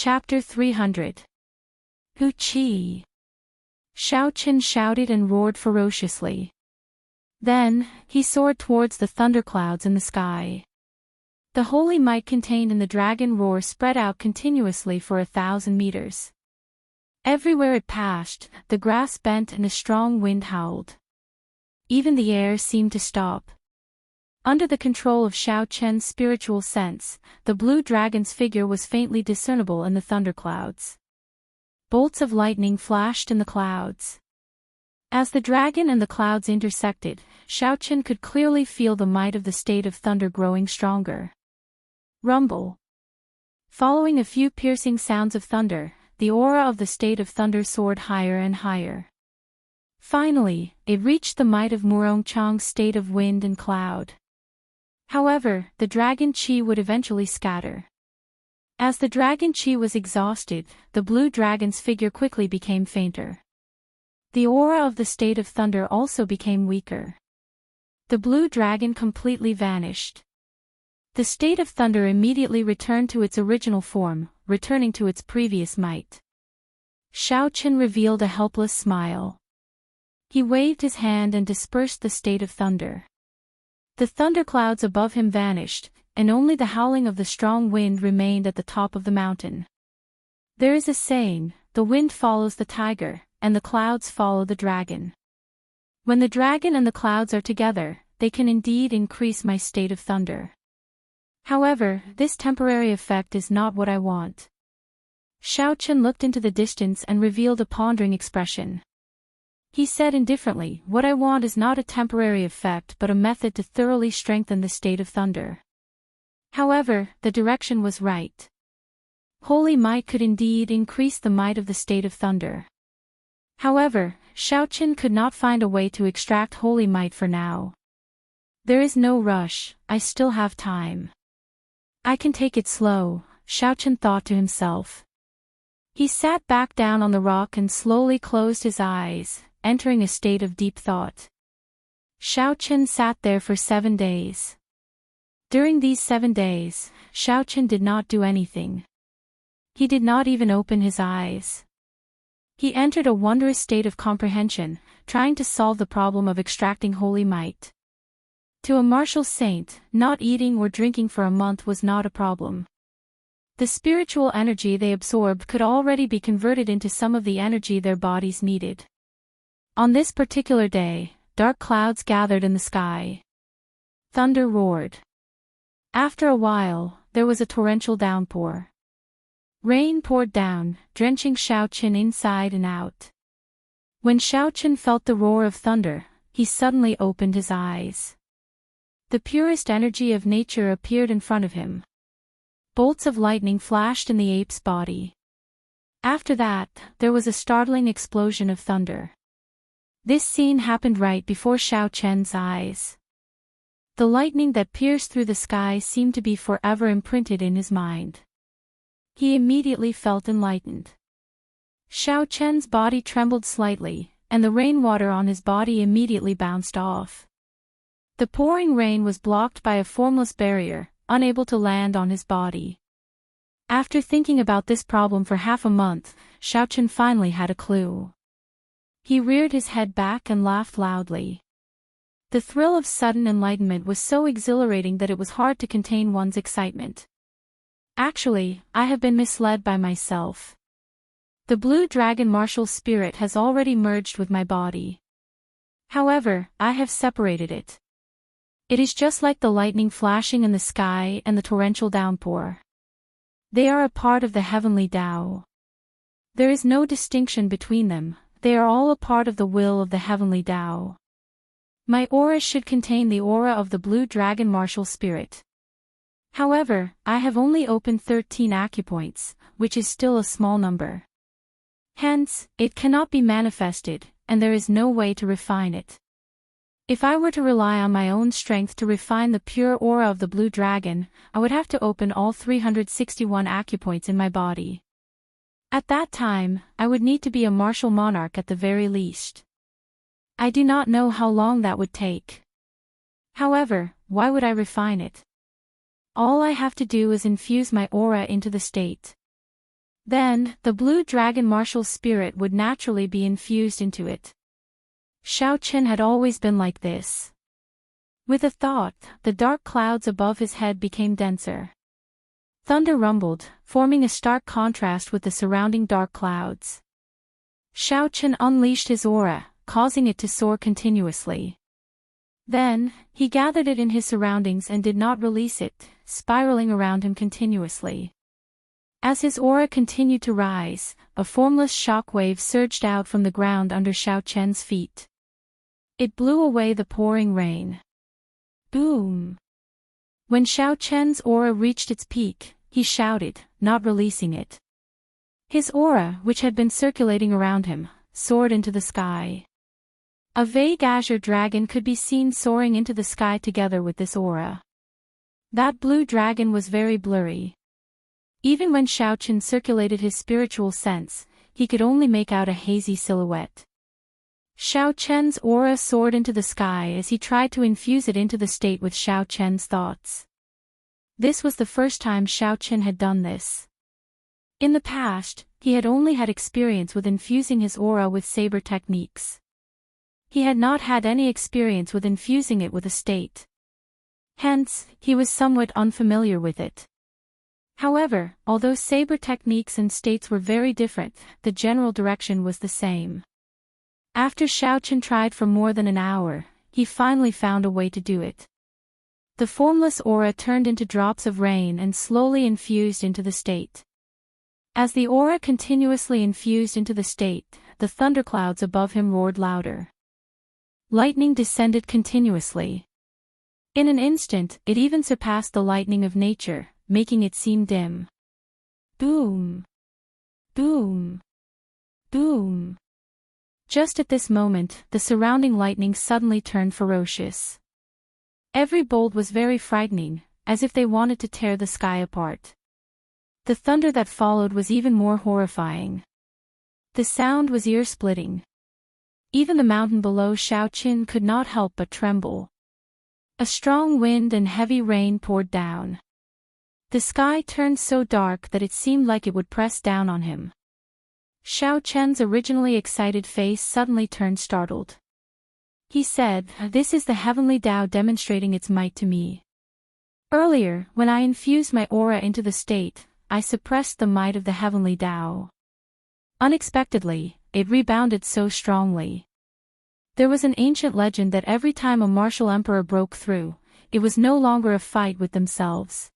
Chapter 300. Hu Qi. Shao Chen shouted and roared ferociously. Then, he soared towards the thunderclouds in the sky. The holy might contained in the dragon roar spread out continuously for 1,000 meters. Everywhere it passed, the grass bent and a strong wind howled. Even the air seemed to stop. Under the control of Shao Chen's spiritual sense, the blue dragon's figure was faintly discernible in the thunderclouds. Bolts of lightning flashed in the clouds. As the dragon and the clouds intersected, Shao Chen could clearly feel the might of the state of thunder growing stronger. Rumble. Following a few piercing sounds of thunder, the aura of the state of thunder soared higher and higher. Finally, it reached the might of Murong Chang's state of wind and cloud. However, the dragon chi would eventually scatter. As the dragon chi was exhausted, the blue dragon's figure quickly became fainter. The aura of the state of thunder also became weaker. The blue dragon completely vanished. The state of thunder immediately returned to its original form, returning to its previous might. Shao Chen revealed a helpless smile. He waved his hand and dispersed the state of thunder. The thunderclouds above him vanished, and only the howling of the strong wind remained at the top of the mountain. There is a saying, the wind follows the tiger, and the clouds follow the dragon. When the dragon and the clouds are together, they can indeed increase my state of thunder. However, this temporary effect is not what I want. Shao Chen looked into the distance and revealed a pondering expression. He said indifferently, what I want is not a temporary effect but a method to thoroughly strengthen the state of thunder. However, the direction was right. Holy might could indeed increase the might of the state of thunder. However, Shao Chen could not find a way to extract holy might for now. There is no rush, I still have time. I can take it slow, Shao Chen thought to himself. He sat back down on the rock and slowly closed his eyes, entering a state of deep thought. Shao Chen sat there for 7 days. During these 7 days, Shao Chen did not do anything. He did not even open his eyes. He entered a wondrous state of comprehension, trying to solve the problem of extracting holy might. To a martial saint, not eating or drinking for a month was not a problem. The spiritual energy they absorbed could already be converted into some of the energy their bodies needed. On this particular day, dark clouds gathered in the sky. Thunder roared. After a while, there was a torrential downpour. Rain poured down, drenching Shao Chen inside and out. When Shao Chen felt the roar of thunder, he suddenly opened his eyes. The purest energy of nature appeared in front of him. Bolts of lightning flashed in the ape's body. After that, there was a startling explosion of thunder. This scene happened right before Shao Chen's eyes. The lightning that pierced through the sky seemed to be forever imprinted in his mind. He immediately felt enlightened. Shao Chen's body trembled slightly, and the rainwater on his body immediately bounced off. The pouring rain was blocked by a formless barrier, unable to land on his body. After thinking about this problem for half a month, Shao Chen finally had a clue. He reared his head back and laughed loudly. The thrill of sudden enlightenment was so exhilarating that it was hard to contain one's excitement. Actually, I have been misled by myself. The blue dragon martial spirit has already merged with my body. However, I have separated it. It is just like the lightning flashing in the sky and the torrential downpour. They are a part of the heavenly Tao. There is no distinction between them, they are all a part of the will of the heavenly Tao. My aura should contain the aura of the blue dragon martial spirit. However, I have only opened 13 acupoints, which is still a small number. Hence, it cannot be manifested, and there is no way to refine it. If I were to rely on my own strength to refine the pure aura of the blue dragon, I would have to open all 361 acupoints in my body. At that time, I would need to be a martial monarch at the very least. I do not know how long that would take. However, why would I refine it? All I have to do is infuse my aura into the state. Then, the blue dragon marshal's spirit would naturally be infused into it. Xiaochen had always been like this. With a thought, the dark clouds above his head became denser. Thunder rumbled, forming a stark contrast with the surrounding dark clouds. Xiaochen unleashed his aura, causing it to soar continuously. Then, he gathered it in his surroundings and did not release it, spiraling around him continuously. As his aura continued to rise, a formless shock wave surged out from the ground under Xiaochen's feet. It blew away the pouring rain. Boom! When Xiaochen's aura reached its peak, he shouted, not releasing it. His aura, which had been circulating around him, soared into the sky. A vague azure dragon could be seen soaring into the sky together with this aura. That blue dragon was very blurry. Even when Xiaochen circulated his spiritual sense, he could only make out a hazy silhouette. Xiaochen's aura soared into the sky as he tried to infuse it into the state with Xiaochen's thoughts. This was the first time Xiaochen had done this. In the past, he had only had experience with infusing his aura with saber techniques. He had not had any experience with infusing it with a state. Hence, he was somewhat unfamiliar with it. However, although saber techniques and states were very different, the general direction was the same. After Xiaochen tried for more than an hour, he finally found a way to do it. The formless aura turned into drops of rain and slowly infused into the state. As the aura continuously infused into the state, the thunderclouds above him roared louder. Lightning descended continuously. In an instant, it even surpassed the lightning of nature, making it seem dim. Boom! Boom! Boom! Just at this moment, the surrounding lightning suddenly turned ferocious. Every bolt was very frightening, as if they wanted to tear the sky apart. The thunder that followed was even more horrifying. The sound was ear-splitting. Even the mountain below Xiaochen could not help but tremble. A strong wind and heavy rain poured down. The sky turned so dark that it seemed like it would press down on him. Xiaochen's originally excited face suddenly turned startled. He said, "This is the heavenly Tao demonstrating its might to me. Earlier, when I infused my aura into the state, I suppressed the might of the heavenly Tao. Unexpectedly, it rebounded so strongly. There was an ancient legend that every time a martial emperor broke through, it was no longer a fight with themselves.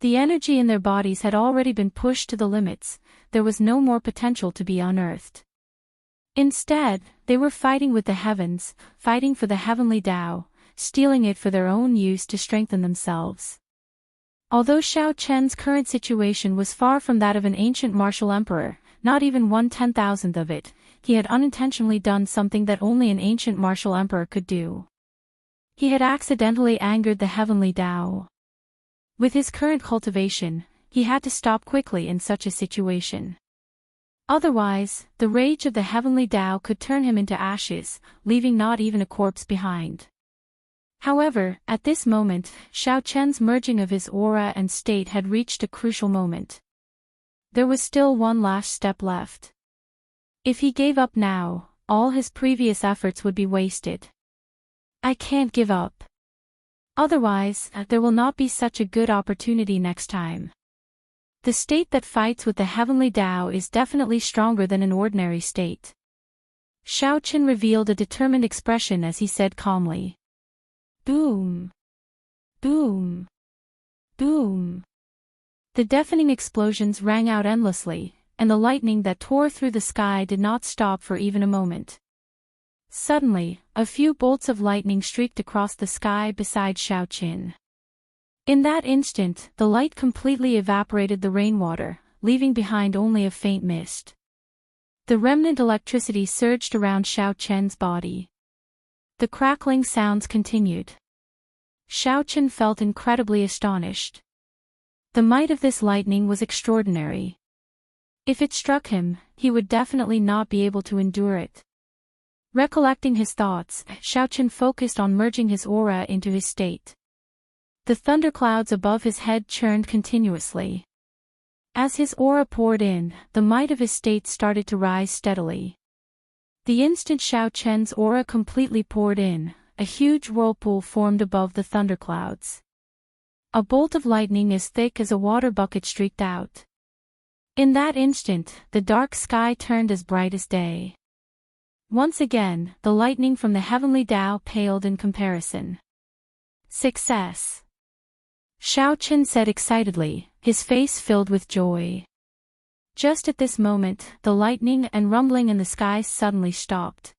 The energy in their bodies had already been pushed to the limits, there was no more potential to be unearthed. Instead, they were fighting with the heavens, fighting for the heavenly Tao, stealing it for their own use to strengthen themselves." Although Xiaochen's current situation was far from that of an ancient martial emperor, not even 1/10,000th of it, he had unintentionally done something that only an ancient martial emperor could do. He had accidentally angered the heavenly Tao. With his current cultivation, he had to stop quickly in such a situation. Otherwise, the rage of the heavenly Tao could turn him into ashes, leaving not even a corpse behind. However, at this moment, Xiaochen's merging of his aura and state had reached a crucial moment. There was still one last step left. If he gave up now, all his previous efforts would be wasted. "I can't give up. Otherwise, there will not be such a good opportunity next time. The state that fights with the heavenly Tao is definitely stronger than an ordinary state." Xiaochen revealed a determined expression as he said calmly. Boom! Boom! Boom! The deafening explosions rang out endlessly, and the lightning that tore through the sky did not stop for even a moment. Suddenly, a few bolts of lightning streaked across the sky beside Xiaochen. In that instant, the light completely evaporated the rainwater, leaving behind only a faint mist. The remnant electricity surged around Xiaochen's body. The crackling sounds continued. Xiaochen felt incredibly astonished. The might of this lightning was extraordinary. If it struck him, he would definitely not be able to endure it. Recollecting his thoughts, Xiaochen focused on merging his aura into his state. The thunderclouds above his head churned continuously. As his aura poured in, the might of his state started to rise steadily. The instant Xiao Chen's aura completely poured in, a huge whirlpool formed above the thunderclouds. A bolt of lightning as thick as a water bucket streaked out. In that instant, the dark sky turned as bright as day. Once again, the lightning from the heavenly Tao paled in comparison. Success! Xiao Chen said excitedly, his face filled with joy. Just at this moment, the lightning and rumbling in the sky suddenly stopped.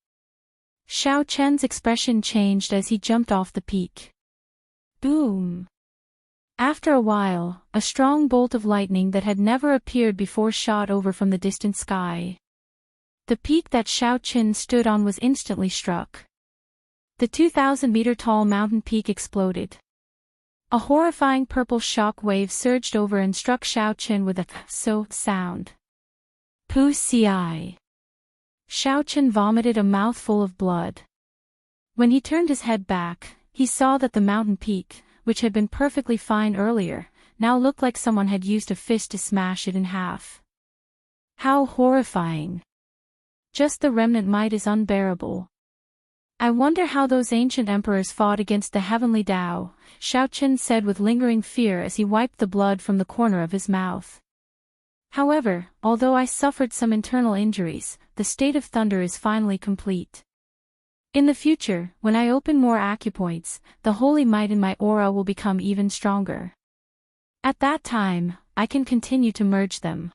Xiao Chen's expression changed as he jumped off the peak. Boom! After a while, a strong bolt of lightning that had never appeared before shot over from the distant sky. The peak that Xiao Chen stood on was instantly struck. The 2,000-meter-tall mountain peak exploded. A horrifying purple shock wave surged over and struck Xiao Chen with a so sound. Pu-ci. Xiao Chen vomited a mouthful of blood. When he turned his head back, he saw that the mountain peak, which had been perfectly fine earlier, now looked like someone had used a fist to smash it in half. How horrifying! Just the remnant might is unbearable. I wonder how those ancient emperors fought against the heavenly Tao, Xiao Chen said with lingering fear as he wiped the blood from the corner of his mouth. However, although I suffered some internal injuries, the state of thunder is finally complete. In the future, when I open more acupoints, the holy might in my aura will become even stronger. At that time, I can continue to merge them.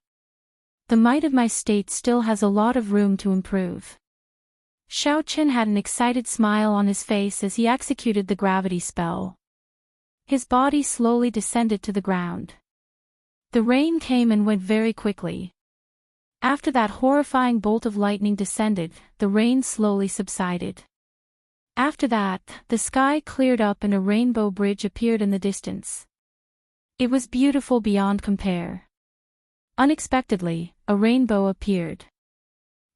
The might of my state still has a lot of room to improve. Xiao Chen had an excited smile on his face as he executed the gravity spell. His body slowly descended to the ground. The rain came and went very quickly. After that horrifying bolt of lightning descended, the rain slowly subsided. After that, the sky cleared up and a rainbow bridge appeared in the distance. It was beautiful beyond compare. Unexpectedly, a rainbow appeared.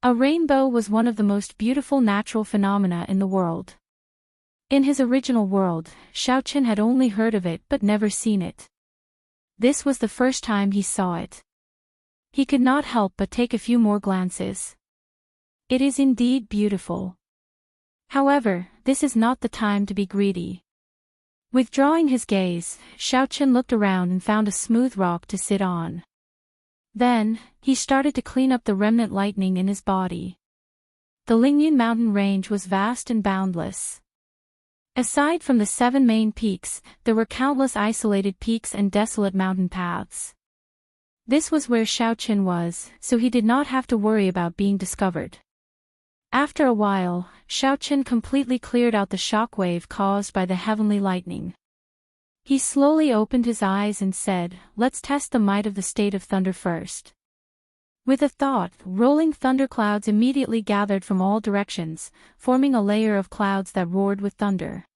A rainbow was one of the most beautiful natural phenomena in the world. In his original world, Xiao Chen had only heard of it but never seen it. This was the first time he saw it. He could not help but take a few more glances. It is indeed beautiful. However, this is not the time to be greedy. Withdrawing his gaze, Xiao Chen looked around and found a smooth rock to sit on. Then, he started to clean up the remnant lightning in his body. The Lingyan mountain range was vast and boundless. Aside from the 7 main peaks, there were countless isolated peaks and desolate mountain paths. This was where Xiao Chen was, so he did not have to worry about being discovered. After a while, Xiao Chen completely cleared out the shock wave caused by the heavenly lightning. He slowly opened his eyes and said, "Let's test the might of the state of thunder first." With a thought, rolling thunderclouds immediately gathered from all directions, forming a layer of clouds that roared with thunder.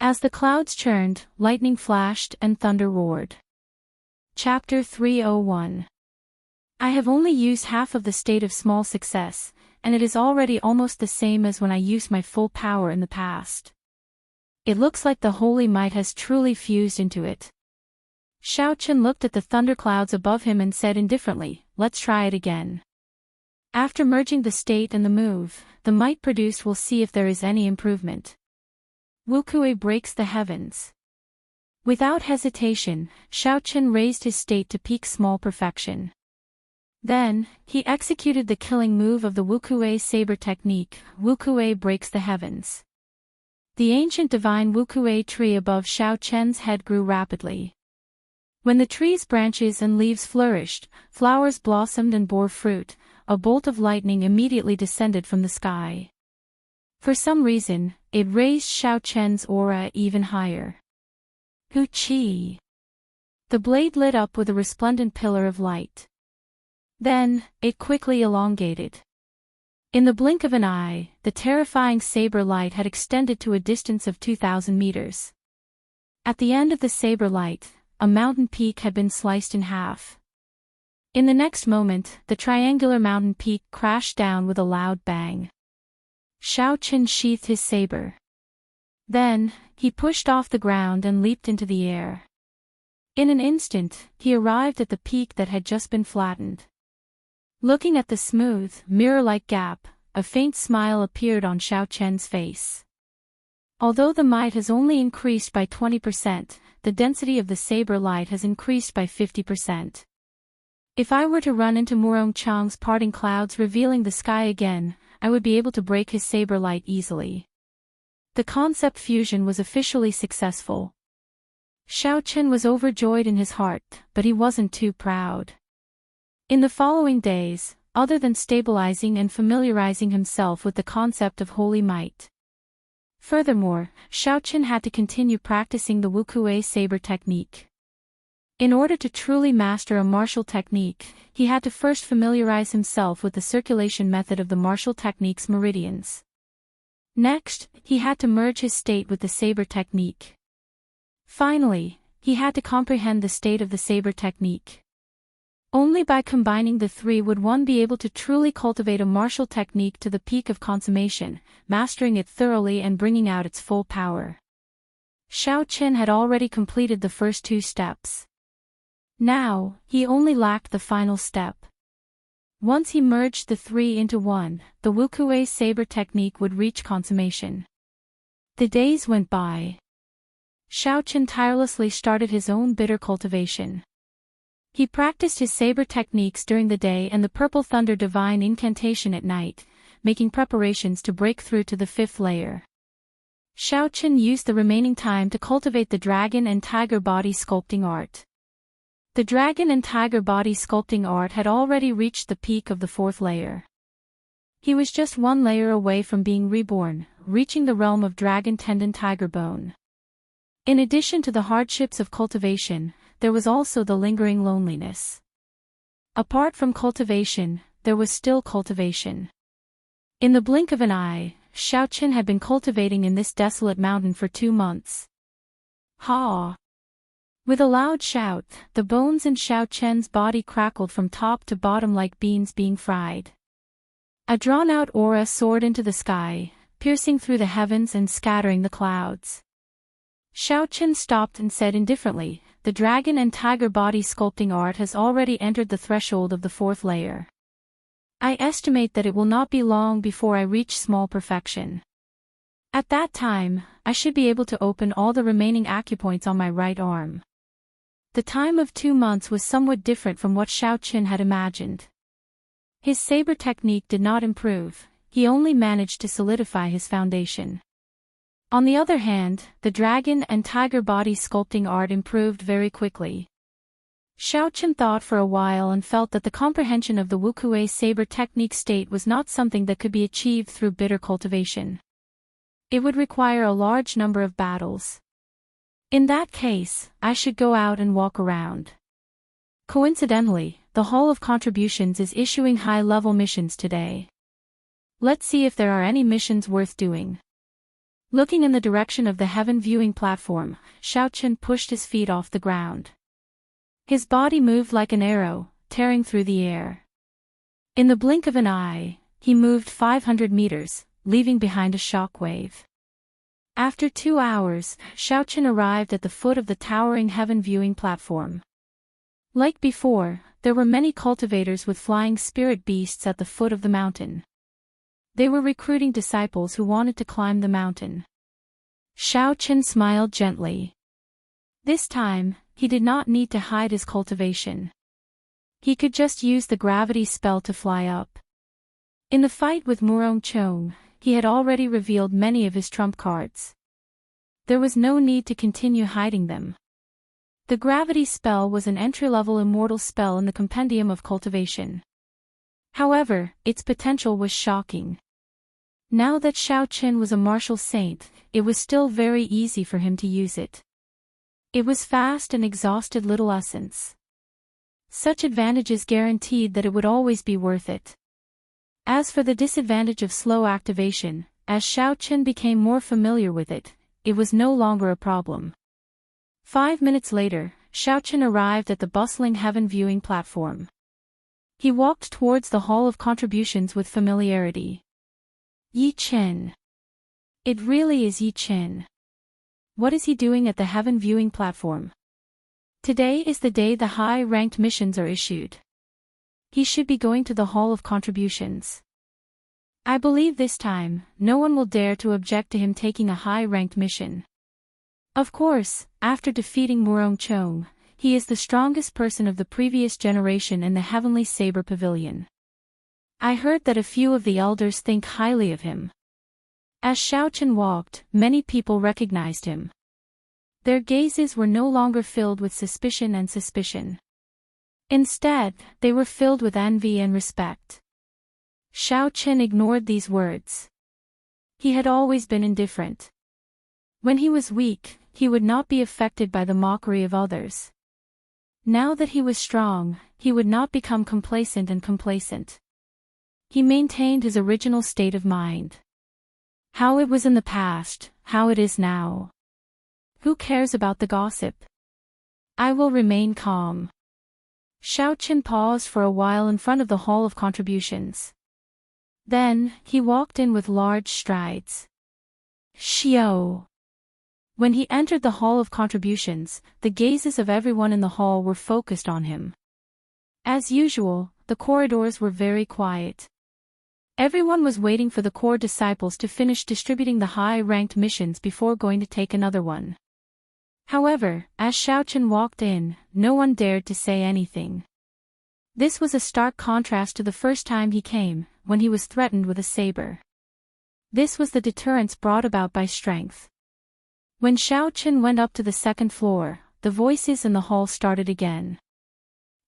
As the clouds churned, lightning flashed and thunder roared. Chapter 301. I have only used half of the state of small success, and it is already almost the same as when I used my full power in the past. It looks like the holy might has truly fused into it. Xiao Chen looked at the thunderclouds above him and said indifferently, "Let's try it again." After merging the state and the move, the might produced will see if there is any improvement. Wukui breaks the heavens. Without hesitation, Xiao Chen raised his state to peak small perfection. Then, he executed the killing move of the Wukui saber technique, Wukui breaks the heavens. The ancient divine Wukui tree above Xiao Chen's head grew rapidly. When the tree's branches and leaves flourished, flowers blossomed and bore fruit, a bolt of lightning immediately descended from the sky. For some reason, it raised Xiao Chen's aura even higher. Hu-chi! The blade lit up with a resplendent pillar of light. Then, it quickly elongated. In the blink of an eye, the terrifying saber light had extended to a distance of 2,000 meters. At the end of the saber light, a mountain peak had been sliced in half. In the next moment, the triangular mountain peak crashed down with a loud bang. Xiao Chen sheathed his saber. Then, he pushed off the ground and leaped into the air. In an instant, he arrived at the peak that had just been flattened. Looking at the smooth, mirror-like gap, a faint smile appeared on Xiao Chen's face. Although the might has only increased by 20%, the density of the saber light has increased by 50%. If I were to run into Murong Chang's parting clouds revealing the sky again, I would be able to break his saber light easily. The concept fusion was officially successful. Xiao Chen was overjoyed in his heart, but he wasn't too proud. In the following days, other than stabilizing and familiarizing himself with the concept of holy might. Furthermore, Xiao Chen had to continue practicing the Wukuei saber technique. In order to truly master a martial technique, he had to first familiarize himself with the circulation method of the martial technique's meridians. Next, he had to merge his state with the saber technique. Finally, he had to comprehend the state of the saber technique. Only by combining the three would one be able to truly cultivate a martial technique to the peak of consummation, mastering it thoroughly and bringing out its full power. Xiao Chen had already completed the first two steps. Now, he only lacked the final step. Once he merged the three into one, the Wukuei saber technique would reach consummation. The days went by. Xiao Chen tirelessly started his own bitter cultivation. He practiced his saber techniques during the day and the Purple Thunder Divine Incantation at night, making preparations to break through to the fifth layer. Xiao Chen used the remaining time to cultivate the dragon and tiger body sculpting art. The dragon and tiger body sculpting art had already reached the peak of the fourth layer. He was just one layer away from being reborn, reaching the realm of dragon tendon tiger bone. In addition to the hardships of cultivation, there was also the lingering loneliness. Apart from cultivation, there was still cultivation. In the blink of an eye, Xiao Chen had been cultivating in this desolate mountain for 2 months. Ha! With a loud shout, the bones in Xiao Chen's body crackled from top to bottom like beans being fried. A drawn-out aura soared into the sky, piercing through the heavens and scattering the clouds. Xiao Chen stopped and said indifferently, "The dragon and tiger body sculpting art has already entered the threshold of the fourth layer. I estimate that it will not be long before I reach small perfection. At that time, I should be able to open all the remaining acupoints on my right arm." The time of 2 months was somewhat different from what Xiao Chen had imagined. His saber technique did not improve, he only managed to solidify his foundation. On the other hand, the dragon and tiger body sculpting art improved very quickly. Xiao Chen thought for a while and felt that the comprehension of the Wukuei saber technique state was not something that could be achieved through bitter cultivation. It would require a large number of battles. In that case, I should go out and walk around. Coincidentally, the Hall of Contributions is issuing high-level missions today. Let's see if there are any missions worth doing. Looking in the direction of the heaven viewing platform, Xiao Chen pushed his feet off the ground. His body moved like an arrow, tearing through the air. In the blink of an eye, he moved 500 meters, leaving behind a shockwave. After 2 hours, Xiao Chen arrived at the foot of the towering heaven viewing platform. Like before, there were many cultivators with flying spirit beasts at the foot of the mountain. They were recruiting disciples who wanted to climb the mountain. Xiao Chen smiled gently. This time, he did not need to hide his cultivation. He could just use the gravity spell to fly up. In the fight with Murong Chang, he had already revealed many of his trump cards. There was no need to continue hiding them. The gravity spell was an entry-level immortal spell in the compendium of cultivation. However, its potential was shocking. Now that Xiao Chen was a martial saint, it was still very easy for him to use it. It was fast and exhausted little essence. Such advantages guaranteed that it would always be worth it. As for the disadvantage of slow activation, as Xiao Chen became more familiar with it, it was no longer a problem. 5 minutes later, Xiao Chen arrived at the bustling heaven viewing platform. He walked towards the Hall of Contributions with familiarity. Yi Chen. It really is Yi Chen. What is he doing at the heaven viewing platform? Today is the day the high-ranked missions are issued. He should be going to the Hall of Contributions. I believe this time, no one will dare to object to him taking a high-ranked mission. Of course, after defeating Murong-Chong, he is the strongest person of the previous generation in the Heavenly Saber Pavilion. I heard that a few of the elders think highly of him. As Xiaochen walked, many people recognized him. Their gazes were no longer filled with suspicion. Instead, they were filled with envy and respect. Xiaochen ignored these words. He had always been indifferent. When he was weak, he would not be affected by the mockery of others. Now that he was strong, he would not become complacent. He maintained his original state of mind. How it was in the past, how it is now. Who cares about the gossip? I will remain calm. Xiaochen paused for a while in front of the Hall of Contributions. Then, he walked in with large strides. Xiao. When he entered the Hall of Contributions, the gazes of everyone in the hall were focused on him. As usual, the corridors were very quiet. Everyone was waiting for the core disciples to finish distributing the high-ranked missions before going to take another one. However, as Xiaochen walked in, no one dared to say anything. This was a stark contrast to the first time he came, when he was threatened with a saber. This was the deterrence brought about by strength. When Xiaochen went up to the second floor, the voices in the hall started again.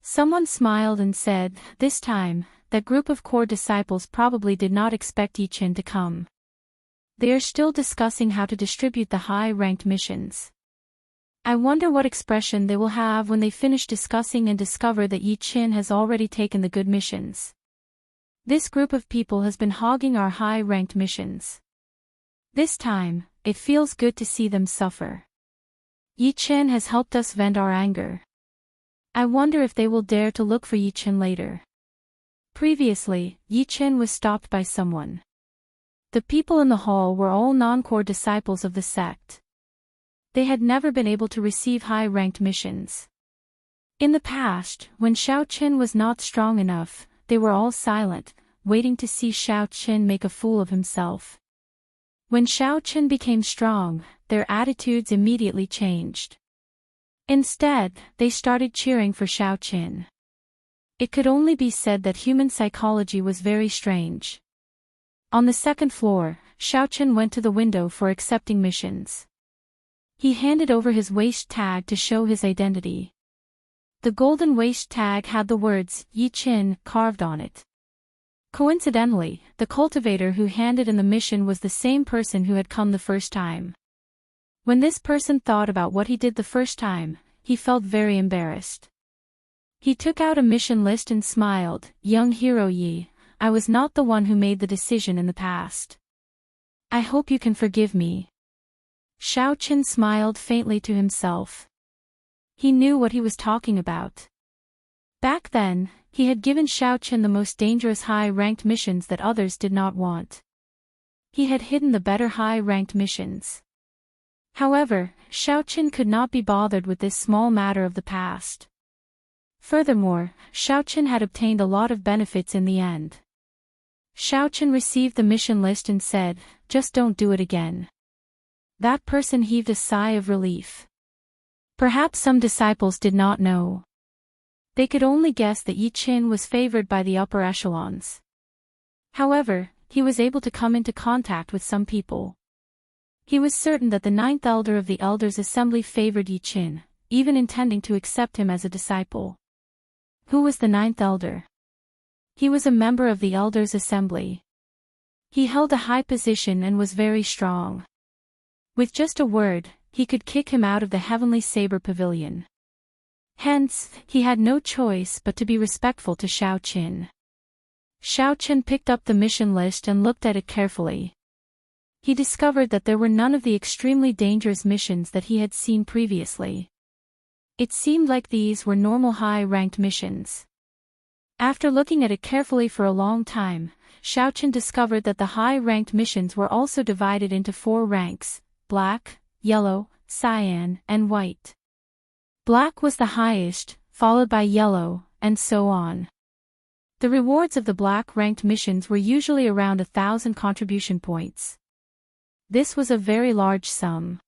Someone smiled and said, this time, that group of core disciples probably did not expect Yichen to come. They are still discussing how to distribute the high-ranked missions. I wonder what expression they will have when they finish discussing and discover that Yichen has already taken the good missions. This group of people has been hogging our high-ranked missions. This time, it feels good to see them suffer. Yichen has helped us vent our anger. I wonder if they will dare to look for Yichen later. Previously, Yichen was stopped by someone. The people in the hall were all non-core disciples of the sect. They had never been able to receive high-ranked missions. In the past, when Xiaochen was not strong enough, they were all silent, waiting to see Xiaochen make a fool of himself. When Xiaochen became strong, their attitudes immediately changed. Instead, they started cheering for Xiaochen. It could only be said that human psychology was very strange. On the second floor, Xiaochen went to the window for accepting missions. He handed over his waist tag to show his identity. The golden waist tag had the words, Yichen, carved on it. Coincidentally, the cultivator who handed in the mission was the same person who had come the first time. When this person thought about what he did the first time, he felt very embarrassed. He took out a mission list and smiled, young hero Yi, I was not the one who made the decision in the past. I hope you can forgive me. Xiaochen smiled faintly to himself. He knew what he was talking about. Back then, he had given Xiaochen the most dangerous high-ranked missions that others did not want. He had hidden the better high-ranked missions. However, Xiaochen could not be bothered with this small matter of the past. Furthermore, Xiaochen had obtained a lot of benefits in the end. Xiaochen received the mission list and said, just don't do it again. That person heaved a sigh of relief. Perhaps some disciples did not know. They could only guess that Yichen was favored by the upper echelons. However, he was able to come into contact with some people. He was certain that the ninth elder of the Elders' Assembly favored Yichen, even intending to accept him as a disciple. Who was the ninth elder? He was a member of the Elders' Assembly. He held a high position and was very strong. With just a word, he could kick him out of the Heavenly Saber Pavilion. Hence, he had no choice but to be respectful to Xiaochen. Xiaochen picked up the mission list and looked at it carefully. He discovered that there were none of the extremely dangerous missions that he had seen previously. It seemed like these were normal high-ranked missions. After looking at it carefully for a long time, Xiaochen discovered that the high-ranked missions were also divided into 4 ranks: black, yellow, cyan, and white. Black was the highest, followed by yellow, and so on. The rewards of the black-ranked missions were usually around 1,000 contribution points. This was a very large sum.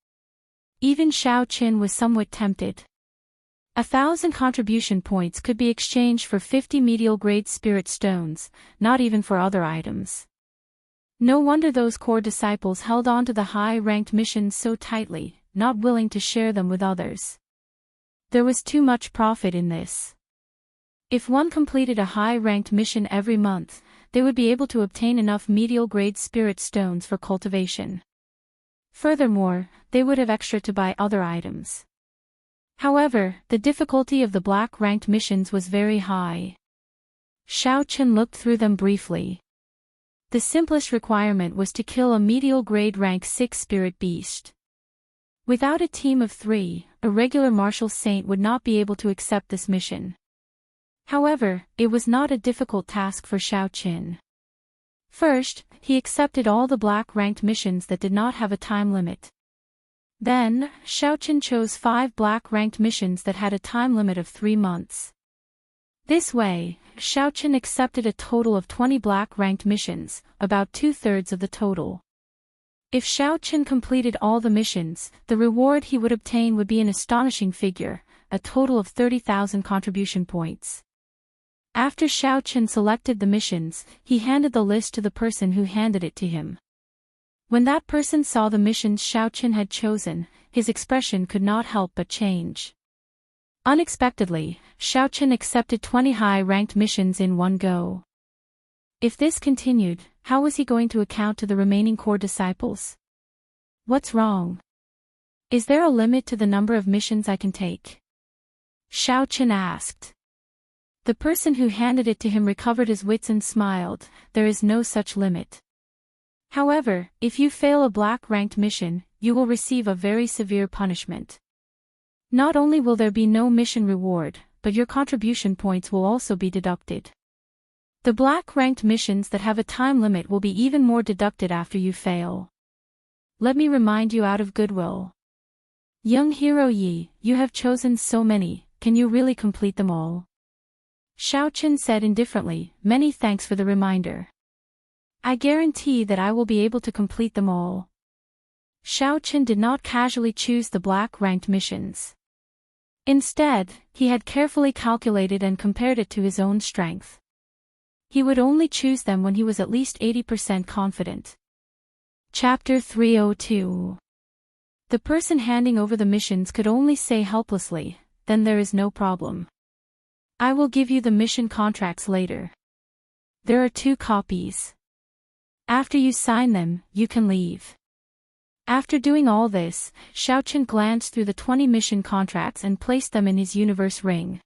Even Xiao Qin was somewhat tempted. 1,000 contribution points could be exchanged for 50 medial-grade spirit stones, not even for other items. No wonder those core disciples held on to the high-ranked missions so tightly, not willing to share them with others. There was too much profit in this. If one completed a high-ranked mission every month, they would be able to obtain enough medial-grade spirit stones for cultivation. Furthermore, they would have extra to buy other items. However, the difficulty of the black-ranked missions was very high. Xiao Qin looked through them briefly. The simplest requirement was to kill a medial-grade rank 6 spirit beast. Without a team of 3, a regular martial saint would not be able to accept this mission. However, it was not a difficult task for Xiao Qin. First, he accepted all the black-ranked missions that did not have a time limit. Then, Xiao Qin chose 5 black-ranked missions that had a time limit of 3 months. This way, Xiao Qin accepted a total of 20 black-ranked missions, about 2/3 of the total. If Xiao Qin completed all the missions, the reward he would obtain would be an astonishing figure, a total of 30,000 contribution points. After Xiao Qin selected the missions, he handed the list to the person who handed it to him. When that person saw the missions Xiao Qin had chosen, his expression could not help but change. Unexpectedly, Xiao Qin accepted 20 high-ranked missions in one go. If this continued, how was he going to account to the remaining core disciples? What's wrong? Is there a limit to the number of missions I can take? Xiao Qin asked. The person who handed it to him recovered his wits and smiled. There is no such limit. However, if you fail a black-ranked mission, you will receive a very severe punishment. Not only will there be no mission reward, but your contribution points will also be deducted. The black-ranked missions that have a time limit will be even more deducted after you fail. Let me remind you out of goodwill. Young hero Yi, you have chosen so many, can you really complete them all? Xiao Qin said indifferently, many thanks for the reminder. I guarantee that I will be able to complete them all. Xiao Qin did not casually choose the black-ranked missions. Instead, he had carefully calculated and compared it to his own strength. He would only choose them when he was at least 80% confident. Chapter 302. The person handing over the missions could only say helplessly, then there is no problem. I will give you the mission contracts later. There are 2 copies. After you sign them, you can leave. After doing all this, Xiao Qin glanced through the 20 mission contracts and placed them in his universe ring.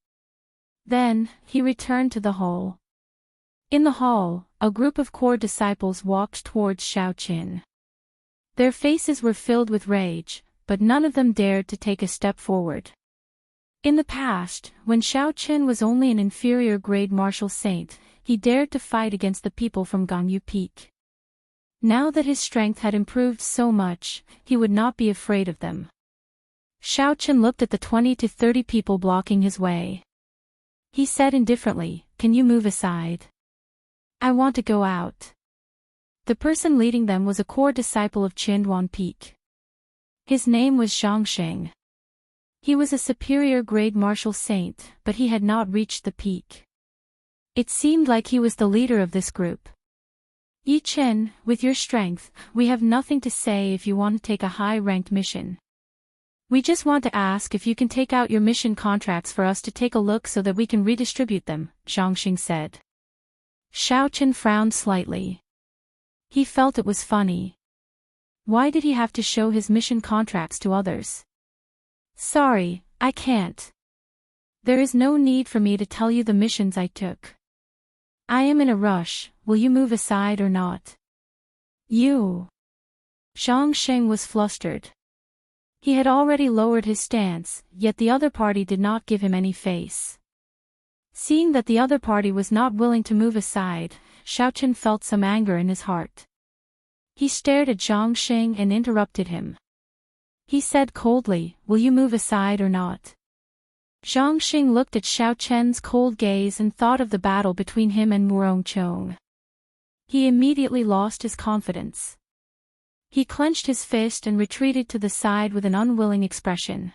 Then, he returned to the hall. In the hall, a group of core disciples walked towards Xiao Qin. Their faces were filled with rage, but none of them dared to take a step forward. In the past, when Xiao Qin was only an inferior grade martial saint, he dared to fight against the people from Gangyu Peak. Now that his strength had improved so much, he would not be afraid of them. Xiao Qin looked at the 20 to 30 people blocking his way. He said indifferently, can you move aside? I want to go out. The person leading them was a core disciple of Qinduan Peak. His name was Zhangsheng. He was a superior grade martial saint, but he had not reached the peak. It seemed like he was the leader of this group. Yi Chen, with your strength, we have nothing to say if you want to take a high-ranked mission. We just want to ask if you can take out your mission contracts for us to take a look so that we can redistribute them, Zhangxing said. Xiao Qin frowned slightly. He felt it was funny. Why did he have to show his mission contracts to others? Sorry, I can't. There is no need for me to tell you the missions I took. I am in a rush, will you move aside or not? You. Zhangsheng was flustered. He had already lowered his stance, yet the other party did not give him any face. Seeing that the other party was not willing to move aside, Xiao Qin felt some anger in his heart. He stared at Zhangsheng and interrupted him. He said coldly, will you move aside or not? Zhang Xing looked at Xiao Chen's cold gaze and thought of the battle between him and Murong Chong. He immediately lost his confidence. He clenched his fist and retreated to the side with an unwilling expression.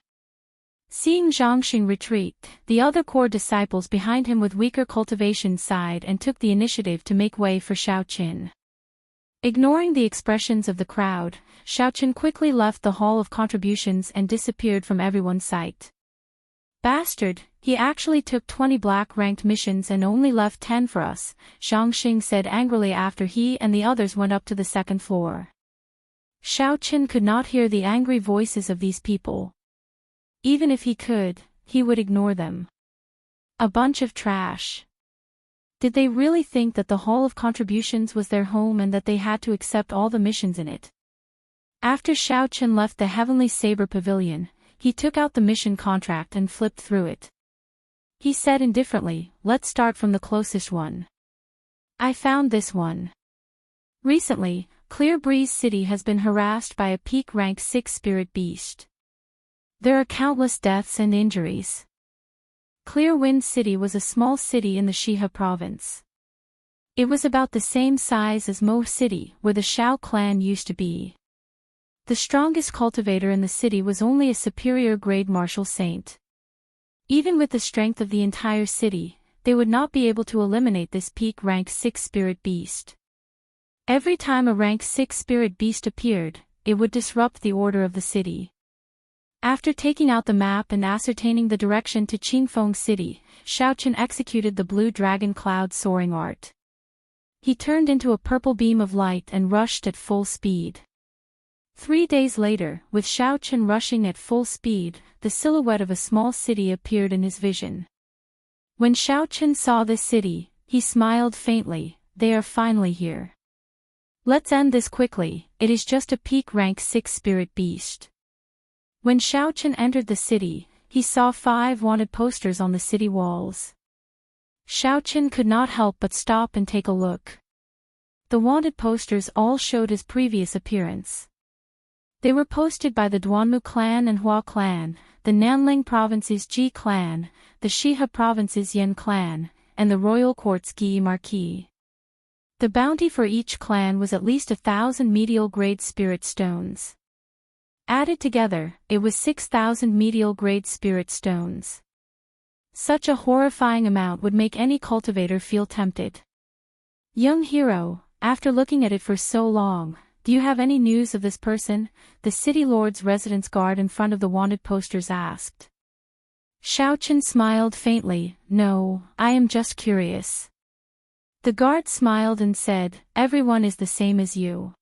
Seeing Zhang Xing retreat, the other core disciples behind him with weaker cultivation sighed and took the initiative to make way for Xiao Qin. Ignoring the expressions of the crowd, Xiao Qin quickly left the Hall of Contributions and disappeared from everyone's sight. Bastard, he actually took 20 black-ranked missions and only left 10 for us, Zhang Xing said angrily after he and the others went up to the second floor. Xiao Qin could not hear the angry voices of these people. Even if he could, he would ignore them. A bunch of trash. Did they really think that the Hall of Contributions was their home and that they had to accept all the missions in it? After Xiao Qin left the Heavenly Saber Pavilion, he took out the mission contract and flipped through it. He said indifferently, "Let's start from the closest one. I found this one." Recently, Clear Breeze City has been harassed by a peak rank 6 spirit beast. There are countless deaths and injuries. Clear Wind City was a small city in the Shiha province. It was about the same size as Mo City, where the Shao clan used to be. The strongest cultivator in the city was only a superior grade martial saint. Even with the strength of the entire city, they would not be able to eliminate this peak rank 6 spirit beast. Every time a rank 6 spirit beast appeared, it would disrupt the order of the city. After taking out the map and ascertaining the direction to Qingfeng City, Xiao Qin executed the blue dragon cloud soaring art. He turned into a purple beam of light and rushed at full speed. 3 days later, with Xiao Qin rushing at full speed, the silhouette of a small city appeared in his vision. When Xiao Qin saw this city, he smiled faintly. "They are finally here. Let's end this quickly, it is just a peak rank 6 spirit beast." When Xiao Qin entered the city, he saw 5 wanted posters on the city walls. Xiao Qin could not help but stop and take a look. The wanted posters all showed his previous appearance. They were posted by the Duanmu clan and Hua clan, the Nanling province's Ji clan, the Shiha province's Yan clan, and the royal court's Gi Marquis. The bounty for each clan was at least 1,000 medial grade spirit stones. Added together, it was 6,000 medial grade spirit stones. Such a horrifying amount would make any cultivator feel tempted. "Young hero, after looking at it for so long, do you have any news of this person?" the city lord's residence guard in front of the wanted posters asked. Xiao Qin smiled faintly. "No, I am just curious." The guard smiled and said, "Everyone is the same as you."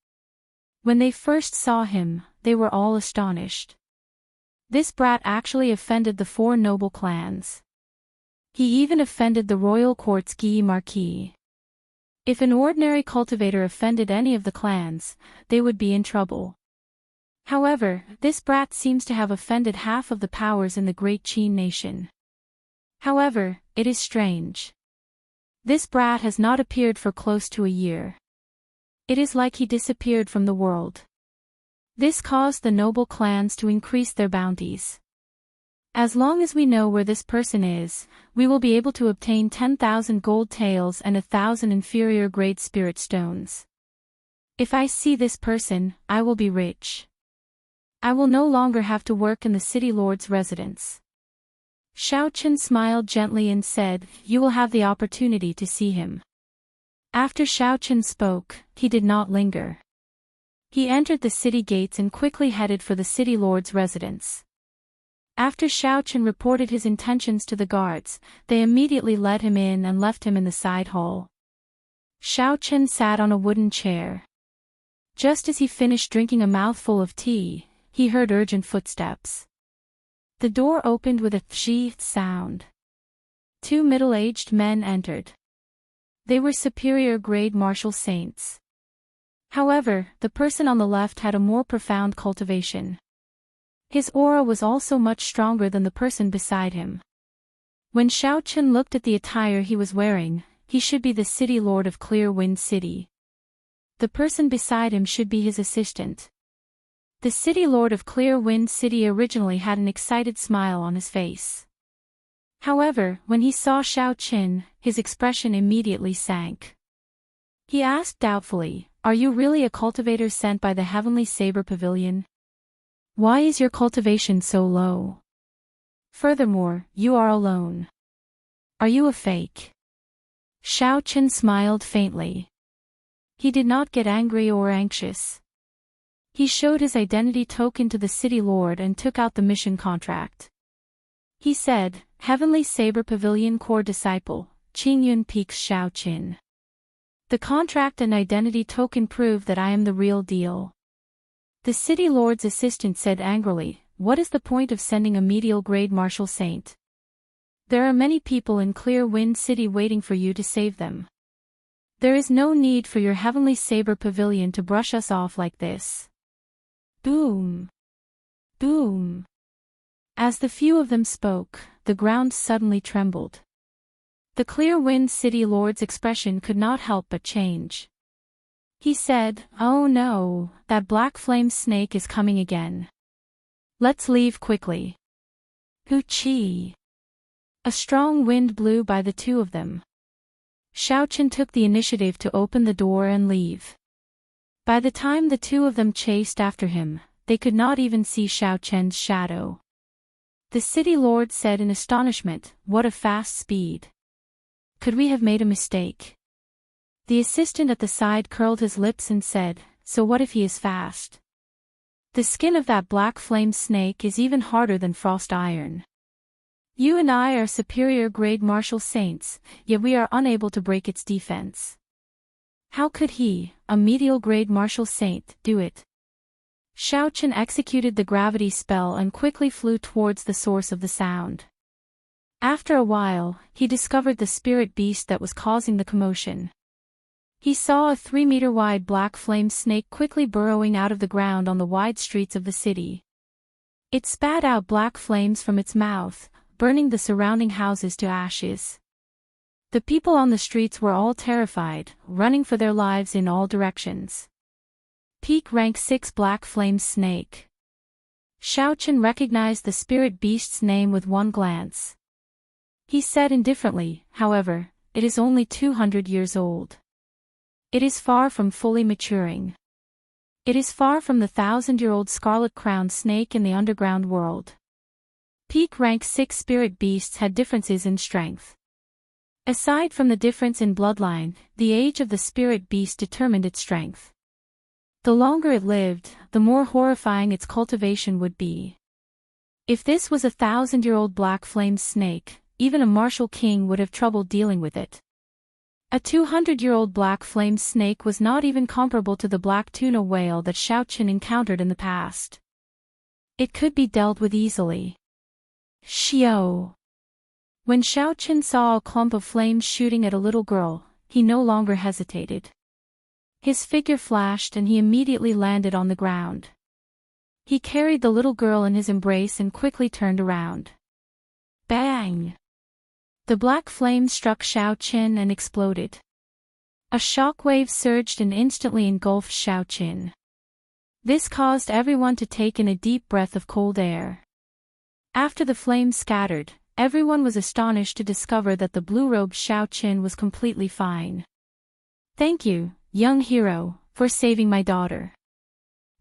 When they first saw him, they were all astonished. This brat actually offended the 4 noble clans. He even offended the royal court's Gi Marquis. If an ordinary cultivator offended any of the clans, they would be in trouble. However, this brat seems to have offended half of the powers in the Great Qin nation. However, it is strange. This brat has not appeared for close to a year. It is like he disappeared from the world. This caused the noble clans to increase their bounties. As long as we know where this person is, we will be able to obtain 10,000 gold taels and 1,000 inferior grade spirit stones. If I see this person, I will be rich. I will no longer have to work in the city lord's residence. Xiao Qin smiled gently and said, "You will have the opportunity to see him." After Xiao Qin spoke, he did not linger. He entered the city gates and quickly headed for the city lord's residence. After Xiao Qin reported his intentions to the guards, they immediately let him in and left him in the side hall. Xiao Qin sat on a wooden chair. Just as he finished drinking a mouthful of tea, he heard urgent footsteps. The door opened with a pshh sound. 2 middle-aged men entered. They were superior grade martial saints. However, the person on the left had a more profound cultivation. His aura was also much stronger than the person beside him. When Xiao Qin looked at the attire he was wearing, he should be the city lord of Clear Wind City. The person beside him should be his assistant. The city lord of Clear Wind City originally had an excited smile on his face. However, when he saw Xiao Qin, his expression immediately sank. He asked doubtfully, "Are you really a cultivator sent by the Heavenly Saber Pavilion? Why is your cultivation so low? Furthermore, you are alone. Are you a fake?" Xiao Qin smiled faintly. He did not get angry or anxious. He showed his identity token to the city lord and took out the mission contract. He said, "Heavenly Saber Pavilion Core Disciple, Qingyun Peaks Xiao Qin. The contract and identity token prove that I am the real deal." The city lord's assistant said angrily, "What is the point of sending a medial grade martial saint? There are many people in Clear Wind City waiting for you to save them. There is no need for your Heavenly Saber Pavilion to brush us off like this." Boom! Boom! As the few of them spoke, the ground suddenly trembled. The Clear Wind City Lord's expression could not help but change. He said, "Oh no, that black flame snake is coming again. Let's leave quickly." Hoo-chee! A strong wind blew by the two of them. Xiao Qin took the initiative to open the door and leave. By the time the two of them chased after him, they could not even see Xiao Qin's shadow. The city lord said in astonishment, "What a fast speed. Could we have made a mistake?" The assistant at the side curled his lips and said, "So what if he is fast? The skin of that black flame snake is even harder than frost iron. You and I are superior grade martial saints, yet we are unable to break its defense. How could he, a medial grade martial saint, do it?" Xiao Qin executed the gravity spell and quickly flew towards the source of the sound. After a while, he discovered the spirit beast that was causing the commotion. He saw a 3-meter-wide black flame snake quickly burrowing out of the ground on the wide streets of the city. It spat out black flames from its mouth, burning the surrounding houses to ashes. The people on the streets were all terrified, running for their lives in all directions. Peak Rank 6 Black Flame Snake. Xiao Qin recognized the spirit beast's name with one glance. He said indifferently, "However, it is only 200 years old. It is far from fully maturing. It is far from the 1,000-year-old scarlet-crowned snake in the underground world." Peak Rank 6 spirit beasts had differences in strength. Aside from the difference in bloodline, the age of the spirit beast determined its strength. The longer it lived, the more horrifying its cultivation would be. If this was a 1,000-year-old black flame snake, even a martial king would have trouble dealing with it. A 200-year-old black flame snake was not even comparable to the black tuna whale that Xiao Qin encountered in the past. It could be dealt with easily. Xiao! When Xiao Qin saw a clump of flames shooting at a little girl, he no longer hesitated. His figure flashed and he immediately landed on the ground. He carried the little girl in his embrace and quickly turned around. Bang! The black flame struck Xiao Qin and exploded. A shockwave surged and instantly engulfed Xiao Qin. This caused everyone to take in a deep breath of cold air. After the flames scattered, everyone was astonished to discover that the blue-robed Xiao Qin was completely fine. "Thank you, young hero, for saving my daughter."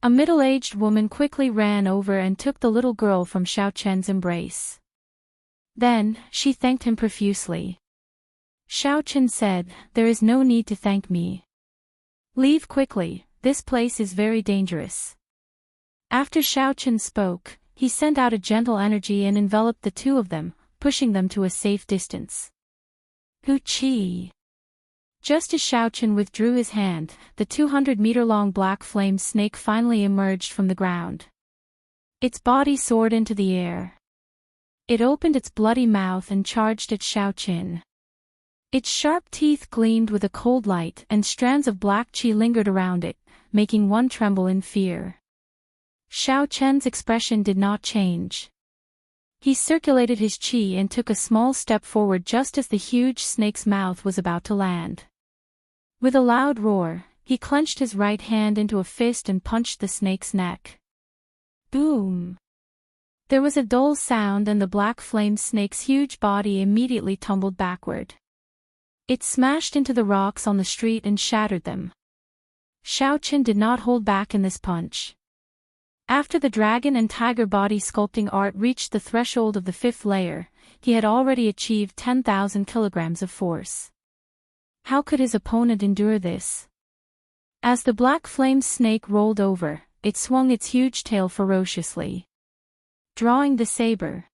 A middle-aged woman quickly ran over and took the little girl from Xiao Qin's embrace. Then, she thanked him profusely. Xiao Qin said, "There is no need to thank me. Leave quickly, this place is very dangerous." After Xiao Qin spoke, he sent out a gentle energy and enveloped the two of them, pushing them to a safe distance. Hoo-chee! Just as Xiao Qin withdrew his hand, the 200-meter-long black flame snake finally emerged from the ground. Its body soared into the air. It opened its bloody mouth and charged at Xiao Qin. Its sharp teeth gleamed with a cold light and strands of black qi lingered around it, making one tremble in fear. Xiao Qin's expression did not change. He circulated his qi and took a small step forward just as the huge snake's mouth was about to land. With a loud roar, he clenched his right hand into a fist and punched the snake's neck. Boom! There was a dull sound and the black flame snake's huge body immediately tumbled backward. It smashed into the rocks on the street and shattered them. Xiaoqin did not hold back in this punch. After the dragon and tiger body sculpting art reached the threshold of the 5th layer, he had already achieved 10,000 kilograms of force. How could his opponent endure this? As the black flame snake rolled over, it swung its huge tail ferociously, drawing the saber.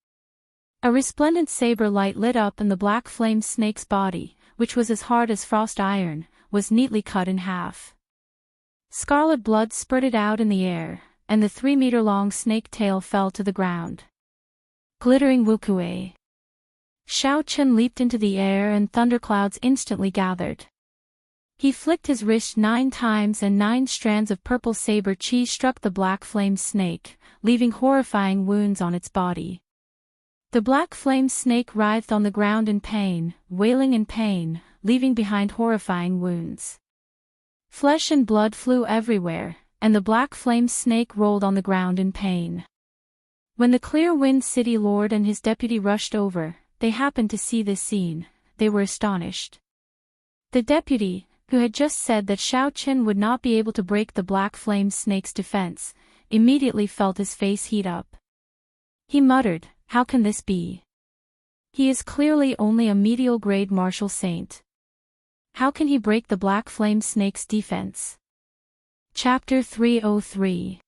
A resplendent saber light lit up and the black flame snake's body, which was as hard as frost iron, was neatly cut in half. Scarlet blood spurted out in the air, and the 3-meter-long snake tail fell to the ground. Glittering Wukue. Xiaoqin leaped into the air and thunderclouds instantly gathered. He flicked his wrist 9 times and 9 strands of purple saber chi struck the black flame snake, leaving horrifying wounds on its body. The black flame snake writhed on the ground in pain, wailing in pain, leaving behind horrifying wounds. Flesh and blood flew everywhere, and the black flame snake rolled on the ground in pain. When the Clear Wind City Lord and his deputy rushed over, they happened to see this scene. They were astonished. The deputy, who had just said that Xiaoqin would not be able to break the black flame snake's defense, immediately felt his face heat up. He muttered, "How can this be? He is clearly only a medial grade martial saint. How can he break the black flame snake's defense?" Chapter 303.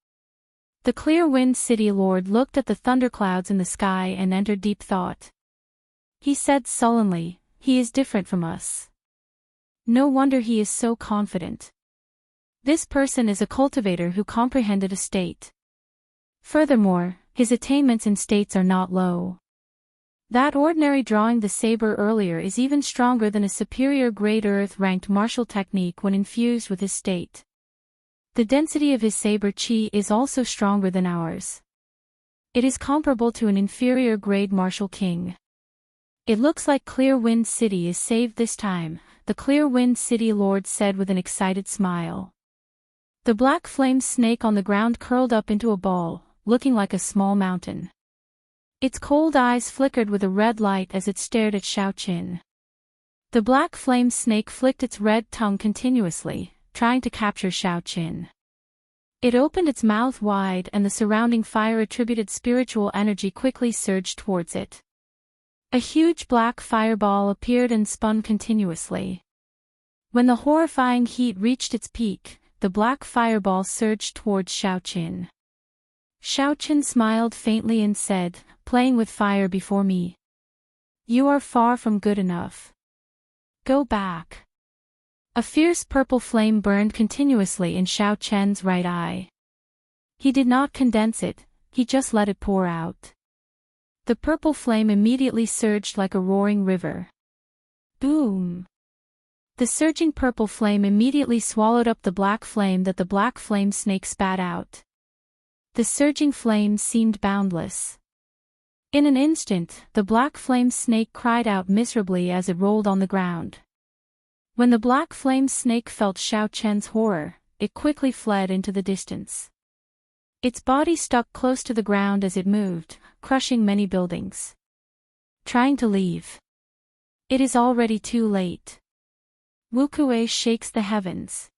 The Clear Wind City Lord looked at the thunderclouds in the sky and entered deep thought. He said sullenly, "He is different from us. No wonder he is so confident. This person is a cultivator who comprehended a state. Furthermore, his attainments in states are not low. That ordinary drawing the saber earlier is even stronger than a superior grade earth-ranked martial technique when infused with his state. The density of his saber chi is also stronger than ours. It is comparable to an inferior grade martial king. It looks like Clear Wind City is saved this time," the Clear Wind City Lord said with an excited smile. The black flame snake on the ground curled up into a ball, looking like a small mountain. Its cold eyes flickered with a red light as it stared at Xiaoqin. The black flame snake flicked its red tongue continuously, trying to capture Xiaoqin. It opened its mouth wide and the surrounding fire-attributed spiritual energy quickly surged towards it. A huge black fireball appeared and spun continuously. When the horrifying heat reached its peak, the black fireball surged towards Xiaoqin. Xiaoqin smiled faintly and said, "Playing with fire before me. You are far from good enough. Go back." A fierce purple flame burned continuously in Xiaoqin's right eye. He did not condense it, he just let it pour out. The purple flame immediately surged like a roaring river. Boom! The surging purple flame immediately swallowed up the black flame that the black flame snake spat out. The surging flame seemed boundless. In an instant, the black flame snake cried out miserably as it rolled on the ground. When the black flame snake felt Xiaoqin's horror, it quickly fled into the distance. Its body stuck close to the ground as it moved, crushing many buildings. Trying to leave. It is already too late. Wukue shakes the heavens.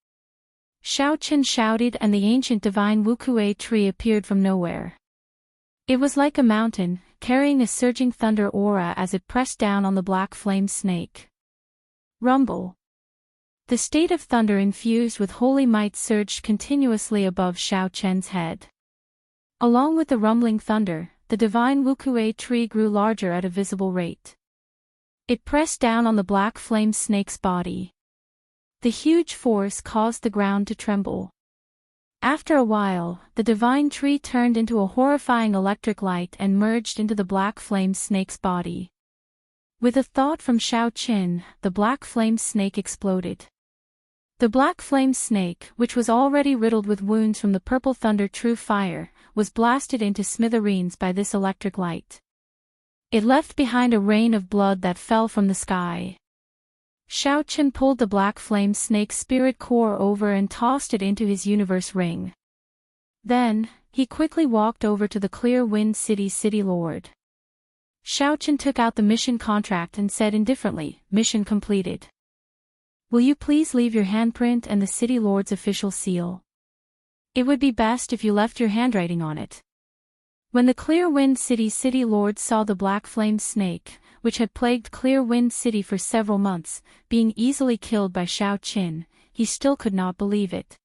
Xiaoqin shouted and the ancient divine Wukue tree appeared from nowhere. It was like a mountain, carrying a surging thunder aura as it pressed down on the black flame snake. Rumble. The state of thunder infused with holy might surged continuously above Xiaoqin's head. Along with the rumbling thunder, the divine Wukue tree grew larger at a visible rate. It pressed down on the black flame snake's body. The huge force caused the ground to tremble. After a while, the divine tree turned into a horrifying electric light and merged into the black flame snake's body. With a thought from Xiaoqin, the black flame snake exploded. The black flame snake, which was already riddled with wounds from the purple thunder true fire, was blasted into smithereens by this electric light. It left behind a rain of blood that fell from the sky. Xiaoqin pulled the black flame snake's spirit core over and tossed it into his universe ring. Then, he quickly walked over to the Clear Wind City's city lord. Xiaochen took out the mission contract and said indifferently, "Mission completed. Will you please leave your handprint and the city lord's official seal? It would be best if you left your handwriting on it." When the Clear Wind City's city lord saw the black flame snake, which had plagued Clear Wind City for several months, being easily killed by Xiaochen, he still could not believe it.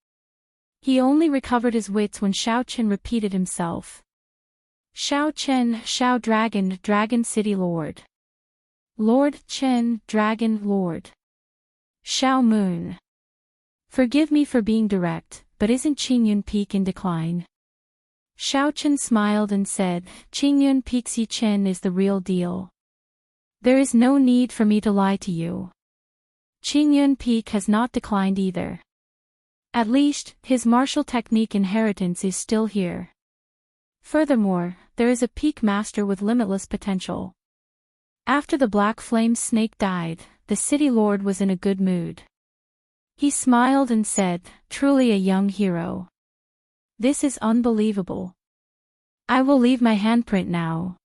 He only recovered his wits when Xiaochen repeated himself. "Xiao Chen, Xiao Dragon, Dragon City Lord. Lord Chen, Dragon Lord. Xiao Moon. Forgive me for being direct, but isn't Qingyun Peak in decline?" Xiaochen smiled and said, "Qingyun Peak Si Chen is the real deal. There is no need for me to lie to you. Qingyun Peak has not declined either. At least, his martial technique inheritance is still here. Furthermore, there is a peak master with limitless potential." After the black flame snake died, the city lord was in a good mood. He smiled and said, "Truly a young hero. This is unbelievable. I will leave my handprint now."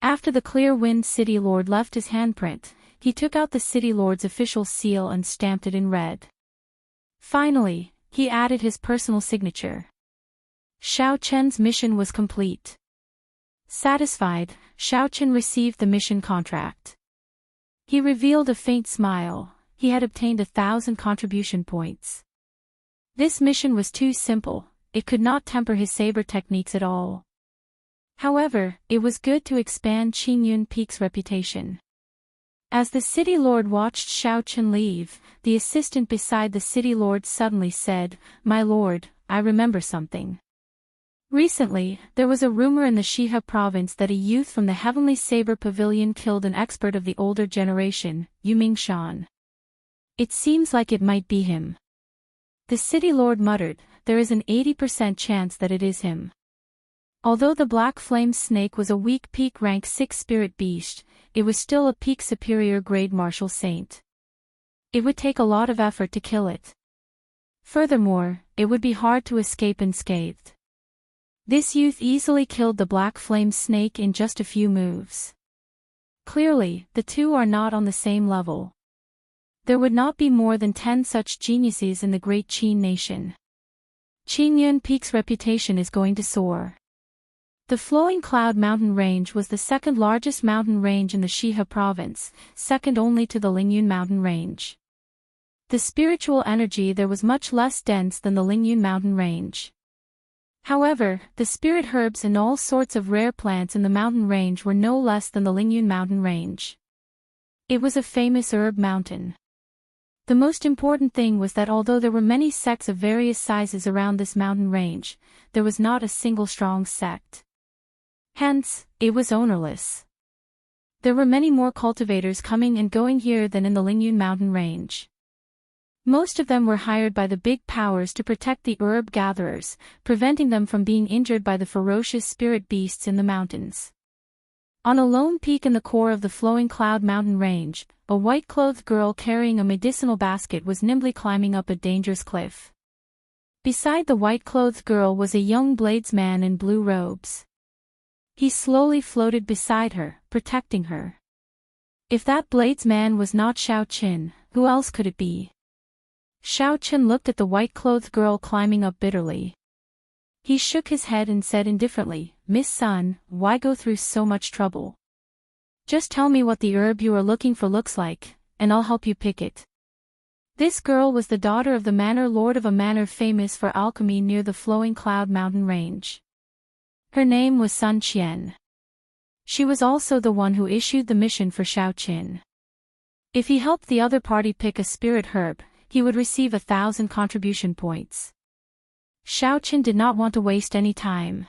After the Clear Wind City Lord left his handprint, he took out the city lord's official seal and stamped it in red. Finally, he added his personal signature. Xiaochen's mission was complete. Satisfied, Xiaochen received the mission contract. He revealed a faint smile. He had obtained 1,000 contribution points. This mission was too simple, it could not temper his saber techniques at all. However, it was good to expand Qingyun Peak's reputation. As the city lord watched Xiaochen leave, the assistant beside the city lord suddenly said, "My lord, I remember something. Recently, there was a rumor in the Shiha province that a youth from the Heavenly Saber Pavilion killed an expert of the older generation, Yu Mingshan. It seems like it might be him." The city lord muttered, "There is an 80% chance that it is him." Although the black flame snake was a weak peak rank 6 spirit beast, it was still a peak superior grade martial saint. It would take a lot of effort to kill it. Furthermore, it would be hard to escape unscathed. This youth easily killed the black flame snake in just a few moves. Clearly, the two are not on the same level. There would not be more than 10 such geniuses in the great Qin nation. Qingyun Peak's reputation is going to soar. The Flowing Cloud mountain range was the second largest mountain range in the Shiha province, second only to the Lingyun mountain range. The spiritual energy there was much less dense than the Lingyun mountain range. However, the spirit herbs and all sorts of rare plants in the mountain range were no less than the Lingyun mountain range. It was a famous herb mountain. The most important thing was that although there were many sects of various sizes around this mountain range, there was not a single strong sect. Hence, it was ownerless. There were many more cultivators coming and going here than in the Lingyun mountain range. Most of them were hired by the big powers to protect the herb gatherers, preventing them from being injured by the ferocious spirit beasts in the mountains. On a lone peak in the core of the Flowing Cloud mountain range, a white-clothed girl carrying a medicinal basket was nimbly climbing up a dangerous cliff. Beside the white-clothed girl was a young bladesman in blue robes. He slowly floated beside her, protecting her. If that bladesman was not Xiaochen, who else could it be? Xiaochen looked at the white-clothed girl climbing up bitterly. He shook his head and said indifferently, "Miss Sun, why go through so much trouble? Just tell me what the herb you are looking for looks like, and I'll help you pick it." This girl was the daughter of the manor lord of a manor famous for alchemy near the Flowing Cloud mountain range. Her name was Sun Qian. She was also the one who issued the mission for Xiaochen. If he helped the other party pick a spirit herb, he would receive 1,000 contribution points. Xiaochen did not want to waste any time.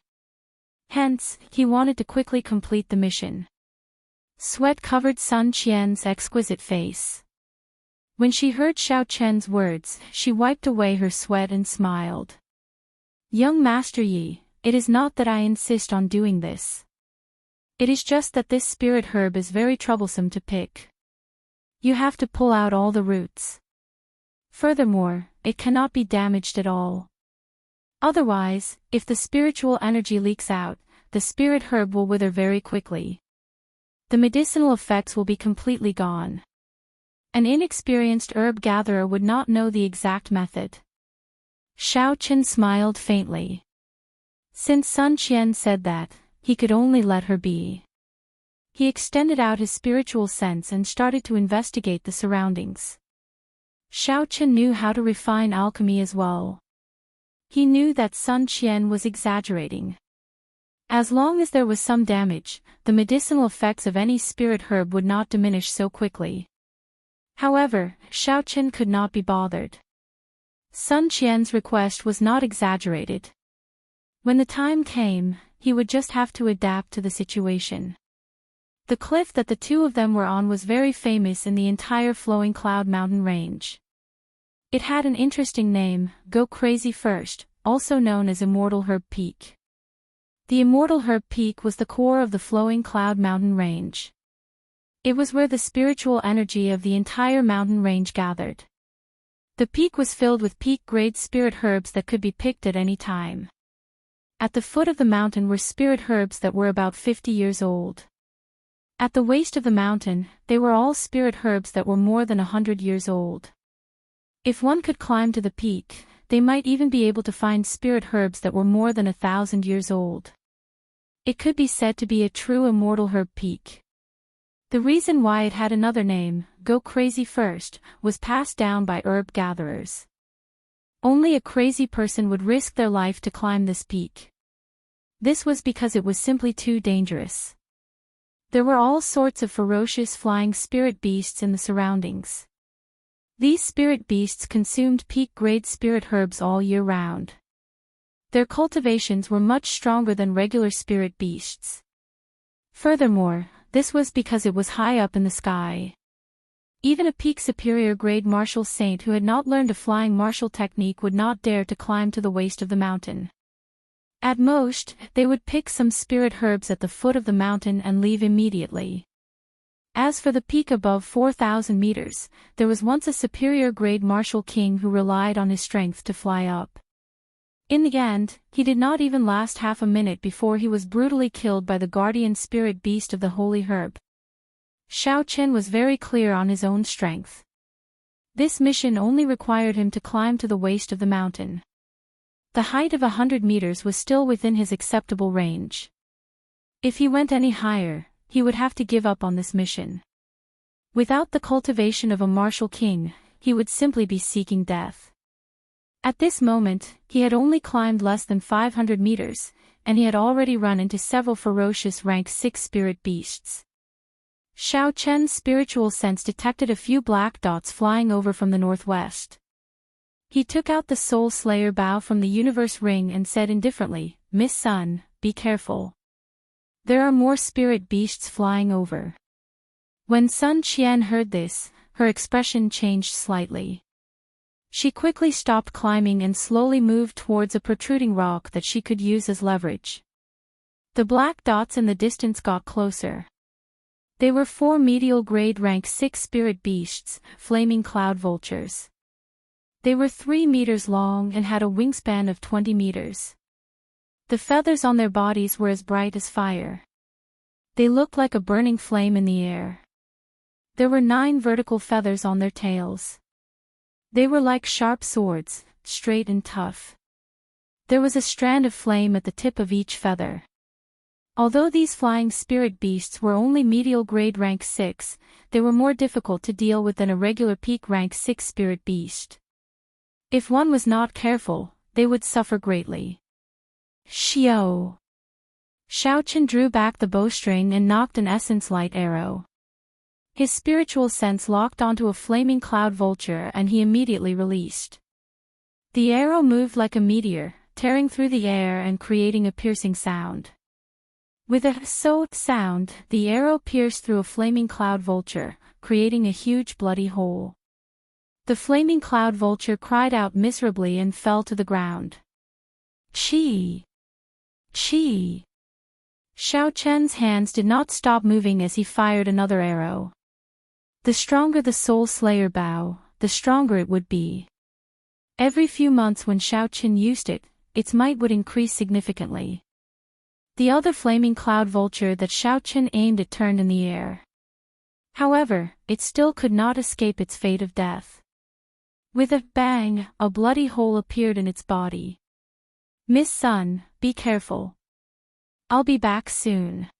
Hence, he wanted to quickly complete the mission. Sweat covered Sun Qian's exquisite face. When she heard Xiaochen's words, she wiped away her sweat and smiled. "Young Master Yi, it is not that I insist on doing this. It is just that this spirit herb is very troublesome to pick. You have to pull out all the roots. Furthermore, it cannot be damaged at all. Otherwise, if the spiritual energy leaks out, the spirit herb will wither very quickly. The medicinal effects will be completely gone. An inexperienced herb gatherer would not know the exact method. Xiao Chen smiled faintly. Since Sun Qian said that, he could only let her be. He extended out his spiritual sense and started to investigate the surroundings. Xiao Chen knew how to refine alchemy as well. He knew that Sun Qian was exaggerating. As long as there was some damage, the medicinal effects of any spirit herb would not diminish so quickly. However, Xiao Chen could not be bothered. Sun Qian's request was not exaggerated. When the time came, he would just have to adapt to the situation. The cliff that the two of them were on was very famous in the entire Flowing Cloud mountain range. It had an interesting name, Go Crazy First, also known as Immortal Herb Peak. The Immortal Herb Peak was the core of the Flowing Cloud mountain range. It was where the spiritual energy of the entire mountain range gathered. The peak was filled with peak-grade spirit herbs that could be picked at any time. At the foot of the mountain were spirit herbs that were about 50 years old. At the waist of the mountain, they were all spirit herbs that were more than 100 years old. If one could climb to the peak, they might even be able to find spirit herbs that were more than 1,000 years old. It could be said to be a true immortal herb peak. The reason why it had another name, Go Crazy First, was passed down by herb gatherers. Only a crazy person would risk their life to climb this peak. This was because it was simply too dangerous. There were all sorts of ferocious flying spirit beasts in the surroundings. These spirit beasts consumed peak-grade spirit herbs all year round. Their cultivations were much stronger than regular spirit beasts. Furthermore, this was because it was high up in the sky. Even a peak superior grade martial saint who had not learned a flying martial technique would not dare to climb to the waist of the mountain. At most, they would pick some spirit herbs at the foot of the mountain and leave immediately. As for the peak above 4,000 meters, there was once a superior grade martial king who relied on his strength to fly up. In the end, he did not even last half a minute before he was brutally killed by the guardian spirit beast of the holy herb. Xiao Chen was very clear on his own strength. This mission only required him to climb to the waist of the mountain. The height of 100 meters was still within his acceptable range. If he went any higher, he would have to give up on this mission. Without the cultivation of a martial king, he would simply be seeking death. At this moment, he had only climbed less than 500 meters, and he had already run into several ferocious rank 6 spirit beasts. Xiao Chen's spiritual sense detected a few black dots flying over from the northwest. He took out the Soul Slayer bow from the universe ring and said indifferently, "Miss Sun, be careful. There are more spirit beasts flying over." When Sun Qian heard this, her expression changed slightly. She quickly stopped climbing and slowly moved towards a protruding rock that she could use as leverage. The black dots in the distance got closer. They were 4 medial grade rank 6 spirit beasts, flaming cloud vultures. They were 3 meters long and had a wingspan of 20 meters. The feathers on their bodies were as bright as fire. They looked like a burning flame in the air. There were 9 vertical feathers on their tails. They were like sharp swords, straight and tough. There was a strand of flame at the tip of each feather. Although these flying spirit beasts were only medial grade rank 6, they were more difficult to deal with than a regular peak rank 6 spirit beast. If one was not careful, they would suffer greatly. Xiao! Xiao Chen drew back the bowstring and knocked an essence light arrow. His spiritual sense locked onto a flaming cloud vulture and he immediately released. The arrow moved like a meteor, tearing through the air and creating a piercing sound. With a "so" sound, the arrow pierced through a flaming cloud vulture, creating a huge bloody hole. The flaming cloud vulture cried out miserably and fell to the ground. Chi! Chi! Xiao Chen's hands did not stop moving as he fired another arrow. The stronger the Soul Slayer bow, the stronger it would be. Every few months when Xiao Chen used it, its might would increase significantly. The other flaming cloud vulture that Xiaochen aimed at turned in the air. However, it still could not escape its fate of death. With a bang, a bloody hole appeared in its body. "Miss Sun, be careful. I'll be back soon."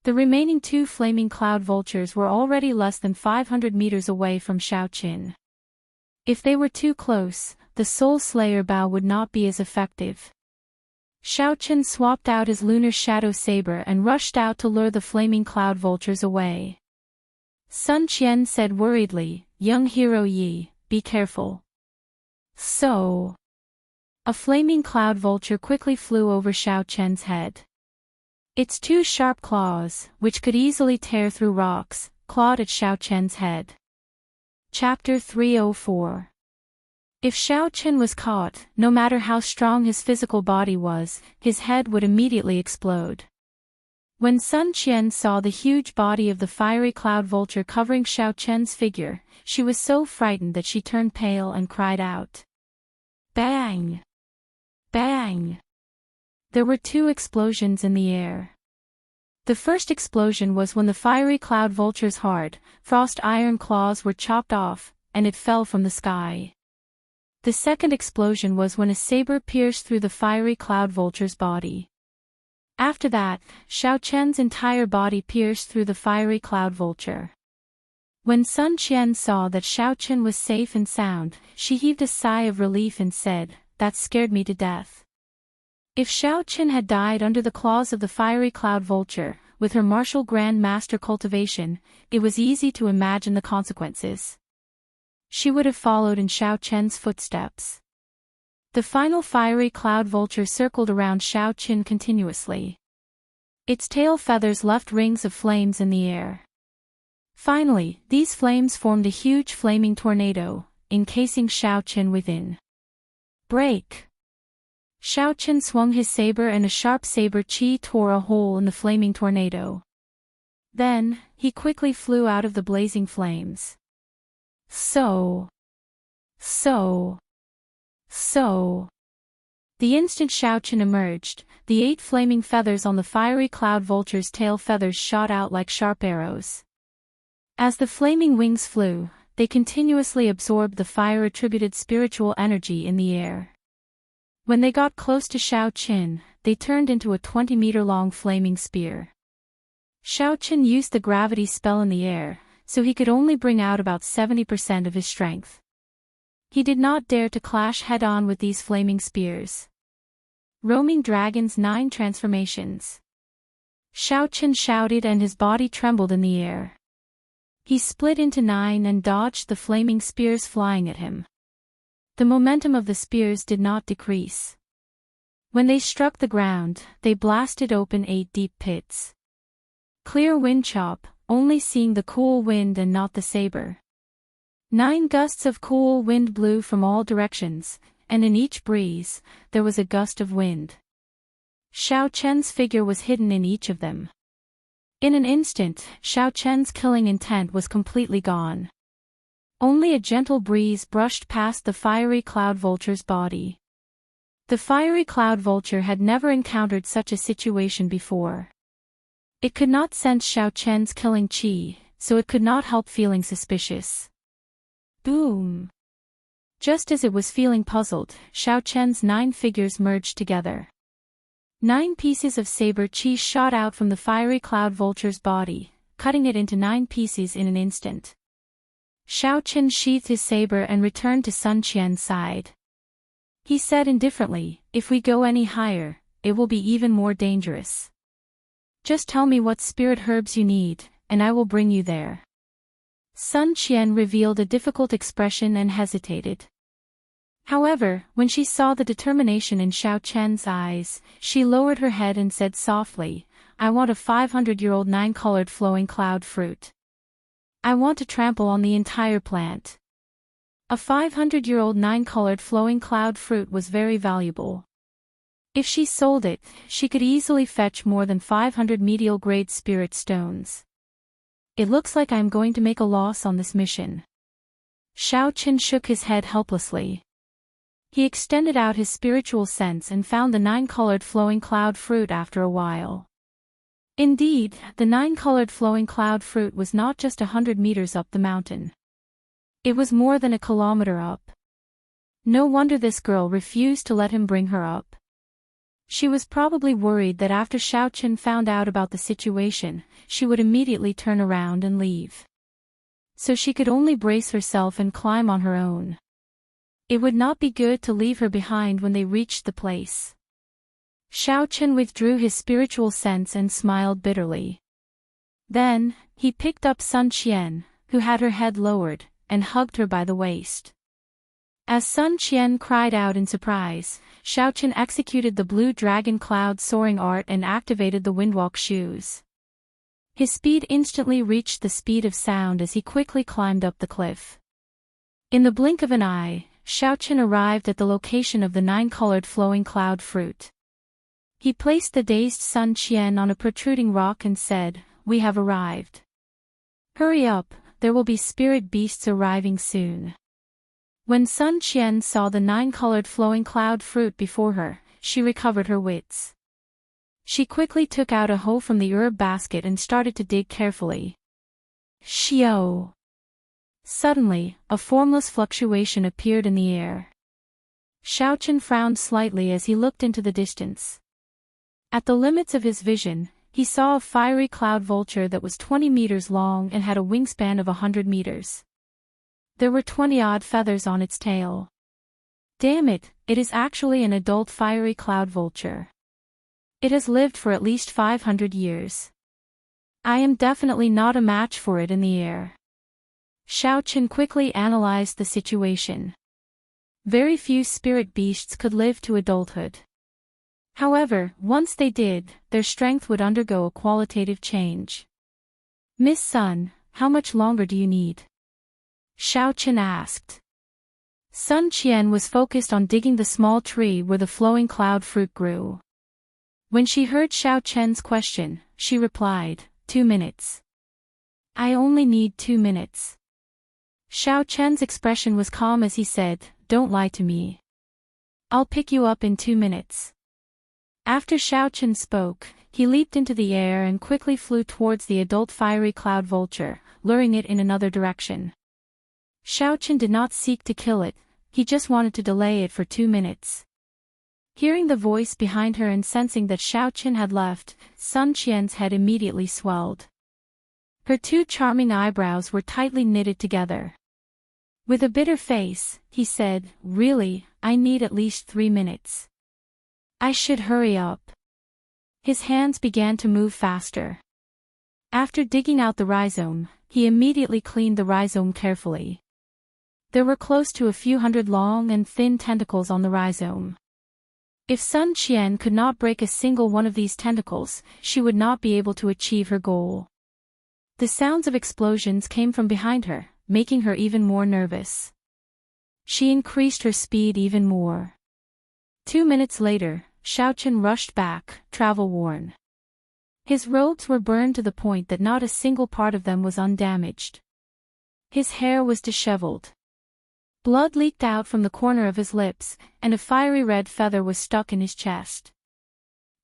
The remaining two flaming cloud vultures were already less than 500 meters away from Xiaochen. If they were too close, the Soul Slayer bow would not be as effective. Xiaochen swapped out his lunar shadow saber and rushed out to lure the flaming cloud vultures away. Sun Qian said worriedly, "Young hero Yi, be careful." So. A flaming cloud vulture quickly flew over Xiaochen's head. Its two sharp claws, which could easily tear through rocks, clawed at Xiaochen's head. Chapter 304. If Xiaochen was caught, no matter how strong his physical body was, his head would immediately explode. When Sun Qian saw the huge body of the fiery cloud vulture covering Xiaochen's figure, she was so frightened that she turned pale and cried out. Bang! Bang! There were two explosions in the air. The first explosion was when the fiery cloud vulture's hard, frost iron claws were chopped off, and it fell from the sky. The second explosion was when a saber pierced through the fiery cloud vulture's body. After that, Xiaochen's entire body pierced through the fiery cloud vulture. When Sun Qian saw that Xiaochen was safe and sound, she heaved a sigh of relief and said, "That scared me to death." If Xiaochen had died under the claws of the fiery cloud vulture, with her martial Grand Master cultivation, it was easy to imagine the consequences. She would have followed in Xiaochen's footsteps. The final fiery cloud vulture circled around Xiaochen continuously. Its tail feathers left rings of flames in the air. Finally, these flames formed a huge flaming tornado, encasing Xiaochen within. Break! Xiaochen swung his saber and a sharp saber chi tore a hole in the flaming tornado. Then, he quickly flew out of the blazing flames. So. The instant Xiaochen emerged, the 8 flaming feathers on the fiery cloud vulture's tail feathers shot out like sharp arrows. As the flaming wings flew, they continuously absorbed the fire-attributed spiritual energy in the air. When they got close to Xiaochen, they turned into a 20-meter-long flaming spear. Xiaochen used the gravity spell in the air, so he could only bring out about 70% of his strength. He did not dare to clash head-on with these flaming spears. Roaming Dragon's 9 transformations. Xiaochen shouted and his body trembled in the air. He split into 9 and dodged the flaming spears flying at him. The momentum of the spears did not decrease. When they struck the ground, they blasted open 8 deep pits. Clear wind chop, only seeing the cool wind and not the saber. 9 gusts of cool wind blew from all directions, and in each breeze, there was a gust of wind. Xiaochen's figure was hidden in each of them. In an instant, Xiaochen's killing intent was completely gone. Only a gentle breeze brushed past the fiery cloud vulture's body. The fiery cloud vulture had never encountered such a situation before. It could not sense Xiaochen's killing chi, so it could not help feeling suspicious. Boom! Just as it was feeling puzzled, Xiaochen's 9 figures merged together. 9 pieces of saber chi shot out from the fiery cloud vulture's body, cutting it into 9 pieces in an instant. Xiaochen sheathed his saber and returned to Sun Qian's side. He said indifferently, "If we go any higher, it will be even more dangerous. Just tell me what spirit herbs you need, and I will bring you there." Sun Qian revealed a difficult expression and hesitated. However, when she saw the determination in Xiaochen's eyes, she lowered her head and said softly, "I want a 500-year-old 9-colored flowing cloud fruit. I want to trample on the entire plant." A 500-year-old 9-colored flowing cloud fruit was very valuable. If she sold it, she could easily fetch more than 500 medial-grade spirit stones. "It looks like I am going to make a loss on this mission." Xiaochen shook his head helplessly. He extended out his spiritual sense and found the 9-colored flowing cloud fruit after a while. Indeed, the 9-colored flowing cloud fruit was not just 100 meters up the mountain. It was more than a kilometer up. No wonder this girl refused to let him bring her up. She was probably worried that after Xiaochen found out about the situation, she would immediately turn around and leave. So she could only brace herself and climb on her own. It would not be good to leave her behind when they reached the place. Xiaochen withdrew his spiritual sense and smiled bitterly. Then, he picked up Sun Qian, who had her head lowered, and hugged her by the waist. As Sun Qian cried out in surprise, Xiaochen executed the blue dragon cloud soaring art and activated the windwalk shoes. His speed instantly reached the speed of sound as he quickly climbed up the cliff. In the blink of an eye, Xiaochen arrived at the location of the 9-colored flowing cloud fruit. He placed the dazed Sun Qian on a protruding rock and said, "We have arrived. Hurry up, there will be spirit beasts arriving soon." When Sun Qian saw the 9-colored flowing cloud fruit before her, she recovered her wits. She quickly took out a hoe from the herb basket and started to dig carefully. Xiao! Suddenly, a formless fluctuation appeared in the air. Xiaochen frowned slightly as he looked into the distance. At the limits of his vision, he saw a fiery cloud vulture that was 20 meters long and had a wingspan of 100 meters. There were 20-odd feathers on its tail. Damn it, it is actually an adult fiery cloud vulture. It has lived for at least 500 years. I am definitely not a match for it in the air. Xiaochen quickly analyzed the situation. Very few spirit beasts could live to adulthood. However, once they did, their strength would undergo a qualitative change. "Miss Sun, how much longer do you need?" Xiaochen asked. Sun Qian was focused on digging the small tree where the flowing cloud fruit grew. When she heard Xiaochen's question, she replied, 2 minutes. I only need 2 minutes. Xiaochen's expression was calm as he said, "Don't lie to me. I'll pick you up in 2 minutes." After Xiaochen spoke, he leaped into the air and quickly flew towards the adult fiery cloud vulture, luring it in another direction. Xiaochen did not seek to kill it, he just wanted to delay it for 2 minutes. Hearing the voice behind her and sensing that Xiaochen had left, Sun Qian's head immediately swelled. Her 2 charming eyebrows were tightly knitted together. With a bitter face, he said, "Really, I need at least 3 minutes. I should hurry up." His hands began to move faster. After digging out the rhizome, he immediately cleaned the rhizome carefully. There were close to a few hundred long and thin tentacles on the rhizome. If Sun Qian could not break a single one of these tentacles, she would not be able to achieve her goal. The sounds of explosions came from behind her, making her even more nervous. She increased her speed even more. 2 minutes later, Xiaochen rushed back, travel-worn. His robes were burned to the point that not a single part of them was undamaged. His hair was disheveled. Blood leaked out from the corner of his lips, and a fiery red feather was stuck in his chest.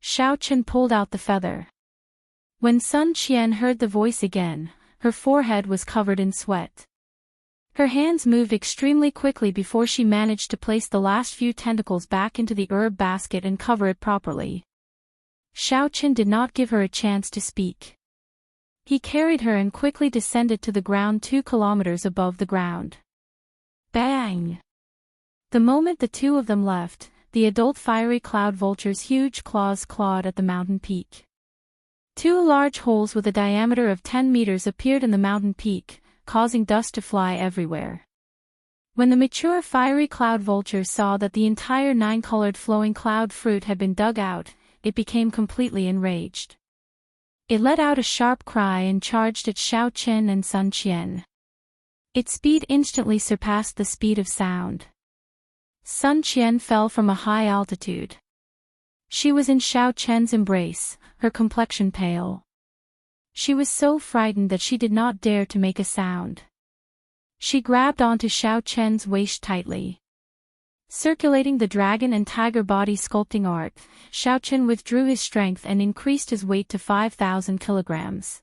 Xiaochen pulled out the feather. When Sun Qian heard the voice again, her forehead was covered in sweat. Her hands moved extremely quickly before she managed to place the last few tentacles back into the herb basket and cover it properly. Xiaochen did not give her a chance to speak. He carried her and quickly descended to the ground 2 kilometers above the ground. Bang! The moment the 2 of them left, the adult fiery cloud vulture's huge claws clawed at the mountain peak. 2 large holes with a diameter of 10 meters appeared in the mountain peak, causing dust to fly everywhere. When the mature fiery cloud vulture saw that the entire 9-colored flowing cloud fruit had been dug out, it became completely enraged. It let out a sharp cry and charged at Xiaochen and Sun Qian. Its speed instantly surpassed the speed of sound. Sun Qian fell from a high altitude. She was in Xiaochen's embrace, her complexion pale. She was so frightened that she did not dare to make a sound. She grabbed onto Xiaochen's waist tightly. Circulating the dragon and tiger body sculpting art, Xiaochen withdrew his strength and increased his weight to 5,000 kilograms.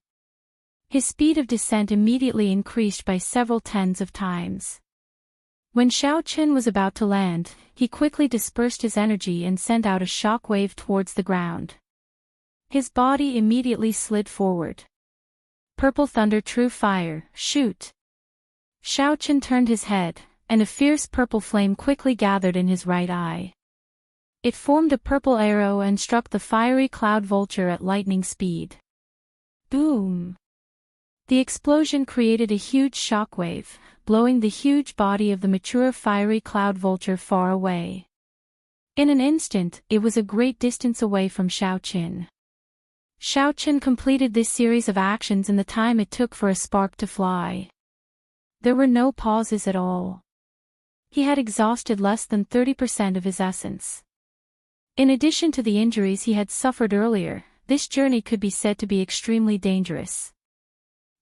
His speed of descent immediately increased by several tens of times. When Xiaochen was about to land, he quickly dispersed his energy and sent out a shock wave towards the ground. His body immediately slid forward. Purple thunder, true fire, shoot! Xiaochen turned his head, and a fierce purple flame quickly gathered in his right eye. It formed a purple arrow and struck the fiery cloud vulture at lightning speed. Boom! The explosion created a huge shockwave, blowing the huge body of the mature fiery cloud vulture far away. In an instant, it was a great distance away from Xiaochen. Xiaochen completed this series of actions in the time it took for a spark to fly. There were no pauses at all. He had exhausted less than 30% of his essence. In addition to the injuries he had suffered earlier, this journey could be said to be extremely dangerous.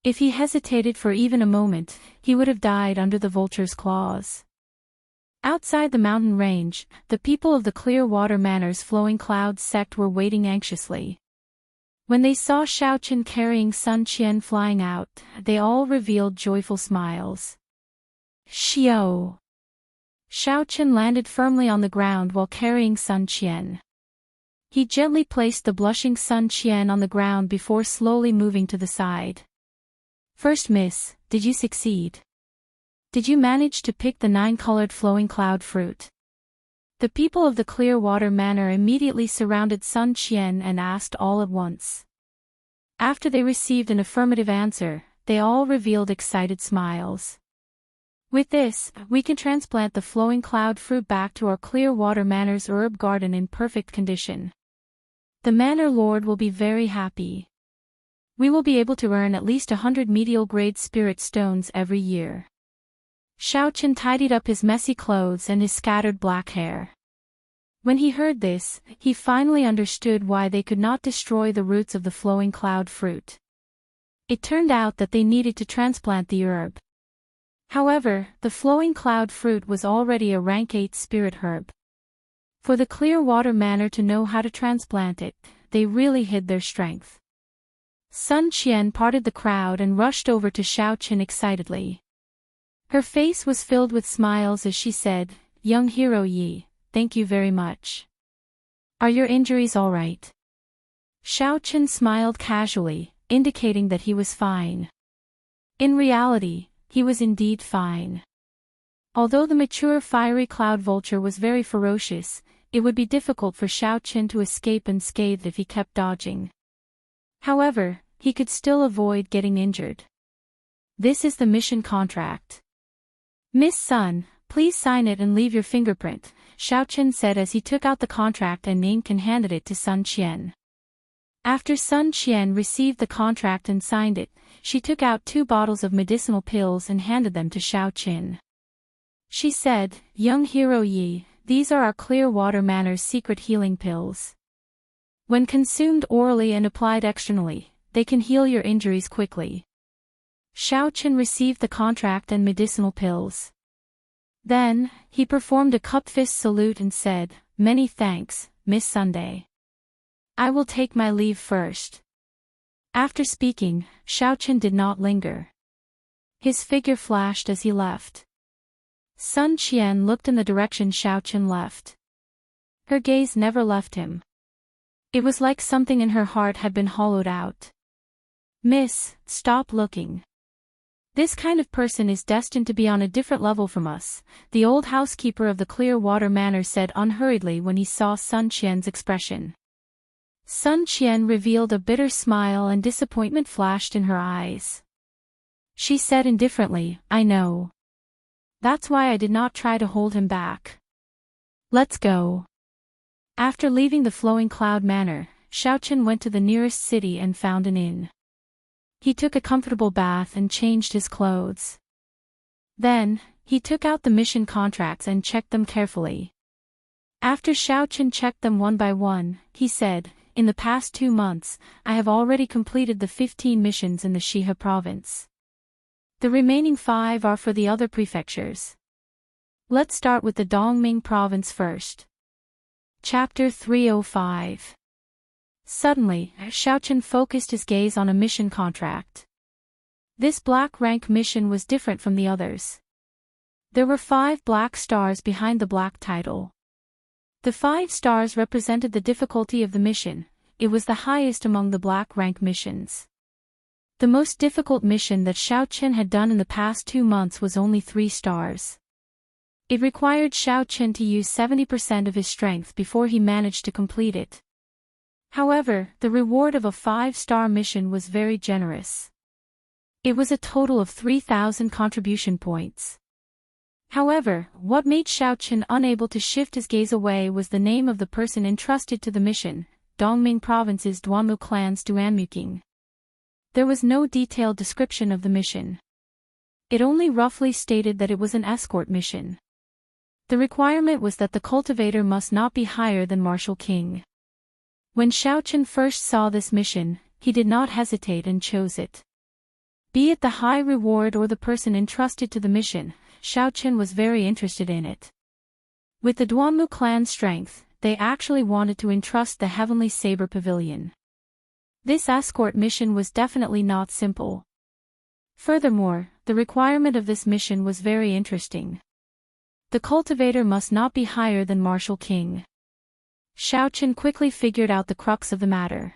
If he hesitated for even a moment, he would have died under the vulture's claws. Outside the mountain range, the people of the Clearwater Manor's flowing clouds sect were waiting anxiously. When they saw Xiaochen carrying Sun Qian flying out, they all revealed joyful smiles. Xiao! Xiaochen landed firmly on the ground while carrying Sun Qian. He gently placed the blushing Sun Qian on the ground before slowly moving to the side. First miss, did you succeed? Did you manage to pick the 9-colored flowing cloud fruit? The people of the Clearwater Manor immediately surrounded Sun Qian and asked all at once. After they received an affirmative answer, they all revealed excited smiles. With this, we can transplant the flowing cloud fruit back to our Clearwater Manor's herb garden in perfect condition. The Manor Lord will be very happy. We will be able to earn at least 100 medial-grade spirit stones every year. Xiaochen tidied up his messy clothes and his scattered black hair. When he heard this, he finally understood why they could not destroy the roots of the flowing cloud fruit. It turned out that they needed to transplant the herb. However, the flowing cloud fruit was already a rank 8 spirit herb. For the Clearwater Manor to know how to transplant it, they really hid their strength. Sun Qian parted the crowd and rushed over to Xiaochen excitedly. Her face was filled with smiles as she said, "Young hero Yi, thank you very much. Are your injuries all right?" Xiaochen smiled casually, indicating that he was fine. In reality, he was indeed fine. Although the mature fiery cloud vulture was very ferocious, it would be difficult for Xiaochen to escape unscathed if he kept dodging. However, he could still avoid getting injured. This is the mission contract. Miss Sun, please sign it and leave your fingerprint, Xiaochen said as he took out the contract and ink and handed it to Sun Qian. After Sun Qian received the contract and signed it, she took out 2 bottles of medicinal pills and handed them to Xiaochen. She said, "Young hero Yi, these are our Clearwater Manor's secret healing pills. When consumed orally and applied externally, they can heal your injuries quickly." Xiaochen received the contract and medicinal pills. Then, he performed a cup-fist salute and said, "Many thanks, Miss Sunday. I will take my leave first." After speaking, Xiaochen did not linger. His figure flashed as he left. Sun Qian looked in the direction Xiaochen left. Her gaze never left him. It was like something in her heart had been hollowed out. "Miss, stop looking. This kind of person is destined to be on a different level from us," the old housekeeper of the Clearwater Manor said unhurriedly when he saw Sun Qian's expression. Sun Qian revealed a bitter smile and disappointment flashed in her eyes. She said indifferently, "I know. That's why I did not try to hold him back. Let's go." After leaving the Flowing Cloud Manor, Xiaochen went to the nearest city and found an inn. He took a comfortable bath and changed his clothes. Then, he took out the mission contracts and checked them carefully. After Xiaochen checked them one by one, he said, "In the past 2 months, I have already completed the 15 missions in the Shihe province. The remaining 5 are for the other prefectures. Let's start with the Dongming province first. Chapter 305. Suddenly, Xiaochen focused his gaze on a mission contract. This black rank mission was different from the others. There were 5 black stars behind the black title. The 5 stars represented the difficulty of the mission. It was the highest among the black rank missions. The most difficult mission that Xiaochen had done in the past 2 months was only 3 stars. It required Xiaochen to use 70% of his strength before he managed to complete it. However, the reward of a 5-star mission was very generous. It was a total of 3,000 contribution points. However, what made Xiaochen unable to shift his gaze away was the name of the person entrusted to the mission, Dongming Province's Duanmu clan's Duanmuking. There was no detailed description of the mission. It only roughly stated that it was an escort mission. The requirement was that the cultivator must not be higher than Martial King. When Xiaochen first saw this mission, he did not hesitate and chose it. Be it the high reward or the person entrusted to the mission, Xiaochen was very interested in it. With the Duanmu clan's strength, they actually wanted to entrust the Heavenly Saber Pavilion. This escort mission was definitely not simple. Furthermore, the requirement of this mission was very interesting. The cultivator must not be higher than Martial King. Xiaochen quickly figured out the crux of the matter.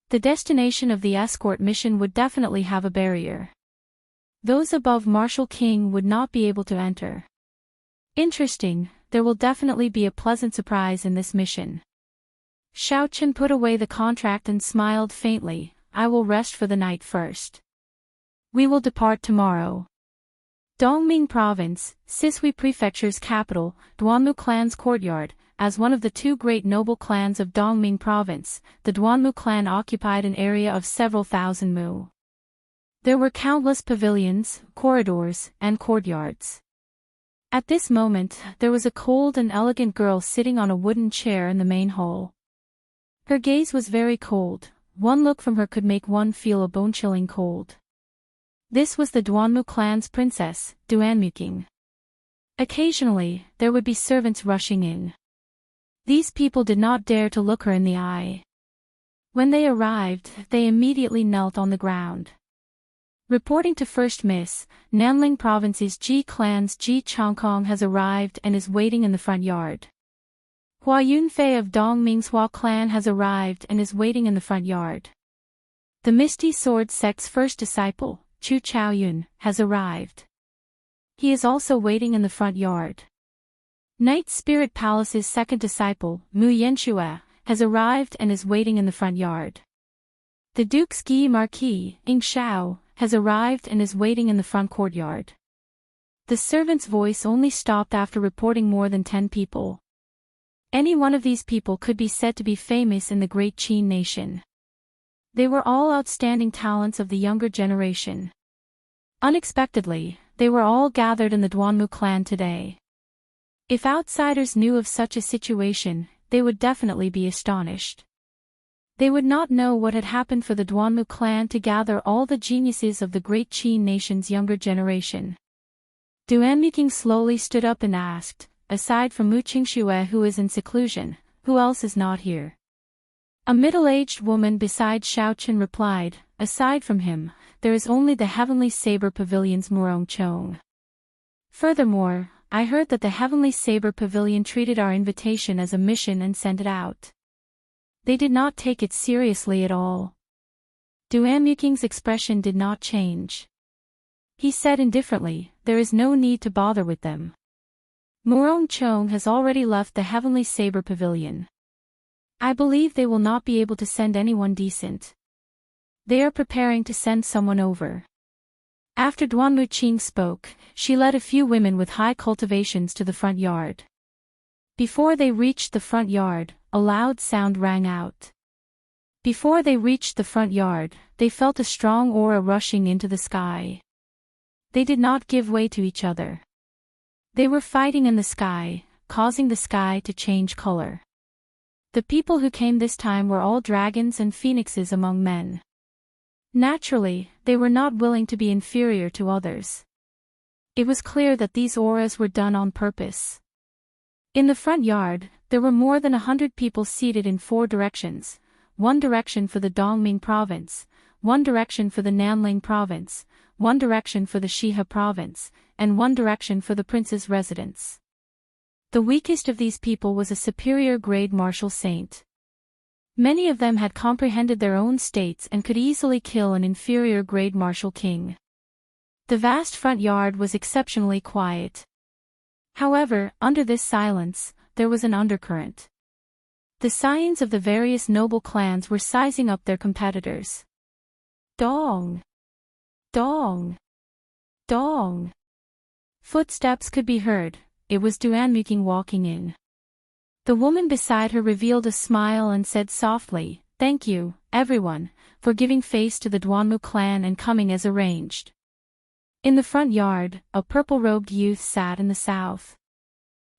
The destination of the escort mission would definitely have a barrier. Those above Martial King would not be able to enter. Interesting, there will definitely be a pleasant surprise in this mission. Xiaochen put away the contract and smiled faintly. I will rest for the night first. We will depart tomorrow. Dongming Province, Sisui Prefecture's capital, Duanmu clan's courtyard. As one of the 2 great noble clans of Dongming Province, the Duanmu clan occupied an area of several thousand mu. There were countless pavilions, corridors, and courtyards. At this moment, there was a cold and elegant girl sitting on a wooden chair in the main hall. Her gaze was very cold. One look from her could make one feel a bone-chilling cold. This was the Duanmu clan's princess, Duanmuking. Occasionally, there would be servants rushing in. These people did not dare to look her in the eye. When they arrived, they immediately knelt on the ground. Reporting to First Miss, Nanling Province's Ji clan's Ji Chongkong has arrived and is waiting in the front yard. Hua Yunfei of Dongming's Hua clan has arrived and is waiting in the front yard. The Misty Sword sect's first disciple, Chu Chaoyun, has arrived. He is also waiting in the front yard. Night Spirit Palace's second disciple, Mu Yanshue, has arrived and is waiting in the front yard. The Duke's Gi Marquis, Ing Shao, has arrived and is waiting in the front courtyard. The servant's voice only stopped after reporting more than 10 people. Any one of these people could be said to be famous in the great Qin nation. They were all outstanding talents of the younger generation. Unexpectedly, they were all gathered in the Duanmu clan today. If outsiders knew of such a situation, they would definitely be astonished. They would not know what had happened for the Duanmu clan to gather all the geniuses of the great Qin nation's younger generation. Duanmuking slowly stood up and asked, aside from Mu Qingxue who is in seclusion, who else is not here? A middle-aged woman beside Xiaochen replied, aside from him, there is only the Heavenly Saber Pavilion's Murong Chong. Furthermore, I heard that the Heavenly Saber Pavilion treated our invitation as a mission and sent it out. They did not take it seriously at all. Duanmuking's expression did not change. He said indifferently, there is no need to bother with them. Murong Chong has already left the Heavenly Saber Pavilion. I believe they will not be able to send anyone decent. They are preparing to send someone over. After Duanmu Qing spoke, she led a few women with high cultivations to the front yard. Before they reached the front yard, a loud sound rang out. Before they reached the front yard, they felt a strong aura rushing into the sky. They did not give way to each other. They were fighting in the sky, causing the sky to change color. The people who came this time were all dragons and phoenixes among men. Naturally, they were not willing to be inferior to others. It was clear that these auras were done on purpose. In the front yard, there were more than 100 people seated in 4 directions, one direction for the Dongming province, one direction for the Nanling province, one direction for the Shihe province, and one direction for the prince's residence. The weakest of these people was a superior-grade martial saint. Many of them had comprehended their own states and could easily kill an inferior-grade martial king. The vast front yard was exceptionally quiet. However, under this silence, there was an undercurrent. The scions of the various noble clans were sizing up their competitors. Dong! Dong! Dong! Footsteps could be heard. It was Duanmuking walking in. The woman beside her revealed a smile and said softly, "Thank you, everyone, for giving face to the Duanmu clan and coming as arranged." In the front yard, a purple-robed youth sat in the south.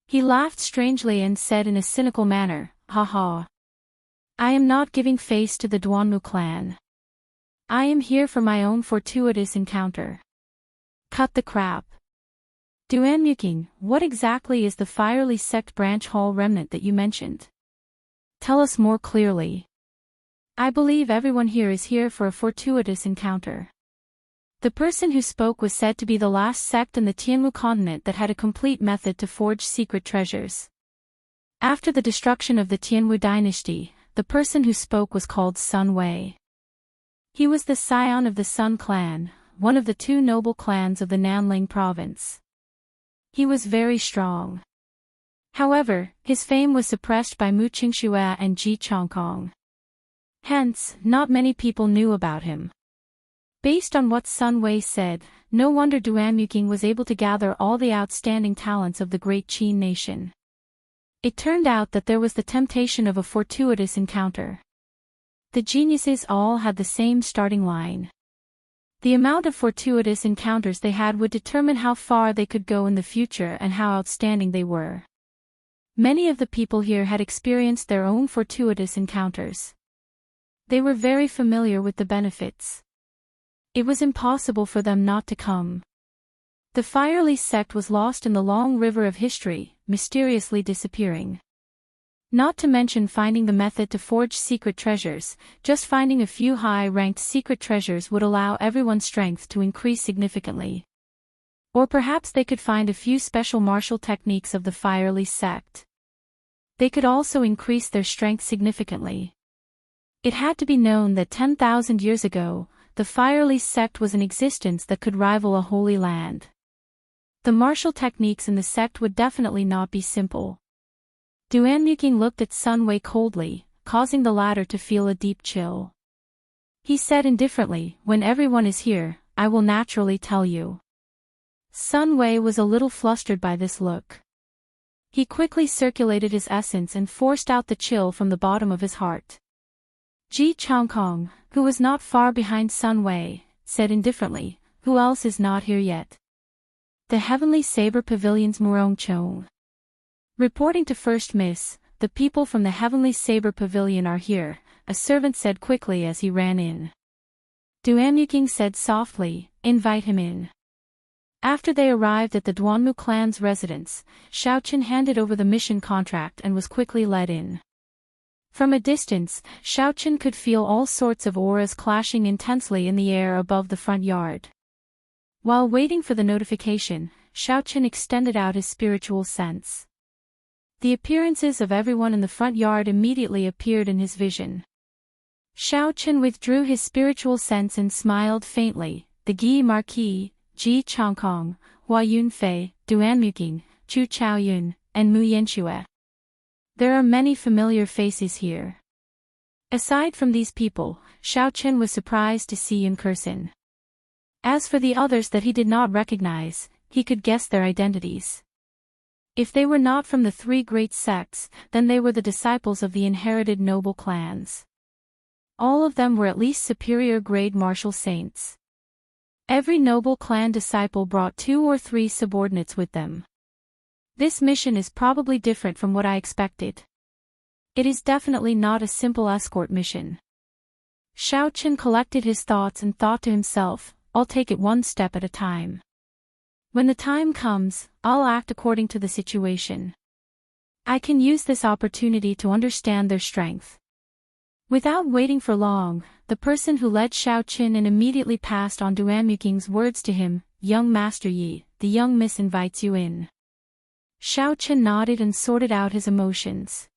He laughed strangely and said in a cynical manner, "Ha ha. I am not giving face to the Duanmu clan. I am here for my own fortuitous encounter." Cut the crap. Duanmuking, what exactly is the Firely Sect branch hall remnant that you mentioned? Tell us more clearly. I believe everyone here is here for a fortuitous encounter. The person who spoke was said to be the last sect in the Tianwu continent that had a complete method to forge secret treasures. After the destruction of the Tianwu dynasty, the person who spoke was called Sun Wei. He was the scion of the Sun clan, one of the 2 noble clans of the Nanling province. He was very strong. However, his fame was suppressed by Mu Qingxue and Ji Chongkong. Hence, not many people knew about him. Based on what Sun Wei said, no wonder Duanmuking was able to gather all the outstanding talents of the great Qin nation. It turned out that there was the temptation of a fortuitous encounter. The geniuses all had the same starting line. The amount of fortuitous encounters they had would determine how far they could go in the future and how outstanding they were. Many of the people here had experienced their own fortuitous encounters. They were very familiar with the benefits. It was impossible for them not to come. The Firely sect was lost in the long river of history, mysteriously disappearing. Not to mention finding the method to forge secret treasures, just finding a few high-ranked secret treasures would allow everyone's strength to increase significantly. Or perhaps they could find a few special martial techniques of the Firely sect. They could also increase their strength significantly. It had to be known that 10,000 years ago, the Firely sect was in existence that could rival a holy land. The martial techniques in the sect would definitely not be simple. Duanmuking looked at Sun Wei coldly, causing the latter to feel a deep chill. He said indifferently, "When everyone is here, I will naturally tell you." Sun Wei was a little flustered by this look. He quickly circulated his essence and forced out the chill from the bottom of his heart. Ji Chongkong, who was not far behind Sun Wei, said indifferently, "Who else is not here yet?" "The Heavenly Saber Pavilion's Murong Chong." Reporting to First Miss, "The people from the Heavenly Saber Pavilion are here," a servant said quickly as he ran in. Duanmuking said softly, "Invite him in." After they arrived at the Duanmu clan's residence, Xiaoqin handed over the mission contract and was quickly led in. From a distance, Xiaoqin could feel all sorts of auras clashing intensely in the air above the front yard. While waiting for the notification, Xiaoqin extended out his spiritual sense. The appearances of everyone in the front yard immediately appeared in his vision. Xiaoqin withdrew his spiritual sense and smiled faintly. The Guy Marquis, Ji Chongkong, Hua Yunfei, Duanmuking, Chu Chaoyun, and Mu Yanxue. There are many familiar faces here. Aside from these people, Xiaoqin was surprised to see in person. As for the others that he did not recognize, he could guess their identities. If they were not from the 3 great sects, then they were the disciples of the inherited noble clans. All of them were at least superior-grade martial saints. Every noble clan disciple brought 2 or 3 subordinates with them. This mission is probably different from what I expected. It is definitely not a simple escort mission. Xiaoqin collected his thoughts and thought to himself, "I'll take it one step at a time." When the time comes, I'll act according to the situation. I can use this opportunity to understand their strength. Without waiting for long, the person who led Xiaoqin and immediately passed on Duanmuking's words to him, "Young Master Yi, the young miss invites you in." Xiaoqin nodded and sorted out his emotions.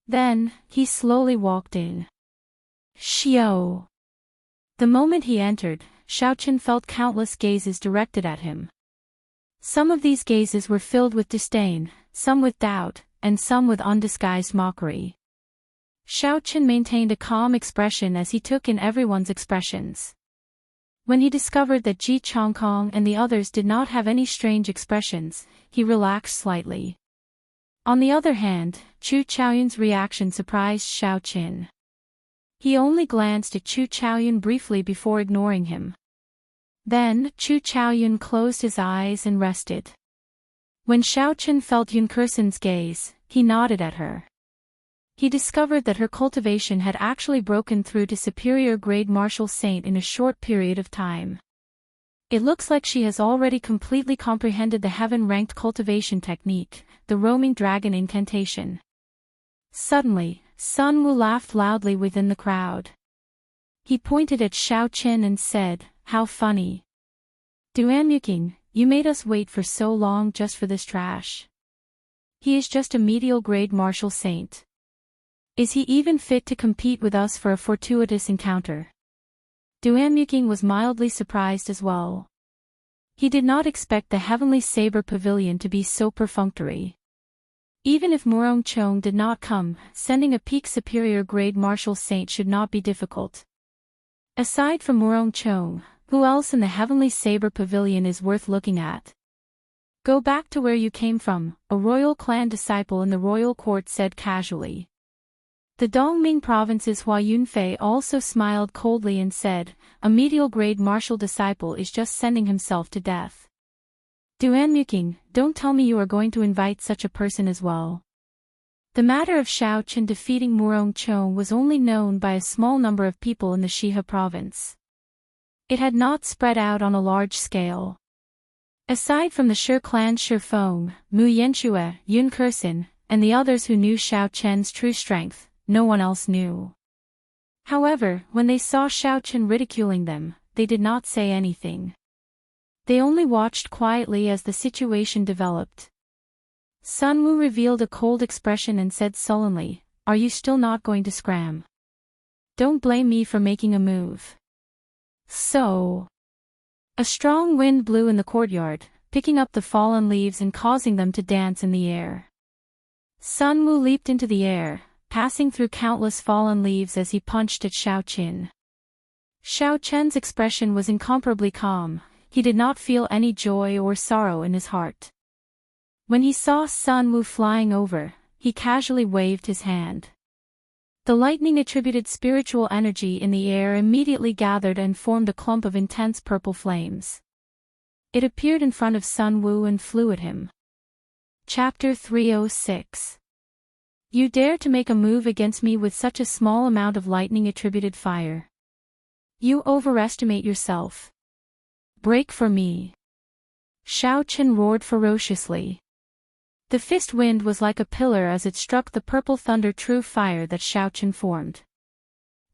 Then, he slowly walked in. Xiao. The moment he entered, Xiaoqin felt countless gazes directed at him. Some of these gazes were filled with disdain, some with doubt, and some with undisguised mockery. Xiaoqin maintained a calm expression as he took in everyone's expressions. When he discovered that Ji Chongkong and the others did not have any strange expressions, he relaxed slightly. On the other hand, Chu Chaoyun's reaction surprised Xiaoqin. He only glanced at Chu Chaoyun briefly before ignoring him. Then, Chu Chaoyun closed his eyes and rested. When Xiaoqin felt Yunkersen's gaze, he nodded at her. He discovered that her cultivation had actually broken through to superior grade martial saint in a short period of time. It looks like she has already completely comprehended the heaven-ranked cultivation technique, the roaming dragon incantation. Suddenly, Sun Wu laughed loudly within the crowd. He pointed at Xiaoqin and said, "How funny. Duanmuking, you made us wait for so long just for this trash. He is just a medial grade martial saint. Is he even fit to compete with us for a fortuitous encounter?" Duanmuking was mildly surprised as well. He did not expect the Heavenly Saber Pavilion to be so perfunctory. Even if Murong Chong did not come, sending a peak superior grade martial saint should not be difficult. Aside from Murong Chong, who else in the Heavenly Saber Pavilion is worth looking at? "Go back to where you came from," a royal clan disciple in the royal court said casually. The Dongming province's Hua Yunfei also smiled coldly and said, "A medial grade martial disciple is just sending himself to death." Duanmuking, don't tell me you are going to invite such a person as well. The matter of Xiaoqin defeating Murong Chong was only known by a small number of people in the Shihe province. It had not spread out on a large scale. Aside from the Shi clan's Shi Feng, Mu Yanshue, Yun Kersen, and the others who knew Xiaoqin's true strength, no one else knew. However, when they saw Xiaoqin ridiculing them, they did not say anything. They only watched quietly as the situation developed. Sun Wu revealed a cold expression and said sullenly, "Are you still not going to scram? Don't blame me for making a move." So. A strong wind blew in the courtyard, picking up the fallen leaves and causing them to dance in the air. Sun Wu leaped into the air, passing through countless fallen leaves as he punched at Xiaoqin. Xiaoqin's expression was incomparably calm. He did not feel any joy or sorrow in his heart. When he saw Sun Wu flying over, he casually waved his hand. The lightning-attributed spiritual energy in the air immediately gathered and formed a clump of intense purple flames. It appeared in front of Sun Wu and flew at him. Chapter 306. You dare to make a move against me with such a small amount of lightning-attributed fire. You overestimate yourself. Break for me. Xiaoqin roared ferociously. The fist wind was like a pillar as it struck the purple thunder true fire that Xiaoqin formed.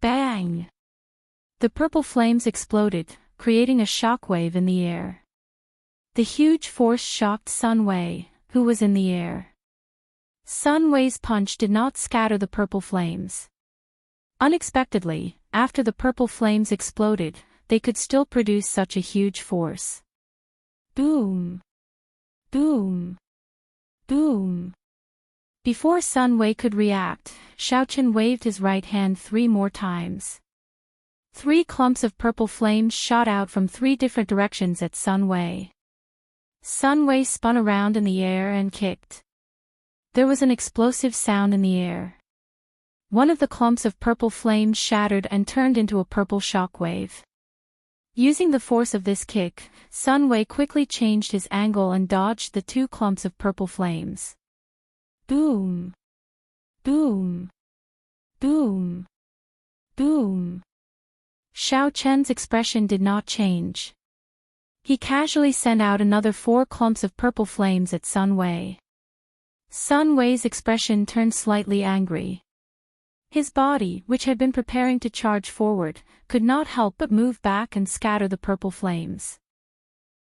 Bang! The purple flames exploded, creating a shockwave in the air. The huge force shocked Sun Wei, who was in the air. Sun Wei's punch did not scatter the purple flames. Unexpectedly, after the purple flames exploded, they could still produce such a huge force. Boom! Boom! Boom! Before Sun Wei could react, Xiaoqin waved his right hand 3 more times. 3 clumps of purple flames shot out from 3 different directions at Sun Wei. Sun Wei spun around in the air and kicked. There was an explosive sound in the air. One of the clumps of purple flames shattered and turned into a purple shockwave. Using the force of this kick, Sun Wei quickly changed his angle and dodged the 2 clumps of purple flames. Boom! Boom! Boom! Boom! Xiaoqin's expression did not change. He casually sent out another 4 clumps of purple flames at Sun Wei. Sun Wei's expression turned slightly angry. His body, which had been preparing to charge forward, could not help but move back and scatter the purple flames.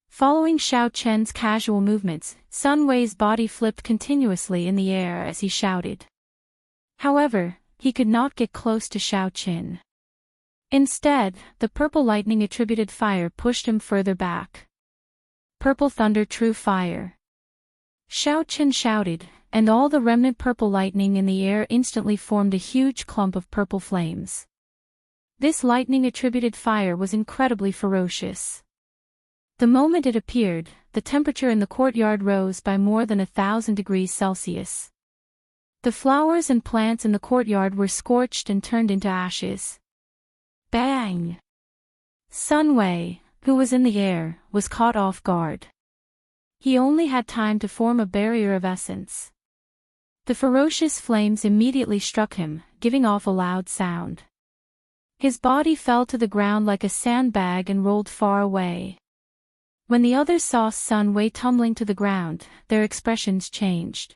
Following Xiao Chen's casual movements, Sun Wei's body flipped continuously in the air as he shouted. However, he could not get close to Xiao Chen. Instead, the purple lightning-attributed fire pushed him further back. Purple thunder, true fire. Xiao Chen shouted, and all the remnant purple lightning in the air instantly formed a huge clump of purple flames. This lightning-attributed fire was incredibly ferocious. The moment it appeared, the temperature in the courtyard rose by more than 1,000 degrees Celsius. The flowers and plants in the courtyard were scorched and turned into ashes. Bang! Sun Wei, who was in the air, was caught off guard. He only had time to form a barrier of essence. The ferocious flames immediately struck him, giving off a loud sound. His body fell to the ground like a sandbag and rolled far away. When the others saw Sun Wei tumbling to the ground, their expressions changed.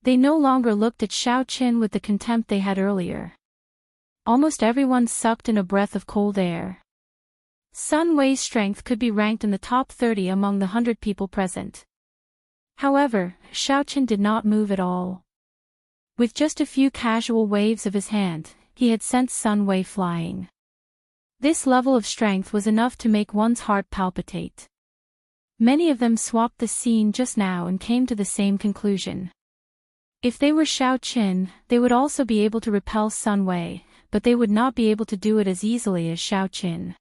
They no longer looked at Xiao Chen with the contempt they had earlier. Almost everyone sucked in a breath of cold air. Sun Wei's strength could be ranked in the top 30 among the 100 people present. However, Xiao Chen did not move at all. With just a few casual waves of his hand, he had sent Sun Wei flying. This level of strength was enough to make one's heart palpitate. Many of them swapped the scene just now and came to the same conclusion. If they were Xiao Chen, they would also be able to repel Sun Wei, but they would not be able to do it as easily as Xiao Chen.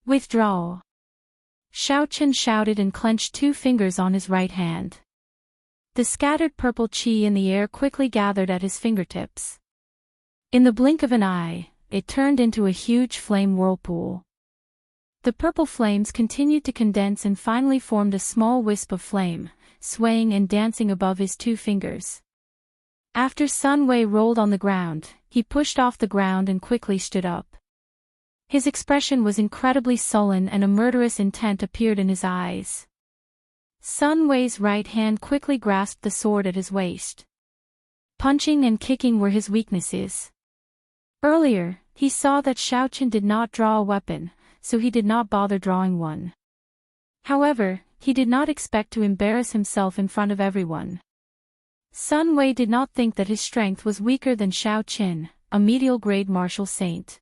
Withdraw! Xiao Chen shouted and clenched 2 fingers on his right hand. The scattered purple qi in the air quickly gathered at his fingertips. In the blink of an eye, it turned into a huge flame whirlpool. The purple flames continued to condense and finally formed a small wisp of flame, swaying and dancing above his 2 fingers. After Sun Wei rolled on the ground, he pushed off the ground and quickly stood up. His expression was incredibly sullen and a murderous intent appeared in his eyes. Sun Wei's right hand quickly grasped the sword at his waist. Punching and kicking were his weaknesses. Earlier, he saw that Xiao Chen did not draw a weapon, so he did not bother drawing one. However, he did not expect to embarrass himself in front of everyone. Sun Wei did not think that his strength was weaker than Xiao Chen, a medial-grade martial saint.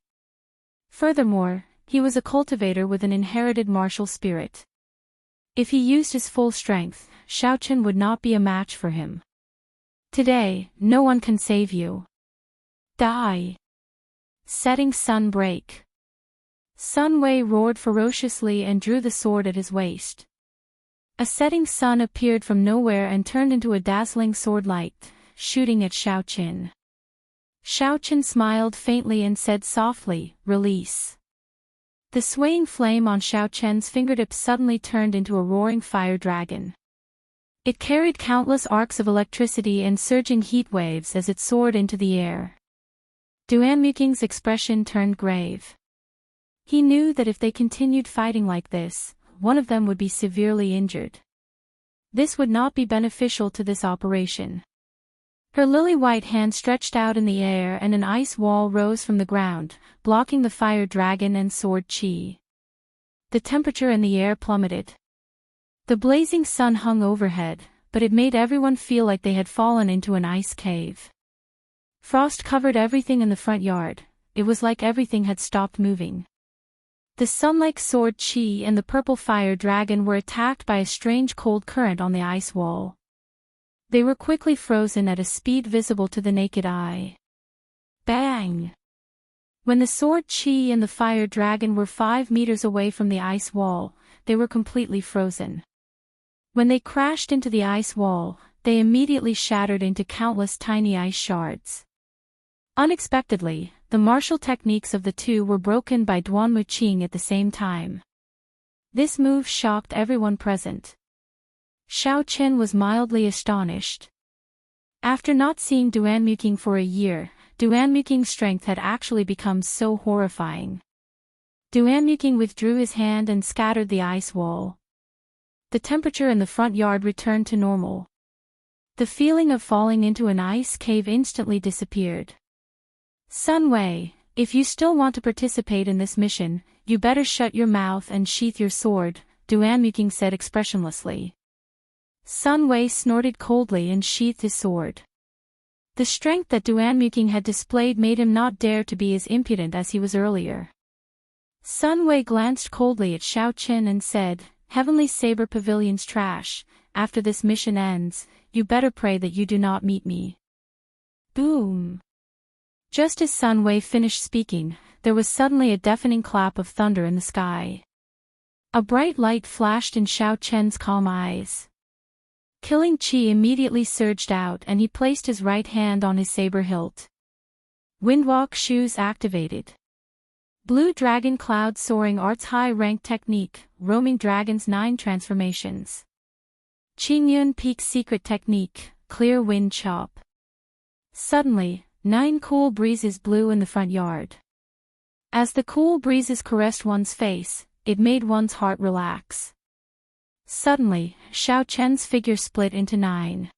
Furthermore, he was a cultivator with an inherited martial spirit. If he used his full strength, Xiao Chen would not be a match for him. Today, no one can save you. Die! Setting sun break. Sun Wei roared ferociously and drew the sword at his waist. A setting sun appeared from nowhere and turned into a dazzling sword light, shooting at Xiao Chen. Xiao Chen smiled faintly and said softly, "Release." The swaying flame on Xiao Chen's fingertips suddenly turned into a roaring fire dragon. It carried countless arcs of electricity and surging heat waves as it soared into the air. Duanmuking's expression turned grave. He knew that if they continued fighting like this, one of them would be severely injured. This would not be beneficial to this operation. Her lily-white hand stretched out in the air and an ice wall rose from the ground, blocking the fire dragon and sword qi. The temperature in the air plummeted. The blazing sun hung overhead, but it made everyone feel like they had fallen into an ice cave. Frost covered everything in the front yard. It was like everything had stopped moving. The sun-like sword qi and the purple fire dragon were attacked by a strange cold current on the ice wall. They were quickly frozen at a speed visible to the naked eye. Bang! When the sword qi and the fire dragon were 5 meters away from the ice wall, they were completely frozen. When they crashed into the ice wall, they immediately shattered into countless tiny ice shards. Unexpectedly, the martial techniques of the two were broken by Duanmuqing at the same time. This move shocked everyone present. Xiao Chen was mildly astonished. After not seeing Duanmuqing for a year, Duanmuking's strength had actually become so horrifying. Duanmuking withdrew his hand and scattered the ice wall. The temperature in the front yard returned to normal. The feeling of falling into an ice cave instantly disappeared. Sunway, if you still want to participate in this mission, you better shut your mouth and sheath your sword, Duanmuking said expressionlessly. Sunway snorted coldly and sheathed his sword. The strength that Duanmuking had displayed made him not dare to be as impudent as he was earlier. Sunway glanced coldly at Xiaoqin and said, Heavenly Saber Pavilion's trash, after this mission ends, you better pray that you do not meet me. Boom! Just as Sunway finished speaking, there was suddenly a deafening clap of thunder in the sky. A bright light flashed in Xiaoqian's calm eyes. Killing Qi immediately surged out and he placed his right hand on his saber hilt. Windwalk shoes activated. Blue Dragon Cloud Soaring Arts High Rank Technique, Roaming Dragon's 9 Transformations. Qingyun Peak Secret Technique, Clear Wind Chop. Suddenly, 9 cool breezes blew in the front yard. As the cool breezes caressed one's face, it made one's heart relax. Suddenly, Xiaoqian's figure split into 9.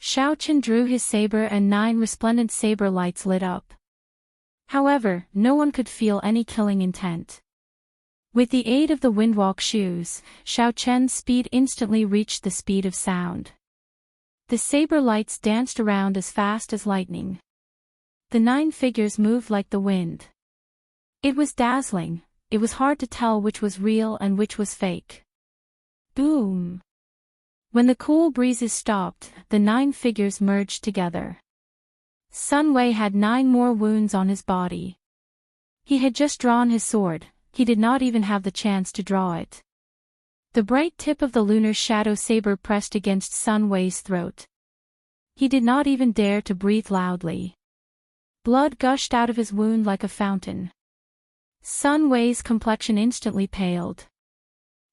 Xiaoqian drew his saber and 9 resplendent saber lights lit up. However, no one could feel any killing intent. With the aid of the Windwalk shoes, Xiaoqian's speed instantly reached the speed of sound. The saber lights danced around as fast as lightning. The 9 figures moved like the wind. It was dazzling. It was hard to tell which was real and which was fake. Boom! When the cool breezes stopped, the 9 figures merged together. Sunway had 9 more wounds on his body. He had just drawn his sword, he did not even have the chance to draw it. The bright tip of the lunar shadow saber pressed against Sunway's throat. He did not even dare to breathe loudly. Blood gushed out of his wound like a fountain. Sunway's complexion instantly paled.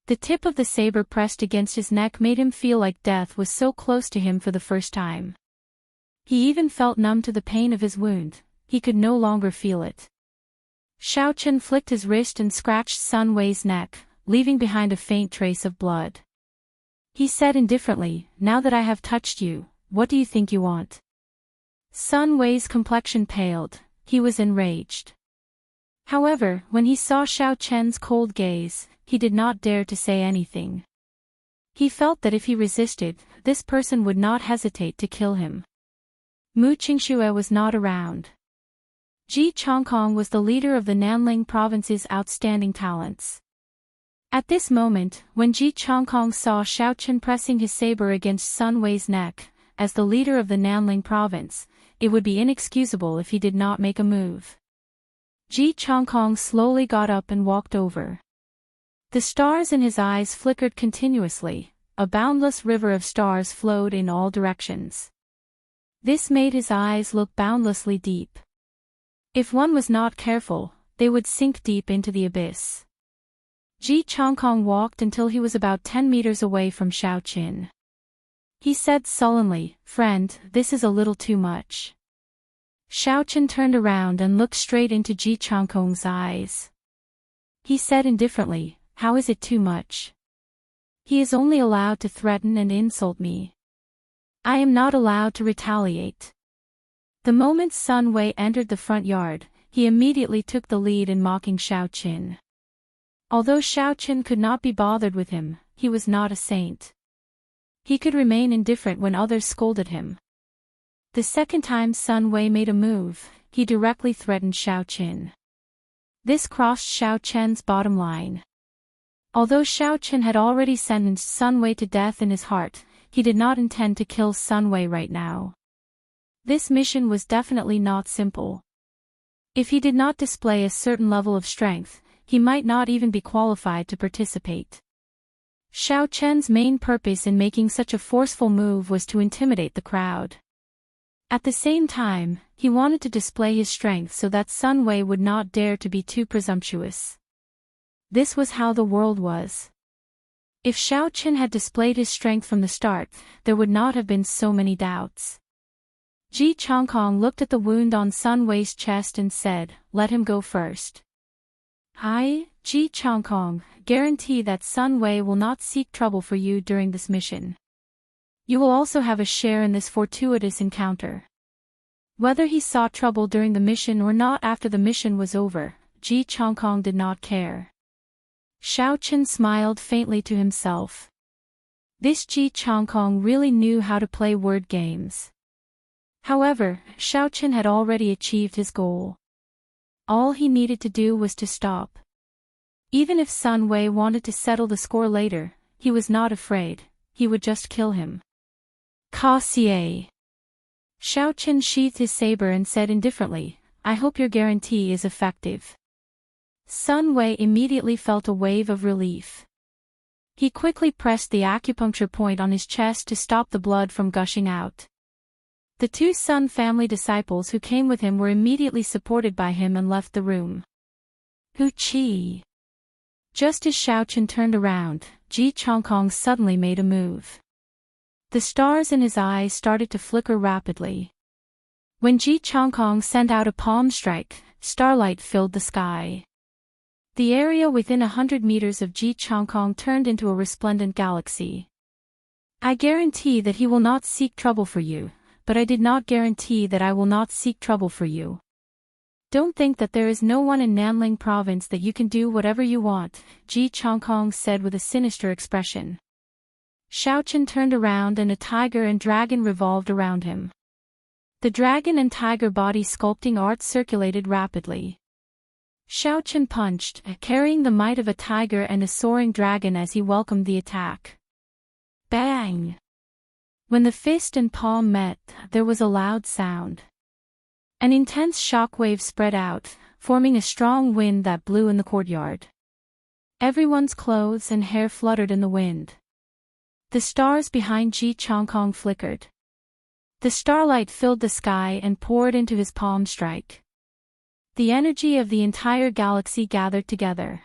The tip of the saber pressed against his neck made him feel like death was so close to him for the first time. He even felt numb to the pain of his wound, he could no longer feel it. Xiaoqian flicked his wrist and scratched Sunway's neck, leaving behind a faint trace of blood. He said indifferently, Now that I have touched you, what do you think you want? Sunway's complexion paled, he was enraged. However, when he saw Xiaoqian's cold gaze, he did not dare to say anything. He felt that if he resisted, this person would not hesitate to kill him. Mu Qingxue was not around. Ji Chongkong was the leader of the Nanling province's outstanding talents. At this moment, when Ji Chongkong saw Xiaoqian pressing his saber against Sunway's neck, as the leader of the Nanling province, it would be inexcusable if he did not make a move. Ji Chongkong slowly got up and walked over. The stars in his eyes flickered continuously, a boundless river of stars flowed in all directions. This made his eyes look boundlessly deep. If one was not careful, they would sink deep into the abyss. Ji Chongkong walked until he was about 10 meters away from Xiaoqian. He said sullenly, Friend, this is a little too much. Xiaoqian turned around and looked straight into Ji Chongkong's eyes. He said indifferently, How is it too much? He is only allowed to threaten and insult me. I am not allowed to retaliate. The moment Sunway entered the front yard, he immediately took the lead in mocking Xiaoqian. Although Xiaoqian could not be bothered with him, he was not a saint. He could remain indifferent when others scolded him. The second time Sunway made a move, he directly threatened Xiaoqian. This crossed Xiaoqian's bottom line. Although Xiaoqian had already sentenced Sunway to death in his heart, he did not intend to kill Sunway right now. This mission was definitely not simple. If he did not display a certain level of strength, he might not even be qualified to participate. Xiaoqian's main purpose in making such a forceful move was to intimidate the crowd. At the same time, he wanted to display his strength so that Sunway would not dare to be too presumptuous. This was how the world was. If Xiaoqian had displayed his strength from the start, there would not have been so many doubts. Ji Chongkong looked at the wound on Sunway's chest and said, Let him go first. I, Ji Changkong, guarantee that Sun Wei will not seek trouble for you during this mission. You will also have a share in this fortuitous encounter. Whether he sought trouble during the mission or not after the mission was over, Ji Changkong did not care. Xiao Chen smiled faintly to himself. This Ji Changkong really knew how to play word games. However, Xiao Chen had already achieved his goal. All he needed to do was to stop. Even if Sun Wei wanted to settle the score later, he was not afraid, he would just kill him. Ka Xie. Xiao Chen sheathed his saber and said indifferently, I hope your guarantee is effective. Sun Wei immediately felt a wave of relief. He quickly pressed the acupuncture point on his chest to stop the blood from gushing out. The two Sun family disciples who came with him were immediately supported by him and left the room. Hu Qi. Just as Xiao Chen turned around, Ji Changkong suddenly made a move. The stars in his eyes started to flicker rapidly. When Ji Changkong sent out a palm strike, starlight filled the sky. The area within 100 meters of Ji Changkong turned into a resplendent galaxy. I guarantee that he will not seek trouble for you, but I did not guarantee that I will not seek trouble for you. Don't think that there is no one in Nanling province that you can do whatever you want, Ji Changkong said with a sinister expression. Xiao Chen turned around and a tiger and dragon revolved around him. The dragon and tiger body sculpting art circulated rapidly. Xiao Chen punched, carrying the might of a tiger and a soaring dragon as he welcomed the attack. Bang! When the fist and palm met, there was a loud sound. An intense shockwave spread out, forming a strong wind that blew in the courtyard. Everyone's clothes and hair fluttered in the wind. The stars behind Ji Changkong flickered. The starlight filled the sky and poured into his palm strike. The energy of the entire galaxy gathered together.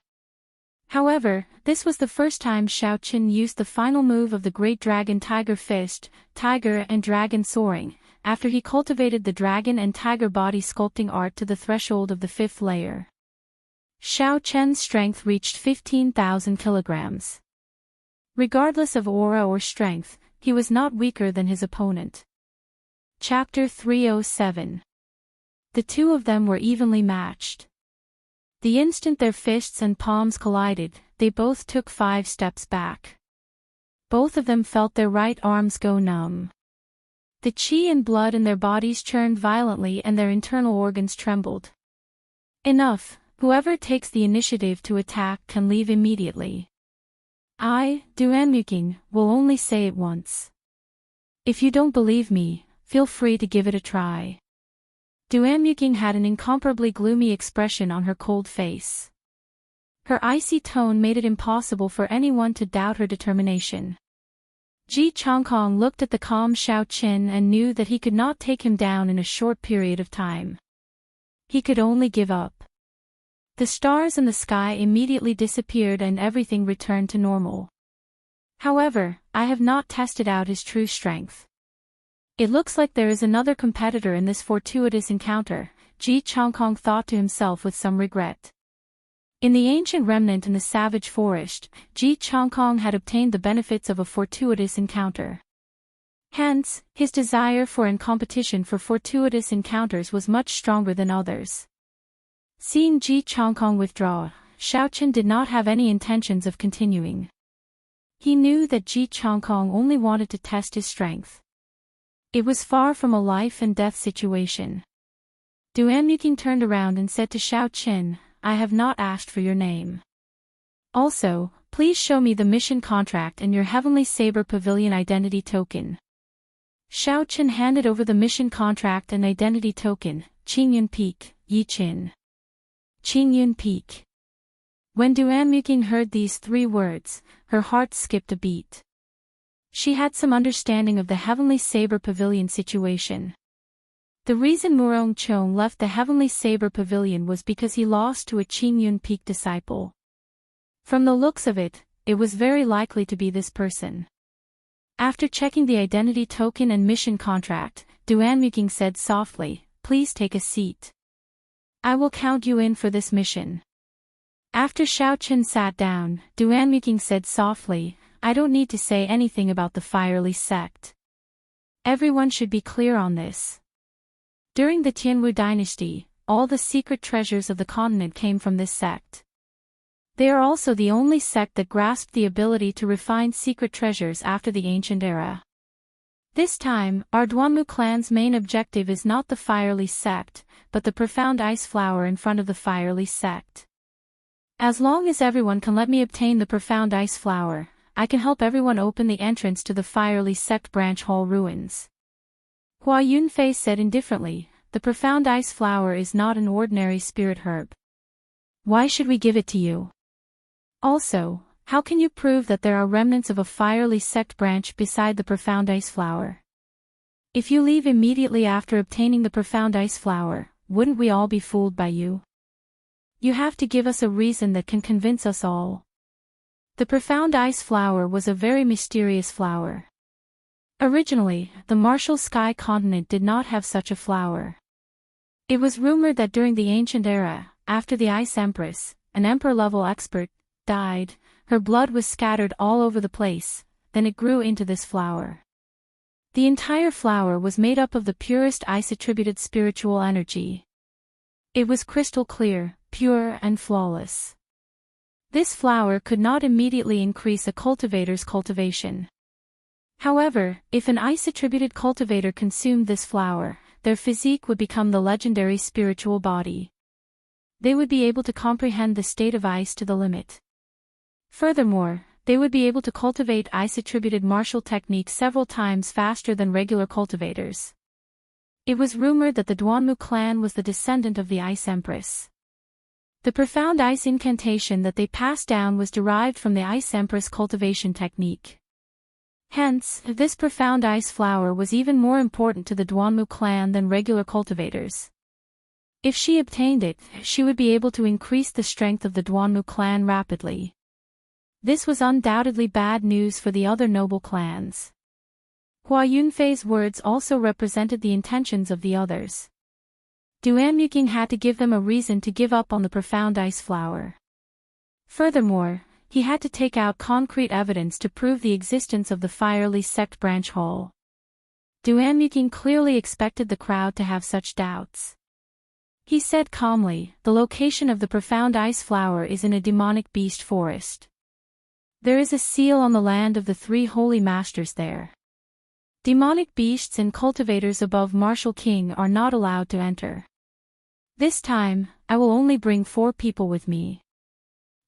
However, this was the first time Xiao Chen used the final move of the Great Dragon Tiger Fist, Tiger and Dragon Soaring, after he cultivated the dragon and tiger body sculpting art to the threshold of the 5th layer. Xiao Chen's strength reached 15,000 kilograms. Regardless of aura or strength, he was not weaker than his opponent. Chapter 307. The two of them were evenly matched. The instant their fists and palms collided, they both took 5 steps back. Both of them felt their right arms go numb. The qi and blood in their bodies churned violently and their internal organs trembled. Enough, whoever takes the initiative to attack can leave immediately. I, Duanmuking, will only say it once. If you don't believe me, feel free to give it a try. Duanmuking had an incomparably gloomy expression on her cold face. Her icy tone made it impossible for anyone to doubt her determination. Ji Changkong looked at the calm Xiao Chen and knew that he could not take him down in a short period of time. He could only give up. The stars in the sky immediately disappeared and everything returned to normal. However, I have not tested out his true strength. It looks like there is another competitor in this fortuitous encounter, Ji Changkong thought to himself with some regret. In the ancient remnant in the savage forest, Ji Changkong had obtained the benefits of a fortuitous encounter. Hence, his desire for and competition for fortuitous encounters was much stronger than others. Seeing Ji Changkong withdraw, Xiao Chen did not have any intentions of continuing. He knew that Ji Changkong only wanted to test his strength. It was far from a life and death situation. Duanmuking turned around and said to Xiao Chen, I have not asked for your name. Also, please show me the mission contract and your Heavenly Saber Pavilion identity token. Xiao Chen handed over the mission contract and identity token, Qingyun Peak, Yi Qin. Qingyun Peak. When Duanmuking heard these 3 words, her heart skipped a beat. She had some understanding of the Heavenly Saber Pavilion situation. The reason Murong Chong left the Heavenly Saber Pavilion was because he lost to a Qingyun Peak disciple. From the looks of it, it was very likely to be this person. After checking the identity token and mission contract, Duanmuking said softly, please take a seat. I will count you in for this mission. After Xiaochen sat down, Duanmuking said softly, I don't need to say anything about the Firely sect. Everyone should be clear on this. During the Tianwu dynasty, all the secret treasures of the continent came from this sect. They are also the only sect that grasped the ability to refine secret treasures after the ancient era. This time, our Duanmu clan's main objective is not the Firely sect, but the profound ice flower in front of the Firely sect. As long as everyone can let me obtain the profound ice flower, I can help everyone open the entrance to the Firely sect branch hall ruins. Hua Yunfei said indifferently, the profound ice flower is not an ordinary spirit herb. Why should we give it to you? Also, how can you prove that there are remnants of a Firely sect branch beside the profound ice flower? If you leave immediately after obtaining the profound ice flower, wouldn't we all be fooled by you? You have to give us a reason that can convince us all. The profound ice flower was a very mysterious flower. Originally, the Martial Sky continent did not have such a flower. It was rumored that during the ancient era, after the Ice Empress, an emperor-level expert, died, her blood was scattered all over the place, then it grew into this flower. The entire flower was made up of the purest ice-attributed spiritual energy. It was crystal clear, pure and flawless. This flower could not immediately increase a cultivator's cultivation. However, if an ice-attributed cultivator consumed this flower, their physique would become the legendary spiritual body. They would be able to comprehend the state of ice to the limit. Furthermore, they would be able to cultivate ice-attributed martial techniques several times faster than regular cultivators. It was rumored that the Duanmu clan was the descendant of the Ice Empress. The profound ice incantation that they passed down was derived from the Ice Empress cultivation technique. Hence, this profound ice flower was even more important to the Duanmu clan than regular cultivators. If she obtained it, she would be able to increase the strength of the Duanmu clan rapidly. This was undoubtedly bad news for the other noble clans. Hua Yunfei's words also represented the intentions of the others. Duanmuking had to give them a reason to give up on the profound ice flower. Furthermore, he had to take out concrete evidence to prove the existence of the Firely sect branch hall. Duanmuking clearly expected the crowd to have such doubts. He said calmly, the location of the profound ice flower is in a demonic beast forest. There is a seal on the land of the three holy masters there. Demonic beasts and cultivators above Martial King are not allowed to enter. This time, I will only bring 4 people with me.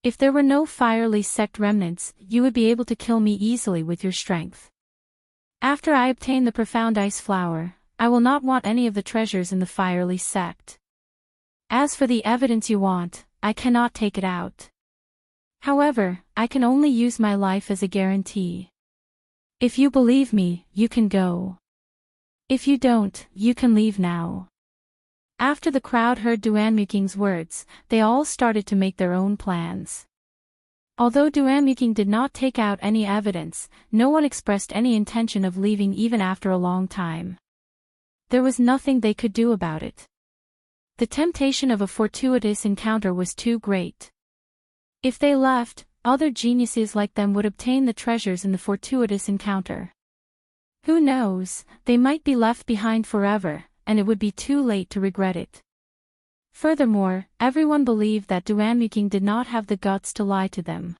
If there were no Firely sect remnants, you would be able to kill me easily with your strength. After I obtain the profound ice flower, I will not want any of the treasures in the Firely sect. As for the evidence you want, I cannot take it out. However, I can only use my life as a guarantee. If you believe me, you can go. If you don't, you can leave now. After the crowd heard Duanmuking's words, they all started to make their own plans. Although Duanmuking did not take out any evidence, no one expressed any intention of leaving even after a long time. There was nothing they could do about it. The temptation of a fortuitous encounter was too great. If they left, other geniuses like them would obtain the treasures in the fortuitous encounter. Who knows, they might be left behind forever, and it would be too late to regret it. Furthermore, everyone believed that Duanmuking did not have the guts to lie to them.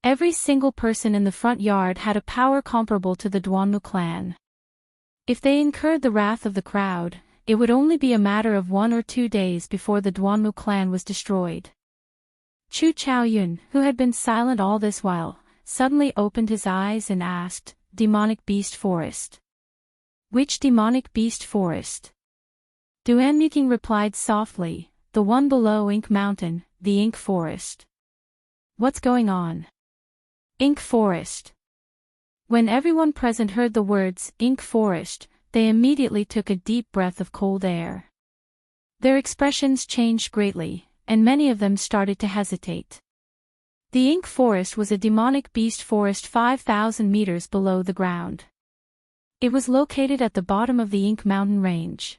Every single person in the front yard had a power comparable to the Duanmu clan. If they incurred the wrath of the crowd, it would only be a matter of 1 or 2 days before the Duanmu clan was destroyed. Chu Chaoyun, who had been silent all this while, suddenly opened his eyes and asked, Demonic Beast Forest. Which demonic beast forest? Duanmuking replied softly, the one below Ink Mountain, the Ink Forest. What's going on? Ink Forest. When everyone present heard the words, Ink Forest, they immediately took a deep breath of cold air. Their expressions changed greatly, and many of them started to hesitate. The Ink Forest was a demonic beast forest 5,000 meters below the ground. It was located at the bottom of the Ink Mountain Range.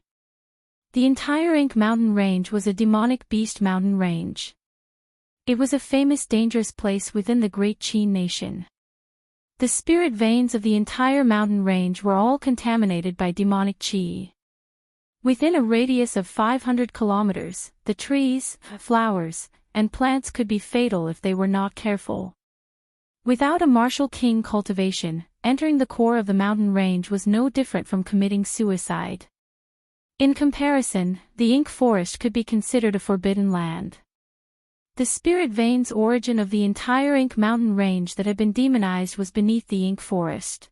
The entire Ink Mountain Range was a demonic beast mountain range. It was a famous dangerous place within the great Qin nation. The spirit veins of the entire mountain range were all contaminated by demonic qi. Within a radius of 500 kilometers, the trees, flowers, and plants could be fatal if they were not careful. Without a martial king cultivation, entering the core of the mountain range was no different from committing suicide. In comparison, the Ink Forest could be considered a forbidden land. The spirit veins origin of the entire Ink mountain range that had been demonized was beneath the Ink Forest.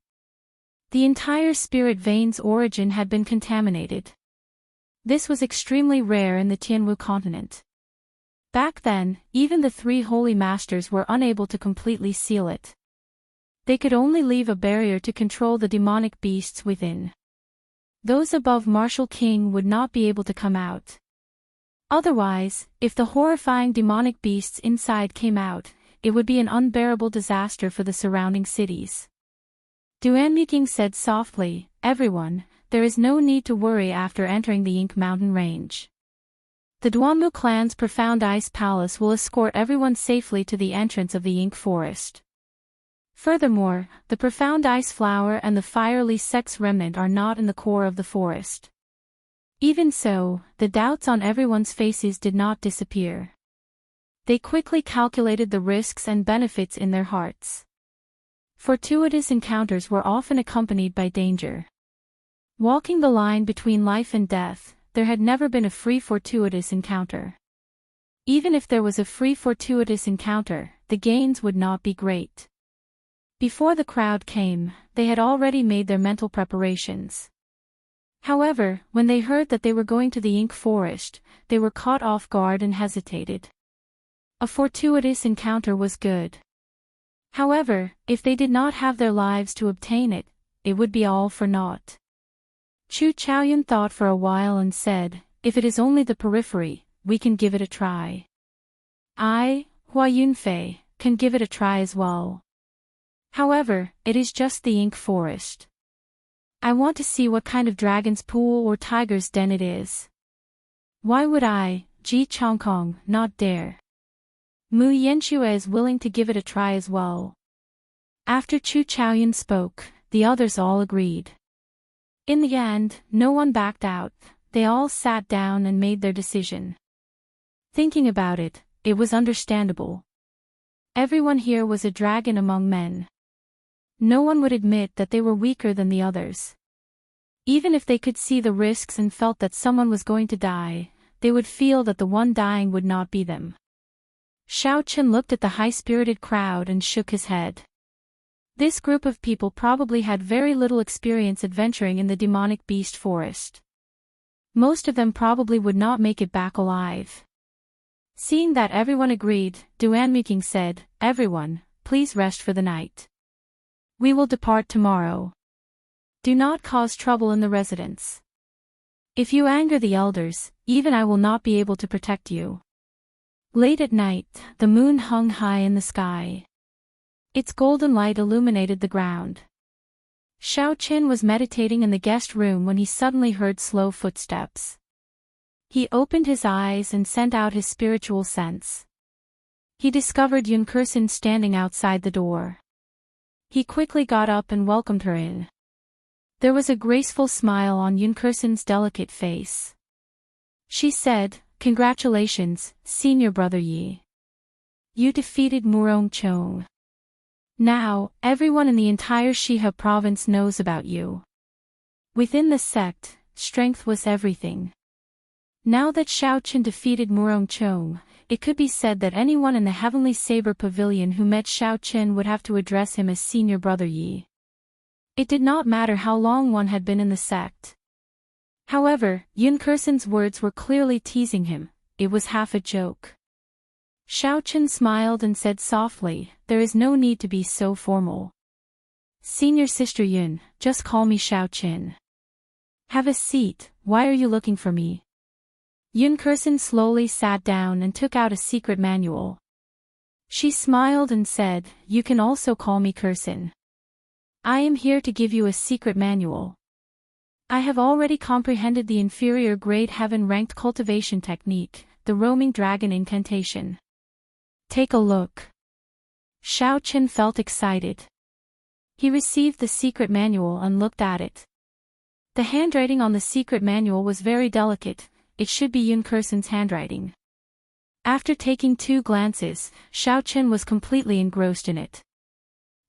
The entire spirit veins origin had been contaminated. This was extremely rare in the Tianwu continent. Back then, even the three holy masters were unable to completely seal it. They could only leave a barrier to control the demonic beasts within. Those above Martial King would not be able to come out. Otherwise, if the horrifying demonic beasts inside came out, it would be an unbearable disaster for the surrounding cities. Duanmuking said softly, "Everyone, there is no need to worry after entering the Ink mountain range. The Duanmu clan's profound ice palace will escort everyone safely to the entrance of the Ink forest. Furthermore, the profound ice flower and the fiery sex remnant are not in the core of the forest." Even so, the doubts on everyone's faces did not disappear. They quickly calculated the risks and benefits in their hearts. Fortuitous encounters were often accompanied by danger. Walking the line between life and death, there had never been a free fortuitous encounter. Even if there was a free fortuitous encounter, the gains would not be great. Before the crowd came, they had already made their mental preparations. However, when they heard that they were going to the Ink Forest, they were caught off guard and hesitated. A fortuitous encounter was good. However, if they did not have their lives to obtain it, it would be all for naught. Chu Chaoyun thought for a while and said, "If it is only the periphery, we can give it a try. I, Hua Yunfei, can give it a try as well. However, it is just the Ink Forest. I want to see what kind of dragon's pool or tiger's den it is. Why would I, Ji Chongkong, not dare?" Mu Yanxue is willing to give it a try as well. After Chu Chaoyun spoke, the others all agreed. In the end, no one backed out, they all sat down and made their decision. Thinking about it, it was understandable. Everyone here was a dragon among men. No one would admit that they were weaker than the others. Even if they could see the risks and felt that someone was going to die, they would feel that the one dying would not be them. Xiao Chen looked at the high-spirited crowd and shook his head. This group of people probably had very little experience adventuring in the demonic beast forest. Most of them probably would not make it back alive. Seeing that everyone agreed, Duanmuking said, "Everyone, please rest for the night. We will depart tomorrow. Do not cause trouble in the residence. If you anger the elders, even I will not be able to protect you." Late at night, the moon hung high in the sky. Its golden light illuminated the ground. Xiao Qin was meditating in the guest room when he suddenly heard slow footsteps. He opened his eyes and sent out his spiritual sense. He discovered Yun Kursin standing outside the door. He quickly got up and welcomed her in. There was a graceful smile on Yun Kursin's delicate face. She said, "Congratulations, senior brother Yi. You defeated Murong Chong. Now, everyone in the entire Shihe province knows about you." Within the sect, strength was everything. Now that Xiao Chen defeated Murong Chong, it could be said that anyone in the Heavenly Saber Pavilion who met Xiao Chen would have to address him as senior brother Yi. It did not matter how long one had been in the sect. However, Yun Kursin's words were clearly teasing him, it was half a joke. Xiao Chen smiled and said softly, "There is no need to be so formal. Senior sister Yun, just call me Xiao Chen. Have a seat, why are you looking for me?" Yun Kursin slowly sat down and took out a secret manual. She smiled and said, "You can also call me Kursin. I am here to give you a secret manual. I have already comprehended the inferior grade heaven-ranked cultivation technique, the roaming dragon incantation. Take a look. Xiao Chen felt excited. He received the secret manual and looked at it. The handwriting on the secret manual was very delicate. It should be Yun Kursen's handwriting. After taking 2 glances, Xiao Chen was completely engrossed in it.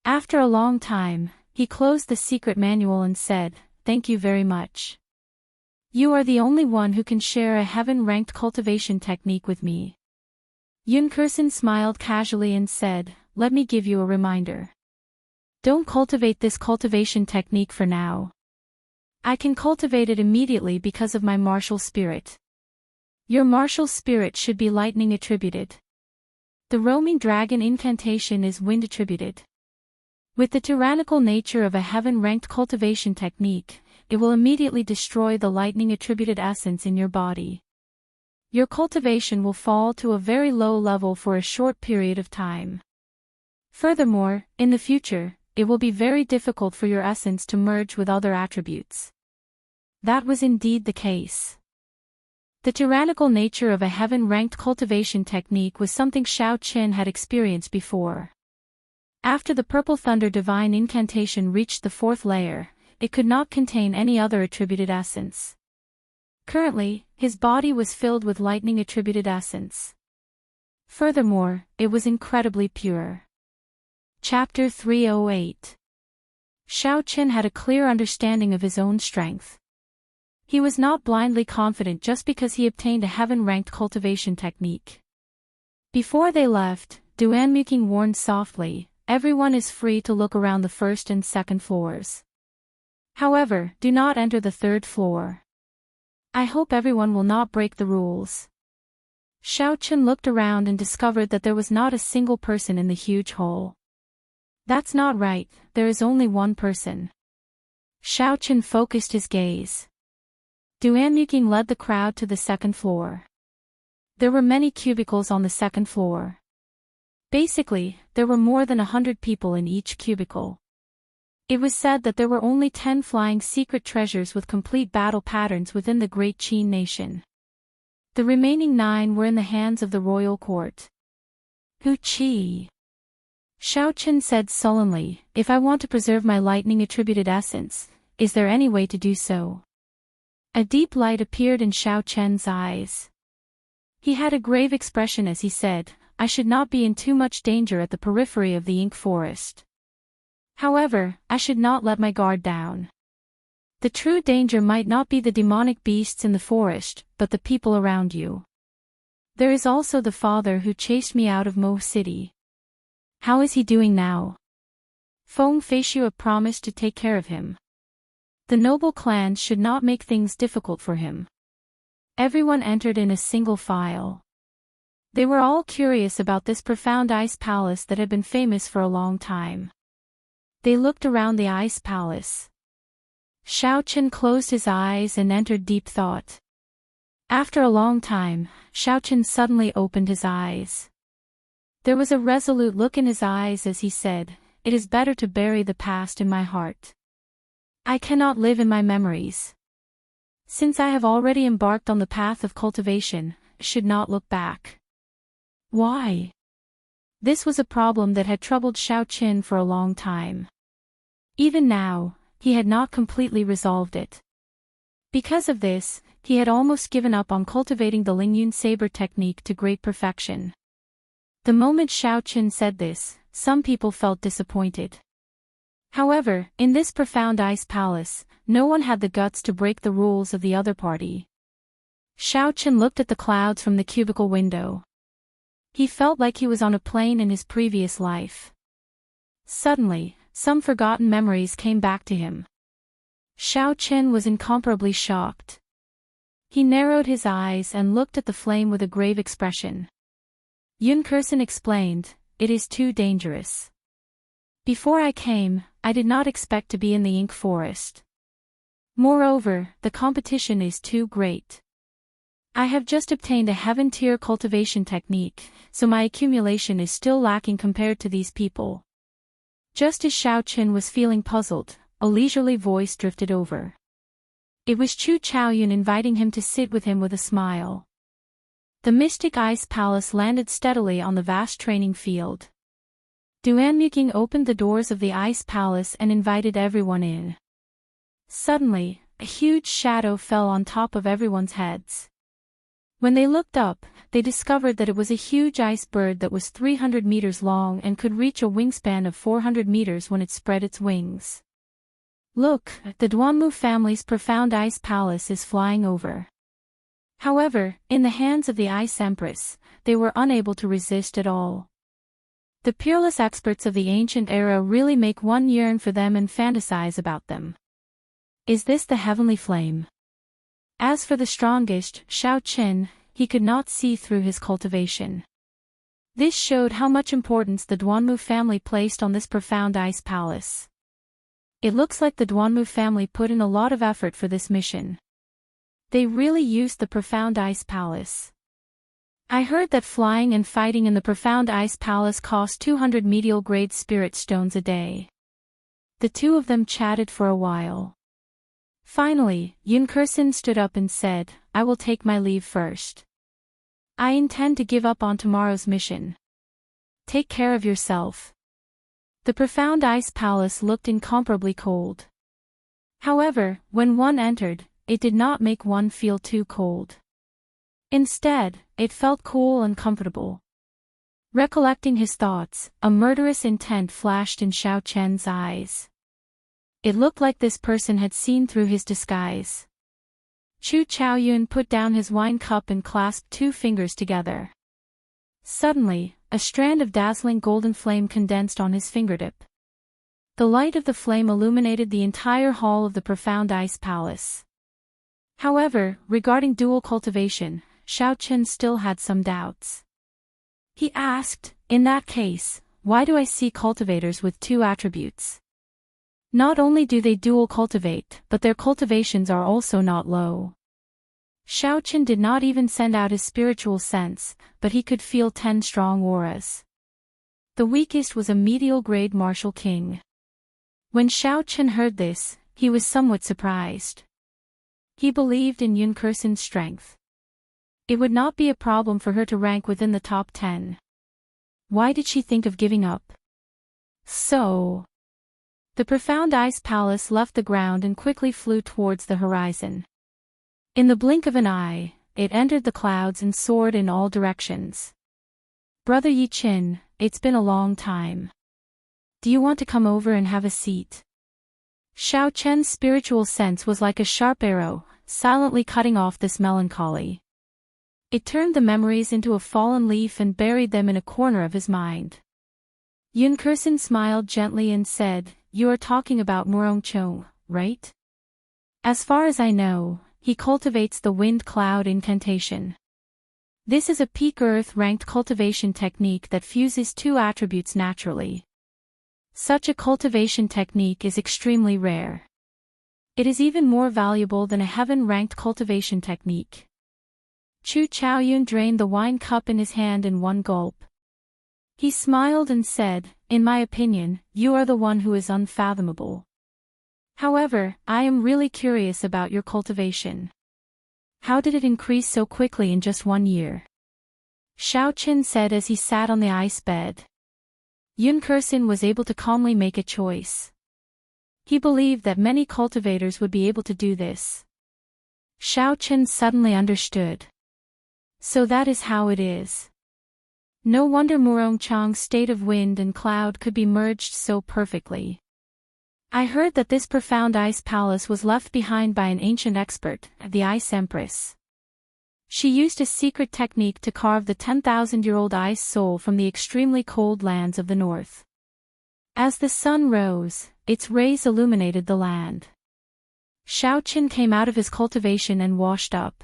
After a long time, he closed the secret manual and said, "Thank you very much. You are the only one who can share a heaven-ranked cultivation technique with me." Yun Kursen smiled casually and said, "Let me give you a reminder. Don't cultivate this cultivation technique for now. I can cultivate it immediately because of my martial spirit. Your martial spirit should be lightning attributed. The roaming dragon incantation is wind attributed. With the tyrannical nature of a heaven-ranked cultivation technique, it will immediately destroy the lightning attributed essence in your body. Your cultivation will fall to a very low level for a short period of time. Furthermore, in the future, it will be very difficult for your essence to merge with other attributes." That was indeed the case. The tyrannical nature of a heaven-ranked cultivation technique was something Xiao Chen had experienced before. After the Purple Thunder Divine Incantation reached the 4th layer, it could not contain any other attributed essence. Currently, his body was filled with lightning attributed essence. Furthermore, it was incredibly pure. Chapter 308. Xiao Chen had a clear understanding of his own strength. He was not blindly confident just because he obtained a heaven-ranked cultivation technique. Before they left, Duanmuking warned softly, "Everyone is free to look around the 1st and 2nd floors. However, do not enter the 3rd floor. I hope everyone will not break the rules." Xiao Chen looked around and discovered that there was not a single person in the huge hole. "That's not right, there is only one person." Xiao Chen focused his gaze. Duanmuking led the crowd to the 2nd floor. There were many cubicles on the 2nd floor. Basically, there were more than 100 people in each cubicle. It was said that there were only 10 flying secret treasures with complete battle patterns within the Great Qin nation. The remaining 9 were in the hands of the royal court. "Hu Qi," Xiao Chen said sullenly, "if I want to preserve my lightning attributed essence, is there any way to do so?" A deep light appeared in Xiao Chen's eyes. He had a grave expression as he said, "I should not be in too much danger at the periphery of the ink forest. However, I should not let my guard down. The true danger might not be the demonic beasts in the forest, but the people around you. There is also the father who chased me out of Mo City. How is he doing now? Feng Feishua promised to take care of him. The noble clans should not make things difficult for him." Everyone entered in a single file. They were all curious about this profound ice palace that had been famous for a long time. They looked around the ice palace. Xiao Chen closed his eyes and entered deep thought. After a long time, Xiao Chen suddenly opened his eyes. There was a resolute look in his eyes as he said, "It is better to bury the past in my heart. I cannot live in my memories. Since I have already embarked on the path of cultivation, I should not look back." Why? This was a problem that had troubled Xiao Chen for a long time. Even now, he had not completely resolved it. Because of this, he had almost given up on cultivating the Lingyun saber technique to great perfection. The moment Xiao Chen said this, some people felt disappointed. However, in this profound ice palace, no one had the guts to break the rules of the other party. Xiao Chen looked at the clouds from the cubicle window. He felt like he was on a plane in his previous life. Suddenly, some forgotten memories came back to him. Xiao Chen was incomparably shocked. He narrowed his eyes and looked at the flame with a grave expression. Yun Kursen explained, "It is too dangerous. Before I came, I did not expect to be in the ink forest. Moreover, the competition is too great. I have just obtained a heaven-tier cultivation technique, so my accumulation is still lacking compared to these people." Just as Xiao Chen was feeling puzzled, a leisurely voice drifted over. It was Chu Chaoyun inviting him to sit with him with a smile. The mystic ice palace landed steadily on the vast training field. Duanmuking opened the doors of the ice palace and invited everyone in. Suddenly, a huge shadow fell on top of everyone's heads. When they looked up, they discovered that it was a huge ice bird that was 300 meters long and could reach a wingspan of 400 meters when it spread its wings. Look, the Duanmu family's profound ice palace is flying over. However, in the hands of the Ice Empress, they were unable to resist at all. The peerless experts of the ancient era really make one yearn for them and fantasize about them. Is this the heavenly flame? As for the strongest, Shao Qin, he could not see through his cultivation. This showed how much importance the Duanmu family placed on this profound ice palace. It looks like the Duanmu family put in a lot of effort for this mission. They really used the profound ice palace. I heard that flying and fighting in the profound ice palace cost 200 medial grade spirit stones a day. The two of them chatted for a while. Finally, Yunkursin stood up and said, I will take my leave first. I intend to give up on tomorrow's mission. Take care of yourself. The profound ice palace looked incomparably cold. However, when one entered, it did not make one feel too cold. Instead, it felt cool and comfortable. Recollecting his thoughts, a murderous intent flashed in Shao Chen's eyes. It looked like this person had seen through his disguise. Chu Chaoyun put down his wine cup and clasped two fingers together. Suddenly, a strand of dazzling golden flame condensed on his fingertip. The light of the flame illuminated the entire hall of the profound ice palace. However, regarding dual cultivation, Shao Chen still had some doubts. He asked, in that case, why do I see cultivators with two attributes? Not only do they dual cultivate, but their cultivations are also not low. Shao Chen did not even send out his spiritual sense, but he could feel 10 strong auras. The weakest was a medial grade martial king. When Shao Chen heard this, he was somewhat surprised. He believed in Yunkursin's strength. It would not be a problem for her to rank within the top 10. Why did she think of giving up? So, the profound ice palace left the ground and quickly flew towards the horizon. In the blink of an eye, it entered the clouds and soared in all directions. Brother Yi Qin, it's been a long time. Do you want to come over and have a seat? Shao Chen's spiritual sense was like a sharp arrow, silently cutting off this melancholy. It turned the memories into a fallen leaf and buried them in a corner of his mind. Yunkursin smiled gently and said, You are talking about Murongchong, right? As far as I know, he cultivates the wind cloud incantation. This is a peak earth-ranked cultivation technique that fuses two attributes naturally. Such a cultivation technique is extremely rare. It is even more valuable than a heaven-ranked cultivation technique. Chu Chaoyun drained the wine cup in his hand in one gulp. He smiled and said, In my opinion, you are the one who is unfathomable. However, I am really curious about your cultivation. How did it increase so quickly in just 1 year? Shao Chen said as he sat on the ice bed. Yunkursin was able to calmly make a choice. He believed that many cultivators would be able to do this. Shao Chen suddenly understood. So that is how it is. No wonder Murongchang's state of wind and cloud could be merged so perfectly. I heard that this profound ice palace was left behind by an ancient expert, the Ice Empress. She used a secret technique to carve the 10,000-year-old ice soul from the extremely cold lands of the north. As the sun rose, its rays illuminated the land. Shao Chen came out of his cultivation and washed up.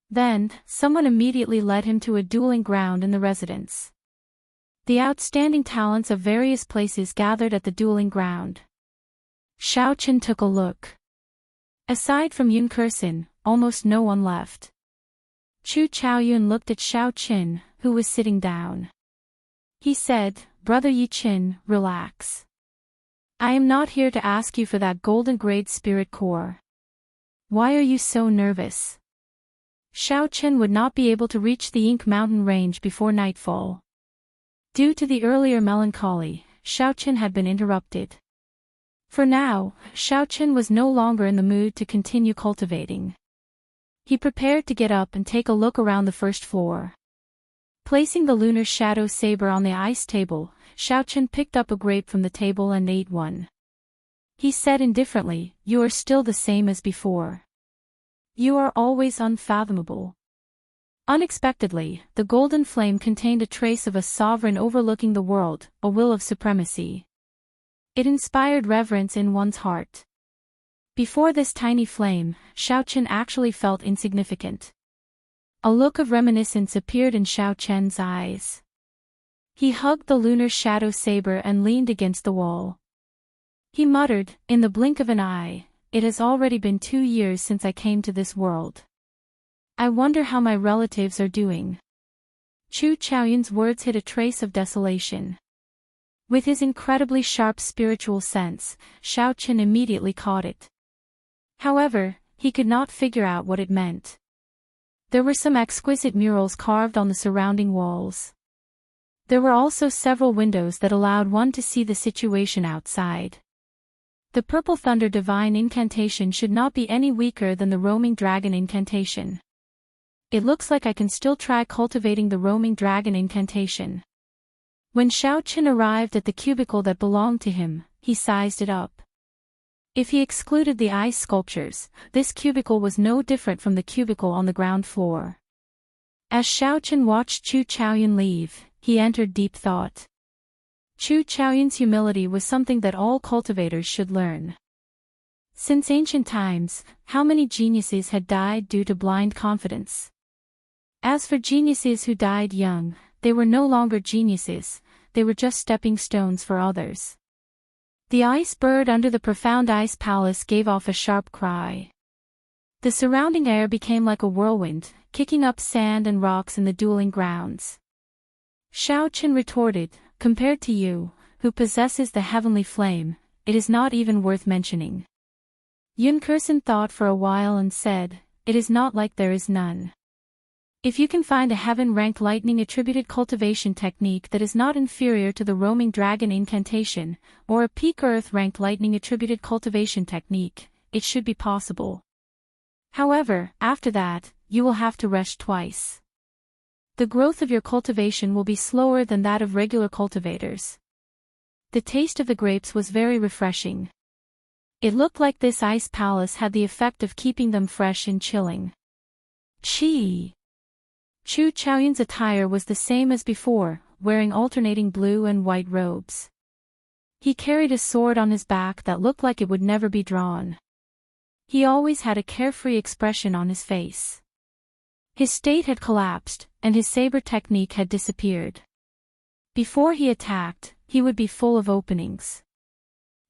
Then, someone immediately led him to a dueling ground in the residence. The outstanding talents of various places gathered at the dueling ground. Shao Chen took a look. Aside from Yunkursin, almost no one left. Chu Chaoyun looked at Shao Chen, who was sitting down. He said, Brother Yi Qin, relax. I am not here to ask you for that golden grade spirit core. Why are you so nervous? Xiao Chen would not be able to reach the Ink Mountain range before nightfall. Due to the earlier melancholy, Xiao Chen had been interrupted. For now, Xiao Chen was no longer in the mood to continue cultivating. He prepared to get up and take a look around the first floor. Placing the lunar shadow saber on the ice table, Xiao Chen picked up a grape from the table and ate one. He said indifferently, "You are still the same as before. You are always unfathomable." Unexpectedly, the golden flame contained a trace of a sovereign overlooking the world, a will of supremacy. It inspired reverence in one's heart. Before this tiny flame, Xiao Chen actually felt insignificant. A look of reminiscence appeared in Xiao Chen's eyes. He hugged the lunar shadow saber and leaned against the wall. He muttered, "In the blink of an eye, it has already been 2 years since I came to this world. I wonder how my relatives are doing." Chu Chaoyun's words hid a trace of desolation. With his incredibly sharp spiritual sense, Xiao Chen immediately caught it. However, he could not figure out what it meant. There were some exquisite murals carved on the surrounding walls. There were also several windows that allowed one to see the situation outside. The Purple Thunder Divine incantation should not be any weaker than the Roaming Dragon incantation. It looks like I can still try cultivating the Roaming Dragon incantation. When Xiao Chen arrived at the cubicle that belonged to him, he sized it up. If he excluded the ice sculptures, this cubicle was no different from the cubicle on the ground floor. As Xiao Chen watched Chu Chaoyun leave, he entered deep thought. Chu Chaoyun's humility was something that all cultivators should learn. Since ancient times, how many geniuses had died due to blind confidence? As for geniuses who died young, they were no longer geniuses, they were just stepping stones for others. The ice bird under the profound ice palace gave off a sharp cry. The surrounding air became like a whirlwind, kicking up sand and rocks in the dueling grounds. Xiao Chen retorted, "Compared to you, who possesses the heavenly flame, it is not even worth mentioning." Yun Kursen thought for a while and said, "It is not like there is none. If you can find a heaven-ranked lightning-attributed cultivation technique that is not inferior to the Roaming Dragon incantation, or a peak earth-ranked lightning-attributed cultivation technique, it should be possible. However, after that, you will have to rest twice. The growth of your cultivation will be slower than that of regular cultivators." The taste of the grapes was very refreshing. It looked like this ice palace had the effect of keeping them fresh and chilling. Chi! Chu Chaoyun's attire was the same as before, wearing alternating blue and white robes. He carried a sword on his back that looked like it would never be drawn. He always had a carefree expression on his face. His state had collapsed, and his saber technique had disappeared. Before he attacked, he would be full of openings.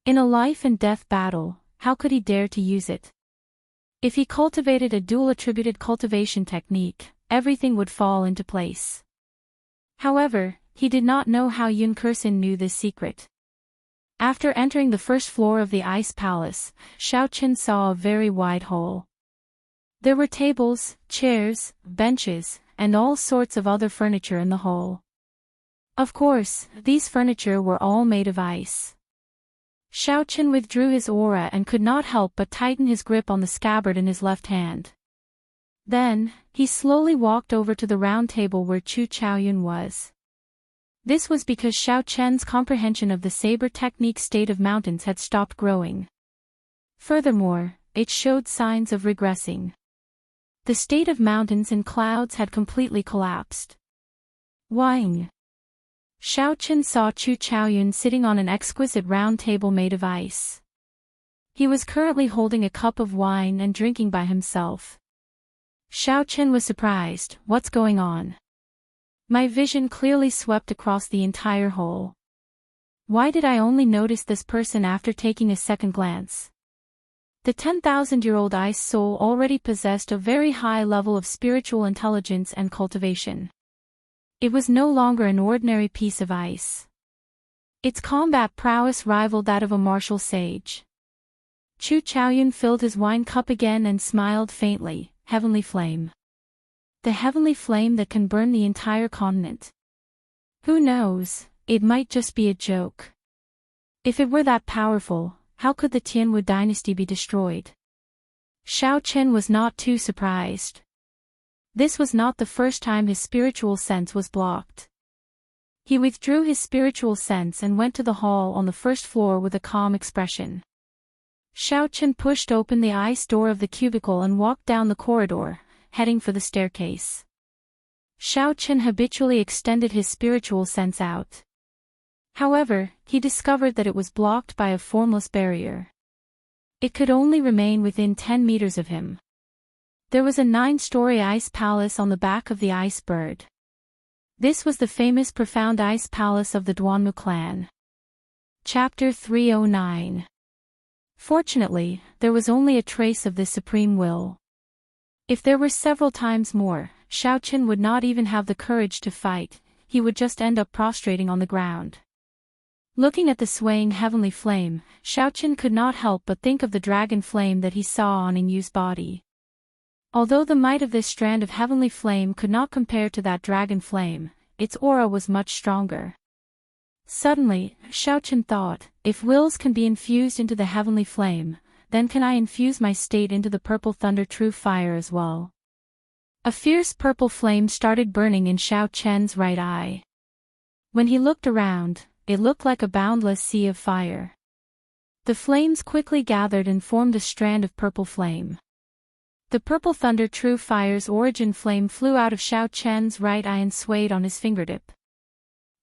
In a life-and-death battle, how could he dare to use it? If he cultivated a dual-attributed cultivation technique, everything would fall into place. However, he did not know how Yun Kursen knew this secret. After entering the first floor of the ice palace, Xiao Chen saw a very wide hall. There were tables, chairs, benches, and all sorts of other furniture in the hall. Of course, these furniture were all made of ice. Xiao Chen withdrew his aura and could not help but tighten his grip on the scabbard in his left hand. Then, he slowly walked over to the round table where Chu Chaoyun was. This was because Xiao Chen's comprehension of the saber technique state of mountains had stopped growing. Furthermore, it showed signs of regressing. The state of mountains and clouds had completely collapsed. Wang! Xiao Chen saw Chu Chaoyun sitting on an exquisite round table made of ice. He was currently holding a cup of wine and drinking by himself. Xiao Chen was surprised. "What's going on?" My vision clearly swept across the entire hall. Why did I only notice this person after taking a second glance? The 10,000-year-old ice soul already possessed a very high level of spiritual intelligence and cultivation. It was no longer an ordinary piece of ice. Its combat prowess rivaled that of a martial sage. Chu Chaoyun filled his wine cup again and smiled faintly. "Heavenly flame. The heavenly flame that can burn the entire continent. Who knows, it might just be a joke. If it were that powerful, how could the Tianwu dynasty be destroyed? Xiao Chen was not too surprised. This was not the first time his spiritual sense was blocked. He withdrew his spiritual sense and went to the hall on the first floor with a calm expression. Xiao Chen pushed open the ice door of the cubicle and walked down the corridor, heading for the staircase. Xiao Chen habitually extended his spiritual sense out. However, he discovered that it was blocked by a formless barrier. It could only remain within 10 meters of him. There was a 9-story ice palace on the back of the ice bird. This was the famous profound ice palace of the Duanmu clan. Chapter 309. Fortunately, there was only a trace of this supreme will. If there were several times more, Xiao Chen would not even have the courage to fight, he would just end up prostrating on the ground. Looking at the swaying heavenly flame, Xiao Chen could not help but think of the dragon flame that he saw on Inyu's body. Although the might of this strand of heavenly flame could not compare to that dragon flame, its aura was much stronger. Suddenly, Xiao Chen thought, if wills can be infused into the heavenly flame, then can I infuse my state into the purple thunder true fire as well? A fierce purple flame started burning in Xiao Chen's right eye. When he looked around, it looked like a boundless sea of fire. The flames quickly gathered and formed a strand of purple flame. The purple thunder true fire's origin flame flew out of Xiao Chen's right eye and swayed on his fingertip.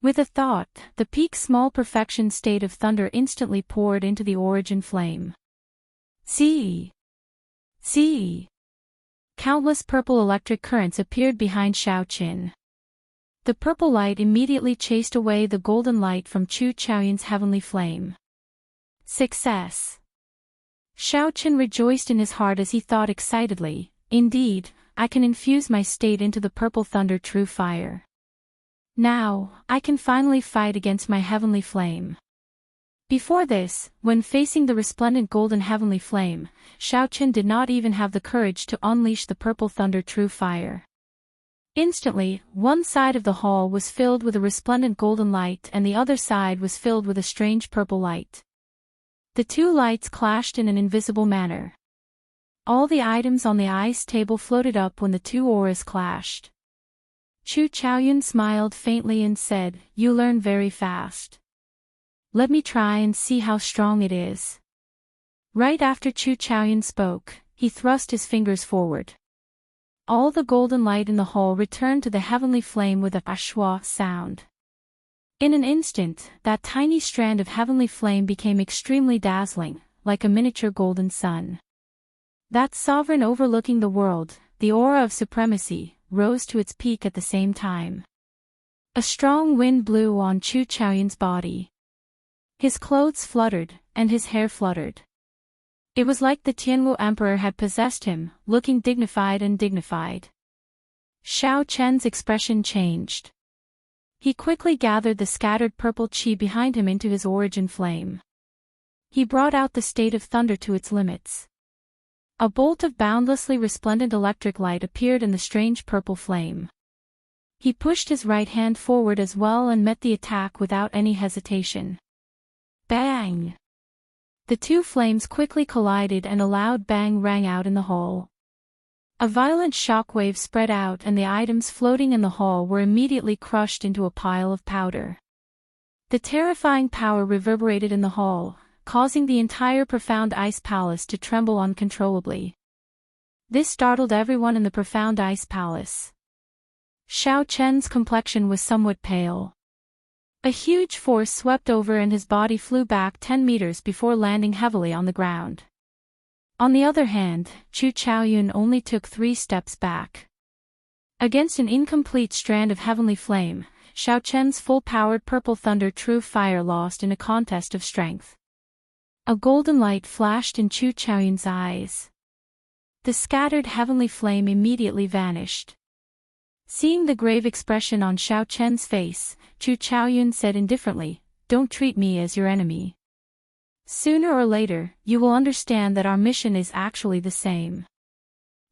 With a thought, the peak small perfection state of thunder instantly poured into the origin flame. See! See! Countless purple electric currents appeared behind Xiao Chen. The purple light immediately chased away the golden light from Chu Chaoyun's heavenly flame. Success! Xiao Chen rejoiced in his heart as he thought excitedly, indeed, I can infuse my state into the purple thunder true fire. Now, I can finally fight against my heavenly flame. Before this, when facing the resplendent golden heavenly flame, Xiao Chen did not even have the courage to unleash the purple thunder true fire. Instantly, one side of the hall was filled with a resplendent golden light and the other side was filled with a strange purple light. The two lights clashed in an invisible manner. All the items on the ice table floated up when the two auras clashed. Chu Chaoyun smiled faintly and said, "You learn very fast. Let me try and see how strong it is." Right after Chu Chaoyun spoke, he thrust his fingers forward. All the golden light in the hall returned to the heavenly flame with a ashwa sound. In an instant, that tiny strand of heavenly flame became extremely dazzling, like a miniature golden sun. That sovereign overlooking the world, the aura of supremacy, rose to its peak at the same time. A strong wind blew on Chu Chaoyun's body. His clothes fluttered, and his hair fluttered. It was like the Tianwu Emperor had possessed him, looking dignified and dignified. Xiao Chen's expression changed. He quickly gathered the scattered purple qi behind him into his origin flame. He brought out the state of thunder to its limits. A bolt of boundlessly resplendent electric light appeared in the strange purple flame. He pushed his right hand forward as well and met the attack without any hesitation. Bang! The two flames quickly collided and a loud bang rang out in the hall. A violent shockwave spread out and the items floating in the hall were immediately crushed into a pile of powder. The terrifying power reverberated in the hall, causing the entire profound ice palace to tremble uncontrollably. This startled everyone in the profound ice palace. Xiao Chen's complexion was somewhat pale. A huge force swept over and his body flew back 10 meters before landing heavily on the ground. On the other hand, Chu Chaoyun only took 3 steps back. Against an incomplete strand of heavenly flame, Xiao Chen's full-powered purple thunder true fire lost in a contest of strength. A golden light flashed in Chu Chaoyun's eyes. The scattered heavenly flame immediately vanished. Seeing the grave expression on Xiao Chen's face, Chu Chaoyun said indifferently, "Don't treat me as your enemy. Sooner or later, you will understand that our mission is actually the same."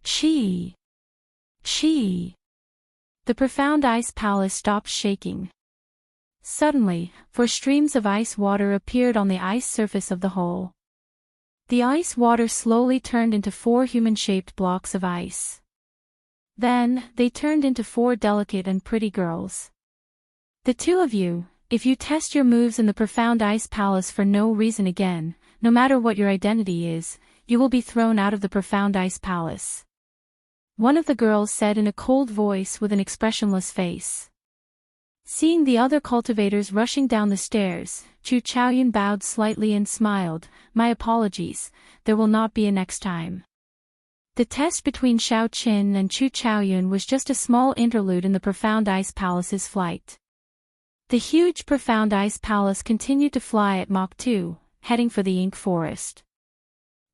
Qi! Chi! The profound ice palace stopped shaking. Suddenly, 4 streams of ice water appeared on the ice surface of the hole. The ice water slowly turned into 4 human-shaped blocks of ice. Then, they turned into 4 delicate and pretty girls. The 2 of you, if you test your moves in the profound ice palace for no reason again, no matter what your identity is, you will be thrown out of the profound ice palace. One of the girls said in a cold voice with an expressionless face. Seeing the other cultivators rushing down the stairs, Chu Chaoyun bowed slightly and smiled. My apologies, there will not be a next time. The test between Xiao Qin and Chu Chaoyun was just a small interlude in the profound ice palace's flight. The huge profound ice palace continued to fly at Mach 2, heading for the ink forest.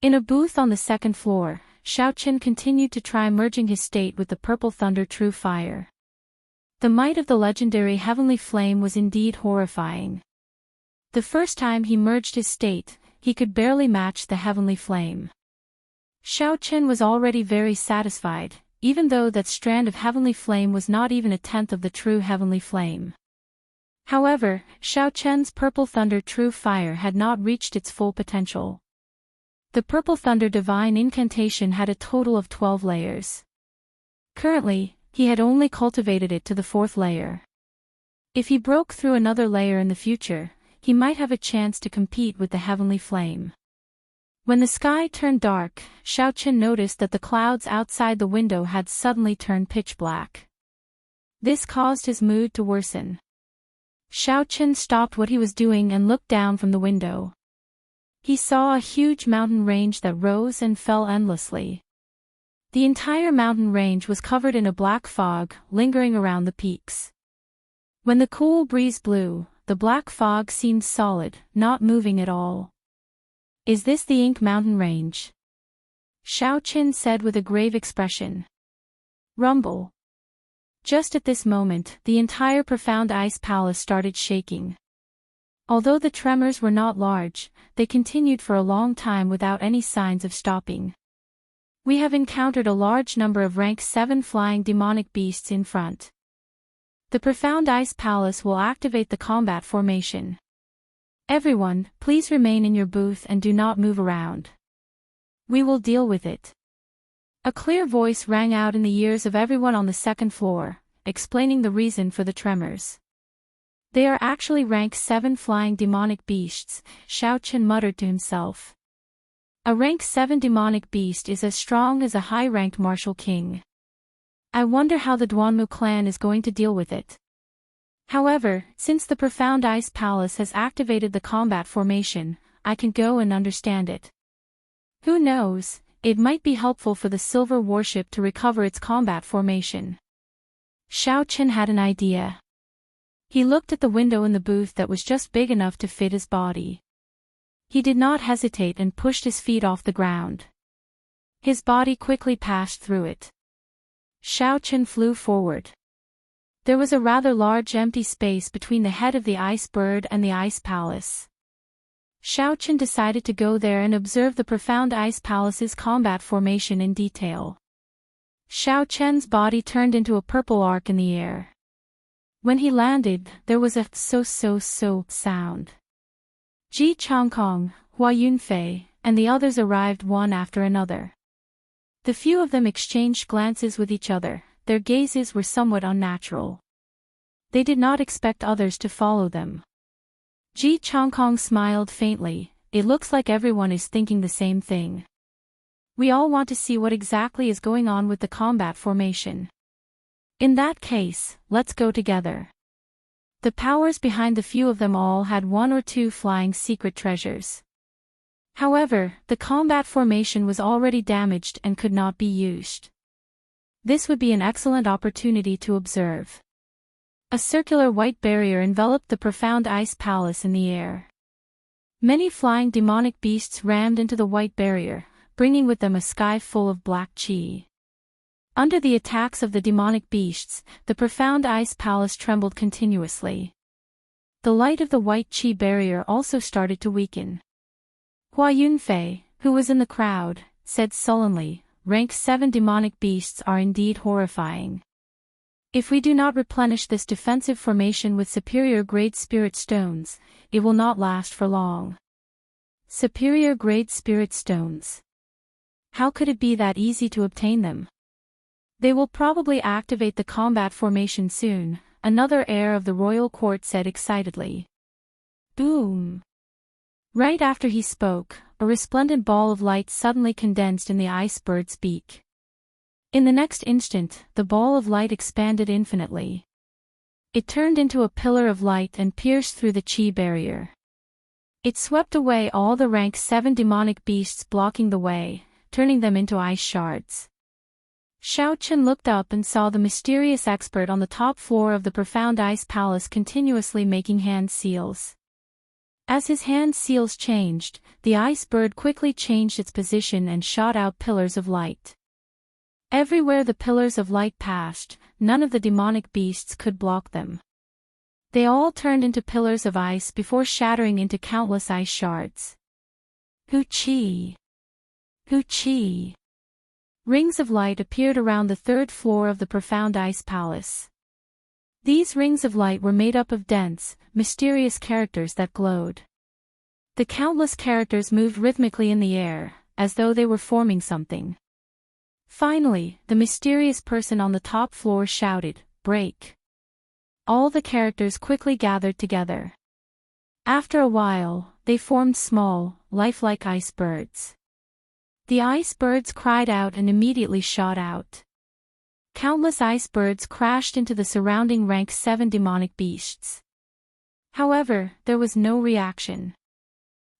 In a booth on the 2nd floor, Xiao Qin continued to try merging his state with the purple thunder true fire. The might of the legendary heavenly flame was indeed horrifying. The first time he merged his state, he could barely match the heavenly flame. Xiao Qin was already very satisfied, even though that strand of heavenly flame was not even a tenth of the true heavenly flame. However, Xiao Qin's purple thunder true fire had not reached its full potential. The purple thunder divine incantation had a total of 12 layers. Currently, he had only cultivated it to the 4th layer. If he broke through another layer in the future, he might have a chance to compete with the heavenly flame. When the sky turned dark, Xiao Qin noticed that the clouds outside the window had suddenly turned pitch black. This caused his mood to worsen. Xiao Qin stopped what he was doing and looked down from the window. He saw a huge mountain range that rose and fell endlessly. The entire mountain range was covered in a black fog, lingering around the peaks. When the cool breeze blew, the black fog seemed solid, not moving at all. Is this the Ink Mountain Range? Xiao Qin said with a grave expression. Rumble. Just at this moment, the entire profound ice palace started shaking. Although the tremors were not large, they continued for a long time without any signs of stopping. We have encountered a large number of rank 7 flying demonic beasts in front. The profound ice palace will activate the combat formation. Everyone, please remain in your booth and do not move around. We will deal with it. A clear voice rang out in the ears of everyone on the 2nd floor, explaining the reason for the tremors. They are actually rank 7 flying demonic beasts, Xiao Qin muttered to himself. A rank 7 demonic beast is as strong as a high-ranked martial king. I wonder how the Duanmu clan is going to deal with it. However, since the profound ice palace has activated the combat formation, I can go and understand it. Who knows, it might be helpful for the silver warship to recover its combat formation. Xiao Qin had an idea. He looked at the window in the booth that was just big enough to fit his body. He did not hesitate and pushed his feet off the ground. His body quickly passed through it. Xiao Qin flew forward. There was a rather large empty space between the head of the ice bird and the ice palace. Xiao Qin decided to go there and observe the profound ice palace's combat formation in detail. Xiao Qin's body turned into a purple arc in the air. When he landed, there was a so sound. Ji Changkong, Hua Yunfei, and the others arrived one after another. The few of them exchanged glances with each other, their gazes were somewhat unnatural. They did not expect others to follow them. Ji Changkong smiled faintly. It looks like everyone is thinking the same thing. We all want to see what exactly is going on with the combat formation. In that case, let's go together. The powers behind the few of them all had 1 or 2 flying secret treasures. However, the combat formation was already damaged and could not be used. This would be an excellent opportunity to observe. A circular white barrier enveloped the profound ice palace in the air. Many flying demonic beasts rammed into the white barrier, bringing with them a sky full of black chi. Under the attacks of the demonic beasts, the profound ice palace trembled continuously. The light of the white chi barrier also started to weaken. Hua Yunfei, who was in the crowd, said sullenly, rank 7 demonic beasts are indeed horrifying. If we do not replenish this defensive formation with superior grade spirit stones, it will not last for long. Superior grade spirit stones. How could it be that easy to obtain them? They will probably activate the combat formation soon, another heir of the royal court said excitedly. Boom! Right after he spoke, a resplendent ball of light suddenly condensed in the ice bird's beak. In the next instant, the ball of light expanded infinitely. It turned into a pillar of light and pierced through the chi barrier. It swept away all the rank 7 demonic beasts blocking the way, turning them into ice shards. Xiao Chen looked up and saw the mysterious expert on the top floor of the profound ice palace continuously making hand seals. As his hand seals changed, the ice bird quickly changed its position and shot out pillars of light. Everywhere the pillars of light passed, none of the demonic beasts could block them. They all turned into pillars of ice before shattering into countless ice shards. Hoo-chee! Hoo-chee! Rings of light appeared around the 3rd floor of the profound ice palace. These rings of light were made up of dense, mysterious characters that glowed. The countless characters moved rhythmically in the air, as though they were forming something. Finally, the mysterious person on the top floor shouted, "Break!" All the characters quickly gathered together. After a while, they formed small, lifelike ice birds. The ice birds cried out and immediately shot out. Countless ice birds crashed into the surrounding rank 7 demonic beasts. However, there was no reaction.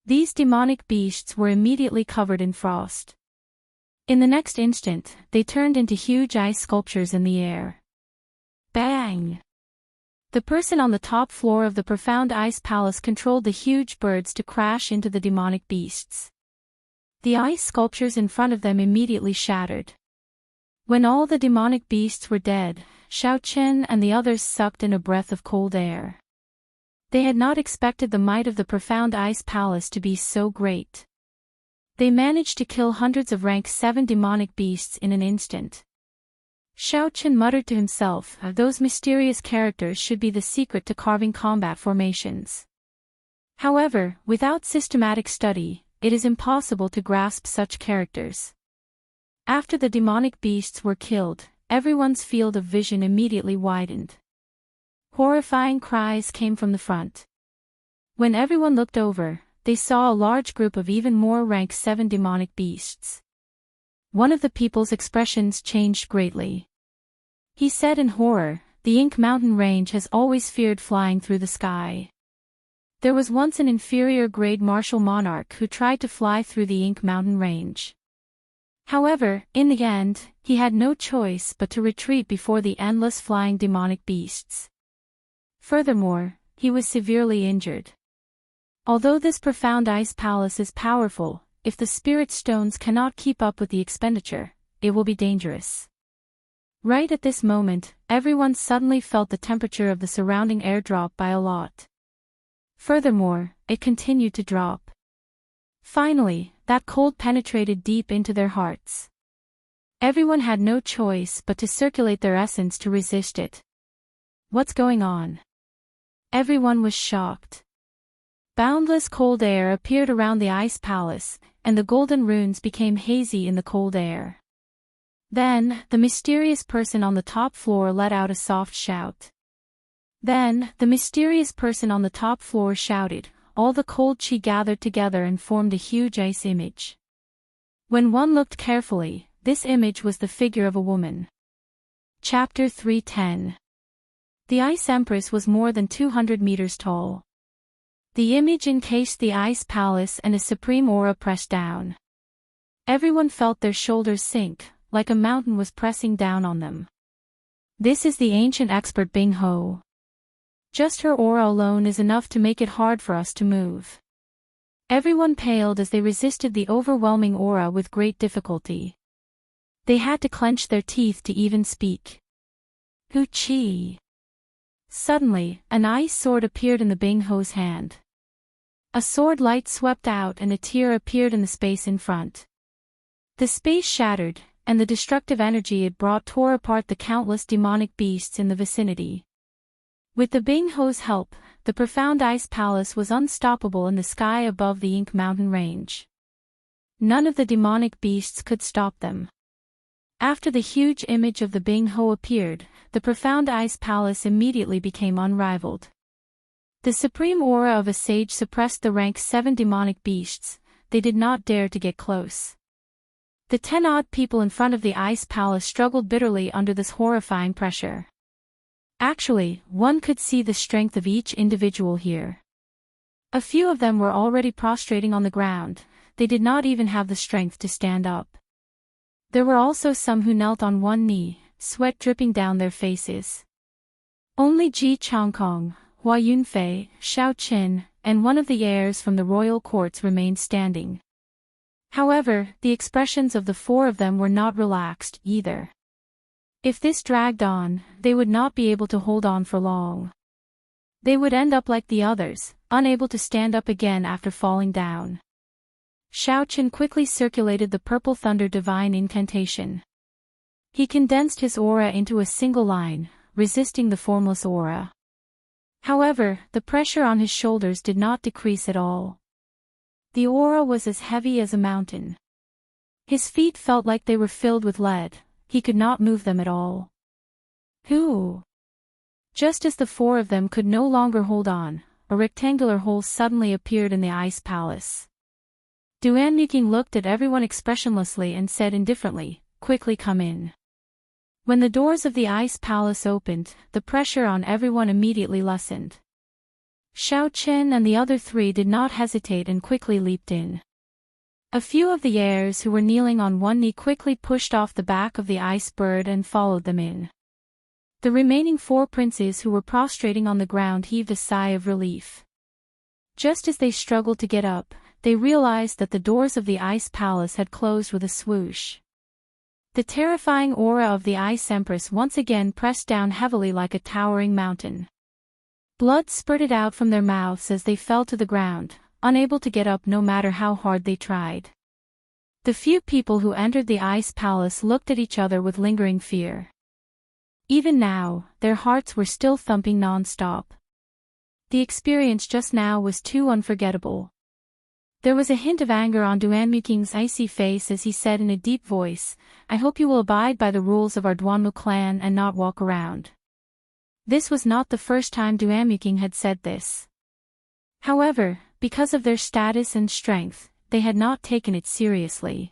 These demonic beasts were immediately covered in frost. In the next instant, they turned into huge ice sculptures in the air. Bang! The person on the top floor of the profound ice palace controlled the huge birds to crash into the demonic beasts. The ice sculptures in front of them immediately shattered. When all the demonic beasts were dead, Xiao Chen and the others sucked in a breath of cold air. They had not expected the might of the profound ice palace to be so great. They managed to kill hundreds of rank 7 demonic beasts in an instant. Xiao Chen muttered to himself, those mysterious characters should be the secret to carving combat formations. However, without systematic study, it is impossible to grasp such characters. After the demonic beasts were killed, everyone's field of vision immediately widened. Horrifying cries came from the front. When everyone looked over, they saw a large group of even more rank 7 demonic beasts. One of the people's expressions changed greatly. He said in horror, "The Ink Mountain Range has always feared flying through the sky. There was once an inferior grade martial monarch who tried to fly through the Ink Mountain Range. However, in the end, he had no choice but to retreat before the endless flying demonic beasts. Furthermore, he was severely injured. Although this profound ice palace is powerful, if the spirit stones cannot keep up with the expenditure, it will be dangerous." Right at this moment, everyone suddenly felt the temperature of the surrounding air drop by a lot. Furthermore, it continued to drop. Finally, that cold penetrated deep into their hearts. Everyone had no choice but to circulate their essence to resist it. What's going on? Everyone was shocked. Boundless cold air appeared around the ice palace, and the golden runes became hazy in the cold air. Then, the mysterious person on the top floor let out a soft shout. Then, the mysterious person on the top floor shouted, all the cold chi gathered together and formed a huge ice image. When one looked carefully, this image was the figure of a woman. Chapter 310. The Ice Empress was more than 200 meters tall. The image encased the ice palace and a supreme aura pressed down. Everyone felt their shoulders sink, like a mountain was pressing down on them. This is the ancient expert Bing Ho. Just her aura alone is enough to make it hard for us to move. Everyone paled as they resisted the overwhelming aura with great difficulty. They had to clench their teeth to even speak. Hoo-chee! Suddenly, an ice sword appeared in the Bing Ho's hand. A sword light swept out and a tear appeared in the space in front. The space shattered, and the destructive energy it brought tore apart the countless demonic beasts in the vicinity. With the Bing Ho's help, the profound ice palace was unstoppable in the sky above the Ink Mountain range. None of the demonic beasts could stop them. After the huge image of the Bing Ho appeared, the profound ice palace immediately became unrivaled. The supreme aura of a sage suppressed the rank 7 demonic beasts. They did not dare to get close. The 10-odd people in front of the ice palace struggled bitterly under this horrifying pressure. Actually, one could see the strength of each individual here. A few of them were already prostrating on the ground. They did not even have the strength to stand up. There were also some who knelt on one knee, sweat dripping down their faces. Only Ji Changkong, Hua Yunfei, Xiao Qin, and one of the heirs from the royal courts remained standing. However, the expressions of the 4 of them were not relaxed, either. If this dragged on, they would not be able to hold on for long. They would end up like the others, unable to stand up again after falling down. Xiao Qin quickly circulated the Purple Thunder Divine Incantation. He condensed his aura into a single line, resisting the formless aura. However, the pressure on his shoulders did not decrease at all. The aura was as heavy as a mountain. His feet felt like they were filled with lead. He could not move them at all. Who? Just as the 4 of them could no longer hold on, a rectangular hole suddenly appeared in the ice palace. Duanmuking looked at everyone expressionlessly and said indifferently, "Quickly come in." When the doors of the ice palace opened, the pressure on everyone immediately lessened. Xiao Qin and the other 3 did not hesitate and quickly leaped in. A few of the heirs who were kneeling on one knee quickly pushed off the back of the ice bird and followed them in. The remaining 4 princes who were prostrating on the ground heaved a sigh of relief. Just as they struggled to get up, they realized that the doors of the ice palace had closed with a swoosh. The terrifying aura of the Ice Empress once again pressed down heavily like a towering mountain. Blood spurted out from their mouths as they fell to the ground, unable to get up no matter how hard they tried. The few people who entered the ice palace looked at each other with lingering fear. Even now, their hearts were still thumping non-stop. The experience just now was too unforgettable. There was a hint of anger on Duanmuking's icy face as he said in a deep voice, "I hope you will abide by the rules of our Duanmu clan and not walk around." This was not the first time Duanmuking had said this. However, because of their status and strength, they had not taken it seriously.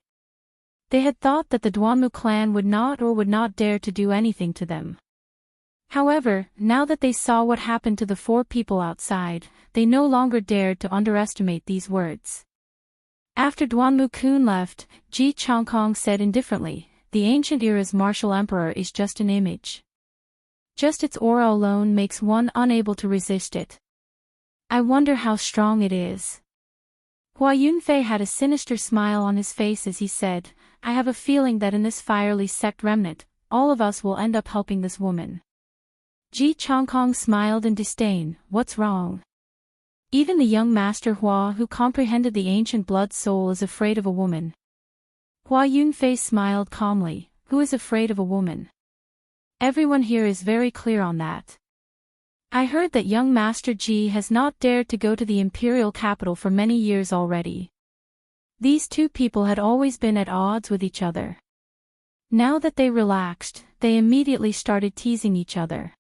They had thought that the Duanmu clan would not dare to do anything to them. However, now that they saw what happened to the 4 people outside, they no longer dared to underestimate these words. After Duanmu-kun left, Ji Changkong said indifferently, "The ancient era's martial emperor is just an image. Just its aura alone makes one unable to resist it. I wonder how strong it is." Hua Yunfei had a sinister smile on his face as he said, "I have a feeling that in this fiery sect remnant, all of us will end up helping this woman." Ji Changkong smiled in disdain, "What's wrong?" Even the young master Hua who comprehended the ancient blood soul is afraid of a woman. Hua Yunfei smiled calmly, "Who is afraid of a woman? Everyone here is very clear on that. I heard that young Master Ji has not dared to go to the imperial capital for many years already." These 2 people had always been at odds with each other. Now that they relaxed, they immediately started teasing each other.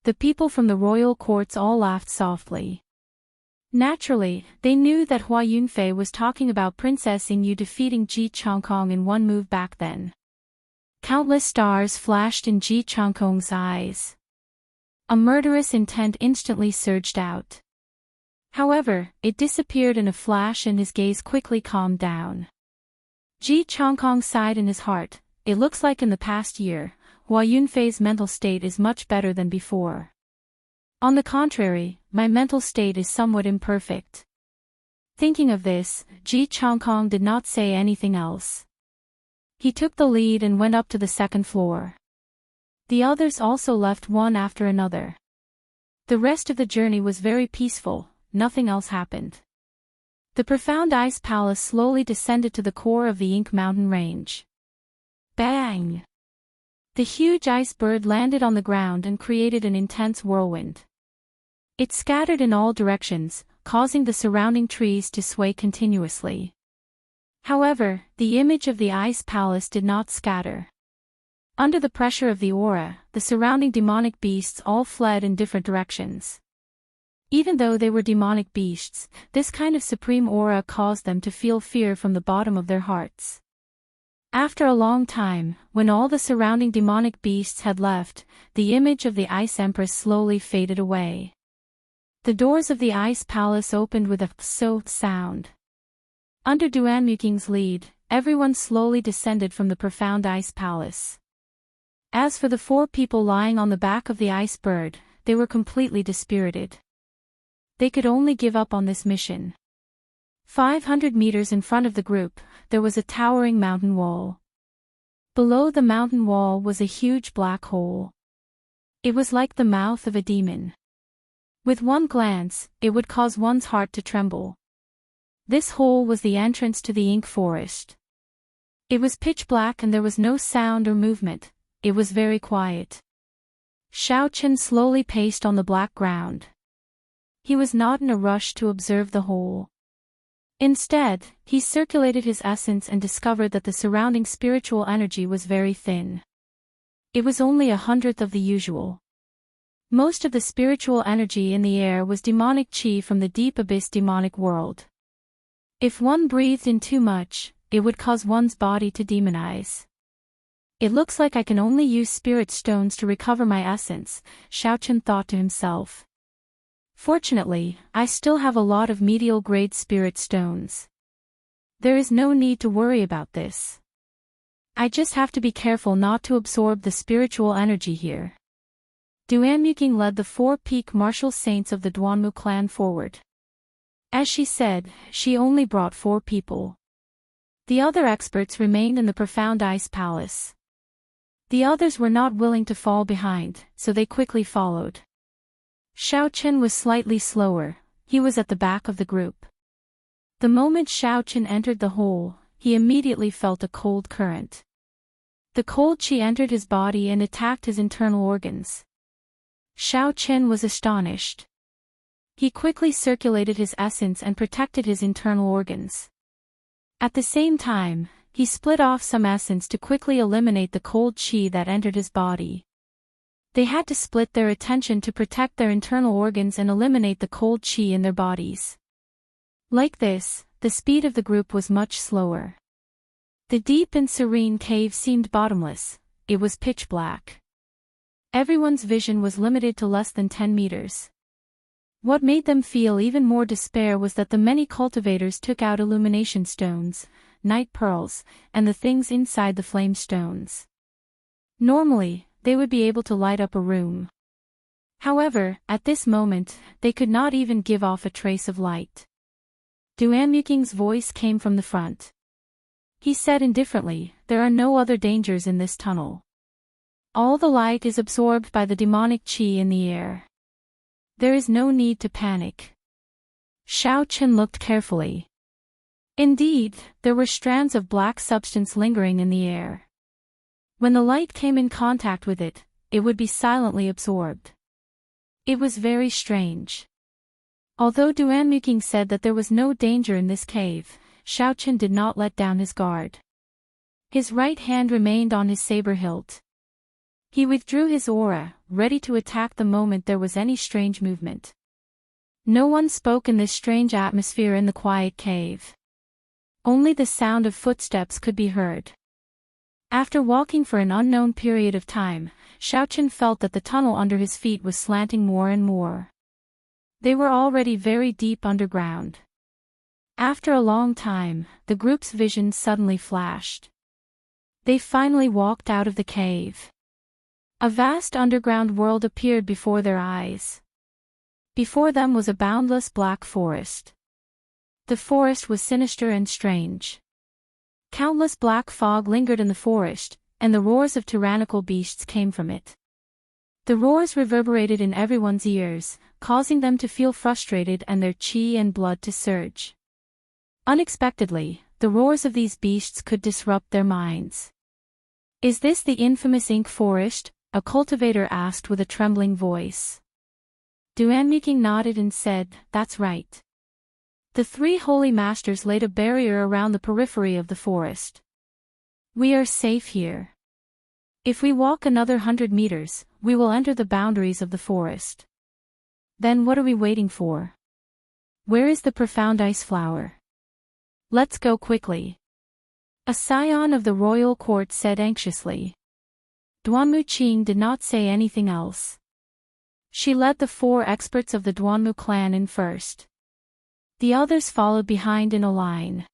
The people from the royal courts all laughed softly. Naturally, they knew that Hua Yunfei was talking about Princess Yingyu defeating Ji Changkong in one move back then. Countless stars flashed in Ji Changkong's eyes. A murderous intent instantly surged out. However, it disappeared in a flash and his gaze quickly calmed down. Ji Changkong sighed in his heart, "It looks like in the past year, Hua Yunfei's mental state is much better than before. On the contrary, my mental state is somewhat imperfect." Thinking of this, Ji Changkong did not say anything else. He took the lead and went up to the 2nd floor. The others also left one after another. The rest of the journey was very peaceful, nothing else happened. The profound ice palace slowly descended to the core of the Ink Mountain range. Bang! The huge ice bird landed on the ground and created an intense whirlwind. It scattered in all directions, causing the surrounding trees to sway continuously. However, the image of the ice palace did not scatter. Under the pressure of the aura, the surrounding demonic beasts all fled in different directions. Even though they were demonic beasts, this kind of supreme aura caused them to feel fear from the bottom of their hearts. After a long time, when all the surrounding demonic beasts had left, the image of the Ice Empress slowly faded away. The doors of the ice palace opened with a so sound. Under Duanmuking's lead, everyone slowly descended from the profound ice palace. As for the 4 people lying on the back of the ice bird, they were completely dispirited. They could only give up on this mission. 500 meters in front of the group, there was a towering mountain wall. Below the mountain wall was a huge black hole. It was like the mouth of a demon. With one glance, it would cause one's heart to tremble. This hole was the entrance to the ink forest. It was pitch black and there was no sound or movement. It was very quiet. Xiao Chen slowly paced on the black ground. He was not in a rush to observe the hole. Instead, he circulated his essence and discovered that the surrounding spiritual energy was very thin. It was only 1/100th of the usual. Most of the spiritual energy in the air was demonic qi from the deep abyss demonic world. If one breathed in too much, it would cause one's body to demonize. It looks like I can only use spirit stones to recover my essence, Xiao Chen thought to himself. Fortunately, I still have a lot of medial grade spirit stones. There is no need to worry about this. I just have to be careful not to absorb the spiritual energy here. Duanmuking led the 4 peak martial saints of the Duanmu clan forward. As she said, she only brought 4 people. The other experts remained in the profound ice palace. The others were not willing to fall behind, so they quickly followed. Xiao Chen was slightly slower, he was at the back of the group. The moment Xiao Chen entered the hole, he immediately felt a cold current. The cold qi entered his body and attacked his internal organs. Xiao Chen was astonished. He quickly circulated his essence and protected his internal organs. At the same time, he split off some essence to quickly eliminate the cold qi that entered his body. They had to split their attention to protect their internal organs and eliminate the cold qi in their bodies. Like this, the speed of the group was much slower. The deep and serene cave seemed bottomless, it was pitch black. Everyone's vision was limited to less than 10 meters. What made them feel even more despair was that the many cultivators took out illumination stones, night pearls, and the things inside the flame stones. Normally, they would be able to light up a room. However, at this moment, they could not even give off a trace of light. Duanmuking's voice came from the front. He said indifferently, "There are no other dangers in this tunnel. All the light is absorbed by the demonic qi in the air. There is no need to panic." Xiao Chen looked carefully. Indeed, there were strands of black substance lingering in the air. When the light came in contact with it, it would be silently absorbed. It was very strange. Although Duanmuking said that there was no danger in this cave, Xiao Chen did not let down his guard. His right hand remained on his saber hilt. He withdrew his aura, ready to attack the moment there was any strange movement. No one spoke in this strange atmosphere in the quiet cave. Only the sound of footsteps could be heard. After walking for an unknown period of time, Xiao Chen felt that the tunnel under his feet was slanting more and more. They were already very deep underground. After a long time, the group's vision suddenly flashed. They finally walked out of the cave. A vast underground world appeared before their eyes. Before them was a boundless black forest. The forest was sinister and strange. Countless black fog lingered in the forest, and the roars of tyrannical beasts came from it. The roars reverberated in everyone's ears, causing them to feel frustrated and their qi and blood to surge. Unexpectedly, the roars of these beasts could disrupt their minds. "Is this the infamous ink forest?" a cultivator asked with a trembling voice. Duanmuking nodded and said, "That's right." The three holy masters laid a barrier around the periphery of the forest. "We are safe here. If we walk another 100 meters, we will enter the boundaries of the forest. Then what are we waiting for? Where is the profound ice flower? Let's go quickly." A scion of the royal court said anxiously. Duanmuqing did not say anything else. She led the 4 experts of the Duanmu clan in first. The others followed behind in a line.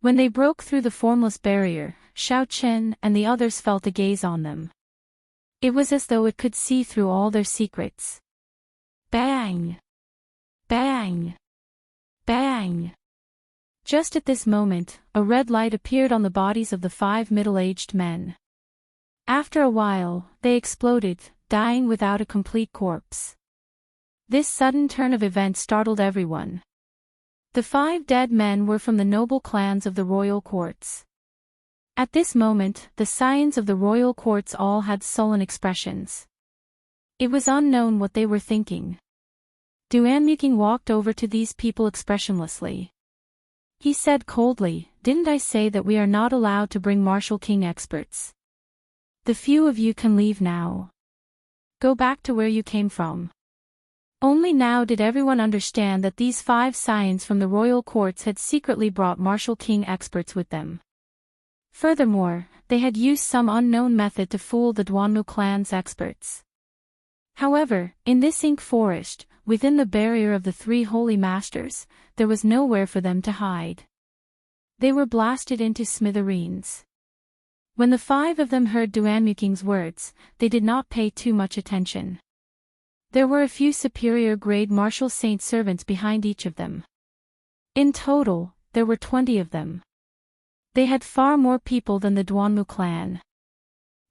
When they broke through the formless barrier, Xiaochen and the others felt a gaze on them. It was as though it could see through all their secrets. Bang! Bang! Bang! Just at this moment, a red light appeared on the bodies of the 5 middle-aged men. After a while, they exploded, dying without a complete corpse. This sudden turn of events startled everyone. The 5 dead men were from the noble clans of the royal courts. At this moment, the scions of the royal courts all had sullen expressions. It was unknown what they were thinking. Duanmuking walked over to these people expressionlessly. He said coldly, "Didn't I say that we are not allowed to bring Martial King experts? The few of you can leave now. Go back to where you came from." Only now did everyone understand that these 5 scions from the royal courts had secretly brought Martial King experts with them. Furthermore, they had used some unknown method to fool the Duanmu clan's experts. However, in this ink forest, within the barrier of the 3 holy masters, there was nowhere for them to hide. They were blasted into smithereens. When the 5 of them heard Duanmuking's words, they did not pay too much attention. There were a few superior-grade martial saint servants behind each of them. In total, there were 20 of them. They had far more people than the Duanmu clan.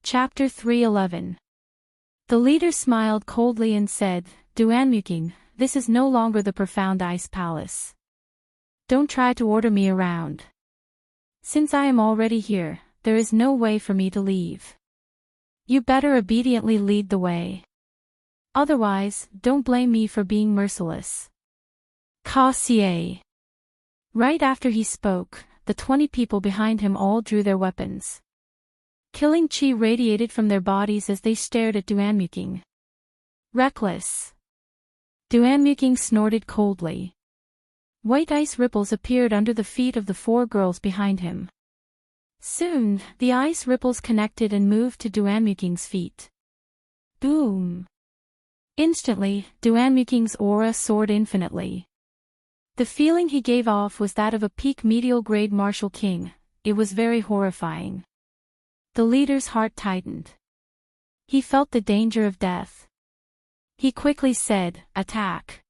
Chapter 311. The leader smiled coldly and said, "Duanmuking, this is no longer the profound ice palace. Don't try to order me around. Since I am already here, there is no way for me to leave. You better obediently lead the way. Otherwise, don't blame me for being merciless." Cassier. Right after he spoke, the 20 people behind him all drew their weapons. Killing chi radiated from their bodies as they stared at Duanmuking. "Reckless." Duanmuking snorted coldly. White ice ripples appeared under the feet of the 4 girls behind him. Soon, the ice ripples connected and moved to Duanmuking's feet. Boom! Instantly, Duanmuking's aura soared infinitely. The feeling he gave off was that of a peak medial-grade martial king. It was very horrifying. The leader's heart tightened. He felt the danger of death. He quickly said, "Attack."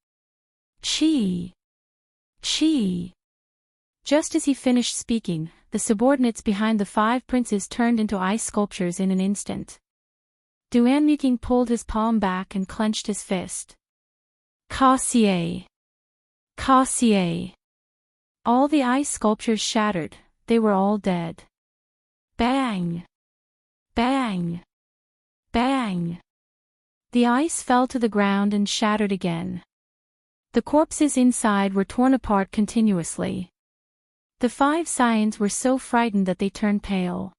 Chi! Chi! Just as he finished speaking, the subordinates behind the 5 princes turned into ice sculptures in an instant. Duanmuking pulled his palm back and clenched his fist. Cassier! Cassier! All the ice sculptures shattered, they were all dead. Bang! Bang! Bang! The ice fell to the ground and shattered again. The corpses inside were torn apart continuously. The 5 scions were so frightened that they turned pale.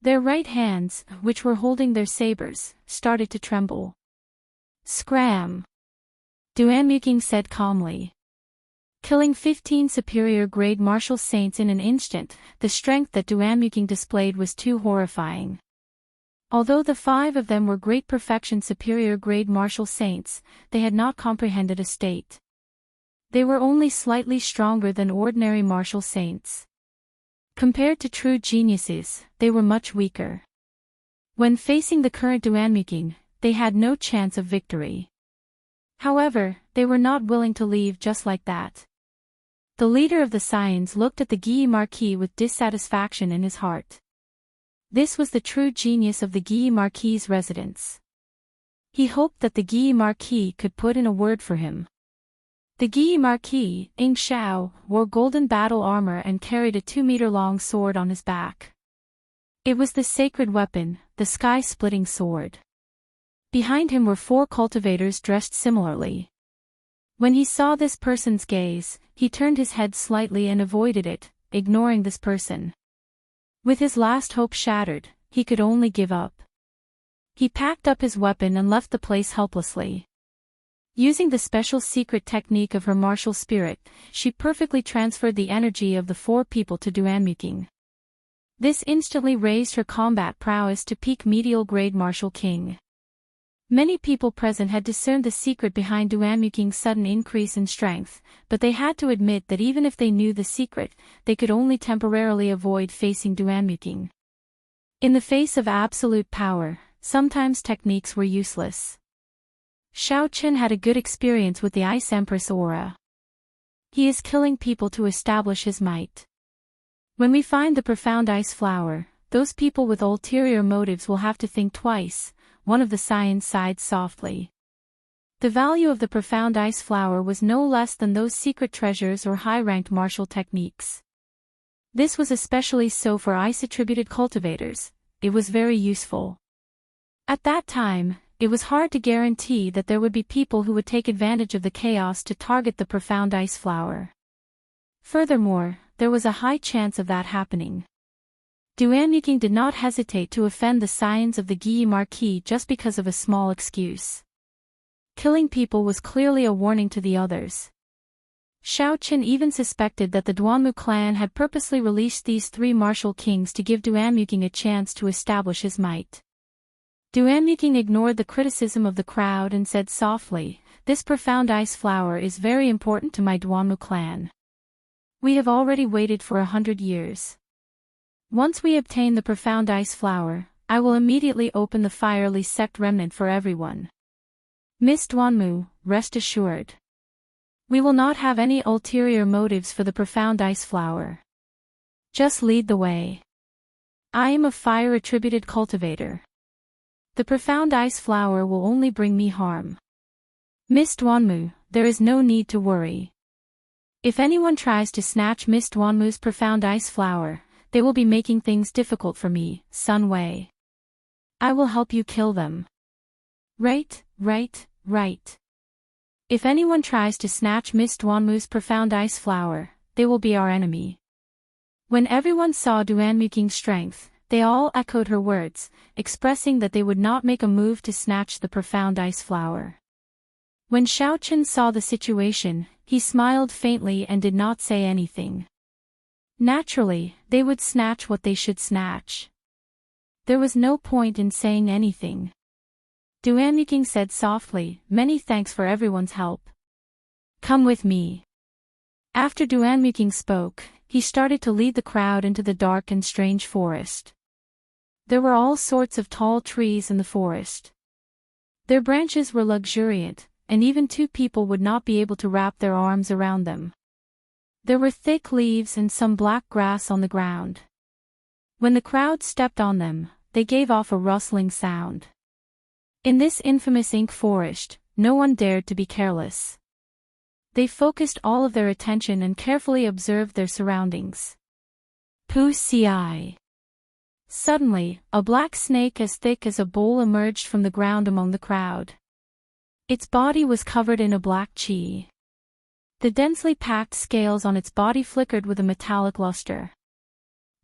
Their right hands, which were holding their sabers, started to tremble. "Scram!" Duanmuking said calmly. Killing 15 superior-grade martial saints in an instant, the strength that Duanmuking displayed was too horrifying. Although the 5 of them were great perfection superior-grade martial saints, they had not comprehended a state. They were only slightly stronger than ordinary martial saints. Compared to true geniuses, they were much weaker. When facing the current Duanmuking, they had no chance of victory. However, they were not willing to leave just like that. The leader of the scions looked at the Guy Marquis with dissatisfaction in his heart. This was the true genius of the Guy Marquis' residence. He hoped that the Guy Marquis could put in a word for him. The Guy Marquis, Ing Shao, wore golden battle armor and carried a 2-meter-long sword on his back. It was the sacred weapon, the sky-splitting sword. Behind him were 4 cultivators dressed similarly. When he saw this person's gaze, he turned his head slightly and avoided it, ignoring this person. With his last hope shattered, he could only give up. He packed up his weapon and left the place helplessly. Using the special secret technique of her martial spirit, she perfectly transferred the energy of the 4 people to Duanmuking. This instantly raised her combat prowess to peak medial grade martial king. Many people present had discerned the secret behind Duanmuking's sudden increase in strength, but they had to admit that even if they knew the secret, they could only temporarily avoid facing Duanmuking. In the face of absolute power, sometimes techniques were useless. Shao Qin had a good experience with the Ice Empress aura. He is killing people to establish his might. When we find the profound ice flower, those people with ulterior motives will have to think twice. One of the Scions sighed softly. The value of the profound ice flower was no less than those secret treasures or high-ranked martial techniques. This was especially so for ice-attributed cultivators. It was very useful. At that time, it was hard to guarantee that there would be people who would take advantage of the chaos to target the profound ice flower. Furthermore, there was a high chance of that happening. Duanmuking did not hesitate to offend the Scions of the Guy Marquis just because of a small excuse. Killing people was clearly a warning to the others. Shao Qin even suspected that the Duanmu clan had purposely released these 3 martial kings to give Duanmuking a chance to establish his might. Duanmuking ignored the criticism of the crowd and said softly, "This profound ice flower is very important to my Duanmu clan. We have already waited for 100 years. Once we obtain the profound ice flower, I will immediately open the fiery sect remnant for everyone. Miss Duanmu, rest assured. We will not have any ulterior motives for the profound ice flower. Just lead the way. I am a fire-attributed cultivator. The profound ice flower will only bring me harm. Miss Duanmu, there is no need to worry. If anyone tries to snatch Miss Duanmu's profound ice flower, they will be making things difficult for me, Sun Wei. I will help you kill them." Right. If anyone tries to snatch Miss Duanmu's profound ice flower, they will be our enemy. When everyone saw Duanmuking's strength, they all echoed her words, expressing that they would not make a move to snatch the profound ice flower. When Shao Qin saw the situation, he smiled faintly and did not say anything. Naturally, they would snatch what they should snatch. There was no point in saying anything. Duanmuking said softly, "Many thanks for everyone's help. Come with me." After Duanmuking spoke, he started to lead the crowd into the dark and strange forest. There were all sorts of tall trees in the forest. Their branches were luxuriant, and even 2 people would not be able to wrap their arms around them. There were thick leaves and some black grass on the ground. When the crowd stepped on them, they gave off a rustling sound. In this infamous ink forest, no one dared to be careless. They focused all of their attention and carefully observed their surroundings. Pu ci. Suddenly, a black snake as thick as a bowl emerged from the ground among the crowd. Its body was covered in a black chi. The densely packed scales on its body flickered with a metallic luster.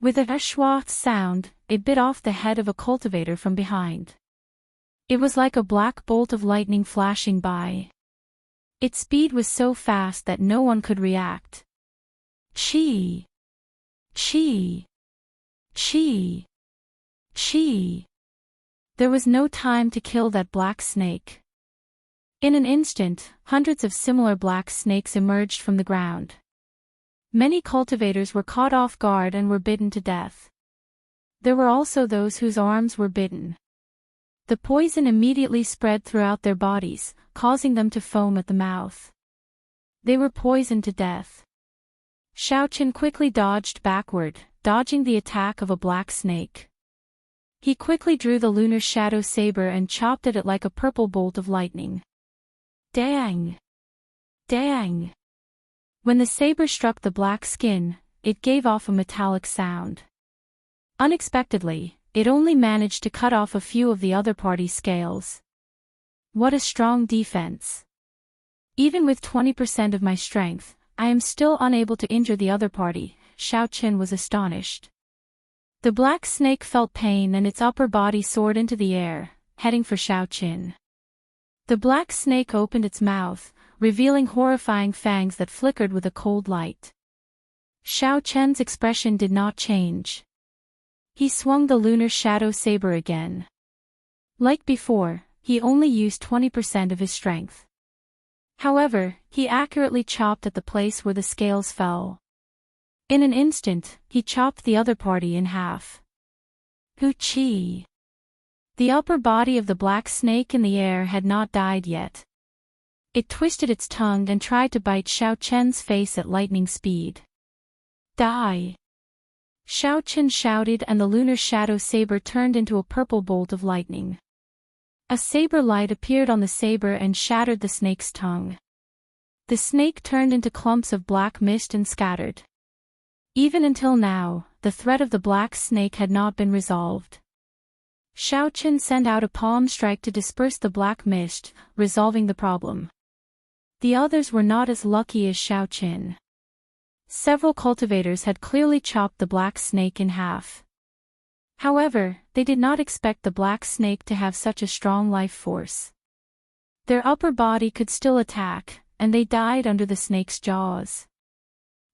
With a schwa sound, it bit off the head of a cultivator from behind. It was like a black bolt of lightning flashing by. Its speed was so fast that no one could react. Chi! Chi! Chi! Chi! There was no time to kill that black snake. In an instant, hundreds of similar black snakes emerged from the ground. Many cultivators were caught off guard and were bitten to death. There were also those whose arms were bitten. The poison immediately spread throughout their bodies, causing them to foam at the mouth. They were poisoned to death. Shao Qin quickly dodged backward, dodging the attack of a black snake. He quickly drew the lunar shadow saber and chopped at it like a purple bolt of lightning. Dang! Dang! When the saber struck the black skin, it gave off a metallic sound. Unexpectedly, it only managed to cut off a few of the other party's scales. What a strong defense! Even with 20% of my strength, I am still unable to injure the other party. Xiao Qin was astonished. The black snake felt pain and its upper body soared into the air, heading for Xiao Qin. The black snake opened its mouth, revealing horrifying fangs that flickered with a cold light. Xiao Qin's expression did not change. He swung the lunar shadow saber again. Like before, he only used 20% of his strength. However, he accurately chopped at the place where the scales fell. In an instant, he chopped the other party in half. Hoo-chee! The upper body of the black snake in the air had not died yet. It twisted its tongue and tried to bite Xiao Qin's face at lightning speed. Die! Xiao Qin shouted and the lunar shadow saber turned into a purple bolt of lightning. A saber light appeared on the saber and shattered the snake's tongue. The snake turned into clumps of black mist and scattered. Even until now, the threat of the black snake had not been resolved. Xiao Qin sent out a palm strike to disperse the black mist, resolving the problem. The others were not as lucky as Xiao Qin. Several cultivators had clearly chopped the black snake in half. However, they did not expect the black snake to have such a strong life force. Their upper body could still attack, and they died under the snake's jaws.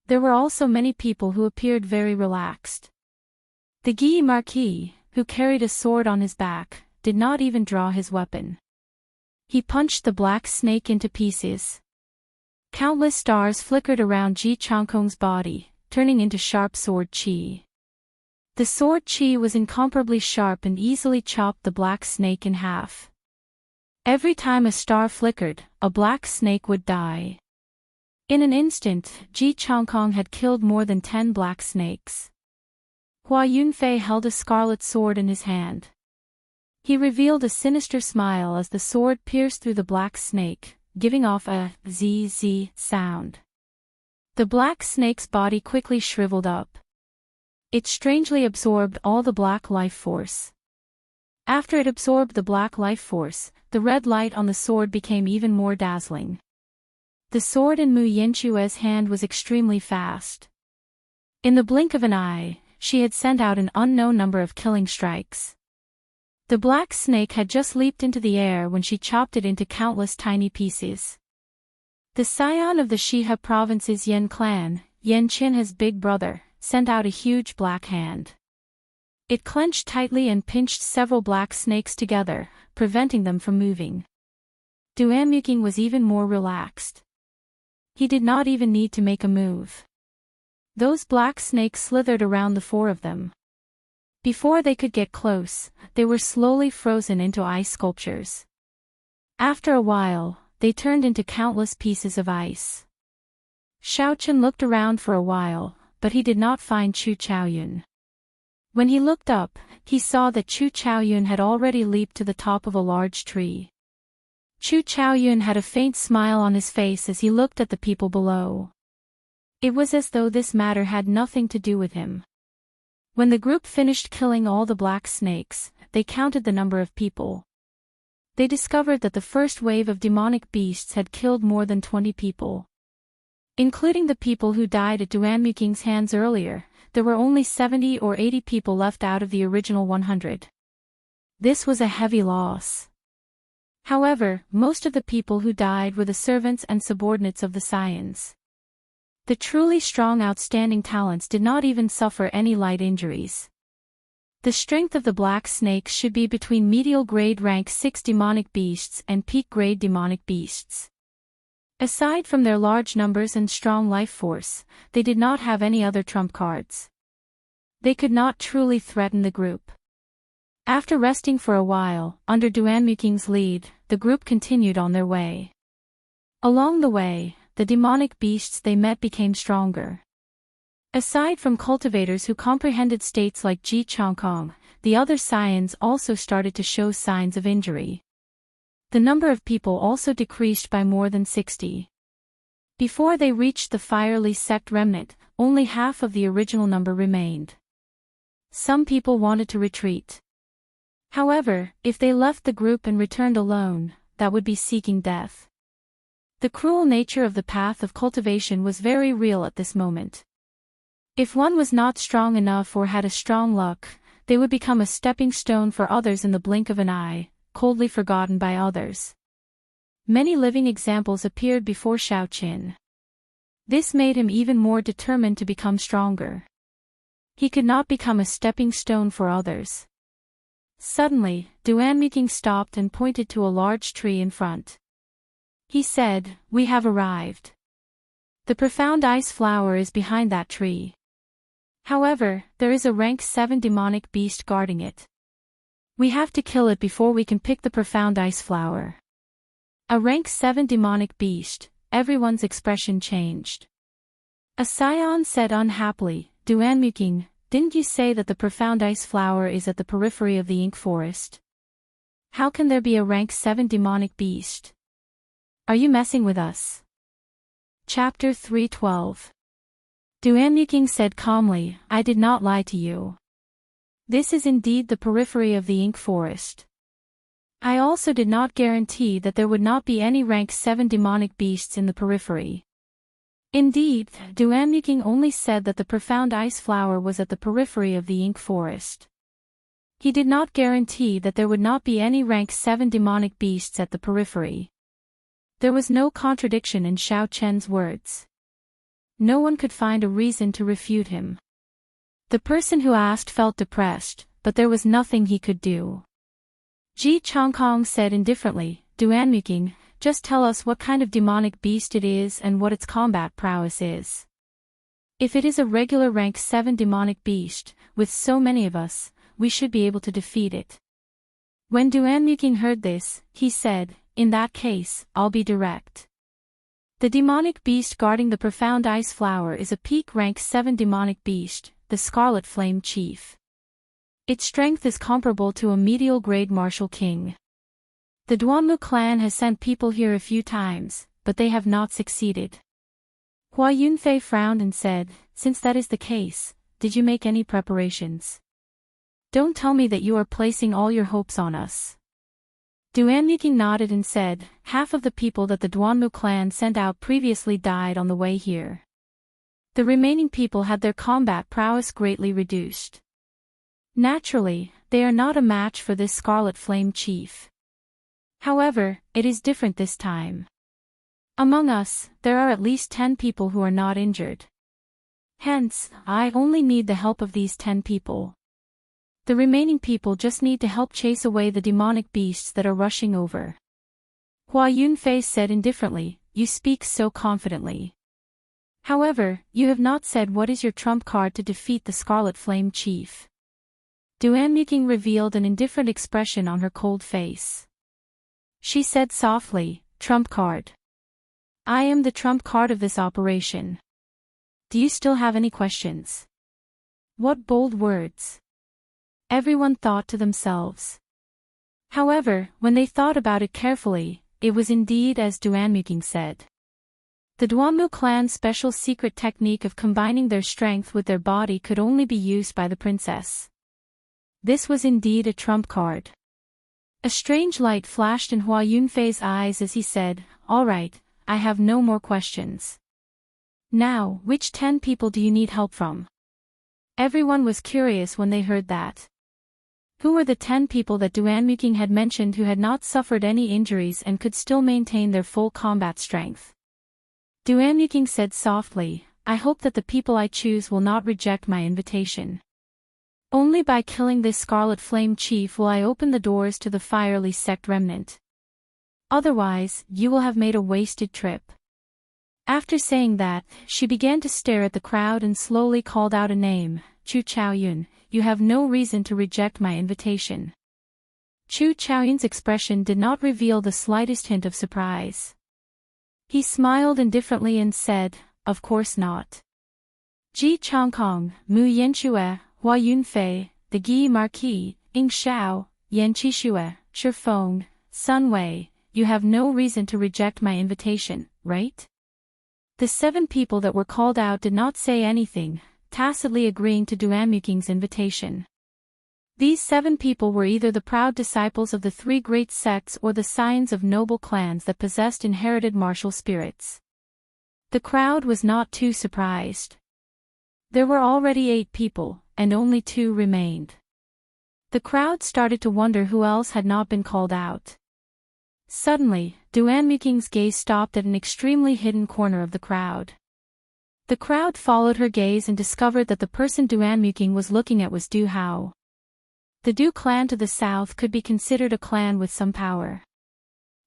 There were also many people who appeared very relaxed. The Guy Marquis, who carried a sword on his back, did not even draw his weapon. He punched the black snake into pieces. Countless stars flickered around Ji Changkong's body, turning into sharp sword qi. The sword qi was incomparably sharp and easily chopped the black snake in half. Every time a star flickered, a black snake would die. In an instant, Ji Changkong had killed more than 10 black snakes. Hua Yunfei held a scarlet sword in his hand. He revealed a sinister smile as the sword pierced through the black snake, giving off a zzz sound. The black snake's body quickly shriveled up. It strangely absorbed all the black life force. After it absorbed the black life force, the red light on the sword became even more dazzling. The sword in Mu Yanchue's hand was extremely fast. In the blink of an eye, she had sent out an unknown number of killing strikes. The black snake had just leaped into the air when she chopped it into countless tiny pieces. The scion of the Shihe province's Yan clan, Yan Qinhe's big brother, sent out a huge black hand. It clenched tightly and pinched several black snakes together, preventing them from moving. Duanmuking was even more relaxed. He did not even need to make a move. Those black snakes slithered around the 4 of them. Before they could get close, they were slowly frozen into ice sculptures. After a while, they turned into countless pieces of ice. Xiao Qin looked around for a while, but he did not find Chu Chaoyun. When he looked up, he saw that Chu Chaoyun had already leaped to the top of a large tree. Chu Chaoyun had a faint smile on his face as he looked at the people below. It was as though this matter had nothing to do with him. When the group finished killing all the black snakes, they counted the number of people. They discovered that the first wave of demonic beasts had killed more than 20 people. Including the people who died at Duanmuking's hands earlier, there were only 70 or 80 people left out of the original 100. This was a heavy loss. However, most of the people who died were the servants and subordinates of the scions. The truly strong outstanding talents did not even suffer any light injuries. The strength of the black snakes should be between medial grade rank 6 demonic beasts and peak grade demonic beasts. Aside from their large numbers and strong life force, they did not have any other trump cards. They could not truly threaten the group. After resting for a while, under Duanmuking's lead, the group continued on their way. Along the way, the demonic beasts they met became stronger. Aside from cultivators who comprehended states like Ji Changkong, the other scions also started to show signs of injury. The number of people also decreased by more than 60. Before they reached the fiery sect remnant, only half of the original number remained. Some people wanted to retreat. However, if they left the group and returned alone, that would be seeking death. The cruel nature of the path of cultivation was very real at this moment. If one was not strong enough or had a strong luck, they would become a stepping stone for others in the blink of an eye, coldly forgotten by others. Many living examples appeared before Xiaoqin. This made him even more determined to become stronger. He could not become a stepping stone for others. Suddenly, Duanmuking stopped and pointed to a large tree in front. He said, "We have arrived. The profound ice flower is behind that tree. However, there is a rank 7 demonic beast guarding it. We have to kill it before we can pick the profound ice flower." A rank 7 demonic beast, everyone's expression changed. A scion said unhappily, "Duanmuking, didn't you say that the profound ice flower is at the periphery of the ink forest? How can there be a rank 7 demonic beast? Are you messing with us?" Chapter 312. Duanmuking said calmly, "I did not lie to you. This is indeed the periphery of the ink forest. I also did not guarantee that there would not be any rank 7 demonic beasts in the periphery. Indeed, Duanmuking only said that the profound ice flower was at the periphery of the ink forest. He did not guarantee that there would not be any rank 7 demonic beasts at the periphery." There was no contradiction in Xiaoqian's words. No one could find a reason to refute him. The person who asked felt depressed, but there was nothing he could do. Ji Chongkong said indifferently, "Duanmuking, just tell us what kind of demonic beast it is and what its combat prowess is. If it is a regular rank 7 demonic beast, with so many of us, we should be able to defeat it." When Duanmuking heard this, he said, "In that case, I'll be direct. The demonic beast guarding the profound ice flower is a peak rank 7 demonic beast, the Scarlet Flame Chief. Its strength is comparable to a medial grade martial king. The Duanmu clan has sent people here a few times, but they have not succeeded." Hua Yunfei frowned and said, "Since that is the case, did you make any preparations? Don't tell me that you are placing all your hopes on us." Duanmuking nodded and said, "Half of the people that the Duanmu clan sent out previously died on the way here. The remaining people had their combat prowess greatly reduced. Naturally, they are not a match for this Scarlet Flame Chief. However, it is different this time. Among us, there are at least 10 people who are not injured. Hence, I only need the help of these 10 people. The remaining people just need to help chase away the demonic beasts that are rushing over." Hua Yunfei said indifferently, "You speak so confidently. However, you have not said what is your trump card to defeat the Scarlet Flame Chief." Duanmuking revealed an indifferent expression on her cold face. She said softly, "Trump card. I am the trump card of this operation. Do you still have any questions?" What bold words! Everyone thought to themselves. However, when they thought about it carefully, it was indeed as Duanmuking said. The Duanmu clan's special secret technique of combining their strength with their body could only be used by the princess. This was indeed a trump card. A strange light flashed in Hua Yunfei's eyes as he said, "All right, I have no more questions. Now, which 10 people do you need help from?" Everyone was curious when they heard that. Who were the 10 people that Duanmuking had mentioned who had not suffered any injuries and could still maintain their full combat strength? Duanmuking said softly, "I hope that the people I choose will not reject my invitation. Only by killing this Scarlet Flame Chief will I open the doors to the fiery sect remnant. Otherwise, you will have made a wasted trip." After saying that, she began to stare at the crowd and slowly called out a name, "Chu Chaoyun, you have no reason to reject my invitation." Chu Chaoyun's expression did not reveal the slightest hint of surprise. He smiled indifferently and said, "Of course not. Ji Chongkong, Mu Yanchue, Hua Yunfei, the Gi Marquis, Ing Xiao, Yan Qishue, Shifeng, Sun Wei, you have no reason to reject my invitation, right?" The 7 people that were called out did not say anything, tacitly agreeing to Duanmuking's invitation. These 7 people were either the proud disciples of the 3 great sects or the scions of noble clans that possessed inherited martial spirits. The crowd was not too surprised. There were already 8 people, and only 2 remained. The crowd started to wonder who else had not been called out. Suddenly, Duanmuking's gaze stopped at an extremely hidden corner of the crowd. The crowd followed her gaze and discovered that the person Duanmuking was looking at was Du Hao. The Du clan to the south could be considered a clan with some power.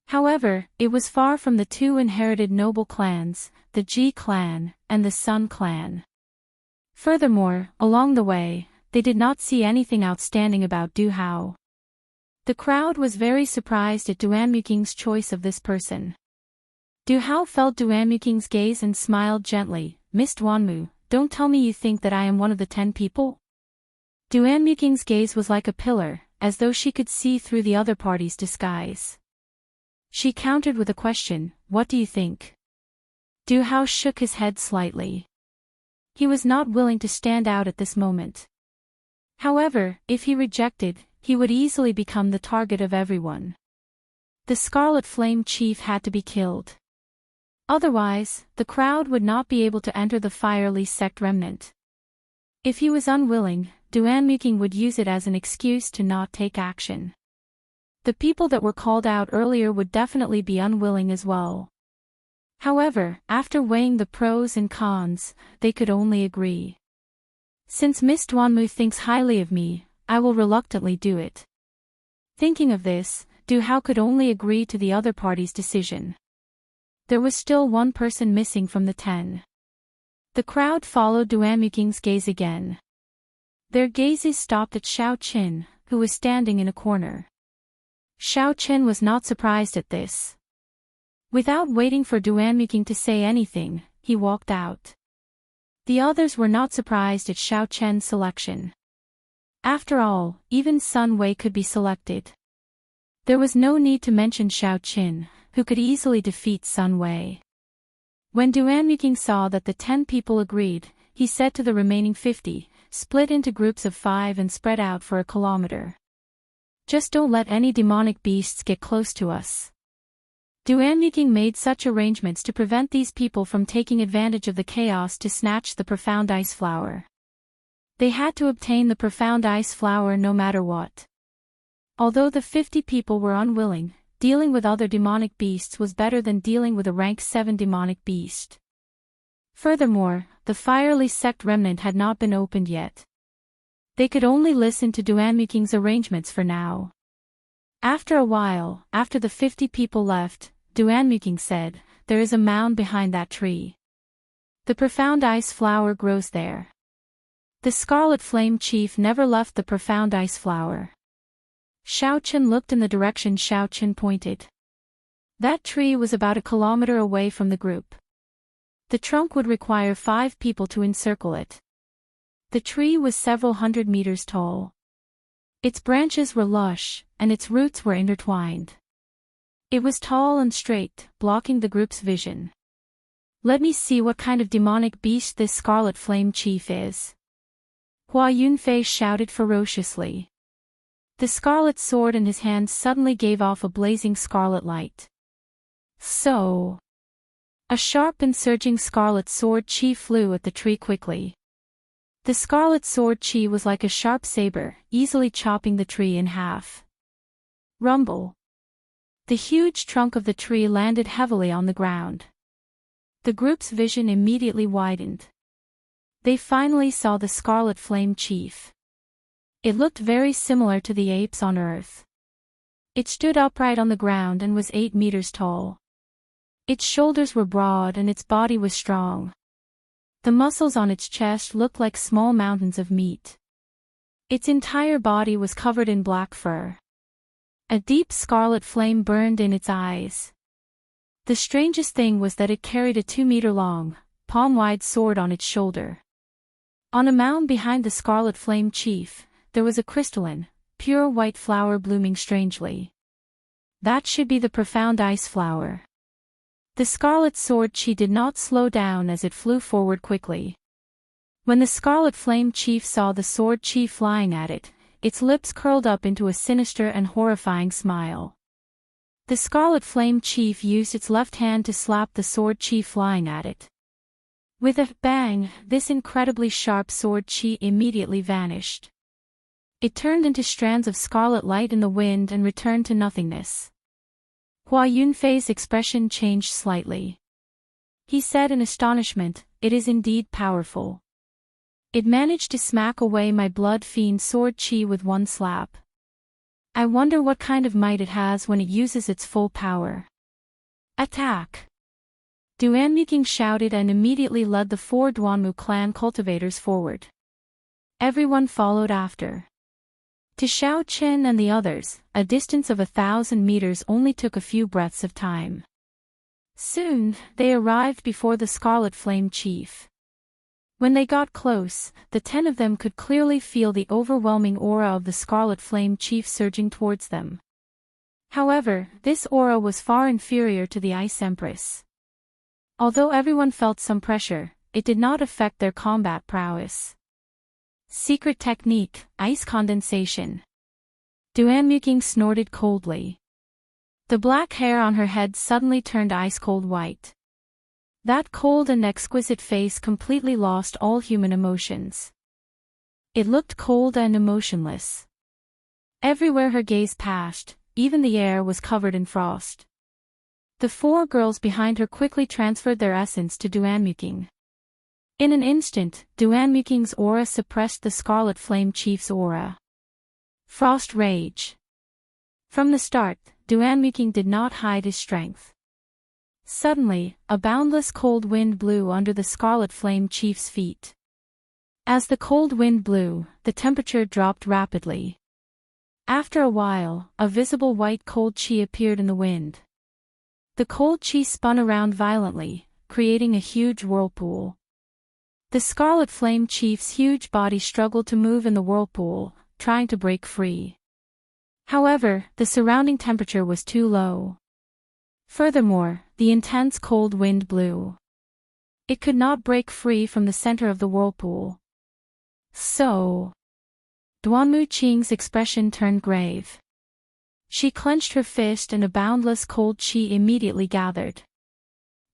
However, it was far from the 2 inherited noble clans, the Ji clan and the Sun clan. Furthermore, along the way, they did not see anything outstanding about Du Hao. The crowd was very surprised at Duanmuking's choice of this person. Du Hao felt Duanmuking's gaze and smiled gently. "Miss Duanmu, don't tell me you think that I am one of the 10 people?" Duanmuking's gaze was like a pillar, as though she could see through the other party's disguise. She countered with a question, "What do you think?" Du Hao shook his head slightly. He was not willing to stand out at this moment. However, if he rejected, he would easily become the target of everyone. The Scarlet Flame Chief had to be killed. Otherwise, the crowd would not be able to enter the Firely sect remnant. If he was unwilling, Duanmuking would use it as an excuse to not take action. The people that were called out earlier would definitely be unwilling as well. However, after weighing the pros and cons, they could only agree. "Since Miss Duanmu thinks highly of me, I will reluctantly do it." Thinking of this, Du Hao could only agree to the other party's decision. There was still 1 person missing from the 10. The crowd followed Duanmuking's gaze again. Their gazes stopped at Xiao Qin, who was standing in a corner. Xiao Qin was not surprised at this. Without waiting for Duanmuking to say anything, he walked out. The others were not surprised at Xiao Qin's selection. After all, even Sun Wei could be selected. There was no need to mention Xiao Qin, who could easily defeat Sun Wei. When Duanmuking saw that the 10 people agreed, he said to the remaining 50, "Split into groups of 5 and spread out for a kilometer. Just don't let any demonic beasts get close to us." Duanmuking made such arrangements to prevent these people from taking advantage of the chaos to snatch the profound ice flower. They had to obtain the profound ice flower no matter what. Although the 50 people were unwilling, dealing with other demonic beasts was better than dealing with a rank 7 demonic beast. Furthermore, the Firely sect remnant had not been opened yet. They could only listen to Duanmuking's arrangements for now. After a while, after the 50 people left, Duanmuking said, "There is a mound behind that tree. The profound ice flower grows there." The Scarlet Flame Chief never left the profound ice flower. Xiao Qin looked in the direction Xiao Qin pointed. That tree was about a kilometer away from the group. The trunk would require 5 people to encircle it. The tree was several hundred meters tall. Its branches were lush, and its roots were intertwined. It was tall and straight, blocking the group's vision. "Let me see what kind of demonic beast this Scarlet Flame Chief is." Hua Yunfei shouted ferociously. The scarlet sword in his hand suddenly gave off a blazing scarlet light. So! A sharp and surging scarlet sword chi flew at the tree quickly. The scarlet sword chi was like a sharp saber, easily chopping the tree in half. Rumble! The huge trunk of the tree landed heavily on the ground. The group's vision immediately widened. They finally saw the Scarlet Flame Chief. It looked very similar to the apes on Earth. It stood upright on the ground and was 8 meters tall. Its shoulders were broad and its body was strong. The muscles on its chest looked like small mountains of meat. Its entire body was covered in black fur. A deep scarlet flame burned in its eyes. The strangest thing was that it carried a 2-meter-long, palm-wide sword on its shoulder. On a mound behind the Scarlet Flame Chief, there was a crystalline, pure white flower blooming strangely. That should be the profound ice flower. The scarlet sword chi did not slow down as it flew forward quickly. When the Scarlet Flame Chief saw the sword chi flying at it, its lips curled up into a sinister and horrifying smile. The Scarlet Flame Chief used its left hand to slap the sword chi flying at it. With a bang, this incredibly sharp sword chi immediately vanished. It turned into strands of scarlet light in the wind and returned to nothingness. Hua Yunfei's expression changed slightly. He said in astonishment, "It is indeed powerful. It managed to smack away my blood fiend sword chi with one slap. I wonder what kind of might it has when it uses its full power." Attack! Duanmuking shouted and immediately led the 4 Duanmu clan cultivators forward. Everyone followed after. To Xiao Qin and the others, a distance of 1,000 meters only took a few breaths of time. Soon, they arrived before the Scarlet Flame Chief. When they got close, the 10 of them could clearly feel the overwhelming aura of the Scarlet Flame Chief surging towards them. However, this aura was far inferior to the Ice Empress. Although everyone felt some pressure, it did not affect their combat prowess. Secret technique, ice condensation. Duanmuking snorted coldly. The black hair on her head suddenly turned ice-cold white. That cold and exquisite face completely lost all human emotions. It looked cold and emotionless. Everywhere her gaze passed, even the air was covered in frost. The 4 girls behind her quickly transferred their essence to Duanmuking. In an instant, Duanmuking's aura suppressed the Scarlet Flame Chief's aura. Frost Rage. From the start, Duanmuking did not hide his strength. Suddenly, a boundless cold wind blew under the Scarlet Flame Chief's feet. As the cold wind blew, the temperature dropped rapidly. After a while, a visible white cold chi appeared in the wind. The cold chi spun around violently, creating a huge whirlpool. The Scarlet Flame Chief's huge body struggled to move in the whirlpool, trying to break free. However, the surrounding temperature was too low. Furthermore, the intense cold wind blew. It could not break free from the center of the whirlpool. So... Duanmu Qing's expression turned grave. She clenched her fist and a boundless cold chi immediately gathered.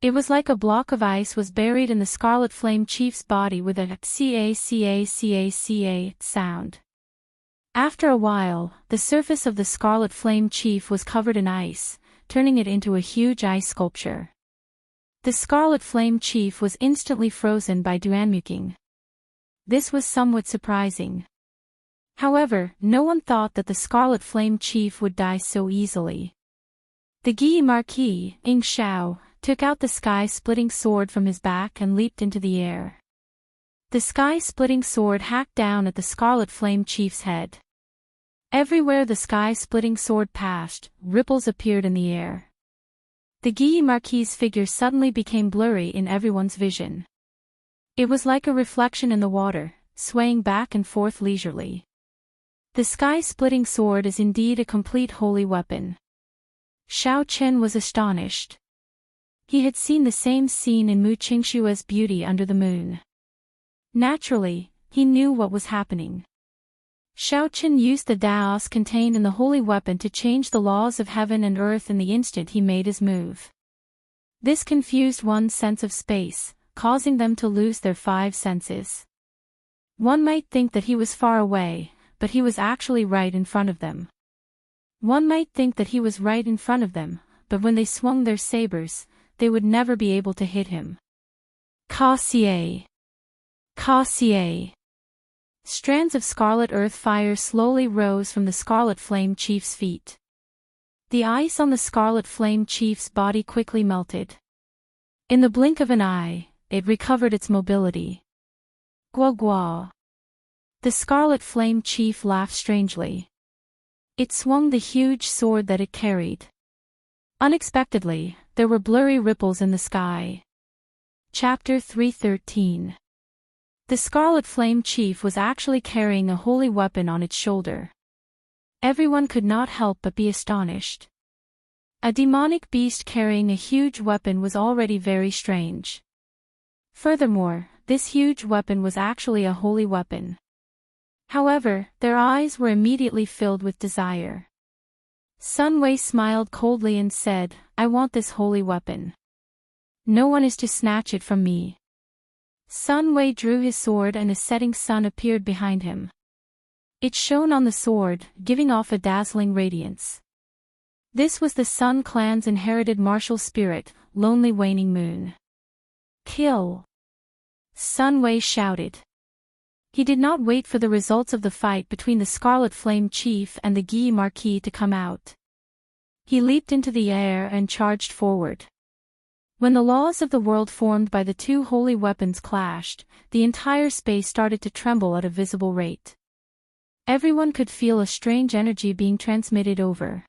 It was like a block of ice was buried in the Scarlet Flame Chief's body with a ca-ca-ca-ca sound. After a while, the surface of the Scarlet Flame Chief was covered in ice, turning it into a huge ice sculpture. The Scarlet Flame Chief was instantly frozen by Duanmuking. This was somewhat surprising. However, no one thought that the Scarlet Flame Chief would die so easily. The Guy Marquis, Ing Xiao, took out the sky-splitting sword from his back and leaped into the air. The sky-splitting sword hacked down at the Scarlet Flame Chief's head. Everywhere the sky-splitting sword passed, ripples appeared in the air. The Guy Marquis' figure suddenly became blurry in everyone's vision. It was like a reflection in the water, swaying back and forth leisurely. The sky-splitting sword is indeed a complete holy weapon. Xiao Chen was astonished. He had seen the same scene in Mu Qingshua's Beauty Under the Moon. Naturally, he knew what was happening. Xiao Chen used the Daos contained in the holy weapon to change the laws of heaven and earth in the instant he made his move. This confused one's sense of space, causing them to lose their 5 senses. One might think that he was far away, but he was actually right in front of them. One might think that he was right in front of them, but when they swung their sabers, they would never be able to hit him. Ka-xie! Ka-xie! Strands of scarlet earth fire slowly rose from the Scarlet Flame Chief's feet. The ice on the Scarlet Flame Chief's body quickly melted. In the blink of an eye, it recovered its mobility. Gua gua! The Scarlet Flame Chief laughed strangely. It swung the huge sword that it carried. Unexpectedly, there were blurry ripples in the sky. Chapter 313. The Scarlet Flame Chief was actually carrying a holy weapon on its shoulder. Everyone could not help but be astonished. A demonic beast carrying a huge weapon was already very strange. Furthermore, this huge weapon was actually a holy weapon. However, their eyes were immediately filled with desire. Sun Wei smiled coldly and said, "I want this holy weapon. No one is to snatch it from me." Sun Wei drew his sword and a setting sun appeared behind him. It shone on the sword, giving off a dazzling radiance. This was the Sun clan's inherited martial spirit, Lonely Waning Moon. "Kill!" Sun Wei shouted. He did not wait for the results of the fight between the Scarlet Flame Chief and the Guy Marquis to come out. He leaped into the air and charged forward. When the laws of the world formed by the two holy weapons clashed, the entire space started to tremble at a visible rate. Everyone could feel a strange energy being transmitted over.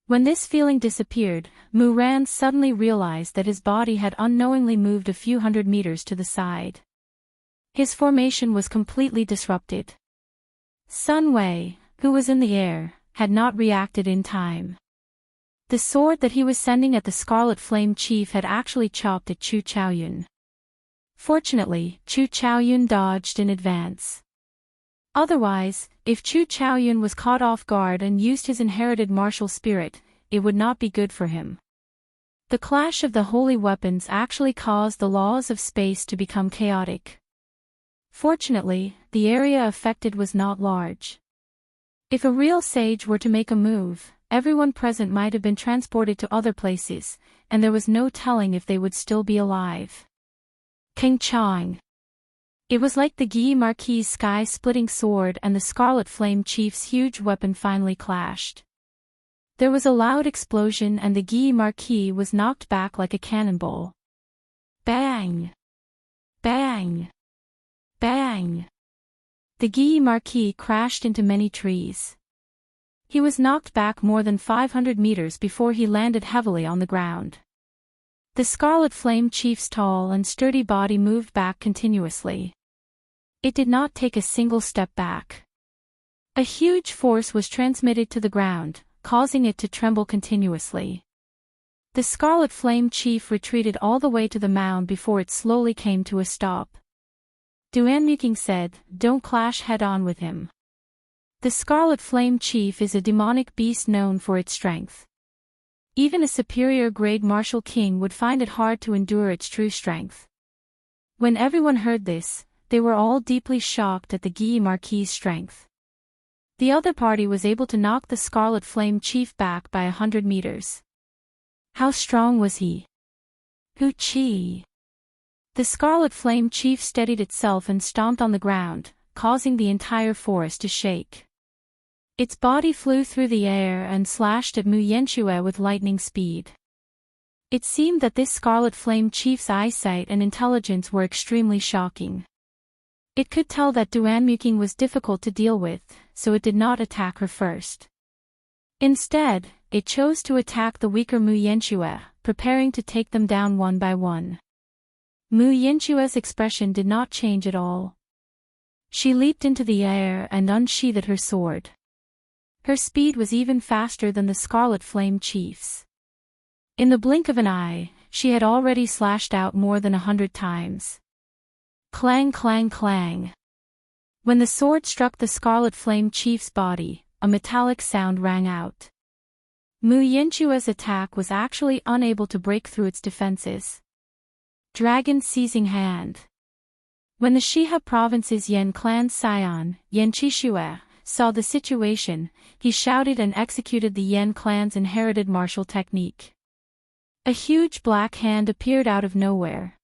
When this feeling disappeared, Muran suddenly realized that his body had unknowingly moved a few hundred meters to the side. His formation was completely disrupted. Sun Wei, who was in the air, had not reacted in time. The sword that he was sending at the Scarlet Flame Chief had actually chopped at Chu Chaoyun. Fortunately, Chu Chaoyun dodged in advance. Otherwise, if Chu Chaoyun was caught off guard and used his inherited martial spirit, it would not be good for him. The clash of the holy weapons actually caused the laws of space to become chaotic. Fortunately, the area affected was not large. If a real sage were to make a move, everyone present might have been transported to other places, and there was no telling if they would still be alive. King Chang. It was like the Guy Marquis' sky-splitting sword and the Scarlet Flame Chief's huge weapon finally clashed. There was a loud explosion and the Guy Marquis was knocked back like a cannonball. Bang! Bang! Bang! The Guy Marquis crashed into many trees. He was knocked back more than 500 meters before he landed heavily on the ground. The Scarlet Flame Chief's tall and sturdy body moved back continuously. It did not take a single step back. A huge force was transmitted to the ground, causing it to tremble continuously. The Scarlet Flame Chief retreated all the way to the mound before it slowly came to a stop. Duanmuking said, "Don't clash head-on with him. The Scarlet Flame Chief is a demonic beast known for its strength. Even a superior grade martial king would find it hard to endure its true strength." When everyone heard this, they were all deeply shocked at the Guy Marquis' strength. The other party was able to knock the Scarlet Flame Chief back by 100 meters. How strong was he? Hu Chi. The Scarlet Flame Chief steadied itself and stomped on the ground, causing the entire forest to shake. Its body flew through the air and slashed at Mu Yanxue with lightning speed. It seemed that this Scarlet Flame Chief's eyesight and intelligence were extremely shocking. It could tell that Duanmuking was difficult to deal with, so it did not attack her first. Instead, it chose to attack the weaker Mu Yanxue, preparing to take them down one by one. Mu Yanxue's expression did not change at all. She leaped into the air and unsheathed her sword. Her speed was even faster than the Scarlet Flame Chief's. In the blink of an eye, she had already slashed out more than 100 times. Clang clang clang. When the sword struck the Scarlet Flame Chief's body, a metallic sound rang out. Mu Yanxue's attack was actually unable to break through its defenses. Dragon Seizing Hand. When the Shiha Province's Yan clan's scion, Yan Qishue, saw the situation, he shouted and executed the Yan clan's inherited martial technique. A huge black hand appeared out of nowhere.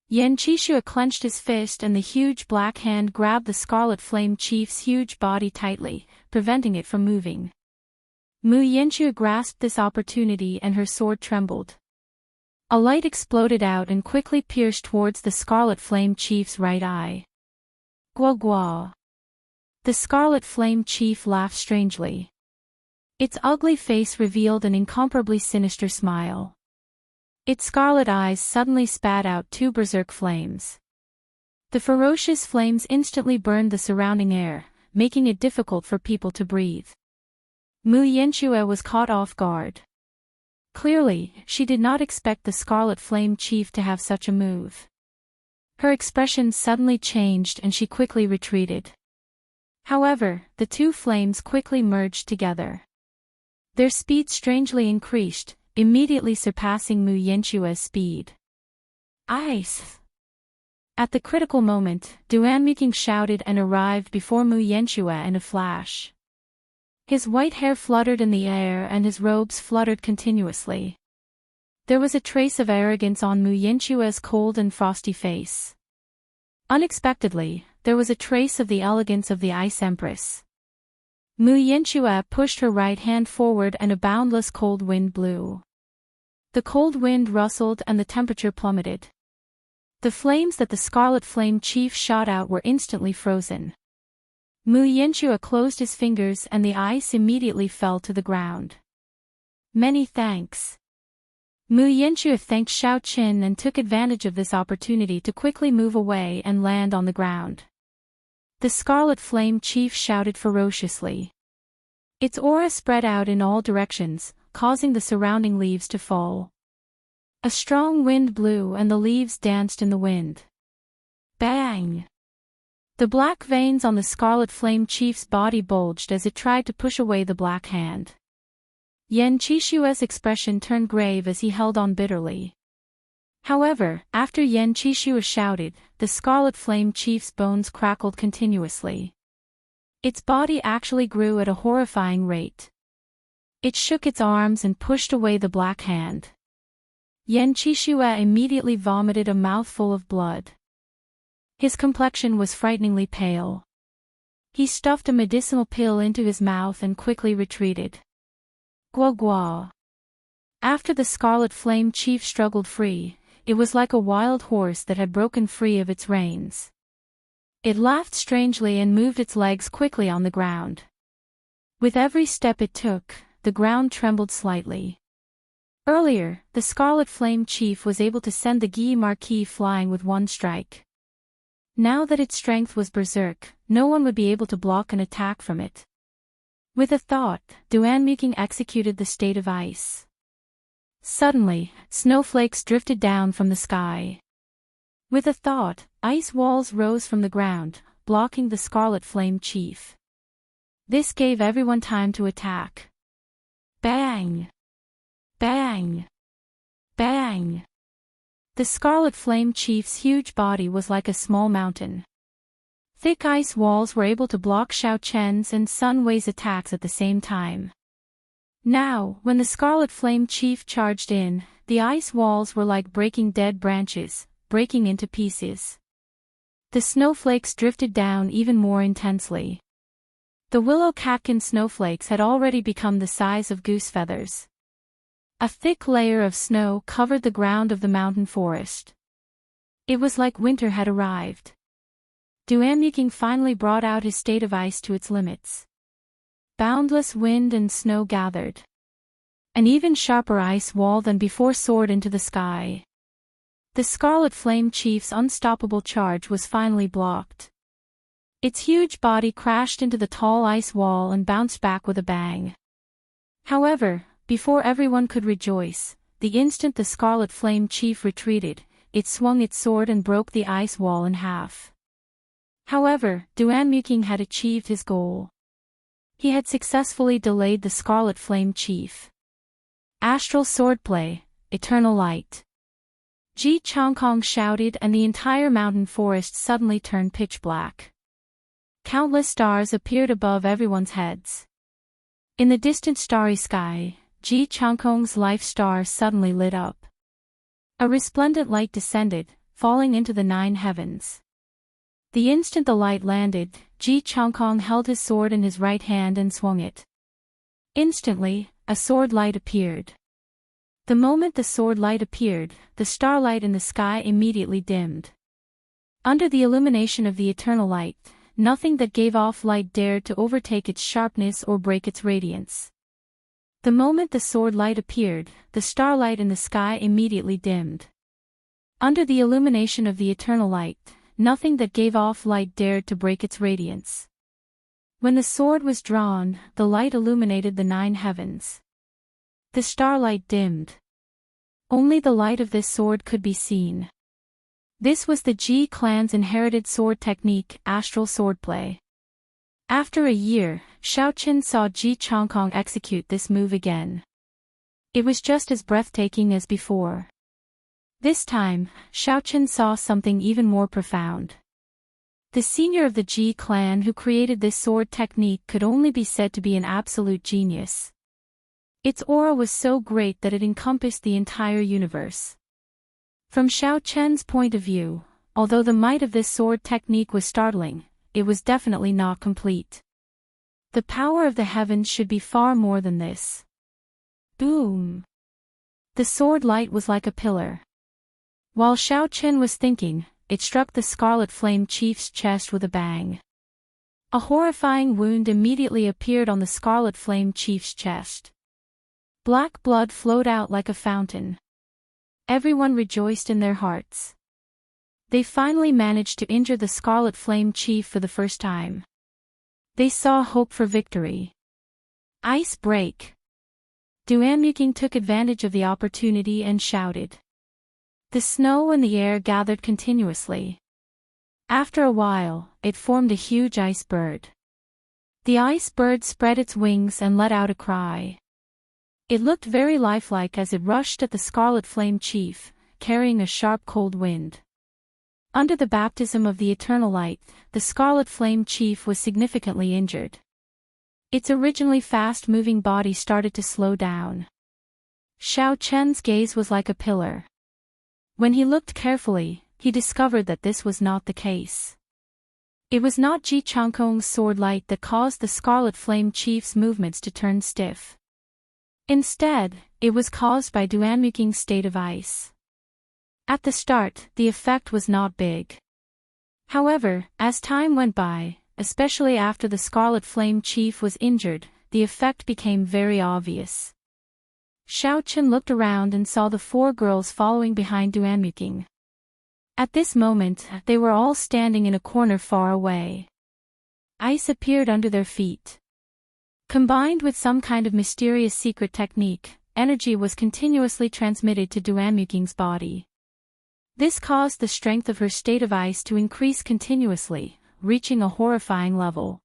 Yan Qishue clenched his fist and the huge black hand grabbed the Scarlet Flame Chief's huge body tightly, preventing it from moving. Mu Yanxue grasped this opportunity and her sword trembled. A light exploded out and quickly pierced towards the Scarlet Flame Chief's right eye. Gua gua. The Scarlet Flame Chief laughed strangely. Its ugly face revealed an incomparably sinister smile. Its scarlet eyes suddenly spat out two berserk flames. The ferocious flames instantly burned the surrounding air, making it difficult for people to breathe. Mu Yanxue was caught off guard. Clearly, she did not expect the Scarlet Flame Chief to have such a move. Her expression suddenly changed and she quickly retreated. However, the two flames quickly merged together. Their speed strangely increased, immediately surpassing Mu Yanchua's speed. Ice! At the critical moment, Duanmuking shouted and arrived before Mu Yanchua in a flash. His white hair fluttered in the air and his robes fluttered continuously. There was a trace of arrogance on Mu Yanchua's cold and frosty face. Unexpectedly, there was a trace of the elegance of the Ice Empress. Mu Yanchua pushed her right hand forward and a boundless cold wind blew. The cold wind rustled and the temperature plummeted. The flames that the Scarlet Flame Chief shot out were instantly frozen. Mu Yanchua closed his fingers and the ice immediately fell to the ground. Many thanks. Mu Yanchua thanked Xiao Qin and took advantage of this opportunity to quickly move away and land on the ground. The Scarlet Flame Chief shouted ferociously. Its aura spread out in all directions, causing the surrounding leaves to fall. A strong wind blew and the leaves danced in the wind. Bang! The black veins on the Scarlet Flame Chief's body bulged as it tried to push away the black hand. Yan Qishua's expression turned grave as he held on bitterly. However, after Yan Qishua shouted, the Scarlet Flame Chief's bones crackled continuously. Its body actually grew at a horrifying rate. It shook its arms and pushed away the black hand. Yan Qishua immediately vomited a mouthful of blood. His complexion was frighteningly pale. He stuffed a medicinal pill into his mouth and quickly retreated. Gua gua. After the Scarlet Flame Chief struggled free, it was like a wild horse that had broken free of its reins. It laughed strangely and moved its legs quickly on the ground. With every step it took, the ground trembled slightly. Earlier, the Scarlet Flame Chief was able to send the Guy Marquis flying with one strike. Now that its strength was berserk, no one would be able to block an attack from it. With a thought, Duanmuking executed the State of Ice. Suddenly, snowflakes drifted down from the sky. With a thought, ice walls rose from the ground, blocking the Scarlet Flame Chief. This gave everyone time to attack. Bang! Bang! Bang! The Scarlet Flame Chief's huge body was like a small mountain. Thick ice walls were able to block Xiao Chen's and Sun Wei's attacks at the same time. Now, when the Scarlet Flame Chief charged in, the ice walls were like breaking dead branches, breaking into pieces. The snowflakes drifted down even more intensely. The willow catkin snowflakes had already become the size of goose feathers. A thick layer of snow covered the ground of the mountain forest. It was like winter had arrived. Duanmuking finally brought out his State of Ice to its limits. Boundless wind and snow gathered. An even sharper ice wall than before soared into the sky. The Scarlet Flame Chief's unstoppable charge was finally blocked. Its huge body crashed into the tall ice wall and bounced back with a bang. However, before everyone could rejoice, the instant the Scarlet Flame Chief retreated, it swung its sword and broke the ice wall in half. However, Duanmuking had achieved his goal. He had successfully delayed the Scarlet Flame Chief. Astral Swordplay, Eternal Light. Ji Chongkong shouted and the entire mountain forest suddenly turned pitch black. Countless stars appeared above everyone's heads. In the distant starry sky, Ji Chongkong's life star suddenly lit up. A resplendent light descended, falling into the 9 heavens. The instant the light landed, Ji Chongkong held his sword in his right hand and swung it. Instantly, a sword light appeared. The moment the sword light appeared, the starlight in the sky immediately dimmed. Under the illumination of the eternal light, nothing that gave off light dared to overtake its sharpness or break its radiance. The moment the sword light appeared, the starlight in the sky immediately dimmed. Under the illumination of the eternal light, nothing that gave off light dared to break its radiance. When the sword was drawn, the light illuminated the 9 heavens. The starlight dimmed. Only the light of this sword could be seen. This was the Ji clan's inherited sword technique, astral swordplay. After a year, Xiaoqin saw Ji Changkong execute this move again. It was just as breathtaking as before. This time, Xiaoqin saw something even more profound. The senior of the Ji clan who created this sword technique could only be said to be an absolute genius. Its aura was so great that it encompassed the entire universe. From Xiaoqian's point of view, although the might of this sword technique was startling, it was definitely not complete. The power of the heavens should be far more than this. Boom! The sword light was like a pillar. While Xiaoqin was thinking, it struck the Scarlet Flame Chief's chest with a bang. A horrifying wound immediately appeared on the Scarlet Flame Chief's chest. Black blood flowed out like a fountain. Everyone rejoiced in their hearts. They finally managed to injure the Scarlet Flame Chief for the first time. They saw hope for victory. Ice break! Duanmuking took advantage of the opportunity and shouted. The snow and the air gathered continuously. After a while, it formed a huge ice bird. The ice bird spread its wings and let out a cry. It looked very lifelike as it rushed at the Scarlet Flame Chief, carrying a sharp cold wind. Under the baptism of the eternal light, the Scarlet Flame Chief was significantly injured. Its originally fast-moving body started to slow down. Xiaoqian's gaze was like a pillar. When he looked carefully, he discovered that this was not the case. It was not Ji Changkong's sword light that caused the Scarlet Flame Chief's movements to turn stiff. Instead, it was caused by Duanmuking's state of ice. At the start, the effect was not big. However, as time went by, especially after the Scarlet Flame Chief was injured, the effect became very obvious. Xiaoqin looked around and saw the 4 girls following behind Duanmuking. At this moment, they were all standing in a corner far away. Ice appeared under their feet. Combined with some kind of mysterious secret technique, energy was continuously transmitted to Duanmuking's body. This caused the strength of her state of ice to increase continuously, reaching a horrifying level.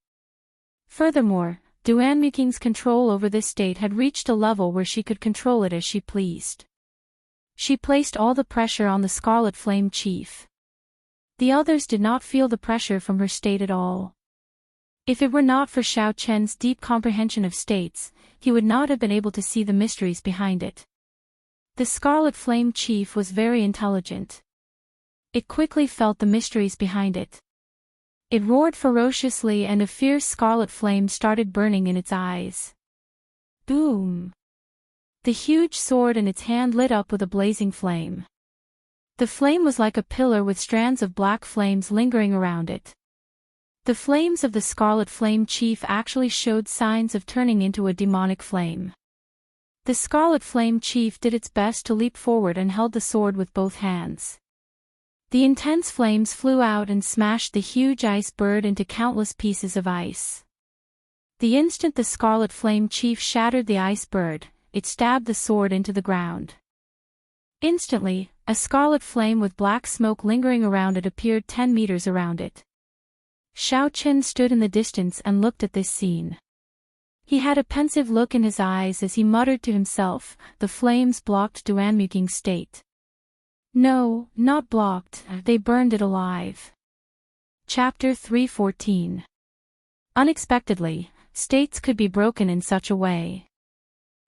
Furthermore, Duanmuking's control over this state had reached a level where she could control it as she pleased. She placed all the pressure on the Scarlet Flame Chief. The others did not feel the pressure from her state at all. If it were not for Xiaoqian's deep comprehension of states, he would not have been able to see the mysteries behind it. The Scarlet Flame Chief was very intelligent. It quickly felt the mysteries behind it. It roared ferociously and a fierce scarlet flame started burning in its eyes. Boom! The huge sword in its hand lit up with a blazing flame. The flame was like a pillar with strands of black flames lingering around it. The flames of the Scarlet Flame Chief actually showed signs of turning into a demonic flame. The Scarlet Flame Chief did its best to leap forward and held the sword with both hands. The intense flames flew out and smashed the huge ice bird into countless pieces of ice. The instant the Scarlet Flame Chief shattered the ice bird, it stabbed the sword into the ground. Instantly, a scarlet flame with black smoke lingering around it appeared 10 meters around it. Xiaoqin stood in the distance and looked at this scene. He had a pensive look in his eyes as he muttered to himself, the flames blocked Duanmuking's state. No, not blocked, they burned it alive. Chapter 314. Unexpectedly, states could be broken in such a way.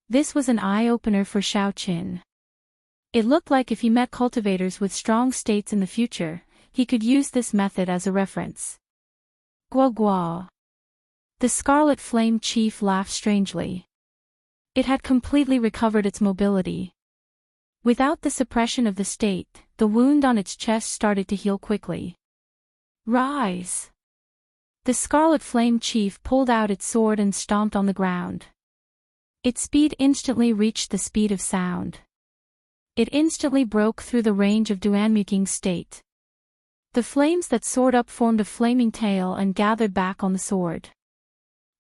This was an eye-opener for Xiaoqin. It looked like if he met cultivators with strong states in the future, he could use this method as a reference. Gua gua. The Scarlet Flame Chief laughed strangely. It had completely recovered its mobility. Without the suppression of the state, the wound on its chest started to heal quickly. Rise! The Scarlet Flame Chief pulled out its sword and stomped on the ground. Its speed instantly reached the speed of sound. It instantly broke through the range of Duanmuking's state. The flames that soared up formed a flaming tail and gathered back on the sword.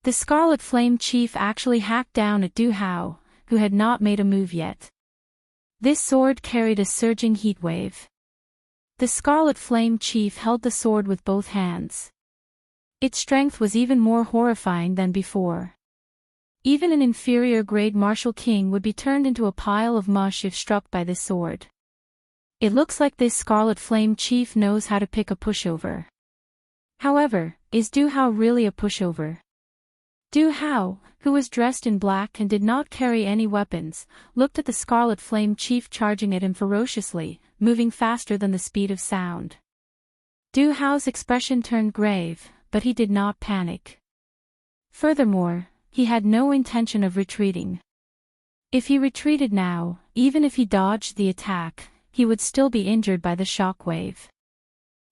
The Scarlet Flame Chief actually hacked down at Du Hao, who had not made a move yet. This sword carried a surging heatwave. The Scarlet Flame Chief held the sword with both hands. Its strength was even more horrifying than before. Even an inferior-grade martial king would be turned into a pile of mush if struck by this sword. It looks like this Scarlet Flame Chief knows how to pick a pushover. However, is Du Hao really a pushover? Du Hao, who was dressed in black and did not carry any weapons, looked at the Scarlet Flame Chief charging at him ferociously, moving faster than the speed of sound. Du Hao's expression turned grave, but he did not panic. Furthermore, he had no intention of retreating. If he retreated now, even if he dodged the attack, he would still be injured by the shockwave.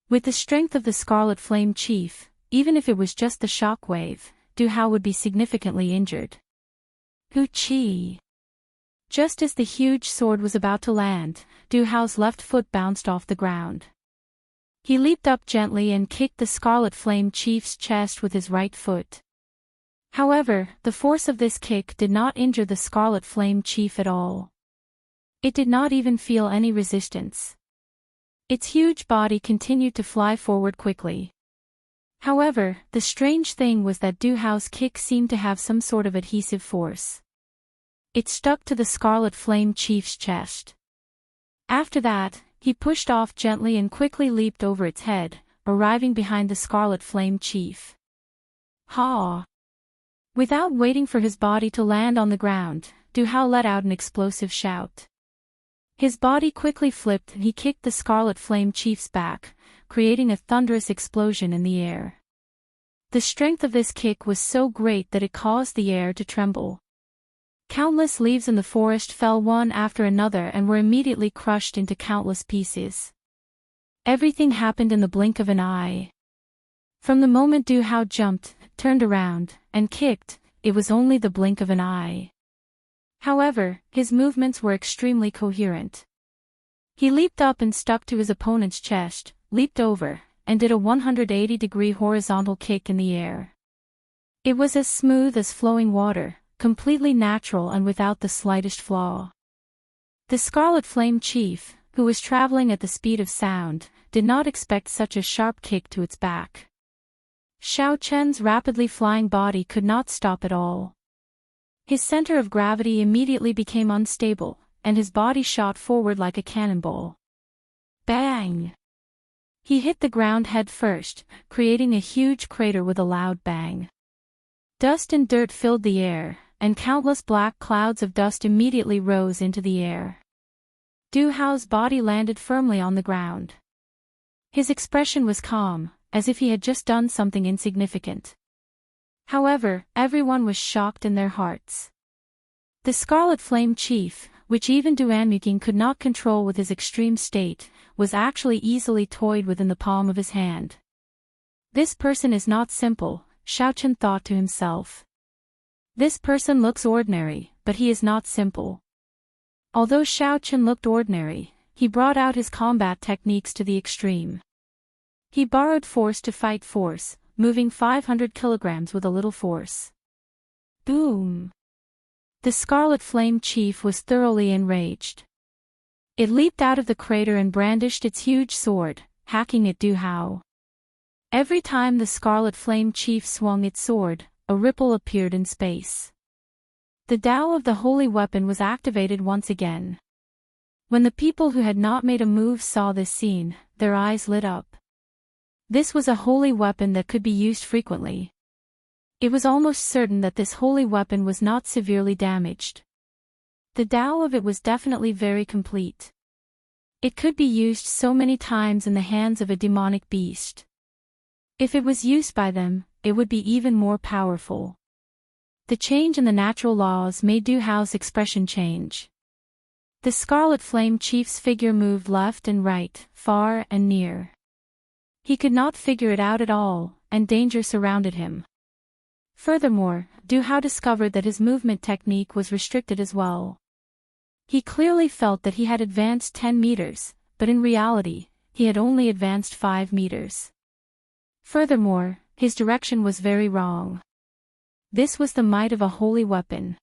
With the strength of the Scarlet Flame Chief, even if it was just the shockwave, Du Hao would be significantly injured. Hoo-chee! Just as the huge sword was about to land, Du Hao's left foot bounced off the ground. He leaped up gently and kicked the Scarlet Flame Chief's chest with his right foot. However, the force of this kick did not injure the Scarlet Flame Chief at all. It did not even feel any resistance. Its huge body continued to fly forward quickly. However, the strange thing was that Du Hao's kick seemed to have some sort of adhesive force. It stuck to the Scarlet Flame Chief's chest. After that, he pushed off gently and quickly leaped over its head, arriving behind the Scarlet Flame Chief. Ha! Without waiting for his body to land on the ground, Du Hao let out an explosive shout. His body quickly flipped and he kicked the Scarlet Flame Chief's back, creating a thunderous explosion in the air. The strength of this kick was so great that it caused the air to tremble. Countless leaves in the forest fell one after another and were immediately crushed into countless pieces. Everything happened in the blink of an eye. From the moment Du Hao jumped, turned around, and kicked, it was only the blink of an eye. However, his movements were extremely coherent. He leaped up and stuck to his opponent's chest, leaped over, and did a 180-degree horizontal kick in the air. It was as smooth as flowing water, completely natural and without the slightest flaw. The Scarlet Flame Chief, who was traveling at the speed of sound, did not expect such a sharp kick to its back. Xiao Chen's rapidly flying body could not stop at all. His center of gravity immediately became unstable, and his body shot forward like a cannonball. Bang! He hit the ground head first, creating a huge crater with a loud bang. Dust and dirt filled the air, and countless black clouds of dust immediately rose into the air. Du Hao's body landed firmly on the ground. His expression was calm, as if he had just done something insignificant. However, everyone was shocked in their hearts. The Scarlet Flame Chief, which even Duanmuking could not control with his extreme state, was actually easily toyed within the palm of his hand. This person is not simple, Xiao Chen thought to himself. This person looks ordinary, but he is not simple. Although Xiao Chen looked ordinary, he brought out his combat techniques to the extreme. He borrowed force to fight force, moving 500 kilograms with a little force. Boom! The Scarlet Flame Chief was thoroughly enraged. It leaped out of the crater and brandished its huge sword, hacking at Du Hao. Every time the Scarlet Flame Chief swung its sword, a ripple appeared in space. The Tao of the holy weapon was activated once again. When the people who had not made a move saw this scene, their eyes lit up. This was a holy weapon that could be used frequently. It was almost certain that this holy weapon was not severely damaged. The Tao of it was definitely very complete. It could be used so many times in the hands of a demonic beast. If it was used by them, it would be even more powerful. The change in the natural laws made Du Hao's expression change. The Scarlet Flame Chief's figure moved left and right, far and near. He could not figure it out at all, and danger surrounded him. Furthermore, Du Hao discovered that his movement technique was restricted as well. He clearly felt that he had advanced 10 meters, but in reality, he had only advanced 5 meters. Furthermore, his direction was very wrong. This was the might of a holy weapon.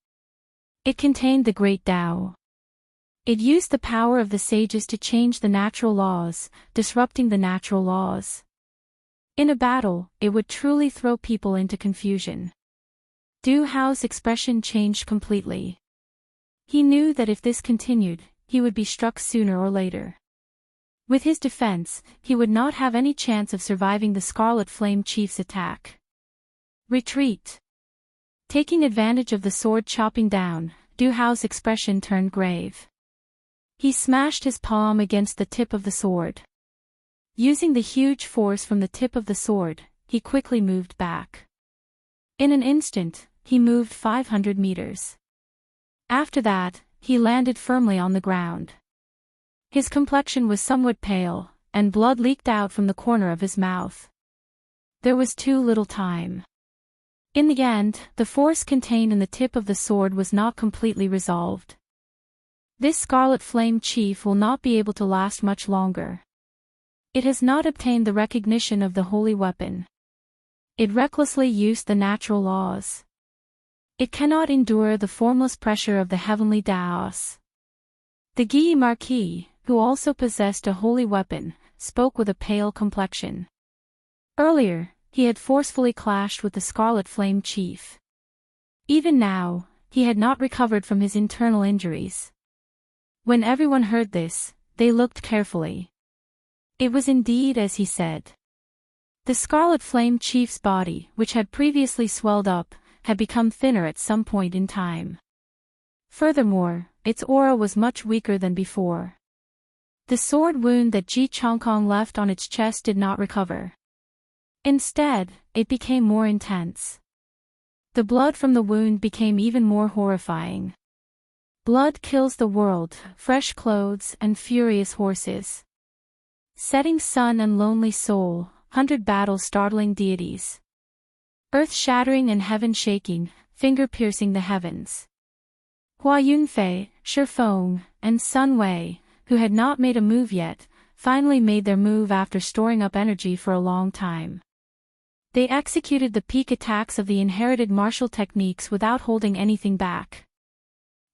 It contained the Great Tao. It used the power of the sages to change the natural laws, disrupting the natural laws. In a battle, it would truly throw people into confusion. Du Hao's expression changed completely. He knew that if this continued, he would be struck sooner or later. With his defense, he would not have any chance of surviving the Scarlet Flame Chief's attack. Retreat. Taking advantage of the sword chopping down, Du Hao's expression turned grave. He smashed his palm against the tip of the sword. Using the huge force from the tip of the sword, he quickly moved back. In an instant, he moved 500 meters. After that, he landed firmly on the ground. His complexion was somewhat pale, and blood leaked out from the corner of his mouth. There was too little time. In the end, the force contained in the tip of the sword was not completely resolved. This Scarlet Flame Chief will not be able to last much longer. It has not obtained the recognition of the holy weapon. It recklessly used the natural laws. It cannot endure the formless pressure of the heavenly Daos. The Guy Marquis, who also possessed a holy weapon, spoke with a pale complexion. Earlier, he had forcefully clashed with the Scarlet Flame Chief. Even now, he had not recovered from his internal injuries. When everyone heard this, they looked carefully. It was indeed as he said. The Scarlet Flame Chief's body, which had previously swelled up, had become thinner at some point in time. Furthermore, its aura was much weaker than before. The sword wound that Ji Chongkong left on its chest did not recover. Instead, it became more intense. The blood from the wound became even more horrifying. Blood kills the world, fresh clothes and furious horses. Setting sun and lonely soul, 100 battles startling deities. Earth-shattering and heaven-shaking, finger-piercing the heavens. Hua Yunfei, Shifeng, and Sun Wei, who had not made a move yet, finally made their move after storing up energy for a long time. They executed the peak attacks of the inherited martial techniques without holding anything back.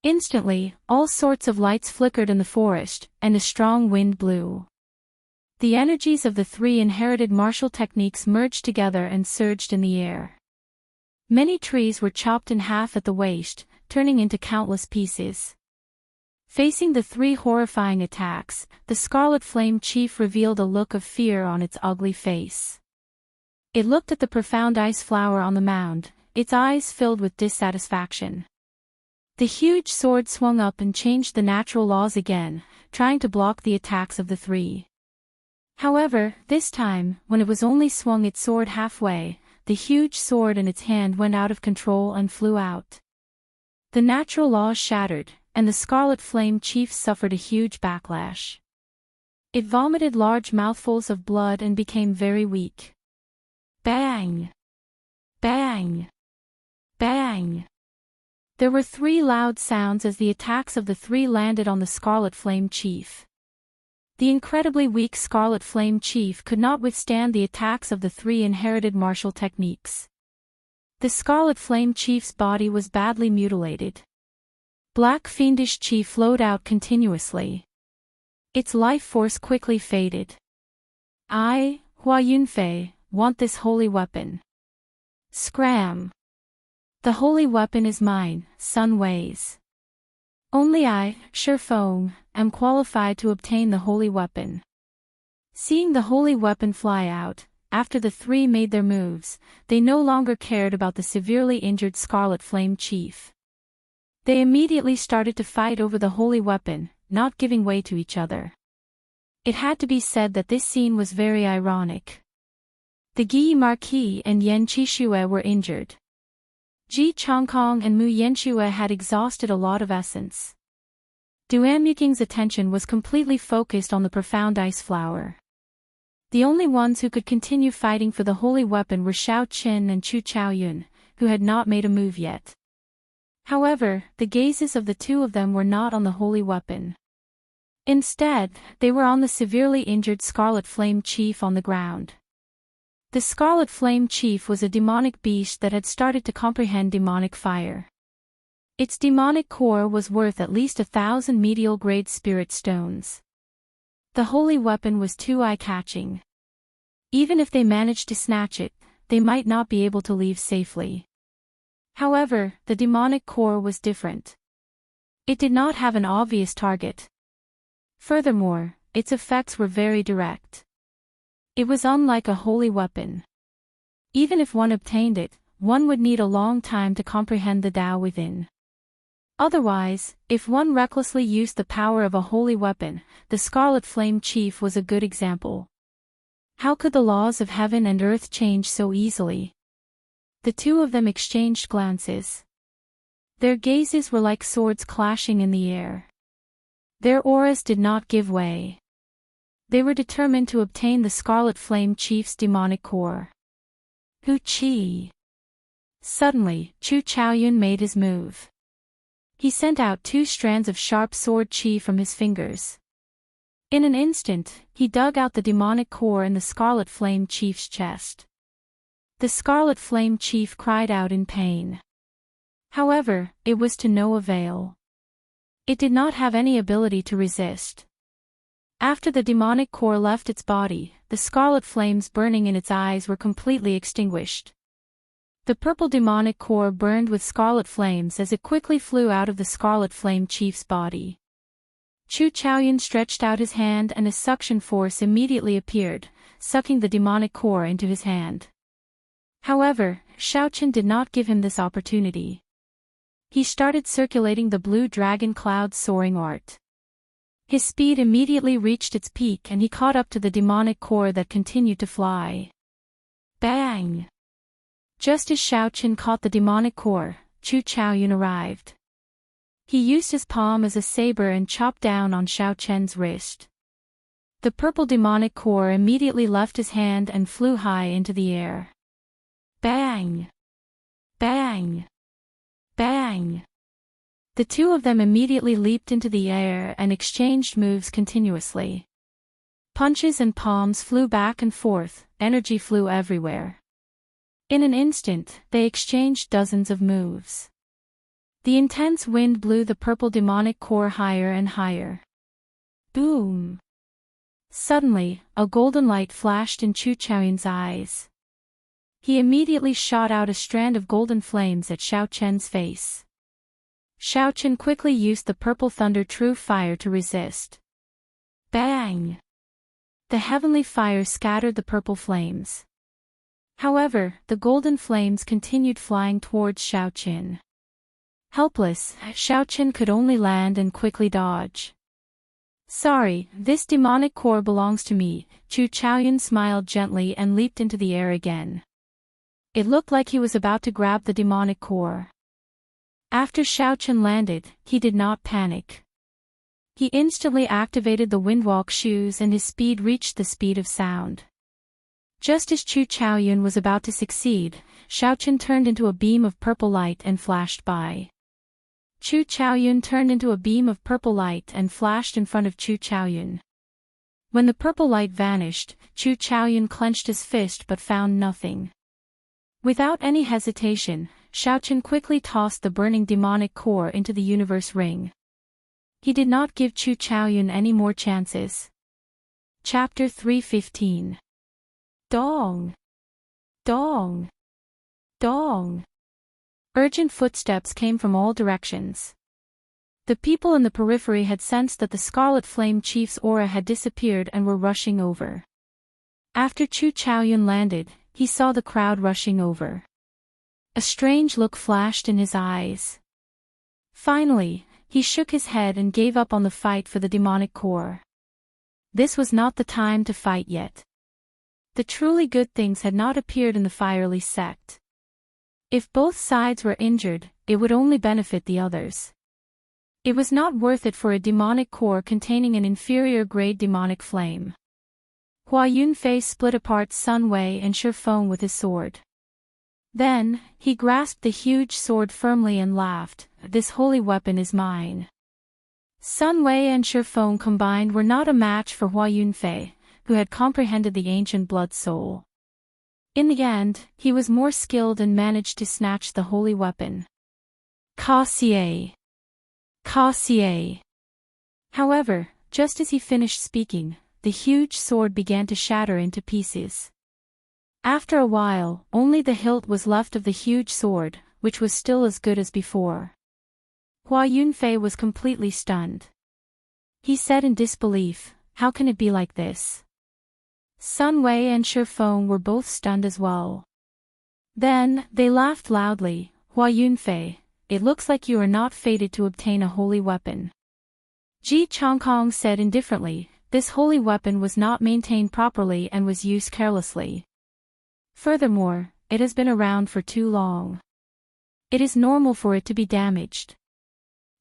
Instantly, all sorts of lights flickered in the forest, and a strong wind blew. The energies of the three inherited martial techniques merged together and surged in the air. Many trees were chopped in half at the waist, turning into countless pieces. Facing the three horrifying attacks, the Scarlet Flame Chief revealed a look of fear on its ugly face. It looked at the profound ice flower on the mound, its eyes filled with dissatisfaction. The huge sword swung up and changed the natural laws again, trying to block the attacks of the three. However, this time, when it was only swung its sword halfway, the huge sword in its hand went out of control and flew out. The natural laws shattered, and the Scarlet Flame Chief suffered a huge backlash. It vomited large mouthfuls of blood and became very weak. Bang! Bang! Bang! There were three loud sounds as the attacks of the three landed on the Scarlet Flame Chief. The incredibly weak Scarlet Flame Chief could not withstand the attacks of the three inherited martial techniques. The Scarlet Flame Chief's body was badly mutilated. Black fiendish chi flowed out continuously. Its life force quickly faded. I, Hua Yunfei, want this holy weapon. Scram! The holy weapon is mine, Sun Wei's. Only I, Shifeng, am qualified to obtain the holy weapon. Seeing the holy weapon fly out, after the three made their moves, they no longer cared about the severely injured Scarlet Flame Chief. They immediately started to fight over the holy weapon, not giving way to each other. It had to be said that this scene was very ironic. The Guy Marquis and Yan Qishue were injured. Ji Chongkong and Mu Yanshue had exhausted a lot of essence. Duan Muking's attention was completely focused on the profound ice flower. The only ones who could continue fighting for the holy weapon were Xiao Qin and Chu Chaoyun, who had not made a move yet. However, the gazes of the two of them were not on the holy weapon. Instead, they were on the severely injured Scarlet Flame Chief on the ground. The Scarlet Flame Chief was a demonic beast that had started to comprehend demonic fire. Its demonic core was worth at least 1,000 medial-grade spirit stones. The holy weapon was too eye-catching. Even if they managed to snatch it, they might not be able to leave safely. However, the demonic core was different. It did not have an obvious target. Furthermore, its effects were very direct. It was unlike a holy weapon. Even if one obtained it, one would need a long time to comprehend the Tao within. Otherwise, if one recklessly used the power of a holy weapon, the Scarlet Flame Chief was a good example. How could the laws of heaven and earth change so easily? The two of them exchanged glances. Their gazes were like swords clashing in the air. Their auras did not give way. They were determined to obtain the Scarlet Flame Chief's demonic core. Hu Qi. Suddenly, Chu Chaoyun made his move. He sent out 2 strands of sharp sword qi from his fingers. In an instant, he dug out the demonic core in the Scarlet Flame Chief's chest. The Scarlet Flame Chief cried out in pain. However, it was to no avail. It did not have any ability to resist. After the demonic core left its body, the scarlet flames burning in its eyes were completely extinguished. The purple demonic core burned with scarlet flames as it quickly flew out of the Scarlet Flame Chief's body. Chu Chaoyun stretched out his hand and a suction force immediately appeared, sucking the demonic core into his hand. However, Shaochen did not give him this opportunity. He started circulating the blue dragon cloud soaring art. His speed immediately reached its peak and he caught up to the demonic core that continued to fly. Bang! Just as Shaochen caught the demonic core, Chu Chaoyun arrived. He used his palm as a saber and chopped down on Shaochen's wrist. The purple demonic core immediately left his hand and flew high into the air. Bang! Bang! Bang! The two of them immediately leaped into the air and exchanged moves continuously. Punches and palms flew back and forth, energy flew everywhere. In an instant, they exchanged dozens of moves. The intense wind blew the purple demonic core higher and higher. Boom! Suddenly, a golden light flashed in Chu Chaoyun's eyes. He immediately shot out a strand of golden flames at Shaochen's face. Shaochen quickly used the purple thunder true fire to resist. Bang! The heavenly fire scattered the purple flames. However, the golden flames continued flying towards Shaochen. Helpless, Shaochen could only land and quickly dodge. Sorry, this demonic core belongs to me, Chu Chaoyun smiled gently and leaped into the air again. It looked like he was about to grab the demonic core. After Shaochen landed, he did not panic. He instantly activated the windwalk shoes and his speed reached the speed of sound. Just as Chu Chaoyun was about to succeed, Shaochen turned into a beam of purple light and flashed by. Chu Chaoyun turned into a beam of purple light and flashed in front of Chu Chaoyun. When the purple light vanished, Chu Chaoyun clenched his fist but found nothing. Without any hesitation, Shaochen quickly tossed the burning demonic core into the universe ring. He did not give Chu Chaoyun any more chances. Chapter 315. Dong! Dong! Dong! Urgent footsteps came from all directions. The people in the periphery had sensed that the Scarlet Flame Chief's aura had disappeared and were rushing over. After Chu Chaoyun landed, he saw the crowd rushing over. A strange look flashed in his eyes. Finally, he shook his head and gave up on the fight for the demonic core. This was not the time to fight yet. The truly good things had not appeared in the Firely sect. If both sides were injured, it would only benefit the others. It was not worth it for a demonic core containing an inferior grade demonic flame. Hua Yunfei split apart Sun Wei and Shi Feng with his sword. Then, he grasped the huge sword firmly and laughed, "This holy weapon is mine." Sun Wei and Shi Feng combined were not a match for Hua Yunfei, who had comprehended the ancient blood soul. In the end, he was more skilled and managed to snatch the holy weapon. Cassier. Cassier. However, just as he finished speaking, the huge sword began to shatter into pieces. After a while, only the hilt was left of the huge sword, which was still as good as before. Hua Yunfei was completely stunned. He said in disbelief, "How can it be like this?" Sun Wei and Shi Feng were both stunned as well. Then, they laughed loudly. "Hua Yunfei, it looks like you are not fated to obtain a holy weapon." Ji Changkong said indifferently, "This holy weapon was not maintained properly and was used carelessly. Furthermore, it has been around for too long. It is normal for it to be damaged."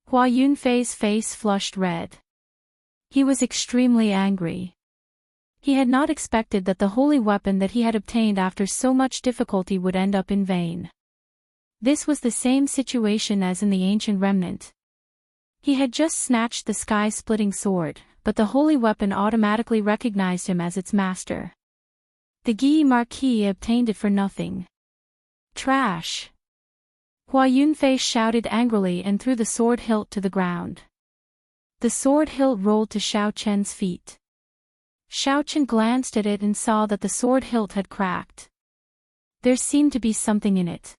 Hua Yunfei's face flushed red. He was extremely angry. He had not expected that the holy weapon that he had obtained after so much difficulty would end up in vain. This was the same situation as in the ancient remnant. He had just snatched the sky-splitting sword, but the holy weapon automatically recognized him as its master. The Guy Marquis obtained it for nothing. Trash! Hua Yunfei shouted angrily and threw the sword hilt to the ground. The sword hilt rolled to Xiao Chen's feet. Xiao Chen glanced at it and saw that the sword hilt had cracked. There seemed to be something in it.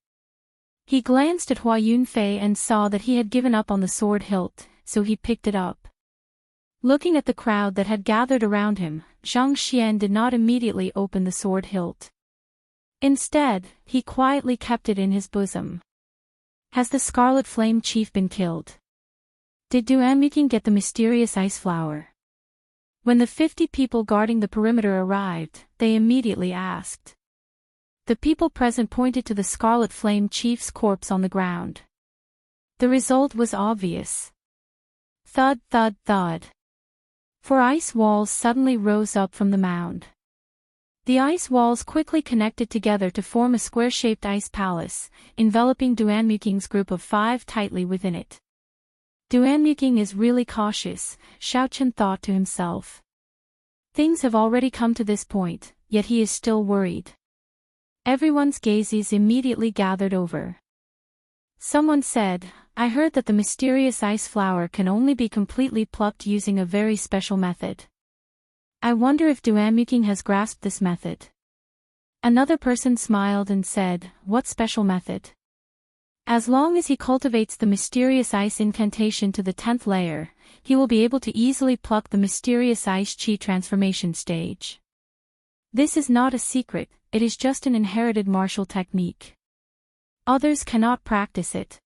He glanced at Hua Yunfei and saw that he had given up on the sword hilt, so he picked it up. Looking at the crowd that had gathered around him, Zhang Xian did not immediately open the sword hilt. Instead, he quietly kept it in his bosom. Has the Scarlet Flame Chief been killed? Did Duanmuking get the mysterious ice flower? When the 50 people guarding the perimeter arrived, they immediately asked. The people present pointed to the Scarlet Flame Chief's corpse on the ground. The result was obvious. Thud, thud, thud. 4 ice walls suddenly rose up from the mound. The ice walls quickly connected together to form a square-shaped ice palace, enveloping Duanmuking's group of 5 tightly within it. Duanmuking is really cautious, Xiao Chen thought to himself. Things have already come to this point, yet he is still worried. Everyone's gazes immediately gathered over. Someone said, "I heard that the mysterious ice flower can only be completely plucked using a very special method. I wonder if Duanmuking has grasped this method." Another person smiled and said, "What special method?" "As long as he cultivates the mysterious ice incantation to the 10th layer, he will be able to easily pluck the mysterious ice chi transformation stage. This is not a secret, it is just an inherited martial technique. Others cannot practice it.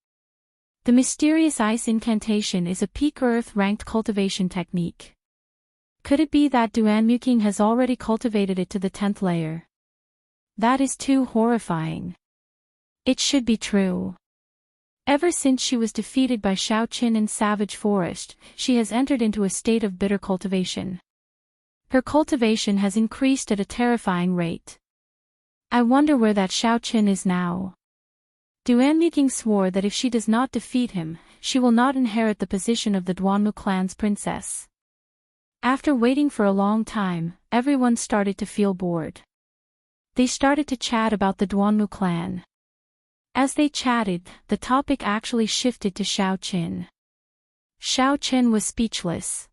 The mysterious ice incantation is a peak earth-ranked cultivation technique. Could it be that Duanmuking has already cultivated it to the 10th layer? That is too horrifying. It should be true. Ever since she was defeated by Xiao Qin in Savage Forest, she has entered into a state of bitter cultivation. Her cultivation has increased at a terrifying rate. I wonder where that Xiao Qin is now." Duanmuking swore that if she does not defeat him, she will not inherit the position of the Duanmu clan's princess. After waiting for a long time, everyone started to feel bored. They started to chat about the Duanmu clan. As they chatted, the topic actually shifted to Xiao Qin. Xiao Qin was speechless.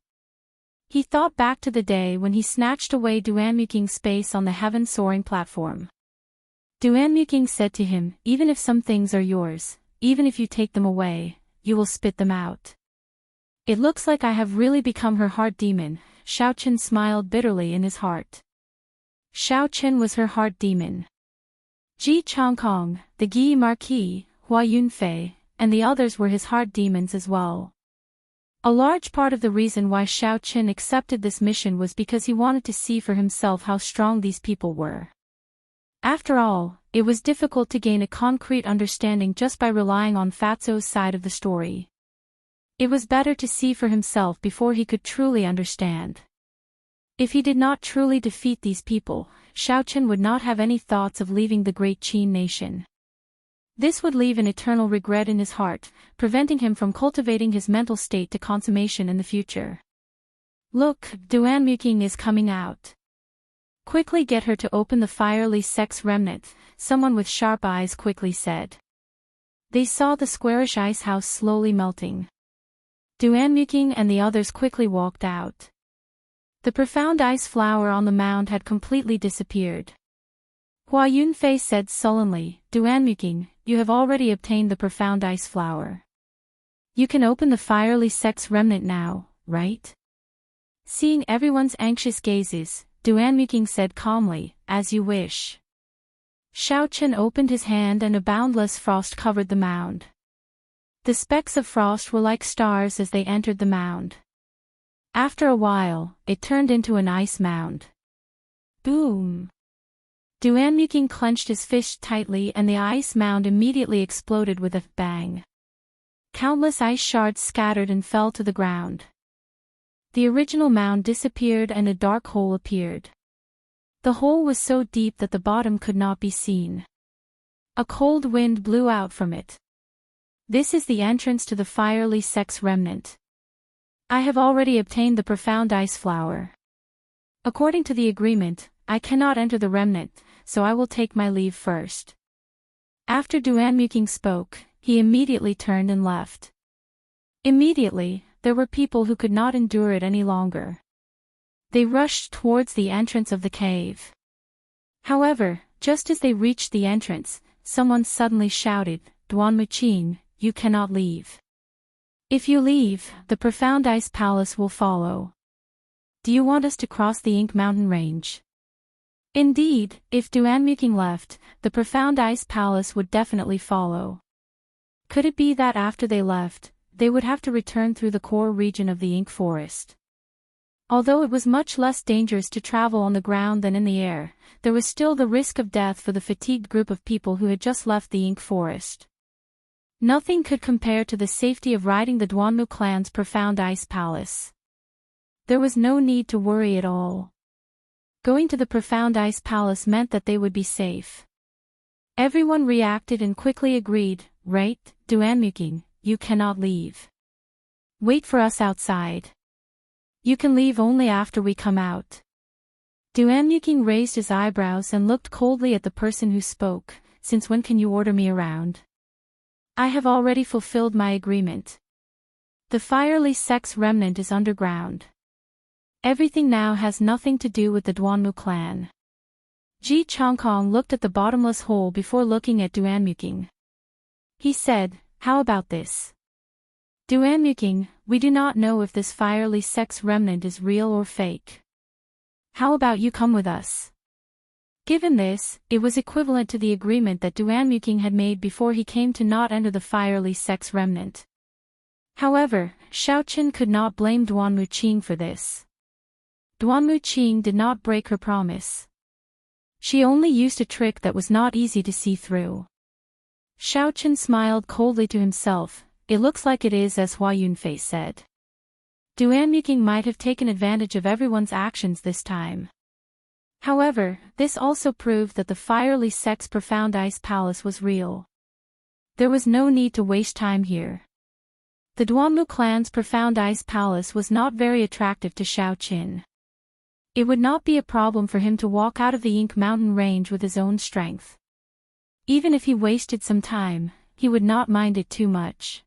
He thought back to the day when he snatched away Duanmuking's space on the heaven-soaring platform. Duanmuking said to him, "Even if some things are yours, even if you take them away, you will spit them out." "It looks like I have really become her heart demon," Xiao Qin smiled bitterly in his heart. Xiao Qin was her heart demon. Ji Changkong, the Guy Marquis, Hua Yunfei, and the others were his heart demons as well. A large part of the reason why Xiao Qin accepted this mission was because he wanted to see for himself how strong these people were. After all, it was difficult to gain a concrete understanding just by relying on Fatso's side of the story. It was better to see for himself before he could truly understand. If he did not truly defeat these people, Xiao Qin would not have any thoughts of leaving the great Qin nation. This would leave an eternal regret in his heart, preventing him from cultivating his mental state to consummation in the future. "Look, Duanmuking is coming out. Quickly get her to open the fiery sex remnant," someone with sharp eyes quickly said. They saw the squarish ice house slowly melting. Duanmuking and the others quickly walked out. The profound ice flower on the mound had completely disappeared. Hua Yunfei said sullenly, Duanmuking, you have already obtained the profound ice flower. You can open the fiery sex remnant now, right? Seeing everyone's anxious gazes, Duanmuking said calmly, as you wish. Xiao Chen opened his hand and a boundless frost covered the mound. The specks of frost were like stars as they entered the mound. After a while, it turned into an ice mound. Boom! Duanmuking clenched his fist tightly and the ice mound immediately exploded with a bang. Countless ice shards scattered and fell to the ground. The original mound disappeared and a dark hole appeared. The hole was so deep that the bottom could not be seen. A cold wind blew out from it. This is the entrance to the fiery sex remnant. I have already obtained the profound ice flower. According to the agreement, I cannot enter the remnant, so I will take my leave first. After Duanmuking spoke, he immediately turned and left. Immediately, there were people who could not endure it any longer. They rushed towards the entrance of the cave. However, just as they reached the entrance, someone suddenly shouted, Duanmuqing, you cannot leave. If you leave, the profound ice palace will follow. Do you want us to cross the Ink Mountain range? Indeed, if Duanmuking left, the profound ice palace would definitely follow. Could it be that after they left, they would have to return through the core region of the Ink Forest? Although it was much less dangerous to travel on the ground than in the air, there was still the risk of death for the fatigued group of people who had just left the Ink Forest. Nothing could compare to the safety of riding the Duanmu clan's profound ice palace. There was no need to worry at all. Going to the profound ice palace meant that they would be safe. Everyone reacted and quickly agreed, right, Duanmuking, you cannot leave. Wait for us outside. You can leave only after we come out. Duanmuking raised his eyebrows and looked coldly at the person who spoke, since when can you order me around? I have already fulfilled my agreement. The fiery sex remnant is underground. Everything now has nothing to do with the Duanmu clan. Ji Chongkong looked at the bottomless hole before looking at Duanmuking. He said, how about this? Duanmuking, we do not know if this fiery sex remnant is real or fake. How about you come with us? Given this, it was equivalent to the agreement that Duanmuking had made before he came to not enter the fiery sex remnant. However, Xiaoqin could not blame Duanmuqing for this. Duanmuqing did not break her promise. She only used a trick that was not easy to see through. Xiaoqin smiled coldly to himself. It looks like it is as Hua Yunfei said. Duanmuking might have taken advantage of everyone's actions this time. However, this also proved that the fiery sex profound ice palace was real. There was no need to waste time here. The Duanmu clan's profound ice palace was not very attractive to Xiaoqin. It would not be a problem for him to walk out of the Ink Mountain range with his own strength. Even if he wasted some time, he would not mind it too much.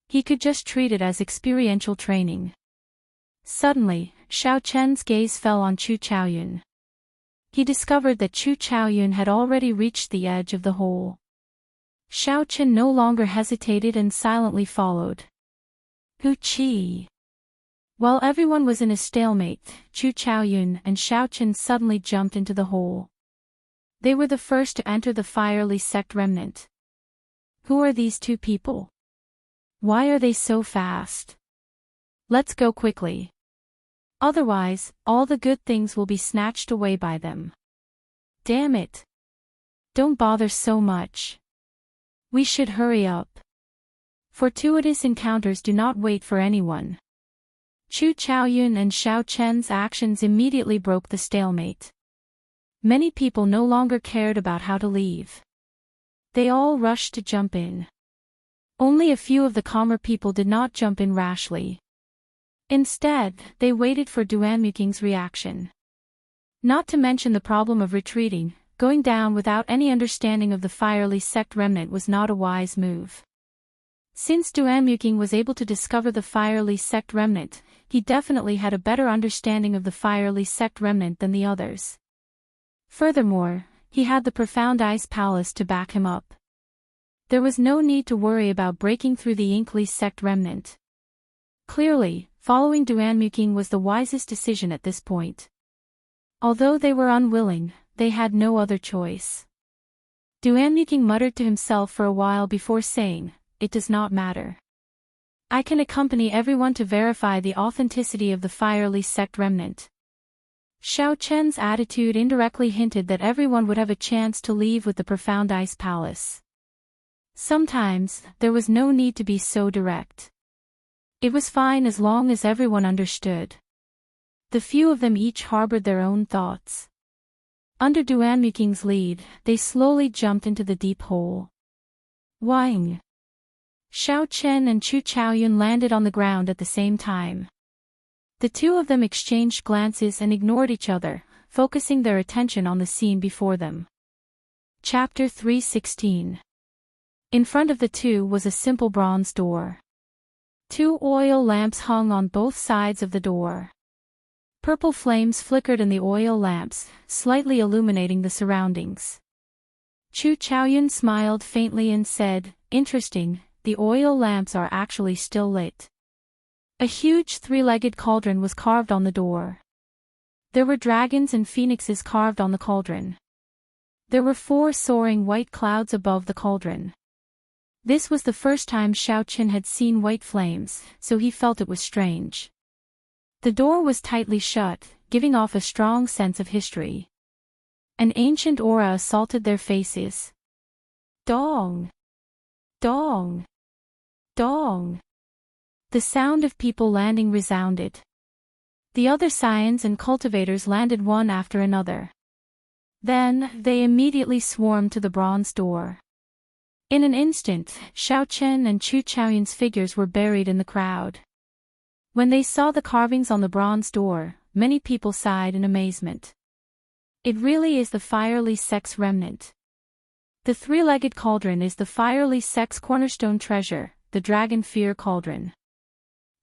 He could just treat it as experiential training. Suddenly, Xiaoqian's gaze fell on Chu Chaoyun. He discovered that Chu Chaoyun had already reached the edge of the hole. Xiaoqian no longer hesitated and silently followed. Hu Qi. While everyone was in a stalemate, Chu Chaoyun and Xiaoqian suddenly jumped into the hole. They were the first to enter the fiery sect remnant. Who are these two people? Why are they so fast? Let's go quickly. Otherwise, all the good things will be snatched away by them. Damn it. Don't bother so much. We should hurry up. Fortuitous encounters do not wait for anyone. Chu Chaoyun and Xiaoqian's actions immediately broke the stalemate. Many people no longer cared about how to leave. They all rushed to jump in. Only a few of the calmer people did not jump in rashly. Instead, they waited for Duanmuking's reaction. Not to mention the problem of retreating, going down without any understanding of the fiery sect remnant was not a wise move. Since Duanmuking was able to discover the fiery sect remnant, he definitely had a better understanding of the fiery sect remnant than the others. Furthermore, he had the profound ice palace to back him up. There was no need to worry about breaking through the Inkly sect remnant. Clearly, following Duanmuking was the wisest decision at this point. Although they were unwilling, they had no other choice. Duanmuking muttered to himself for a while before saying, "It does not matter. I can accompany everyone to verify the authenticity of the fiery sect remnant." Xiao Chen's attitude indirectly hinted that everyone would have a chance to leave with the profound ice palace. Sometimes, there was no need to be so direct. It was fine as long as everyone understood. The few of them each harbored their own thoughts. Under Duanmuking's lead, they slowly jumped into the deep hole. Wang! Xiao Chen and Chu Chaoyun landed on the ground at the same time. The two of them exchanged glances and ignored each other, focusing their attention on the scene before them. Chapter 316. In front of the two was a simple bronze door. 2 oil lamps hung on both sides of the door. Purple flames flickered in the oil lamps, slightly illuminating the surroundings. Chu Chaoyun smiled faintly and said, "Interesting, the oil lamps are actually still lit." A huge 3-legged cauldron was carved on the door. There were dragons and phoenixes carved on the cauldron. There were 4 soaring white clouds above the cauldron. This was the first time Xiao Chen had seen white flames, so he felt it was strange. The door was tightly shut, giving off a strong sense of history. An ancient aura assaulted their faces. Dong! Dong! Dong! The sound of people landing resounded. The other scions and cultivators landed one after another. Then, they immediately swarmed to the bronze door. In an instant, Xiao Chen and Chu Chaoyun's figures were buried in the crowd. When they saw the carvings on the bronze door, many people sighed in amazement. It really is the fiery sect's remnant. The 3-legged cauldron is the fiery sect's cornerstone treasure, the Dragon Fear Cauldron.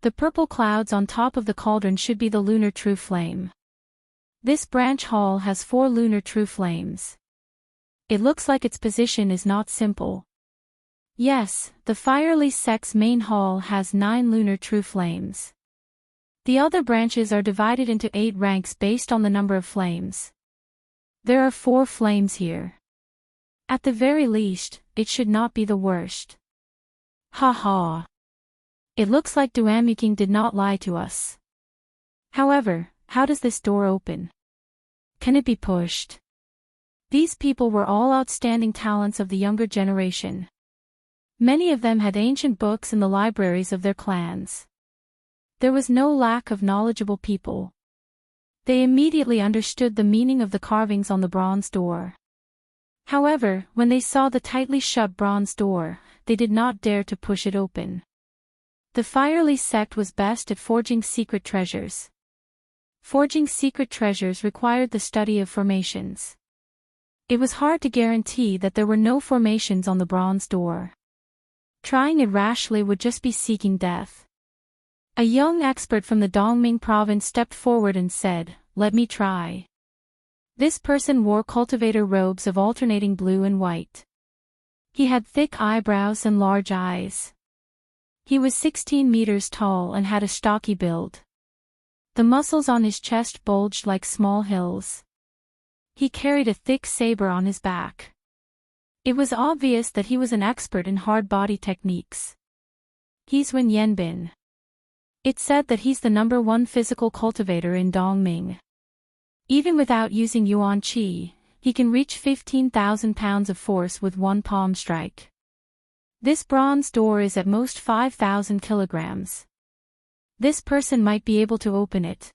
The purple clouds on top of the cauldron should be the lunar true flame. This branch hall has 4 lunar true flames. It looks like its position is not simple. Yes, the fiery sect's main hall has 9 lunar true flames. The other branches are divided into 8 ranks based on the number of flames. There are 4 flames here. At the very least, it should not be the worst. Ha ha. It looks like Duanmuking did not lie to us. However, how does this door open? Can it be pushed? These people were all outstanding talents of the younger generation. Many of them had ancient books in the libraries of their clans. There was no lack of knowledgeable people. They immediately understood the meaning of the carvings on the bronze door. However, when they saw the tightly shut bronze door, they did not dare to push it open. The fiery sect was best at forging secret treasures. Forging secret treasures required the study of formations. It was hard to guarantee that there were no formations on the bronze door. Trying it rashly would just be seeking death. A young expert from the Dongming province stepped forward and said, "Let me try." This person wore cultivator robes of alternating blue and white. He had thick eyebrows and large eyes. He was 16 meters tall and had a stocky build. The muscles on his chest bulged like small hills. He carried a thick saber on his back. It was obvious that he was an expert in hard body techniques. He's Wen Yanbin. It's said that he's the #1 physical cultivator in Dongming. Even without using Yuan Qi, he can reach 15,000 pounds of force with one palm strike. This bronze door is at most 5,000 kilograms. This person might be able to open it.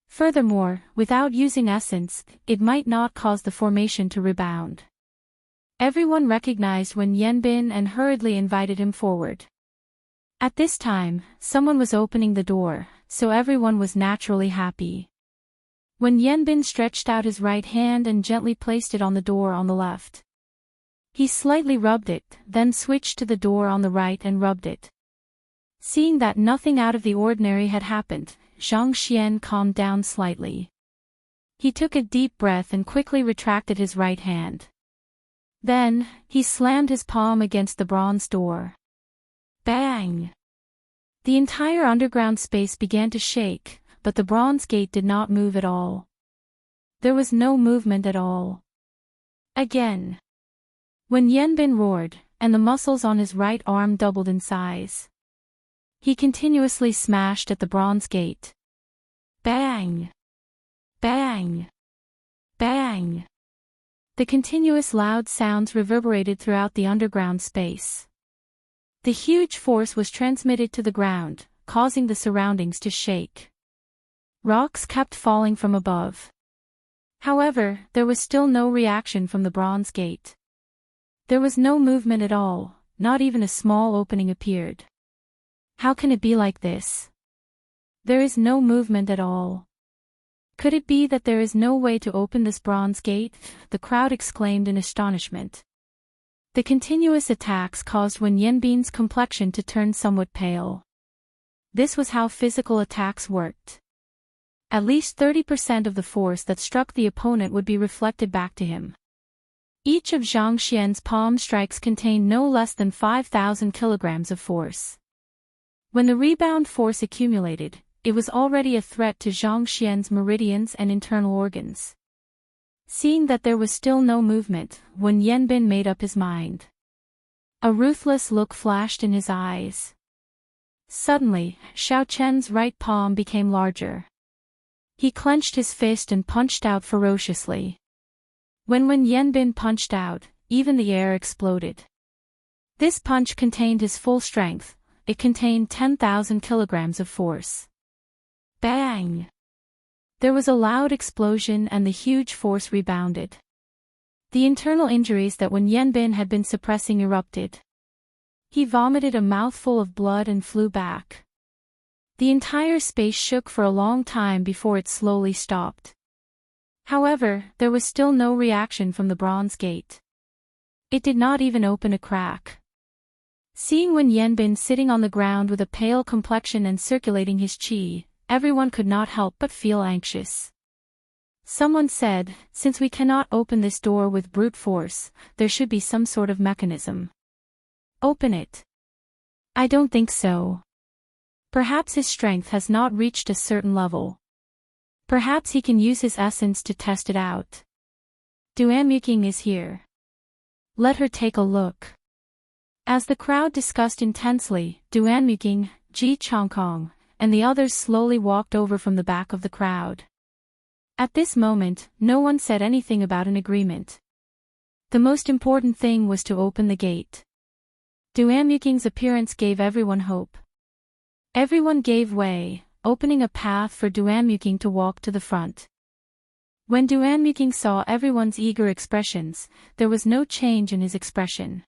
Furthermore, without using essence, it might not cause the formation to rebound. Everyone recognized Wen Yanbin and hurriedly invited him forward. At this time, someone was opening the door, so everyone was naturally happy. When Yanbin stretched out his right hand and gently placed it on the door on the left. He slightly rubbed it, then switched to the door on the right and rubbed it. Seeing that nothing out of the ordinary had happened, Zhang Xian calmed down slightly. He took a deep breath and quickly retracted his right hand. Then, he slammed his palm against the bronze door. Bang! The entire underground space began to shake, but the bronze gate did not move at all. There was no movement at all. Again. When Yanbin roared, and the muscles on his right arm doubled in size. He continuously smashed at the bronze gate. Bang! Bang! Bang! The continuous loud sounds reverberated throughout the underground space. The huge force was transmitted to the ground, causing the surroundings to shake. Rocks kept falling from above. However, there was still no reaction from the bronze gate. There was no movement at all, not even a small opening appeared. How can it be like this? There is no movement at all. Could it be that there is no way to open this bronze gate? The crowd exclaimed in astonishment. The continuous attacks caused Wen Yanbin's complexion to turn somewhat pale. This was how physical attacks worked. At least 30% of the force that struck the opponent would be reflected back to him. Each of Zhang Xian's palm strikes contained no less than 5,000 kilograms of force. When the rebound force accumulated, it was already a threat to Zhang Xian's meridians and internal organs. Seeing that there was still no movement, Wen Yanbin made up his mind. A ruthless look flashed in his eyes. Suddenly, Xiao Chen's right palm became larger. He clenched his fist and punched out ferociously. When Wen Yanbin punched out, even the air exploded. This punch contained his full strength. It contained 10,000 kilograms of force. Bang! There was a loud explosion and the huge force rebounded. The internal injuries that Wen Yanbin had been suppressing erupted. He vomited a mouthful of blood and flew back. The entire space shook for a long time before it slowly stopped. However, there was still no reaction from the bronze gate. It did not even open a crack. Seeing Wen Yanbin sitting on the ground with a pale complexion and circulating his qi, everyone could not help but feel anxious. Someone said, since we cannot open this door with brute force, there should be some sort of mechanism. Open it. I don't think so. Perhaps his strength has not reached a certain level. Perhaps he can use his essence to test it out. Duanmuking is here. Let her take a look. As the crowd discussed intensely, Duanmuking, Ji Chongkong, and the others slowly walked over from the back of the crowd. At this moment, no one said anything about an agreement. The most important thing was to open the gate. Duanmuking's appearance gave everyone hope. Everyone gave way, opening a path for Duanmuking to walk to the front. When Duanmuking saw everyone's eager expressions, there was no change in his expression.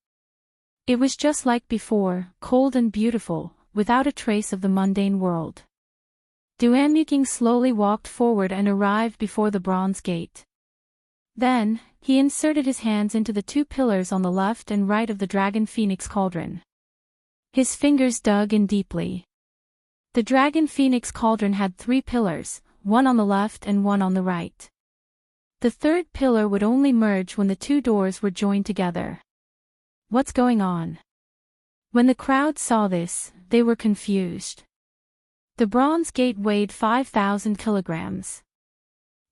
It was just like before, cold and beautiful, without a trace of the mundane world. Duanmuking slowly walked forward and arrived before the bronze gate. Then, he inserted his hands into the two pillars on the left and right of the Dragon Phoenix Cauldron. His fingers dug in deeply. The Dragon Phoenix Cauldron had 3 pillars, one on the left and one on the right. The third pillar would only merge when the 2 doors were joined together. What's going on? When the crowd saw this, they were confused. The bronze gate weighed 5,000 kilograms.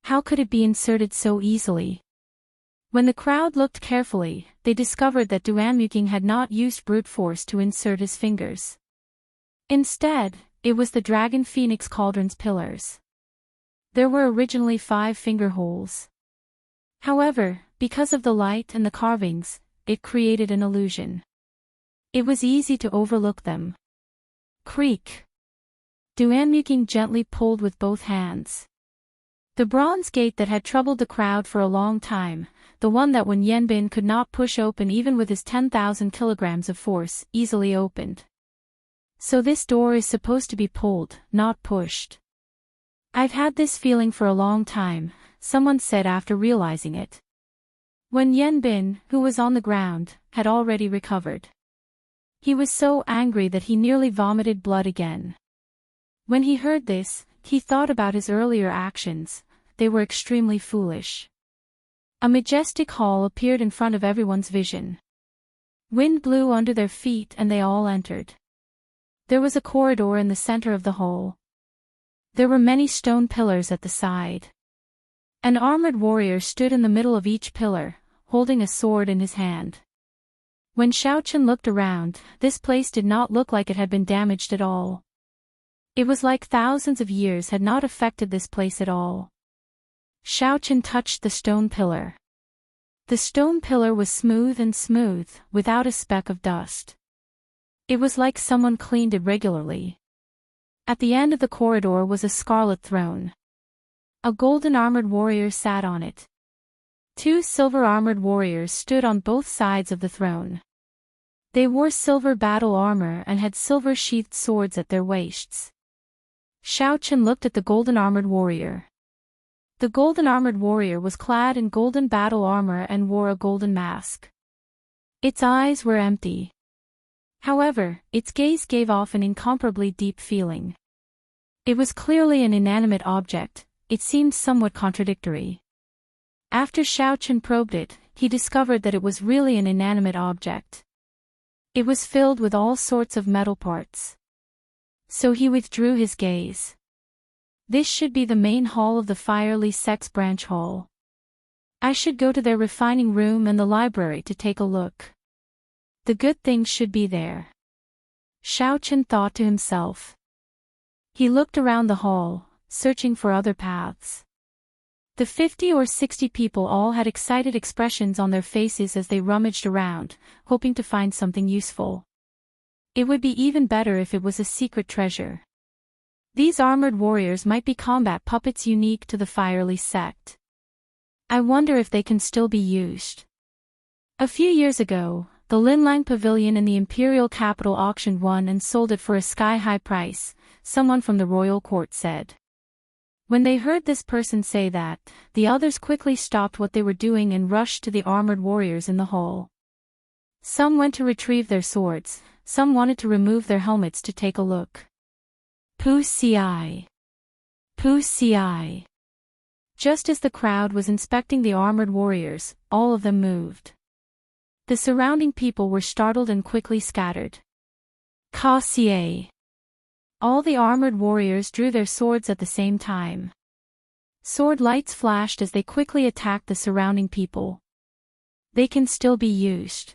How could it be inserted so easily? When the crowd looked carefully, they discovered that Duanmuking had not used brute force to insert his fingers. Instead, it was the Dragon Phoenix Cauldron's pillars. There were originally 5 finger holes. However, because of the light and the carvings, it created an illusion. It was easy to overlook them. Creak. Duanmuking gently pulled with both hands. The bronze gate that had troubled the crowd for a long time, the one that Wen Yanbin could not push open even with his 10,000 kilograms of force, easily opened. So this door is supposed to be pulled, not pushed. I've had this feeling for a long time, someone said after realizing it. When Yen Bin, who was on the ground, had already recovered. He was so angry that he nearly vomited blood again. When he heard this, he thought about his earlier actions. They were extremely foolish. A majestic hall appeared in front of everyone's vision. Wind blew under their feet and they all entered. There was a corridor in the center of the hall. There were many stone pillars at the side. An armored warrior stood in the middle of each pillar, holding a sword in his hand. When Xiaochen looked around, this place did not look like it had been damaged at all. It was like thousands of years had not affected this place at all. Xiaochen touched the stone pillar. The stone pillar was smooth, without a speck of dust. It was like someone cleaned it regularly. At the end of the corridor was a scarlet throne. A golden armored warrior sat on it. 2 silver armored warriors stood on both sides of the throne. They wore silver battle armor and had silver sheathed swords at their waists. Xiaochen looked at the golden armored warrior. The golden armored warrior was clad in golden battle armor and wore a golden mask. Its eyes were empty. However, its gaze gave off an incomparably deep feeling. It was clearly an inanimate object. It seemed somewhat contradictory. After Xiaochen probed it, he discovered that it was really an inanimate object. It was filled with all sorts of metal parts. So he withdrew his gaze. This should be the main hall of the Firely Sex Branch Hall. I should go to their refining room and the library to take a look. The good things should be there. Xiaochen thought to himself. He looked around the hall, searching for other paths. The 50 or 60 people all had excited expressions on their faces as they rummaged around, hoping to find something useful. It would be even better if it was a secret treasure. These armored warriors might be combat puppets unique to the Firely sect. I wonder if they can still be used. A few years ago, the Linlang Pavilion in the imperial capital auctioned one and sold it for a sky-high price, someone from the royal court said. When they heard this person say that, the others quickly stopped what they were doing and rushed to the armored warriors in the hall. Some went to retrieve their swords, some wanted to remove their helmets to take a look. Pu Ci. Pu Ci. Just as the crowd was inspecting the armored warriors, all of them moved. The surrounding people were startled and quickly scattered. Ka Xie. All the armored warriors drew their swords at the same time. Sword lights flashed as they quickly attacked the surrounding people. They can still be used.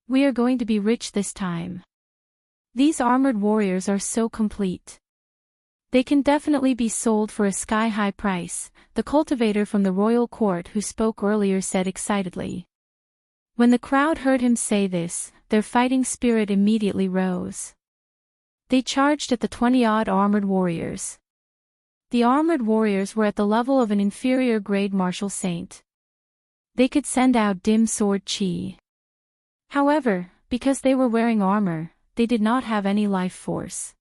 We are going to be rich this time. These armored warriors are so complete. They can definitely be sold for a sky-high price, the cultivator from the royal court who spoke earlier said excitedly. When the crowd heard him say this, their fighting spirit immediately rose. They charged at the 20-odd armored warriors. The armored warriors were at the level of an inferior grade martial saint. They could send out dim sword chi. However, because they were wearing armor, they did not have any life force.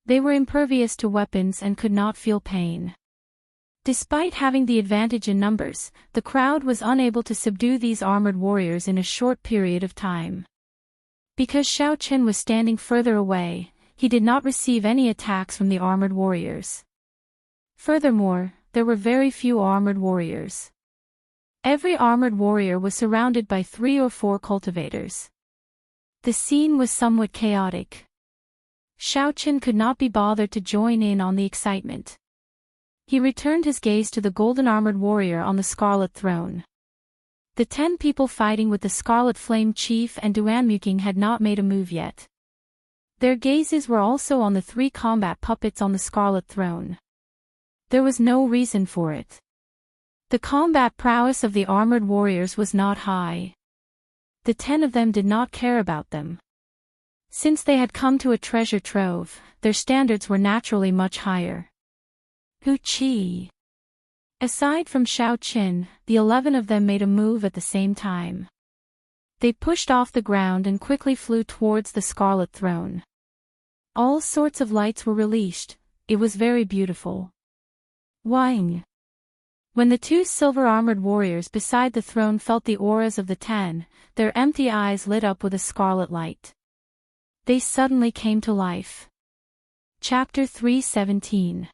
They were impervious to weapons and could not feel pain. Despite having the advantage in numbers, the crowd was unable to subdue these armored warriors in a short period of time. Because Xiaochen was standing further away, he did not receive any attacks from the armored warriors. Furthermore, there were very few armored warriors. Every armored warrior was surrounded by 3 or 4 cultivators. The scene was somewhat chaotic. Xiaochen could not be bothered to join in on the excitement. He returned his gaze to the golden armored warrior on the scarlet throne. The 10 people fighting with the Scarlet Flame Chief and Duanmuking had not made a move yet. Their gazes were also on the 3 combat puppets on the scarlet throne. There was no reason for it. The combat prowess of the armored warriors was not high. The 10 of them did not care about them. Since they had come to a treasure trove, their standards were naturally much higher. Hu Qi. Aside from Xiaochen, the 11 of them made a move at the same time. They pushed off the ground and quickly flew towards the scarlet throne. All sorts of lights were released. It was very beautiful. Wang. When the two silver-armored warriors beside the throne felt the auras of the 10, their empty eyes lit up with a scarlet light. They suddenly came to life. Chapter 3:17.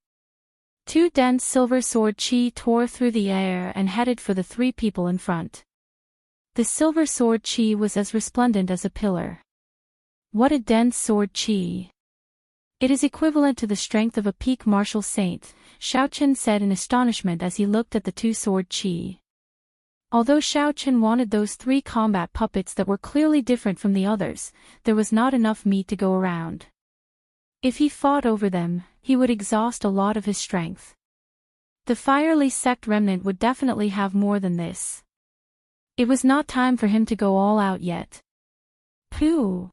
Two dense silver sword chi tore through the air and headed for the three people in front. The silver sword chi was as resplendent as a pillar. What a dense sword chi! It is equivalent to the strength of a peak martial saint, Xiaochen said in astonishment as he looked at the two sword chi. Although Xiaochen wanted those three combat puppets that were clearly different from the others, there was not enough meat to go around. If he fought over them, he would exhaust a lot of his strength. The Firely sect remnant would definitely have more than this. It was not time for him to go all out yet. Pooh!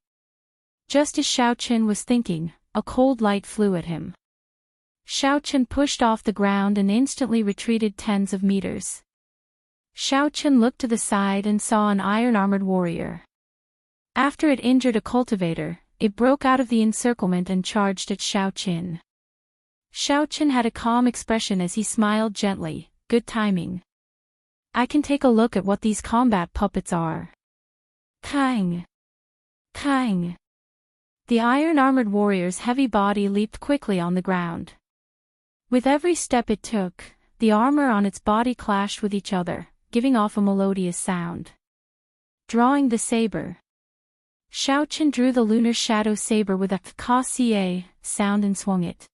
Just as Xiaochen was thinking, a cold light flew at him. Xiaochen pushed off the ground and instantly retreated tens of meters. Xiaochen looked to the side and saw an iron-armored warrior. After it injured a cultivator, it broke out of the encirclement and charged at Xiaochen. Xiaochen had a calm expression as he smiled gently. Good timing. I can take a look at what these combat puppets are. Kang! Kang! The iron-armored warrior's heavy body leaped quickly on the ground. With every step it took, the armor on its body clashed with each other, giving off a melodious sound. Drawing the saber. Xiaochen drew the lunar shadow saber with a ka-ca sound and swung it.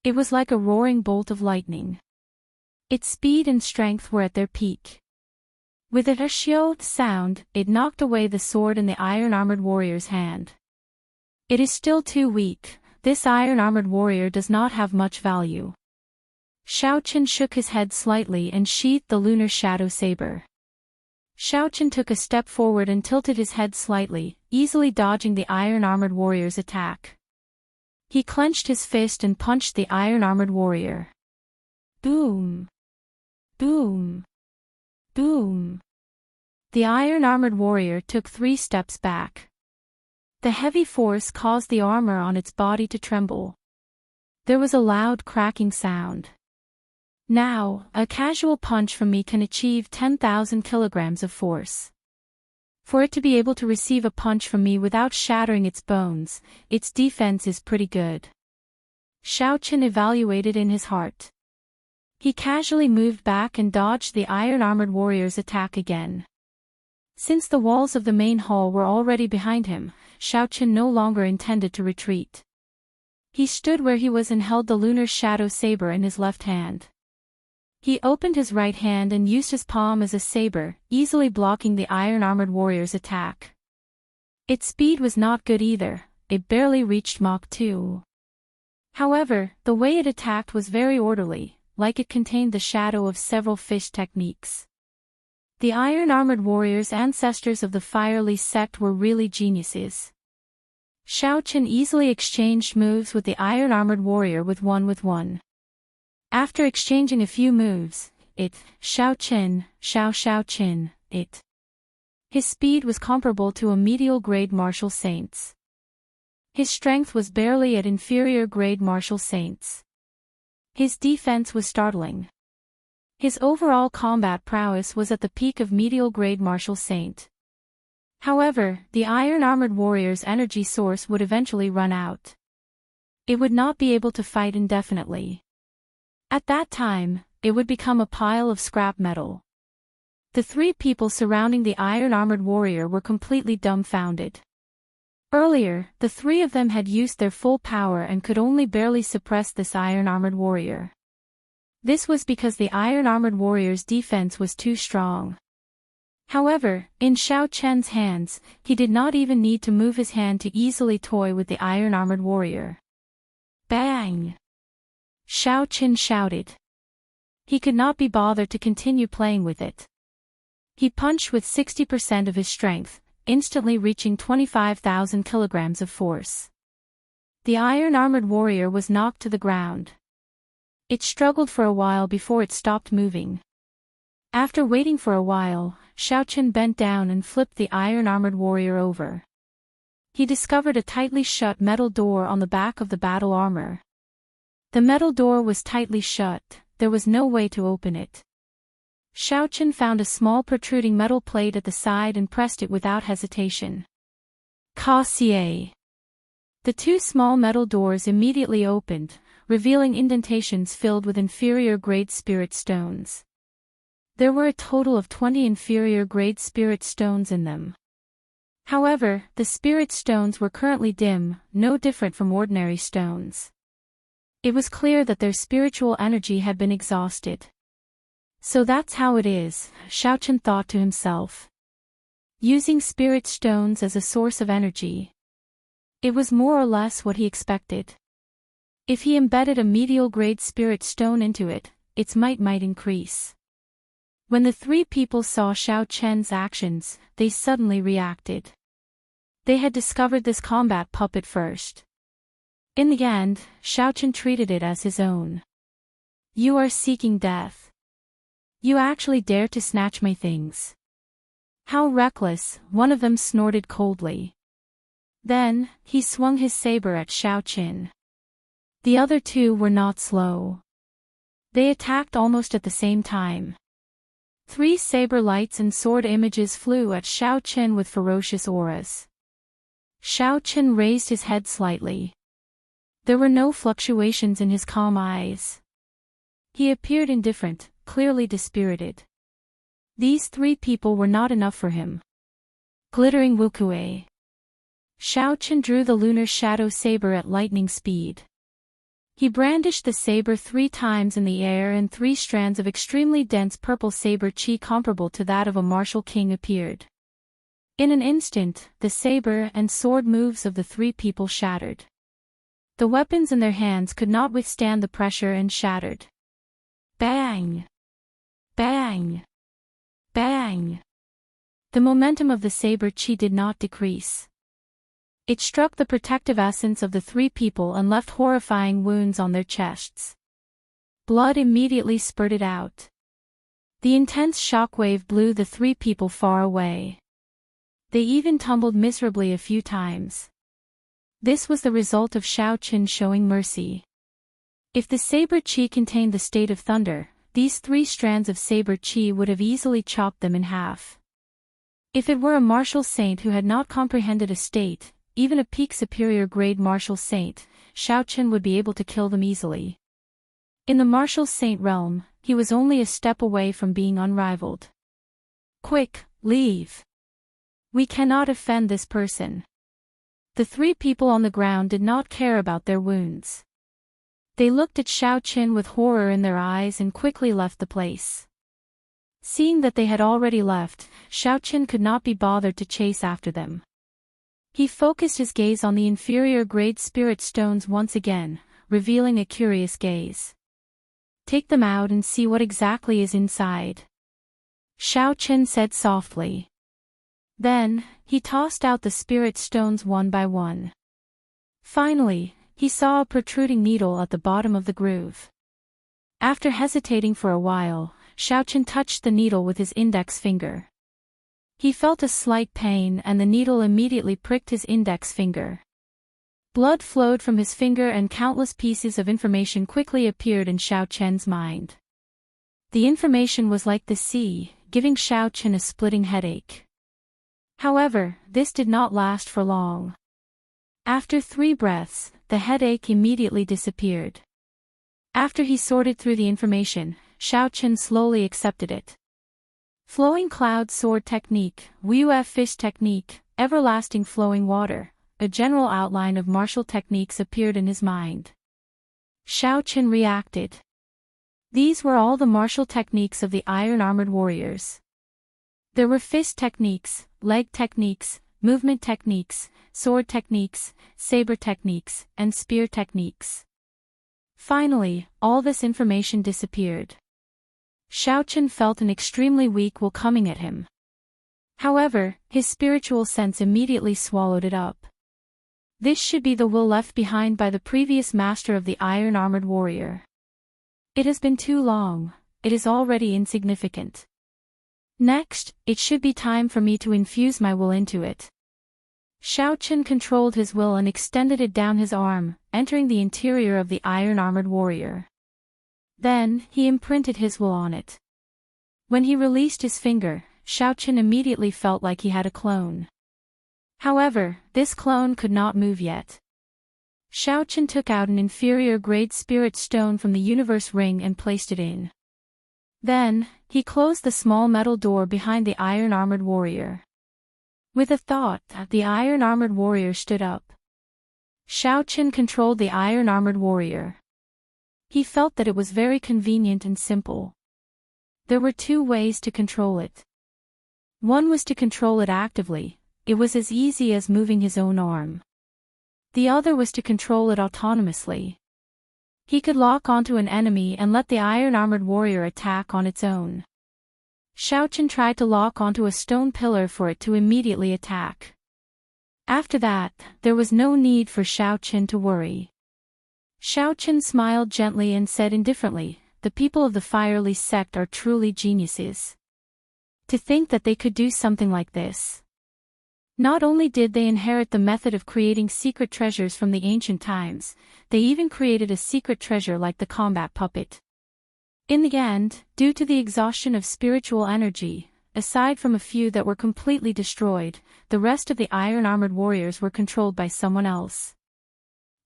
It was like a roaring bolt of lightning. Its speed and strength were at their peak. With a xiao sound, it knocked away the sword in the iron-armored warrior's hand. It is still too weak. This iron-armored warrior does not have much value. Xiaochen shook his head slightly and sheathed the lunar shadow saber. Xiaochen took a step forward and tilted his head slightly, easily dodging the iron-armored warrior's attack. He clenched his fist and punched the iron-armored warrior. Boom! Boom! Boom! The iron-armored warrior took 3 steps back. The heavy force caused the armor on its body to tremble. There was a loud cracking sound. Now, a casual punch from me can achieve 10,000 kilograms of force. For it to be able to receive a punch from me without shattering its bones, its defense is pretty good. Xiaochen evaluated in his heart. He casually moved back and dodged the iron-armored warrior's attack again. Since the walls of the main hall were already behind him, Xiaochen no longer intended to retreat. He stood where he was and held the lunar shadow saber in his left hand. He opened his right hand and used his palm as a saber, easily blocking the iron-armored warrior's attack. Its speed was not good either, it barely reached Mach 2. However, the way it attacked was very orderly, like it contained the shadow of several fish techniques. The iron-armored warriors' ancestors of the Firely sect were really geniuses. Xiaochen easily exchanged moves with the iron-armored warrior with one. After exchanging a few moves, Xiaochen, his speed was comparable to a medial grade martial saint's. His strength was barely at inferior grade martial saint's. His defense was startling. His overall combat prowess was at the peak of medial grade martial saint. However, the iron-armored warrior's energy source would eventually run out. It would not be able to fight indefinitely. At that time, it would become a pile of scrap metal. The 3 people surrounding the iron-armored warrior were completely dumbfounded. Earlier, the 3 of them had used their full power and could only barely suppress this iron-armored warrior. This was because the iron-armored warrior's defense was too strong. However, in Xiaochen's hands, he did not even need to move his hand to easily toy with the iron-armored warrior. Bang! Xiaochen shouted. He could not be bothered to continue playing with it. He punched with 60% of his strength, instantly reaching 25,000 kilograms of force. The iron-armored warrior was knocked to the ground. It struggled for a while before it stopped moving. After waiting for a while, Xiaochen bent down and flipped the iron-armored warrior over. He discovered a tightly shut metal door on the back of the battle armor. The metal door was tightly shut, there was no way to open it. Xiaochen found a small protruding metal plate at the side and pressed it without hesitation. Cassier. The two small metal doors immediately opened, revealing indentations filled with inferior-grade spirit stones. There were a total of 20 inferior-grade spirit stones in them. However, the spirit stones were currently dim, no different from ordinary stones. It was clear that their spiritual energy had been exhausted. So that's how it is, Xiaochen thought to himself. Using spirit stones as a source of energy. It was more or less what he expected. If he embedded a medial-grade spirit stone into it, its might increase. When the three people saw Xiaochen's actions, they suddenly reacted. They had discovered this combat puppet first. In the end, Xiaochen treated it as his own. You are seeking death. You actually dare to snatch my things. How reckless, one of them snorted coldly. Then, he swung his saber at Xiaochen. The other two were not slow. They attacked almost at the same time. 3 saber lights and sword images flew at Xiaochen with ferocious auras. Xiaochen raised his head slightly. There were no fluctuations in his calm eyes. He appeared indifferent, clearly dispirited. These 3 people were not enough for him. Glittering Wukue. Xiaochen drew the lunar shadow saber at lightning speed. He brandished the saber 3 times in the air and 3 strands of extremely dense purple saber chi comparable to that of a martial king appeared. In an instant, the saber and sword moves of the 3 people shattered. The weapons in their hands could not withstand the pressure and shattered. Bang! Bang! Bang! The momentum of the saber chi did not decrease. It struck the protective essence of the 3 people and left horrifying wounds on their chests. Blood immediately spurted out. The intense shockwave blew the 3 people far away. They even tumbled miserably a few times. This was the result of Xiaochen showing mercy. If the saber chi contained the state of thunder, these 3 strands of saber chi would have easily chopped them in half. If it were a martial saint who had not comprehended a state, even a peak superior grade martial saint, Xiaochen would be able to kill them easily. In the martial saint realm, he was only a step away from being unrivaled. Quick, leave. We cannot offend this person. The 3 people on the ground did not care about their wounds. They looked at Xiaochen with horror in their eyes and quickly left the place. Seeing that they had already left, Xiaochen could not be bothered to chase after them. He focused his gaze on the inferior-grade spirit stones once again, revealing a curious gaze. Take them out and see what exactly is inside. Xiaochen said softly. Then, he tossed out the spirit stones one by one. Finally, he saw a protruding needle at the bottom of the groove. After hesitating for a while, Xiaochen touched the needle with his index finger. He felt a slight pain and the needle immediately pricked his index finger. Blood flowed from his finger and countless pieces of information quickly appeared in Xiaochen's mind. The information was like the sea, giving Xiaochen a splitting headache. However, this did not last for long. After 3 breaths, the headache immediately disappeared. After he sorted through the information, Xiaochen slowly accepted it. Flowing cloud sword technique, Wu fish technique, everlasting flowing water, a general outline of martial techniques appeared in his mind. Xiaochen reacted. These were all the martial techniques of the iron-armored warriors. There were fist techniques, leg techniques, movement techniques, sword techniques, saber techniques, and spear techniques. Finally, all this information disappeared. Xiaochen felt an extremely weak will coming at him. However, his spiritual sense immediately swallowed it up. This should be the will left behind by the previous master of the iron-armored warrior. It has been too long, it is already insignificant. Next, it should be time for me to infuse my will into it. Xiaochen controlled his will and extended it down his arm, entering the interior of the iron-armored warrior. Then, he imprinted his will on it. When he released his finger, Xiaochen immediately felt like he had a clone. However, this clone could not move yet. Xiaochen took out an inferior-grade spirit stone from the universe ring and placed it in. Then, he closed the small metal door behind the iron-armored warrior. With a thought, the iron-armored warrior stood up. Xiaochen controlled the iron-armored warrior. He felt that it was very convenient and simple. There were two ways to control it. One was to control it actively. It was as easy as moving his own arm. The other was to control it autonomously. He could lock onto an enemy and let the iron-armored warrior attack on its own. Xiaochen tried to lock onto a stone pillar for it to immediately attack. After that, there was no need for Xiaochen to worry. Xiaochen smiled gently and said indifferently, "The people of the Firely sect are truly geniuses. To think that they could do something like this." Not only did they inherit the method of creating secret treasures from the ancient times, they even created a secret treasure like the combat puppet. In the end, due to the exhaustion of spiritual energy, aside from a few that were completely destroyed, the rest of the iron-armored warriors were controlled by someone else.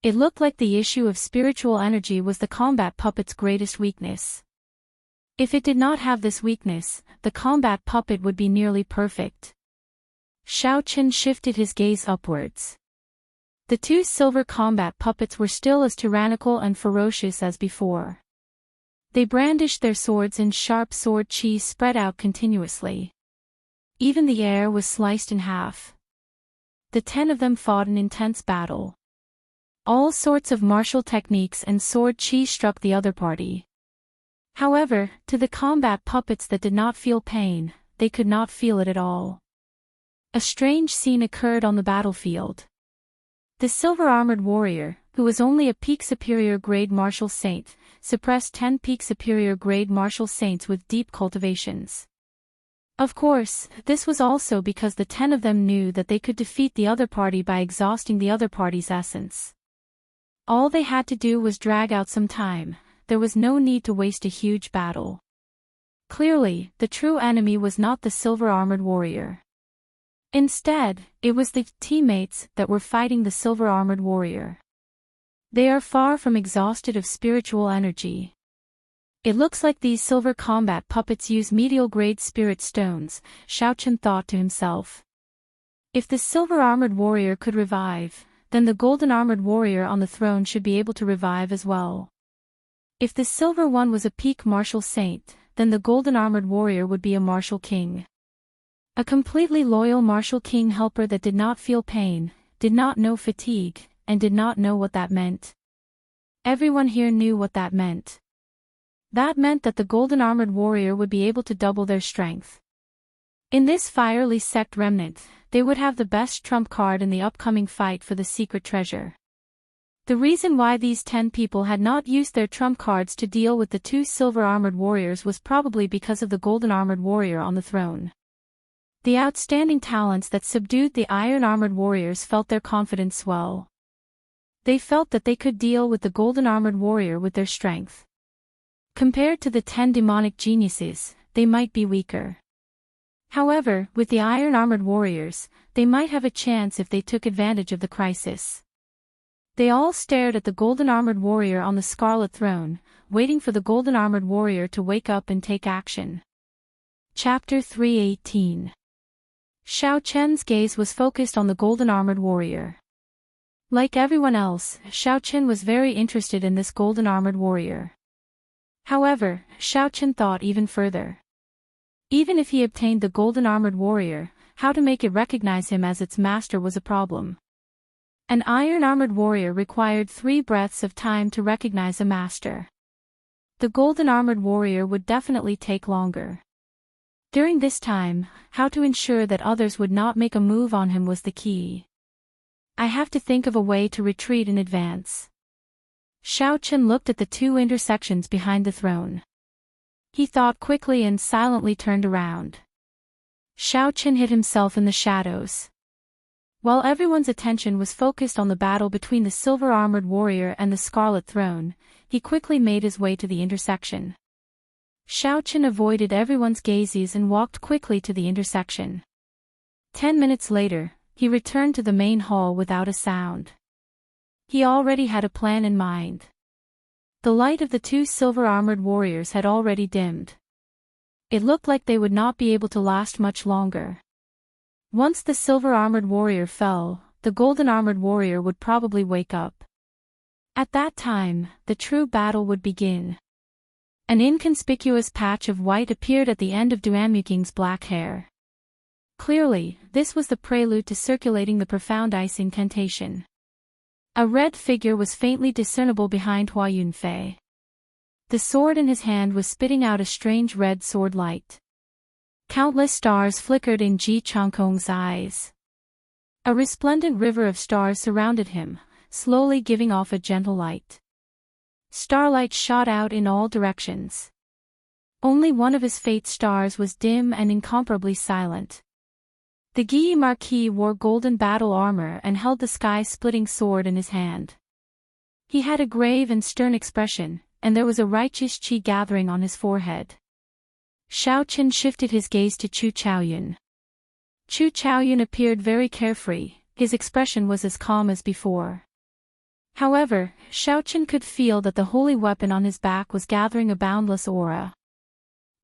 It looked like the issue of spiritual energy was the combat puppet's greatest weakness. If it did not have this weakness, the combat puppet would be nearly perfect. Xiaochen shifted his gaze upwards. The two silver combat puppets were still as tyrannical and ferocious as before. They brandished their swords and sharp sword chi spread out continuously. Even the air was sliced in half. The 10 of them fought an intense battle. All sorts of martial techniques and sword chi struck the other party. However, to the combat puppets that did not feel pain, they could not feel it at all. A strange scene occurred on the battlefield. The silver-armored warrior, who was only a peak superior grade martial saint, suppressed 10 peak superior grade martial saints with deep cultivations. Of course, this was also because the 10 of them knew that they could defeat the other party by exhausting the other party's essence. All they had to do was drag out some time. There was no need to waste a huge battle. Clearly, the true enemy was not the silver-armored warrior. Instead, it was the teammates that were fighting the silver-armored warrior. They are far from exhausted of spiritual energy. It looks like these silver combat puppets use medial-grade spirit stones, Xiaochen thought to himself. If the silver-armored warrior could revive, then the golden-armored warrior on the throne should be able to revive as well. If the silver one was a peak martial saint, then the golden-armored warrior would be a martial king. A completely loyal martial king helper that did not feel pain, did not know fatigue, and did not know what that meant. Everyone here knew what that meant. That meant that the golden-armored warrior would be able to double their strength. In this Firely sect remnant, they would have the best trump card in the upcoming fight for the secret treasure. The reason why these 10 people had not used their trump cards to deal with the two silver-armored warriors was probably because of the golden-armored warrior on the throne. The outstanding talents that subdued the iron-armored warriors felt their confidence swell. They felt that they could deal with the golden-armored warrior with their strength. Compared to the 10 demonic geniuses, they might be weaker. However, with the iron-armored warriors, they might have a chance if they took advantage of the crisis. They all stared at the golden-armored warrior on the scarlet throne, waiting for the golden-armored warrior to wake up and take action. Chapter 318. Xiaochen's gaze was focused on the golden-armored warrior. Like everyone else, Xiaochen was very interested in this golden-armored warrior. However, Xiaochen thought even further. Even if he obtained the golden-armored warrior, how to make it recognize him as its master was a problem. An iron-armored warrior required 3 breaths of time to recognize a master. The golden-armored warrior would definitely take longer. During this time, how to ensure that others would not make a move on him was the key. I have to think of a way to retreat in advance. Xiaochen looked at the 2 intersections behind the throne. He thought quickly and silently turned around. Xiaochen hid himself in the shadows. While everyone's attention was focused on the battle between the silver-armored warrior and the scarlet throne, he quickly made his way to the intersection. Xiaochen avoided everyone's gazes and walked quickly to the intersection. 10 minutes later, he returned to the main hall without a sound. He already had a plan in mind. The light of the two silver-armored warriors had already dimmed. It looked like they would not be able to last much longer. Once the silver-armored warrior fell, the golden-armored warrior would probably wake up. At that time, the true battle would begin. An inconspicuous patch of white appeared at the end of Duanmuking's black hair. Clearly, this was the prelude to circulating the profound ice incantation. A red figure was faintly discernible behind Hua Yunfei. The sword in his hand was spitting out a strange red sword light. Countless stars flickered in Ji Changkong's eyes. A resplendent river of stars surrounded him, slowly giving off a gentle light. Starlight shot out in all directions. Only one of his fate stars was dim and incomparably silent. The Guy Marquis wore golden battle armor and held the sky-splitting sword in his hand. He had a grave and stern expression, and there was a righteous chi gathering on his forehead. Xiaochen shifted his gaze to Chu Chaoyun. Chu Chaoyun appeared very carefree, his expression was as calm as before. However, Xiaochen could feel that the holy weapon on his back was gathering a boundless aura.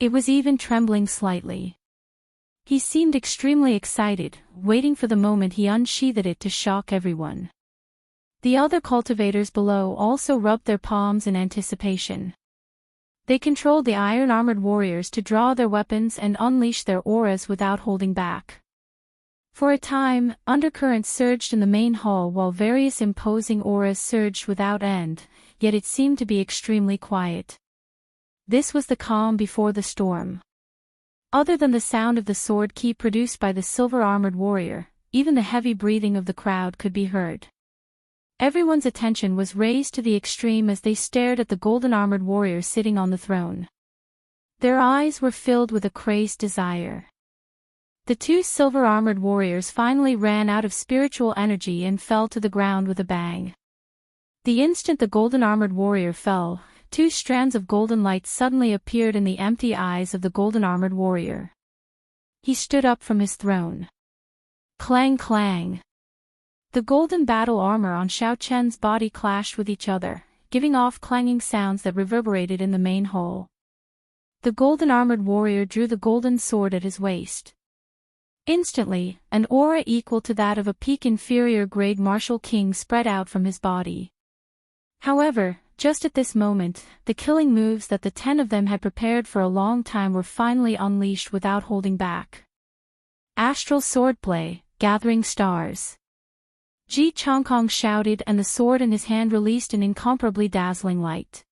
It was even trembling slightly. He seemed extremely excited, waiting for the moment he unsheathed it to shock everyone. The other cultivators below also rubbed their palms in anticipation. They controlled the iron-armored warriors to draw their weapons and unleash their auras without holding back. For a time, undercurrents surged in the main hall while various imposing auras surged without end, yet it seemed to be extremely quiet. This was the calm before the storm. Other than the sound of the sword key produced by the silver-armored warrior, even the heavy breathing of the crowd could be heard. Everyone's attention was raised to the extreme as they stared at the golden-armored warrior sitting on the throne. Their eyes were filled with a crazed desire. The two silver-armored warriors finally ran out of spiritual energy and fell to the ground with a bang. The instant the golden-armored warrior fell, two strands of golden light suddenly appeared in the empty eyes of the golden-armored warrior. He stood up from his throne. Clang clang. The golden battle armor on Xiaochen's body clashed with each other, giving off clanging sounds that reverberated in the main hall. The golden-armored warrior drew the golden sword at his waist. Instantly, an aura equal to that of a peak inferior grade martial king spread out from his body. However, just at this moment, the killing moves that the 10 of them had prepared for a long time were finally unleashed without holding back. Astral swordplay, gathering stars. Ji Changkong shouted and the sword in his hand released an incomparably dazzling light.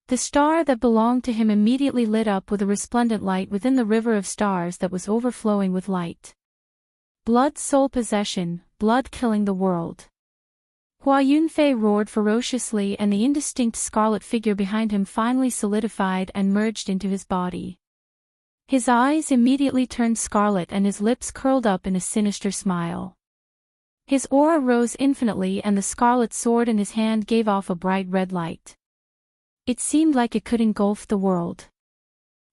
The star that belonged to him immediately lit up with a resplendent light within the river of stars that was overflowing with light. Blood soul possession, blood killing the world. Hua Yunfei roared ferociously and the indistinct scarlet figure behind him finally solidified and merged into his body. His eyes immediately turned scarlet and his lips curled up in a sinister smile. His aura rose infinitely and the scarlet sword in his hand gave off a bright red light. It seemed like it could engulf the world.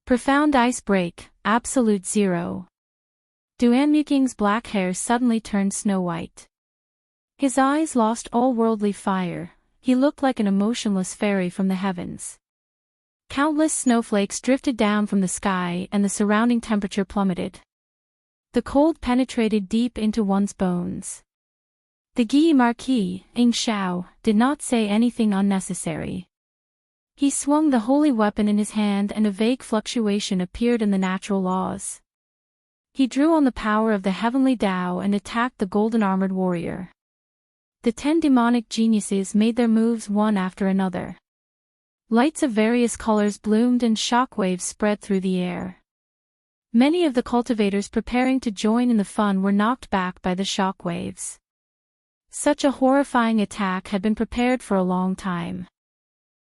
Profound ice break, absolute zero. Duanmuking's black hair suddenly turned snow white. His eyes lost all worldly fire, he looked like an emotionless fairy from the heavens. Countless snowflakes drifted down from the sky and the surrounding temperature plummeted. The cold penetrated deep into one's bones. The Guy Marquis, Ing Xiao, did not say anything unnecessary. He swung the holy weapon in his hand and a vague fluctuation appeared in the natural laws. He drew on the power of the heavenly Tao and attacked the golden-armored warrior. The 10 demonic geniuses made their moves one after another. Lights of various colors bloomed and shockwaves spread through the air. Many of the cultivators preparing to join in the fun were knocked back by the shockwaves. Such a horrifying attack had been prepared for a long time.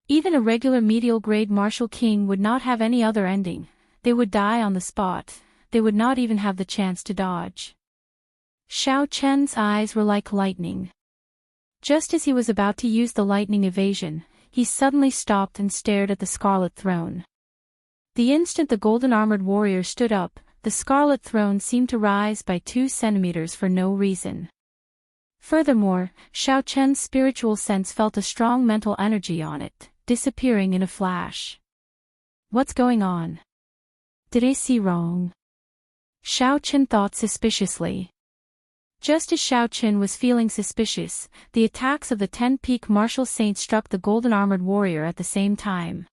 Even a regular medial-grade martial king would not have any other ending, they would die on the spot, they would not even have the chance to dodge. Xiaochen's eyes were like lightning. Just as he was about to use the lightning evasion, he suddenly stopped and stared at the scarlet throne. The instant the golden-armored warrior stood up, the scarlet throne seemed to rise by 2 centimeters for no reason. Furthermore, Xiao Chen's spiritual sense felt a strong mental energy on it, disappearing in a flash. What's going on? Did I see wrong? Xiao Chen thought suspiciously. Just as Xiao Chen was feeling suspicious, the attacks of the 10-peak martial saints struck the golden-armored warrior at the same time.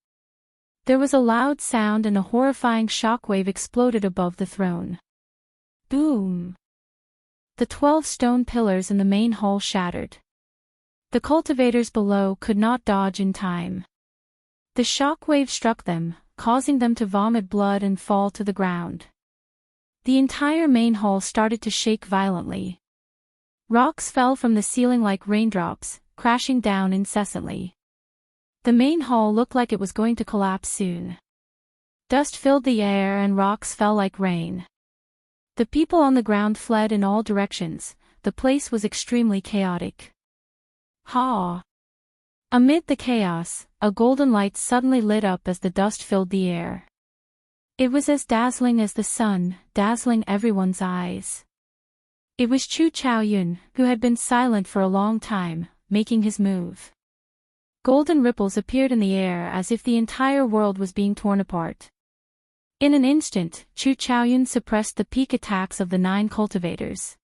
There was a loud sound and a horrifying shockwave exploded above the throne. Boom! The 12 stone pillars in the main hall shattered. The cultivators below could not dodge in time. The shockwave struck them, causing them to vomit blood and fall to the ground. The entire main hall started to shake violently. Rocks fell from the ceiling like raindrops, crashing down incessantly. The main hall looked like it was going to collapse soon. Dust filled the air and rocks fell like rain. The people on the ground fled in all directions. The place was extremely chaotic. Ha! Amid the chaos, a golden light suddenly lit up as the dust filled the air. It was as dazzling as the sun, dazzling everyone's eyes. It was Chu Chaoyun, who had been silent for a long time, making his move. Golden ripples appeared in the air as if the entire world was being torn apart. In an instant, Chu Chaoyun suppressed the peak attacks of the 9 cultivators.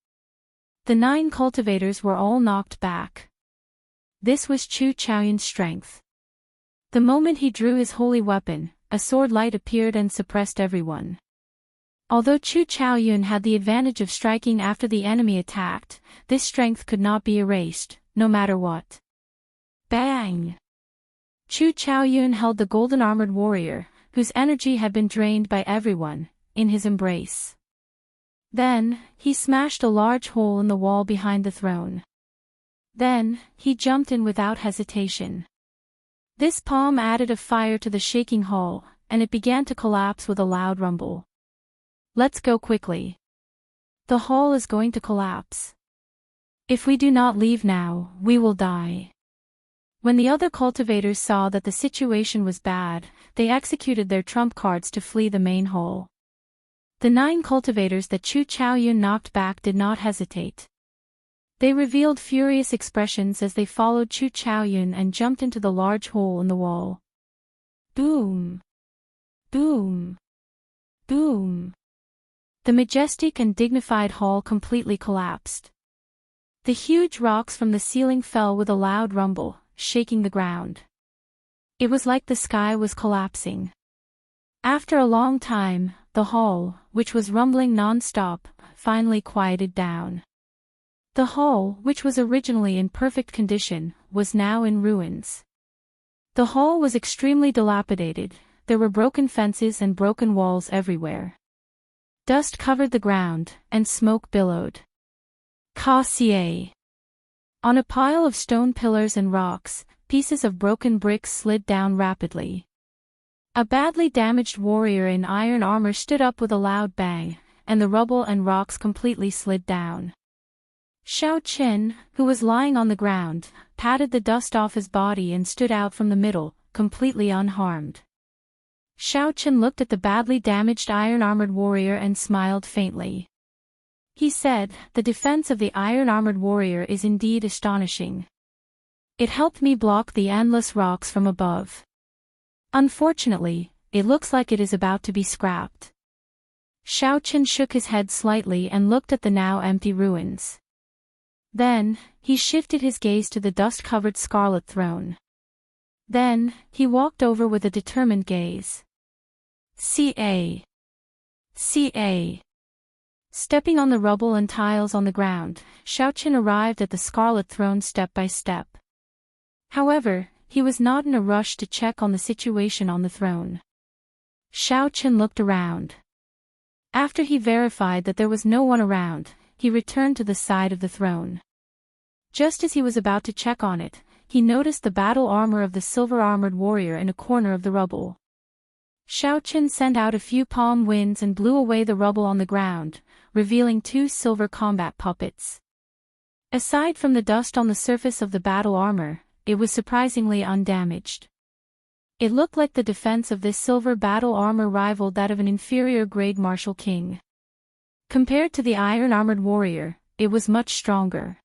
The 9 cultivators were all knocked back. This was Chu Chaoyun's strength. The moment he drew his holy weapon, a sword light appeared and suppressed everyone. Although Chu Chaoyun had the advantage of striking after the enemy attacked, this strength could not be erased, no matter what. Bang! Chu Chaoyun held the golden-armored warrior, whose energy had been drained by everyone, in his embrace. Then, he smashed a large hole in the wall behind the throne. Then, he jumped in without hesitation. This palm added a fire to the shaking hall, and it began to collapse with a loud rumble. Let's go quickly. The hall is going to collapse. If we do not leave now, we will die. When the other cultivators saw that the situation was bad, they executed their trump cards to flee the main hall. The 9 cultivators that Chu Chaoyun knocked back did not hesitate. They revealed furious expressions as they followed Chu Chaoyun and jumped into the large hole in the wall. Boom! Boom! Boom! The majestic and dignified hall completely collapsed. The huge rocks from the ceiling fell with a loud rumble, shaking the ground. It was like the sky was collapsing. After a long time, the hall, which was rumbling non-stop, finally quieted down. The hall, which was originally in perfect condition, was now in ruins. The hall was extremely dilapidated, there were broken fences and broken walls everywhere. Dust covered the ground, and smoke billowed. Cassier. On a pile of stone pillars and rocks, pieces of broken bricks slid down rapidly. A badly damaged warrior in iron armor stood up with a loud bang, and the rubble and rocks completely slid down. Xiao Chen, who was lying on the ground, patted the dust off his body and stood out from the middle, completely unharmed. Xiao Chen looked at the badly damaged iron-armored warrior and smiled faintly. He said, "The defense of the iron-armored warrior is indeed astonishing. It helped me block the endless rocks from above. Unfortunately, it looks like it is about to be scrapped." Xiao Chen shook his head slightly and looked at the now empty ruins. Then, he shifted his gaze to the dust-covered scarlet throne. Then, he walked over with a determined gaze. Ca. Stepping on the rubble and tiles on the ground, Xiao Chen arrived at the scarlet throne step by step. However, he was not in a rush to check on the situation on the throne. Xiao Chen looked around. After he verified that there was no one around, he returned to the side of the throne. Just as he was about to check on it, he noticed the battle armor of the silver-armored warrior in a corner of the rubble. Xiao Chen sent out a few palm winds and blew away the rubble on the ground, revealing 2 silver combat puppets. Aside from the dust on the surface of the battle armor, it was surprisingly undamaged. It looked like the defense of this silver battle armor rivaled that of an inferior-grade martial king. Compared to the iron-armored warrior, it was much stronger.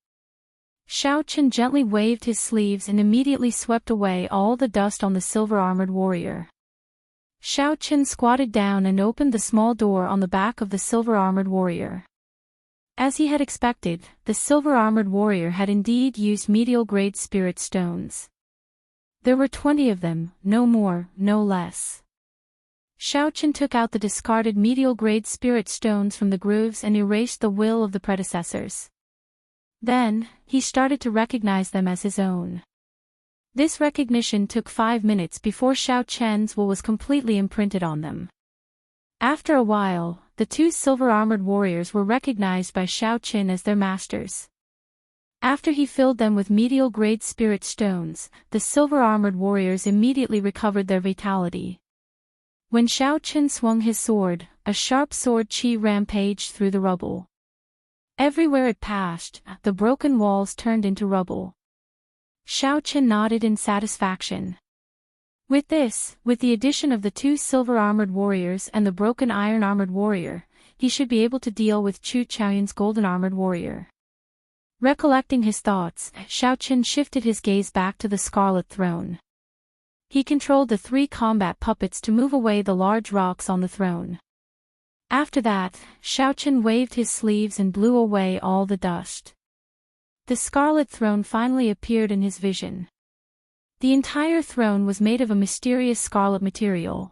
Xiao Chen gently waved his sleeves and immediately swept away all the dust on the silver-armored warrior. Xiao Chen squatted down and opened the small door on the back of the silver-armored warrior. As he had expected, the silver-armored warrior had indeed used medial-grade spirit stones. There were 20 of them, no more, no less. Xiao Chen took out the discarded medial-grade spirit stones from the grooves and erased the will of the predecessors. Then, he started to recognize them as his own. This recognition took 5 minutes before Xiao Chen's will was completely imprinted on them. After a while, the 2 silver-armored warriors were recognized by Xiao Chen as their masters. After he filled them with medial-grade spirit stones, the silver-armored warriors immediately recovered their vitality. When Xiao Chen swung his sword, a sharp sword chi rampaged through the rubble. Everywhere it passed, the broken walls turned into rubble. Xiao Chen nodded in satisfaction. With the addition of the 2 silver-armored warriors and the broken iron-armored warrior, he should be able to deal with Chu Chaoyun's golden-armored warrior. Recollecting his thoughts, Xiao Chen shifted his gaze back to the Scarlet Throne. He controlled the 3 combat puppets to move away the large rocks on the throne. After that, Xiao Chen waved his sleeves and blew away all the dust. The Scarlet Throne finally appeared in his vision. The entire throne was made of a mysterious scarlet material.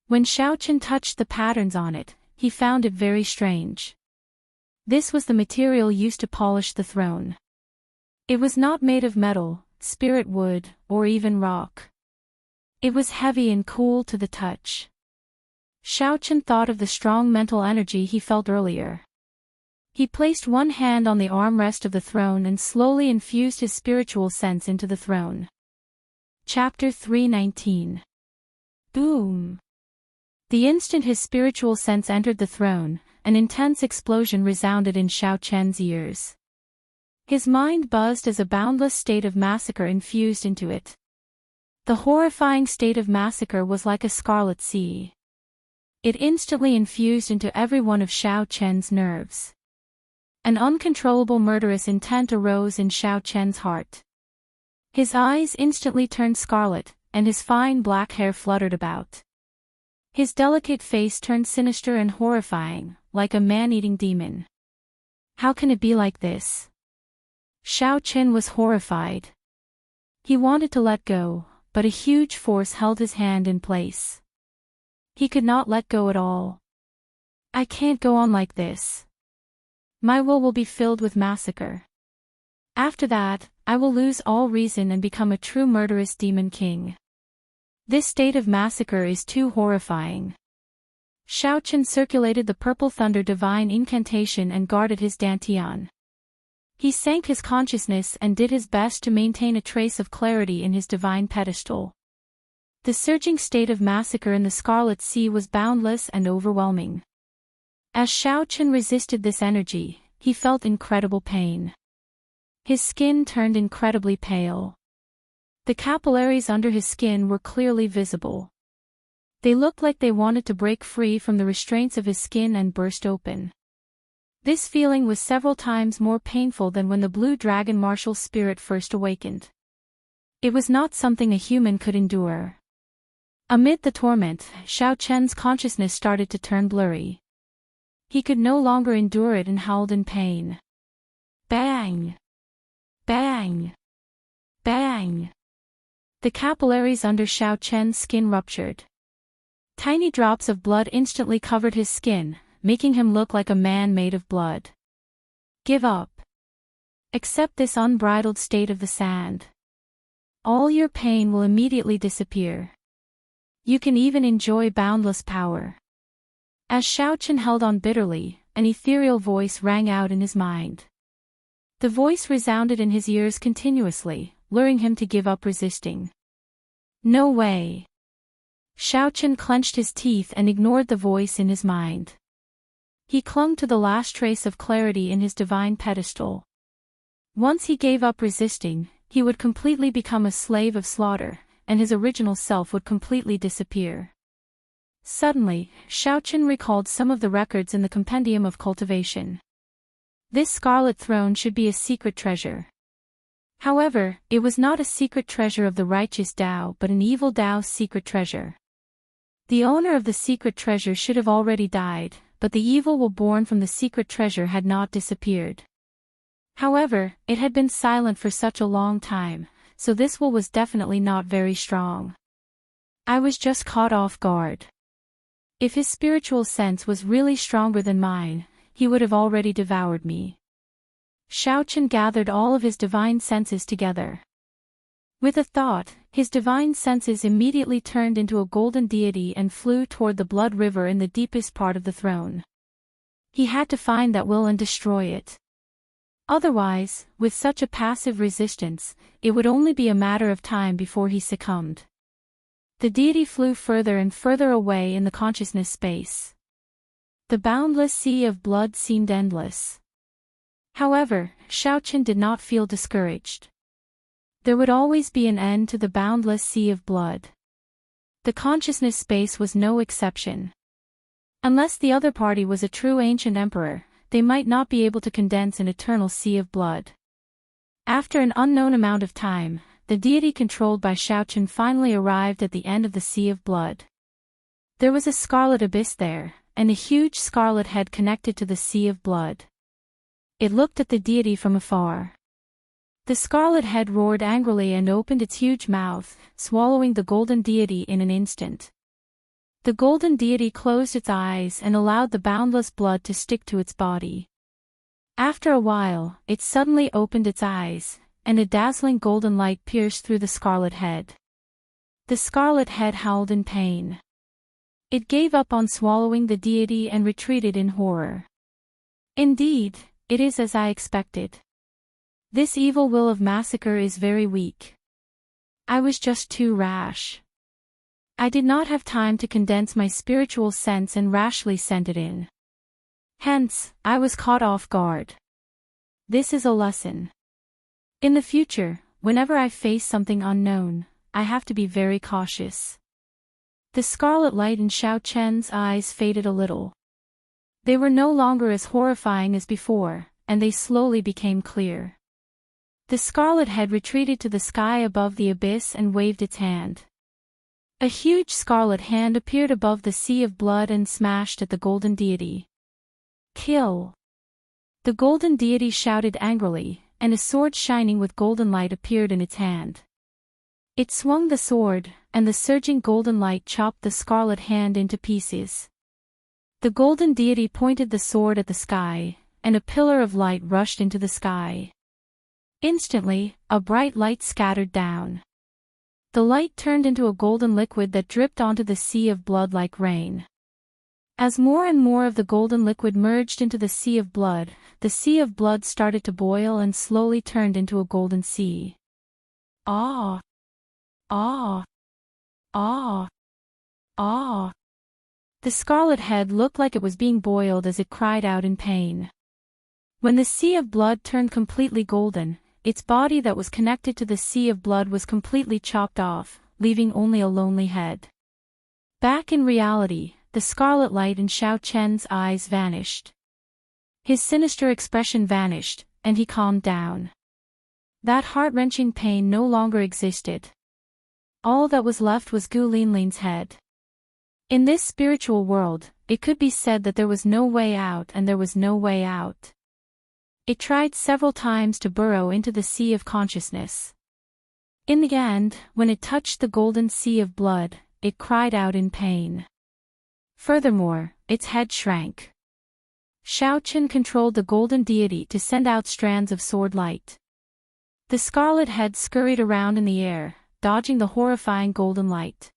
When Xiao Chen touched the patterns on it, he found it very strange. This was the material used to polish the throne. It was not made of metal, spirit wood, or even rock. It was heavy and cool to the touch. Xiao Chen thought of the strong mental energy he felt earlier. He placed one hand on the armrest of the throne and slowly infused his spiritual sense into the throne. Chapter 319. Boom! The instant his spiritual sense entered the throne, an intense explosion resounded in Xiao Chen's ears. His mind buzzed as a boundless state of massacre infused into it. The horrifying state of massacre was like a scarlet sea. It instantly infused into every one of Xiao Chen's nerves. An uncontrollable murderous intent arose in Xiao Chen's heart. His eyes instantly turned scarlet, and his fine black hair fluttered about. His delicate face turned sinister and horrifying, like a man-eating demon. How can it be like this? Xiao Chen was horrified. He wanted to let go, but a huge force held his hand in place. He could not let go at all. I can't go on like this. My will be filled with massacre. After that, I will lose all reason and become a true murderous demon king. This state of massacre is too horrifying. Xiao Chen circulated the purple thunder divine incantation and guarded his dantian. He sank his consciousness and did his best to maintain a trace of clarity in his divine pedestal. The surging state of massacre in the Scarlet Sea was boundless and overwhelming. As Xiao Chen resisted this energy, he felt incredible pain. His skin turned incredibly pale. The capillaries under his skin were clearly visible. They looked like they wanted to break free from the restraints of his skin and burst open. This feeling was several times more painful than when the blue dragon martial spirit first awakened. It was not something a human could endure. Amid the torment, Xiao Chen's consciousness started to turn blurry. He could no longer endure it and howled in pain. Bang! Bang! Bang! The capillaries under Xiao Chen's skin ruptured. Tiny drops of blood instantly covered his skin, making him look like a man made of blood. Give up. Accept this unbridled state of the sand. All your pain will immediately disappear. You can even enjoy boundless power. As Xiao Chen held on bitterly, an ethereal voice rang out in his mind. The voice resounded in his ears continuously, luring him to give up resisting. No way. Xiao Chen clenched his teeth and ignored the voice in his mind. He clung to the last trace of clarity in his divine pedestal. Once he gave up resisting, he would completely become a slave of slaughter, and his original self would completely disappear. Suddenly, Xiaochen recalled some of the records in the Compendium of Cultivation. This scarlet throne should be a secret treasure. However, it was not a secret treasure of the righteous Tao but an evil Tao's secret treasure. The owner of the secret treasure should have already died, but the evil will born from the secret treasure had not disappeared. However, it had been silent for such a long time, so this will was definitely not very strong. I was just caught off guard. If his spiritual sense was really stronger than mine, he would have already devoured me. Xiaochen gathered all of his divine senses together. With a thought, his divine senses immediately turned into a golden deity and flew toward the blood river in the deepest part of the throne. He had to find that will and destroy it. Otherwise, with such a passive resistance, it would only be a matter of time before he succumbed. The deity flew further and further away in the consciousness space. The boundless sea of blood seemed endless. However, Xiaochen did not feel discouraged. There would always be an end to the boundless sea of blood. The consciousness space was no exception. Unless the other party was a true ancient emperor, they might not be able to condense an eternal sea of blood. After an unknown amount of time, the deity controlled by Xiaochen finally arrived at the end of the sea of blood. There was a scarlet abyss there, and a huge scarlet head connected to the sea of blood. It looked at the deity from afar. The scarlet head roared angrily and opened its huge mouth, swallowing the golden deity in an instant. The golden deity closed its eyes and allowed the boundless blood to stick to its body. After a while, it suddenly opened its eyes, and a dazzling golden light pierced through the scarlet head. The scarlet head howled in pain. It gave up on swallowing the deity and retreated in horror. Indeed, it is as I expected. This evil will of massacre is very weak. I was just too rash. I did not have time to condense my spiritual sense and rashly sent it in. Hence, I was caught off guard. This is a lesson. In the future, whenever I face something unknown, I have to be very cautious. The scarlet light in Xiaochen's eyes faded a little. They were no longer as horrifying as before, and they slowly became clear. The scarlet head retreated to the sky above the abyss and waved its hand. A huge scarlet hand appeared above the sea of blood and smashed at the golden deity. Kill! The golden deity shouted angrily, and a sword shining with golden light appeared in its hand. It swung the sword, and the surging golden light chopped the scarlet hand into pieces. The golden deity pointed the sword at the sky, and a pillar of light rushed into the sky. Instantly, a bright light scattered down. The light turned into a golden liquid that dripped onto the sea of blood like rain. As more and more of the golden liquid merged into the sea of blood, the sea of blood started to boil and slowly turned into a golden sea. Ah! Ah! Ah! Ah! The scarlet head looked like it was being boiled as it cried out in pain. When the sea of blood turned completely golden, its body that was connected to the sea of blood was completely chopped off, leaving only a lonely head. Back in reality, the scarlet light in Xiaochen's eyes vanished. His sinister expression vanished, and he calmed down. That heart-wrenching pain no longer existed. All that was left was Gu Linlin's head. In this spiritual world, it could be said that there was no way out and there was no way out. It tried several times to burrow into the sea of consciousness. In the end, when it touched the golden sea of blood, it cried out in pain. Furthermore, its head shrank. Xiaochen controlled the golden deity to send out strands of sword light. The scarlet head scurried around in the air, dodging the horrifying golden light.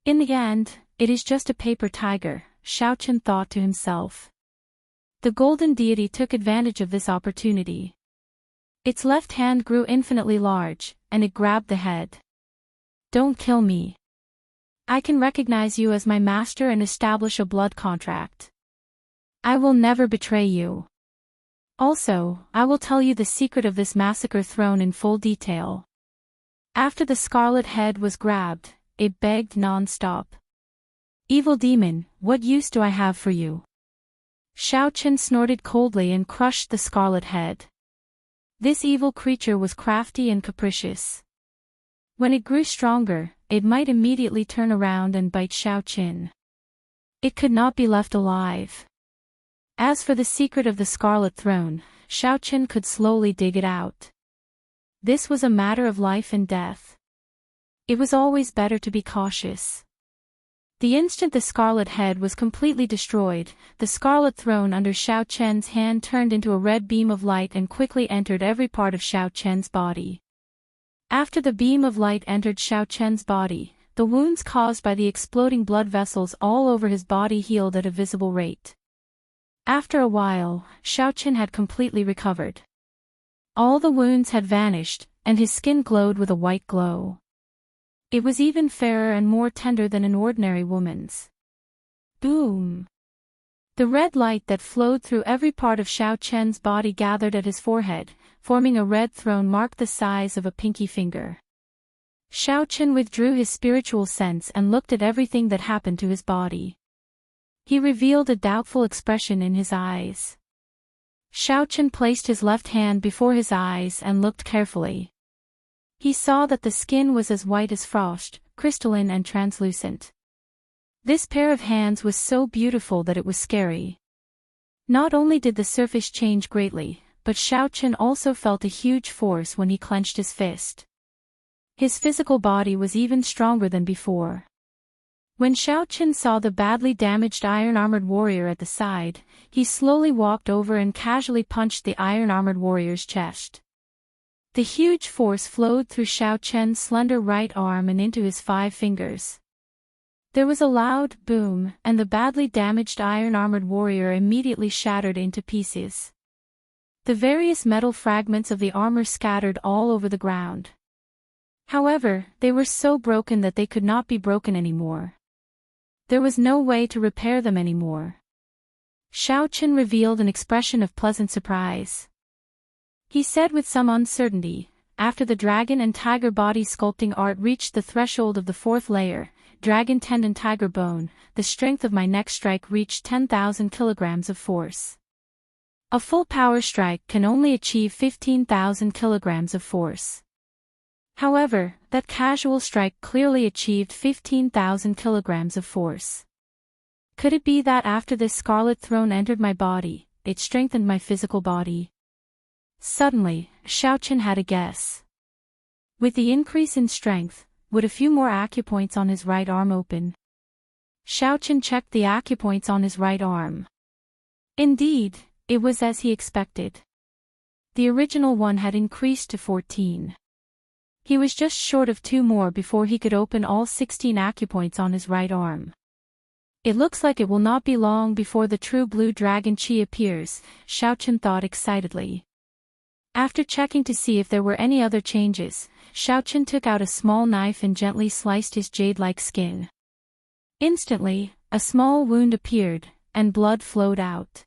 In the end, it is just a paper tiger, Xiaochen thought to himself. The golden deity took advantage of this opportunity. Its left hand grew infinitely large, and it grabbed the head. Don't kill me. I can recognize you as my master and establish a blood contract. I will never betray you. Also, I will tell you the secret of this massacre throne in full detail. After the scarlet head was grabbed, it begged non-stop. Evil demon, what use do I have for you? Xiaochen snorted coldly and crushed the scarlet head. This evil creature was crafty and capricious. When it grew stronger, it might immediately turn around and bite Xiaochen. It could not be left alive. As for the secret of the Scarlet Throne, Xiaochen could slowly dig it out. This was a matter of life and death. It was always better to be cautious. The instant the scarlet head was completely destroyed, the scarlet throne under Xiaochen's hand turned into a red beam of light and quickly entered every part of Xiaochen's body. After the beam of light entered Xiaochen's body, the wounds caused by the exploding blood vessels all over his body healed at a visible rate. After a while, Xiaochen had completely recovered. All the wounds had vanished, and his skin glowed with a white glow. It was even fairer and more tender than an ordinary woman's. Boom! The red light that flowed through every part of Xiaochen's body gathered at his forehead, forming a red throne marked the size of a pinky finger. Xiaochen withdrew his spiritual sense and looked at everything that happened to his body. He revealed a doubtful expression in his eyes. Xiaochen placed his left hand before his eyes and looked carefully. He saw that the skin was as white as frost, crystalline and translucent. This pair of hands was so beautiful that it was scary. Not only did the surface change greatly, but Xiaochen also felt a huge force when he clenched his fist. His physical body was even stronger than before. When Xiaochen saw the badly damaged iron-armored warrior at the side, he slowly walked over and casually punched the iron-armored warrior's chest. The huge force flowed through Xiaochen's slender right arm and into his 5 fingers. There was a loud boom, and the badly damaged iron-armored warrior immediately shattered into pieces. The various metal fragments of the armor scattered all over the ground. However, they were so broken that they could not be broken anymore. There was no way to repair them anymore. Xiaochen revealed an expression of pleasant surprise. He said with some uncertainty, after the dragon and tiger body sculpting art reached the threshold of the 4th layer, dragon tendon tiger bone, the strength of my next strike reached 10,000 kilograms of force. A full power strike can only achieve 15,000 kilograms of force. However, that casual strike clearly achieved 15,000 kilograms of force. Could it be that after this scarlet throne entered my body, it strengthened my physical body? Suddenly, Xiaochen had a guess. With the increase in strength, would a few more acupoints on his right arm open? Xiaochen checked the acupoints on his right arm. Indeed, it was as he expected. The original one had increased to 14. He was just short of 2 more before he could open all 16 acupoints on his right arm. It looks like it will not be long before the true blue dragon chi appears, Xiaochen thought excitedly. After checking to see if there were any other changes, Xiaochen took out a small knife and gently sliced his jade-like skin. Instantly, a small wound appeared, and blood flowed out.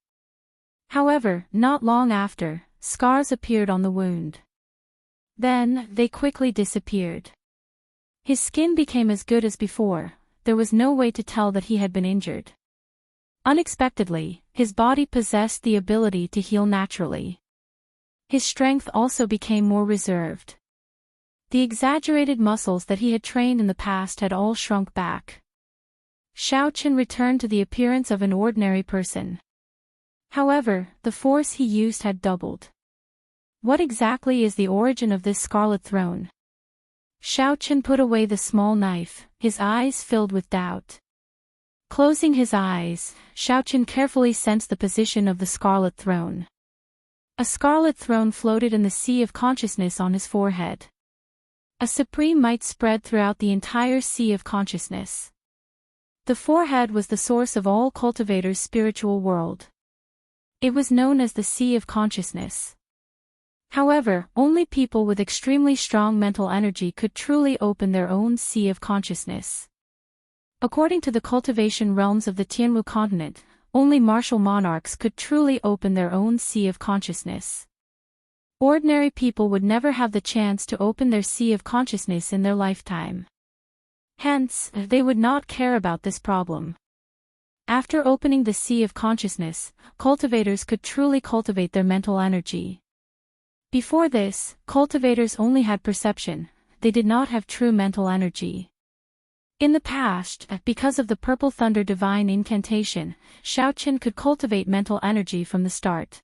However, not long after, scars appeared on the wound. Then, they quickly disappeared. His skin became as good as before, there was no way to tell that he had been injured. Unexpectedly, his body possessed the ability to heal naturally. His strength also became more reserved. The exaggerated muscles that he had trained in the past had all shrunk back. Xiaochen returned to the appearance of an ordinary person. However, the force he used had doubled. What exactly is the origin of this scarlet throne? Xiaochen put away the small knife, his eyes filled with doubt. Closing his eyes, Xiaochen carefully sensed the position of the scarlet throne. A scarlet throne floated in the sea of consciousness on his forehead. A supreme might spread throughout the entire sea of consciousness. The forehead was the source of all cultivators' spiritual world. It was known as the sea of consciousness. However, only people with extremely strong mental energy could truly open their own sea of consciousness. According to the cultivation realms of the Tianwu continent, only martial monarchs could truly open their own sea of consciousness. Ordinary people would never have the chance to open their sea of consciousness in their lifetime. Hence, they would not care about this problem. After opening the sea of consciousness, cultivators could truly cultivate their mental energy. Before this, cultivators only had perception, they did not have true mental energy. In the past, because of the Purple Thunder divine incantation, Xiaoqian could cultivate mental energy from the start.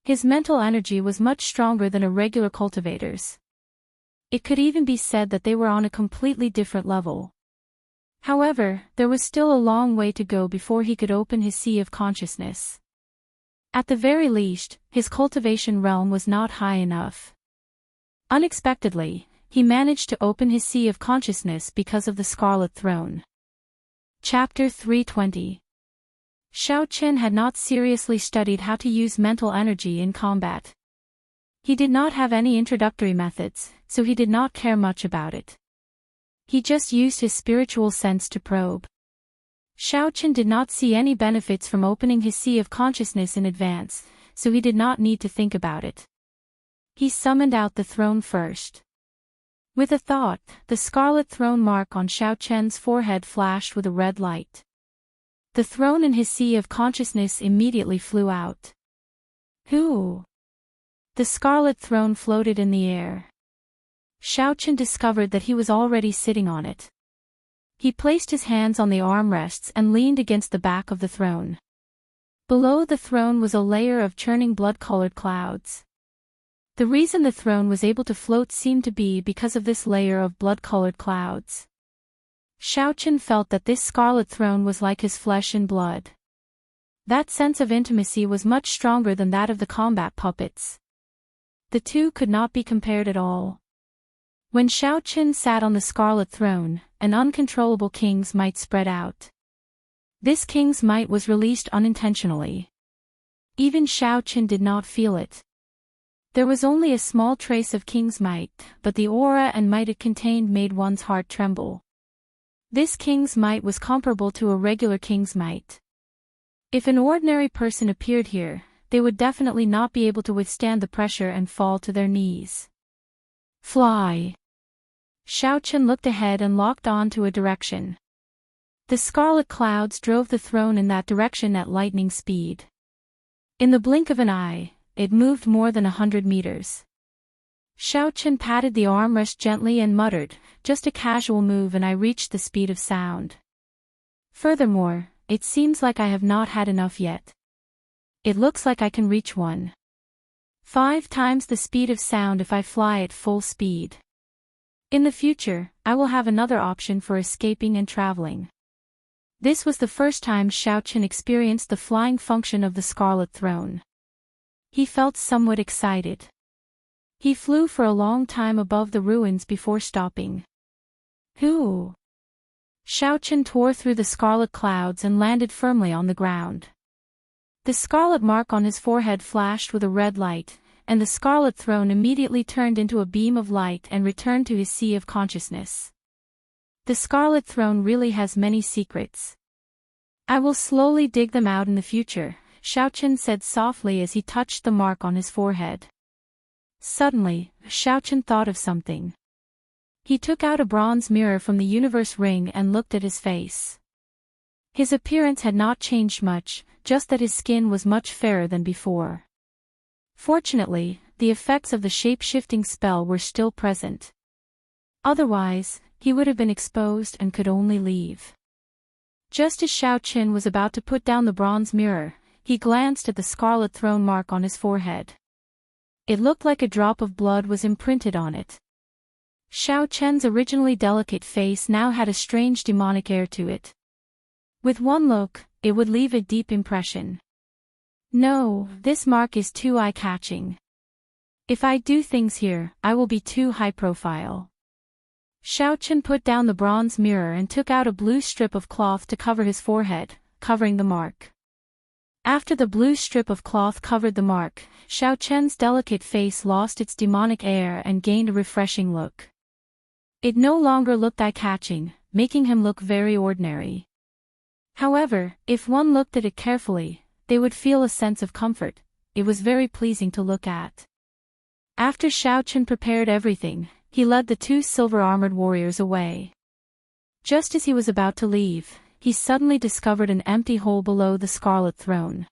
His mental energy was much stronger than a regular cultivator's. It could even be said that they were on a completely different level. However, there was still a long way to go before he could open his sea of consciousness. At the very least, his cultivation realm was not high enough. Unexpectedly, he managed to open his sea of consciousness because of the Scarlet Throne. Chapter 320. Xiaoqian had not seriously studied how to use mental energy in combat. He did not have any introductory methods, so he did not care much about it. He just used his spiritual sense to probe. Xiaoqian did not see any benefits from opening his sea of consciousness in advance, so he did not need to think about it. He summoned out the throne first. With a thought, the scarlet throne mark on Xiaoqian's forehead flashed with a red light. The throne in his sea of consciousness immediately flew out. Who? The scarlet throne floated in the air. Xiaoqian discovered that he was already sitting on it. He placed his hands on the armrests and leaned against the back of the throne. Below the throne was a layer of churning blood-colored clouds. The reason the throne was able to float seemed to be because of this layer of blood-colored clouds. Xiaoqian felt that this scarlet throne was like his flesh and blood. That sense of intimacy was much stronger than that of the combat puppets. The two could not be compared at all. When Xiaoqian sat on the scarlet throne, an uncontrollable king's might spread out. This king's might was released unintentionally. Even Xiaoqian did not feel it. There was only a small trace of king's might, but the aura and might it contained made one's heart tremble. This king's might was comparable to a regular king's might. If an ordinary person appeared here, they would definitely not be able to withstand the pressure and fall to their knees. Fly! Xiaoqian looked ahead and locked on to a direction. The scarlet clouds drove the throne in that direction at lightning speed. In the blink of an eye, it moved more than 100 meters. Xiaoqian patted the armrest gently and muttered, "Just a casual move and I reached the speed of sound. Furthermore, it seems like I have not had enough yet. It looks like I can reach 1.5 times the speed of sound if I fly at full speed. In the future, I will have another option for escaping and traveling." This was the first time Xiaoqian experienced the flying function of the Scarlet Throne. He felt somewhat excited. He flew for a long time above the ruins before stopping. Who? Xiaoqian tore through the scarlet clouds and landed firmly on the ground. The scarlet mark on his forehead flashed with a red light, and the scarlet throne immediately turned into a beam of light and returned to his sea of consciousness. The scarlet throne really has many secrets. I will slowly dig them out in the future, Xiaoqian said softly as he touched the mark on his forehead. Suddenly, Xiaoqian thought of something. He took out a bronze mirror from the universe ring and looked at his face. His appearance had not changed much, just that his skin was much fairer than before. Fortunately, the effects of the shape-shifting spell were still present. Otherwise, he would have been exposed and could only leave. Just as Xiaoqian was about to put down the bronze mirror, he glanced at the scarlet throne mark on his forehead. It looked like a drop of blood was imprinted on it. Xiaoqian's originally delicate face now had a strange demonic air to it. With one look, it would leave a deep impression. No, this mark is too eye-catching. If I do things here, I will be too high-profile. Xiaoqian put down the bronze mirror and took out a blue strip of cloth to cover his forehead, covering the mark. After the blue strip of cloth covered the mark, Xiaoqian's delicate face lost its demonic air and gained a refreshing look. It no longer looked eye-catching, making him look very ordinary. However, if one looked at it carefully, they would feel a sense of comfort. It was very pleasing to look at. After Xiaochen prepared everything, he led the two silver-armored warriors away. Just as he was about to leave, he suddenly discovered an empty hole below the Scarlet Throne.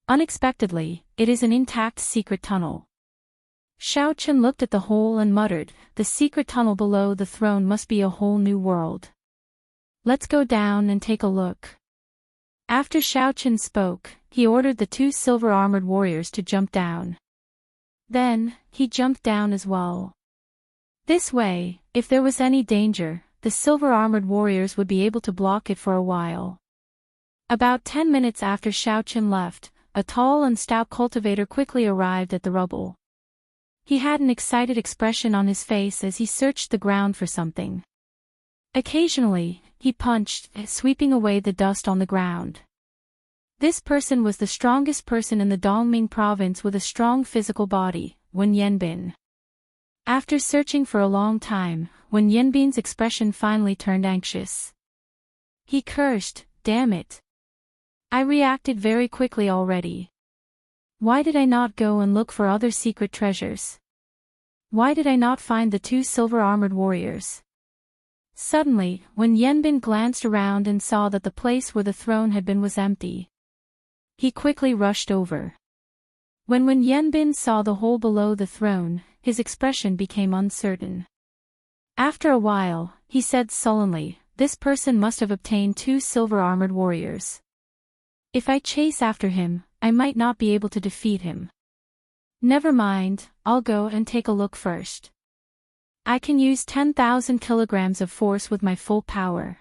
Unexpectedly, it is an intact secret tunnel. Xiaochen looked at the hole and muttered, "The secret tunnel below the throne must be a whole new world. Let's go down and take a look." After Xiaochen spoke, he ordered the two silver-armored warriors to jump down. Then, he jumped down as well. This way, if there was any danger, the silver-armored warriors would be able to block it for a while. About 10 minutes after Xiaochen left, a tall and stout cultivator quickly arrived at the rubble. He had an excited expression on his face as he searched the ground for something. Occasionally, he punched, sweeping away the dust on the ground. This person was the strongest person in the Dongming province with a strong physical body, Wen Yanbin. After searching for a long time, Wen Yanbin's expression finally turned anxious. He cursed, "Damn it. I reacted very quickly already. Why did I not go and look for other secret treasures? Why did I not find the two silver-armored warriors?" Suddenly, when Yanbin glanced around and saw that the place where the throne had been was empty, he quickly rushed over. When Yanbin saw the hole below the throne, his expression became uncertain. After a while, he said sullenly, "This person must have obtained two silver-armored warriors. If I chase after him, I might not be able to defeat him. Never mind, I'll go and take a look first. I can use 10,000 kilograms of force with my full power.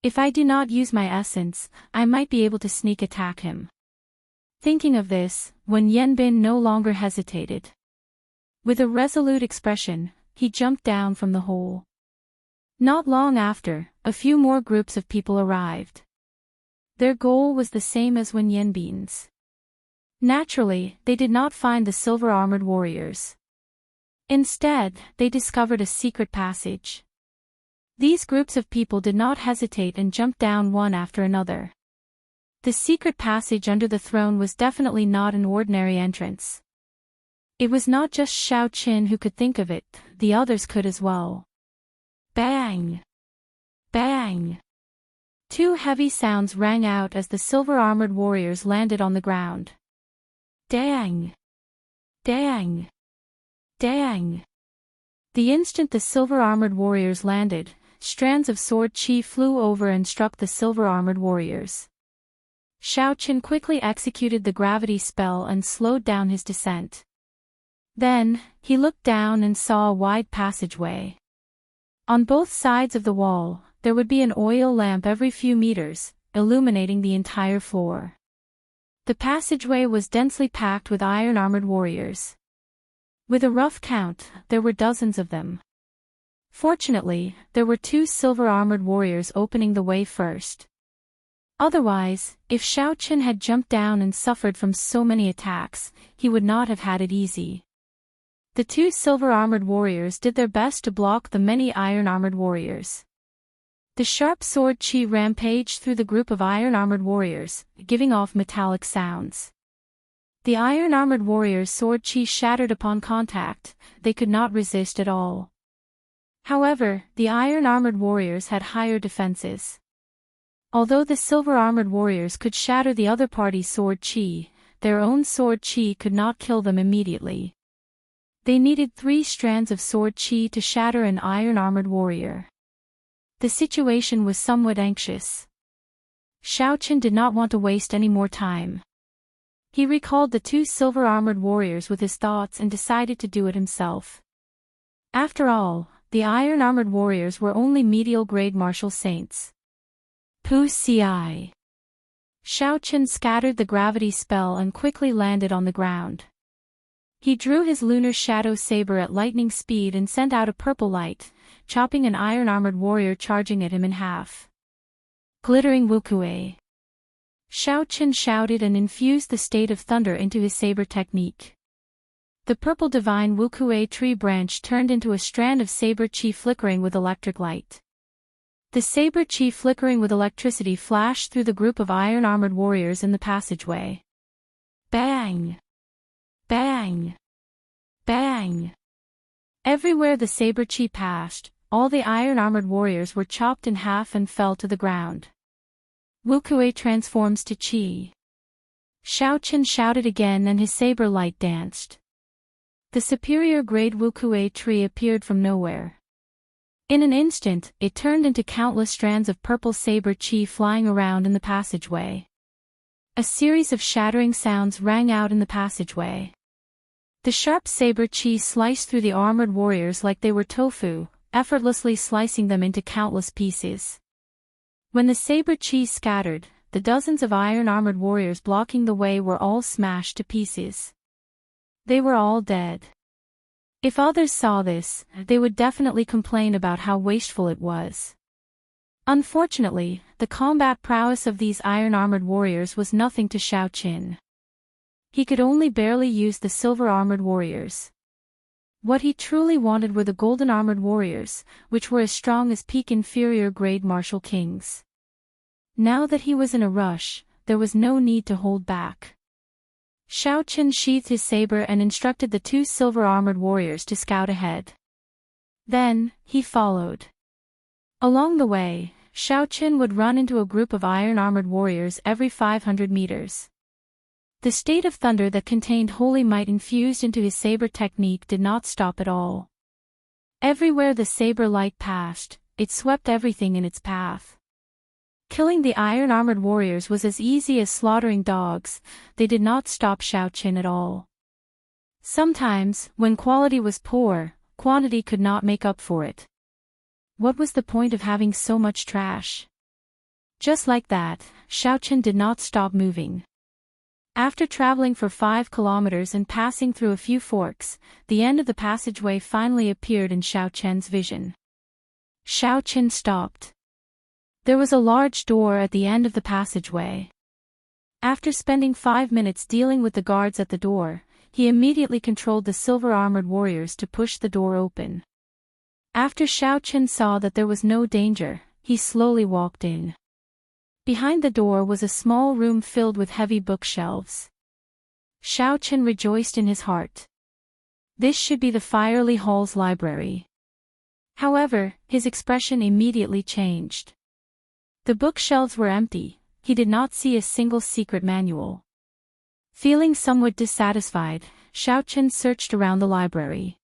If I do not use my essence, I might be able to sneak attack him." Thinking of this, when Yanbin no longer hesitated. With a resolute expression, he jumped down from the hole. Not long after, a few more groups of people arrived. Their goal was the same as Wen Yanbin's. Naturally, they did not find the silver-armored warriors. Instead, they discovered a secret passage. These groups of people did not hesitate and jumped down one after another. The secret passage under the throne was definitely not an ordinary entrance. It was not just Xiaochen who could think of it, the others could as well. Bang! Bang! Two heavy sounds rang out as the silver-armored warriors landed on the ground. Dang! Dang! Dang! The instant the silver-armored warriors landed, strands of sword chi flew over and struck the silver-armored warriors. Xiaochen quickly executed the gravity spell and slowed down his descent. Then, he looked down and saw a wide passageway. On both sides of the wall, there would be an oil lamp every few meters, illuminating the entire floor. The passageway was densely packed with iron-armored warriors. With a rough count, there were dozens of them. Fortunately, there were two silver-armored warriors opening the way first. Otherwise, if Xiaochen had jumped down and suffered from so many attacks, he would not have had it easy. The two silver-armored warriors did their best to block the many iron-armored warriors. The sharp sword chi rampaged through the group of iron-armored warriors, giving off metallic sounds. The iron-armored warriors' sword chi shattered upon contact, they could not resist at all. However, the iron-armored warriors had higher defenses. Although the silver-armored warriors could shatter the other party's sword chi, their own sword chi could not kill them immediately. They needed 3 strands of sword chi to shatter an iron-armored warrior. The situation was somewhat anxious. Xiaochen did not want to waste any more time. He recalled the 2 silver-armored warriors with his thoughts and decided to do it himself. After all, the iron-armored warriors were only medial-grade martial saints. Pu Ci. Xiaochen scattered the gravity spell and quickly landed on the ground. He drew his lunar shadow saber at lightning speed and sent out a purple light, chopping an iron-armored warrior charging at him in half. Glittering Wukue. Xiaochen shouted and infused the state of thunder into his saber technique. The purple divine Wukue tree branch turned into a strand of saber chi flickering with electric light. The saber chi flickering with electricity flashed through the group of iron-armored warriors in the passageway. Bang! Bang! Bang! Everywhere the saber chi passed, all the iron-armored warriors were chopped in half and fell to the ground. Wukuei transforms to chi. Xiaochen shouted again and his saber light danced. The superior-grade Wukuei tree appeared from nowhere. In an instant, it turned into countless strands of purple saber chi flying around in the passageway. A series of shattering sounds rang out in the passageway. The sharp saber chi sliced through the armored warriors like they were tofu, effortlessly slicing them into countless pieces. When the saber chi scattered, the dozens of iron-armored warriors blocking the way were all smashed to pieces. They were all dead. If others saw this, they would definitely complain about how wasteful it was. Unfortunately, the combat prowess of these iron-armored warriors was nothing to Xiaochen. He could only barely use the silver-armored warriors. What he truly wanted were the golden-armored warriors, which were as strong as peak inferior-grade martial kings. Now that he was in a rush, there was no need to hold back. Xiaochen sheathed his saber and instructed the two silver-armored warriors to scout ahead. Then, he followed. Along the way, Xiaochen would run into a group of iron-armored warriors every 500 meters. The state of thunder that contained holy might infused into his saber technique did not stop at all. Everywhere the saber light passed, it swept everything in its path. Killing the iron-armored warriors was as easy as slaughtering dogs. They did not stop Xiaochen at all. Sometimes, when quality was poor, quantity could not make up for it. What was the point of having so much trash? Just like that, Xiaochen did not stop moving. After traveling for 5 kilometers and passing through a few forks, the end of the passageway finally appeared in Xiaochen's vision. Xiaochen stopped. There was a large door at the end of the passageway. After spending 5 minutes dealing with the guards at the door, he immediately controlled the silver-armored warriors to push the door open. After Xiaochen saw that there was no danger, he slowly walked in. Behind the door was a small room filled with heavy bookshelves. Xiaochen rejoiced in his heart. This should be the Firely Hall's library. However, his expression immediately changed. The bookshelves were empty. He did not see a single secret manual. Feeling somewhat dissatisfied, Xiaochen searched around the library.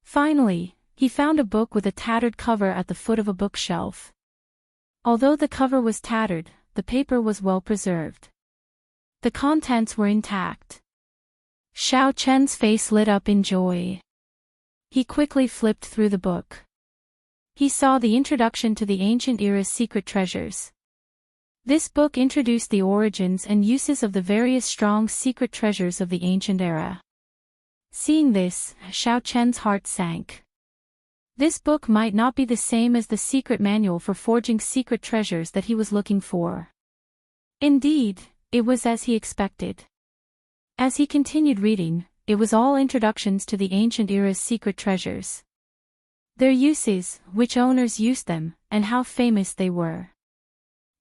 Finally, he found a book with a tattered cover at the foot of a bookshelf. Although the cover was tattered, the paper was well preserved. The contents were intact. Xiaochen's face lit up in joy. He quickly flipped through the book. He saw the introduction to the ancient era's secret treasures. This book introduced the origins and uses of the various strong secret treasures of the ancient era. Seeing this, Xiaochen's heart sank. This book might not be the same as the secret manual for forging secret treasures that he was looking for. Indeed, it was as he expected. As he continued reading, it was all introductions to the ancient era's secret treasures. Their uses, which owners used them, and how famous they were.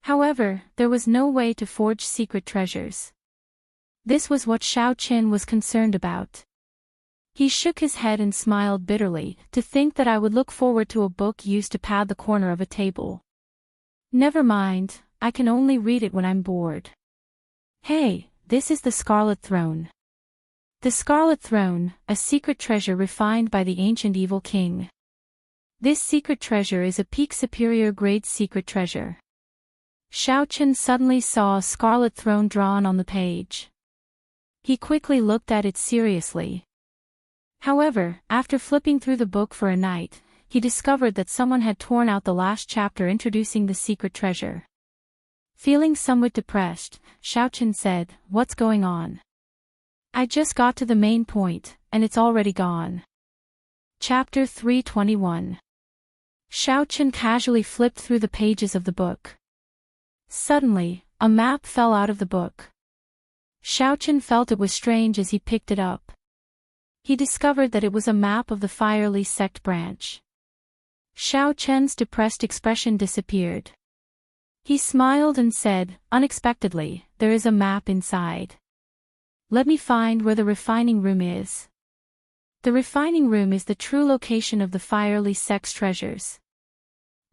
However, there was no way to forge secret treasures. This was what Xiaochen was concerned about. He shook his head and smiled bitterly, to think that I would look forward to a book used to pad the corner of a table. Never mind, I can only read it when I'm bored. Hey, this is the Scarlet Throne. The Scarlet Throne, a secret treasure refined by the ancient evil king. This secret treasure is a peak superior grade secret treasure. Xiaochen suddenly saw a scarlet throne drawn on the page. He quickly looked at it seriously. However, after flipping through the book for a night, he discovered that someone had torn out the last chapter introducing the secret treasure. Feeling somewhat depressed, Xiaochen said, "What's going on? I just got to the main point, and it's already gone." Chapter 321. Xiaochen casually flipped through the pages of the book. Suddenly, a map fell out of the book. Xiaochen felt it was strange as he picked it up. He discovered that it was a map of the Firely sect branch. Xiao Chen's depressed expression disappeared. He smiled and said, unexpectedly, there is a map inside. Let me find where the refining room is. The refining room is the true location of the fiery sex treasures.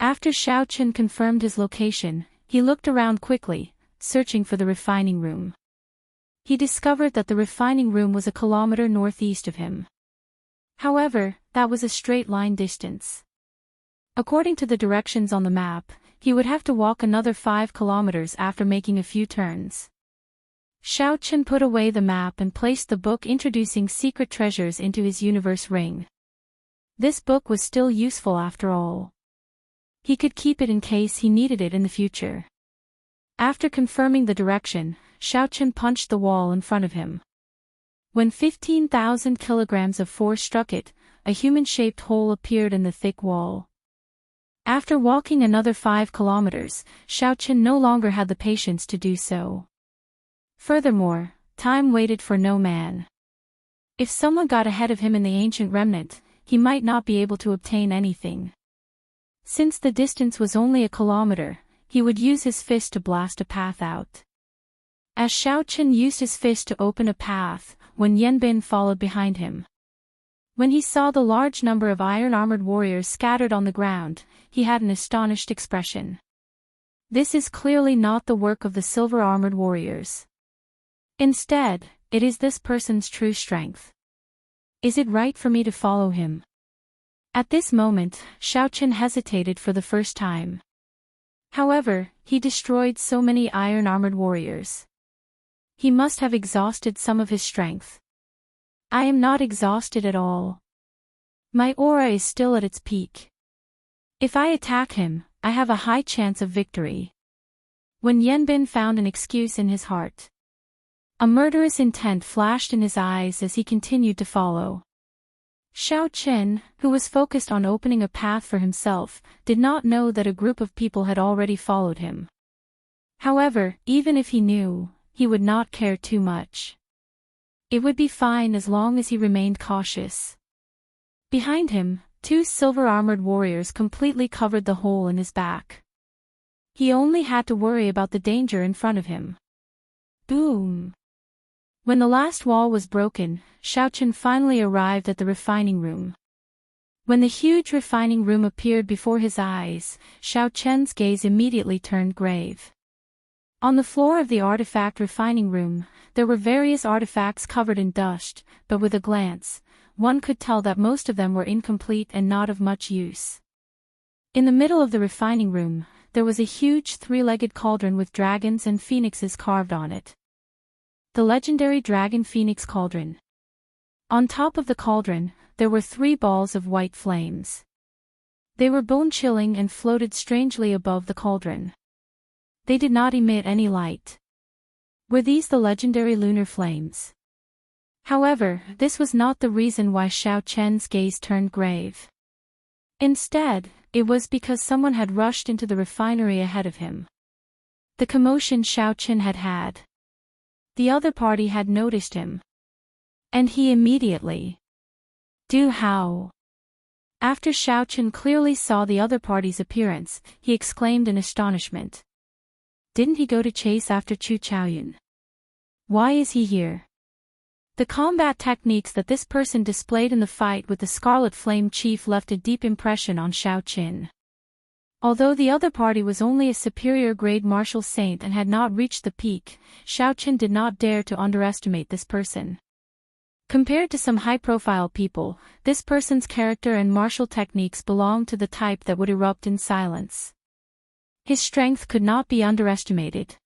After Xiao Chen confirmed his location, he looked around quickly, searching for the refining room. He discovered that the refining room was a kilometer northeast of him. However, that was a straight line distance. According to the directions on the map, he would have to walk another 5 kilometers after making a few turns. Xiao Chen put away the map and placed the book introducing secret treasures into his universe ring. This book was still useful after all. He could keep it in case he needed it in the future. After confirming the direction, Xiao Chen punched the wall in front of him. When 15,000 kilograms of force struck it, a human-shaped hole appeared in the thick wall. After walking another 5 kilometers, Xiao Chen no longer had the patience to do so. Furthermore, time waited for no man. If someone got ahead of him in the ancient remnant, he might not be able to obtain anything. Since the distance was only a kilometer, he would use his fist to blast a path out. As Xiao Chen used his fist to open a path, Wen Yanbin followed behind him. When he saw the large number of iron-armored warriors scattered on the ground, he had an astonished expression. This is clearly not the work of the silver-armored warriors. Instead, it is this person's true strength. Is it right for me to follow him? At this moment, Xiao Chen hesitated for the first time. However, he destroyed so many iron-armored warriors. He must have exhausted some of his strength. I am not exhausted at all. My aura is still at its peak. If I attack him, I have a high chance of victory. When Yanbin found an excuse in his heart. A murderous intent flashed in his eyes as he continued to follow. Xiao Chen, who was focused on opening a path for himself, did not know that a group of people had already followed him. However, even if he knew, he would not care too much. It would be fine as long as he remained cautious. Behind him, 2 silver-armored warriors completely covered the hole in his back. He only had to worry about the danger in front of him. Boom! When the last wall was broken, Xiao Chen finally arrived at the refining room. When the huge refining room appeared before his eyes, Xiao Chen's gaze immediately turned grave. On the floor of the artifact refining room, there were various artifacts covered in dust, but with a glance, one could tell that most of them were incomplete and not of much use. In the middle of the refining room, there was a huge 3-legged cauldron with dragons and phoenixes carved on it. The legendary Dragon Phoenix Cauldron. On top of the cauldron, there were 3 balls of white flames. They were bone-chilling and floated strangely above the cauldron. They did not emit any light. Were these the legendary lunar flames? However, this was not the reason why Xiao Chen's gaze turned grave. Instead, it was because someone had rushed into the refinery ahead of him. The commotion Xiao Chen had had. The other party had noticed him. And he immediately. Du Hao. After Xiao Chen clearly saw the other party's appearance, he exclaimed in astonishment. Didn't he go to chase after Chu Chaoyun? Why is he here? The combat techniques that this person displayed in the fight with the Scarlet Flame Chief left a deep impression on Xiao Chen. Although the other party was only a superior grade martial saint and had not reached the peak, Xiao Chen did not dare to underestimate this person. Compared to some high-profile people, this person's character and martial techniques belonged to the type that would erupt in silence. His strength could not be underestimated.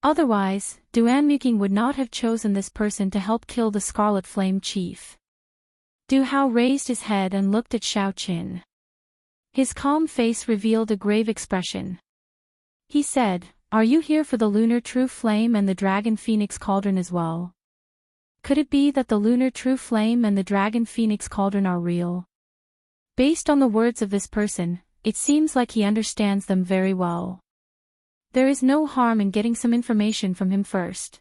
Otherwise, Duanmuking would not have chosen this person to help kill the Scarlet Flame Chief. Du Hao raised his head and looked at Xiao Chen. His calm face revealed a grave expression. He said, "Are you here for the Lunar True Flame and the Dragon Phoenix Cauldron as well? Could it be that the Lunar True Flame and the Dragon Phoenix Cauldron are real?" Based on the words of this person, it seems like he understands them very well. There is no harm in getting some information from him first.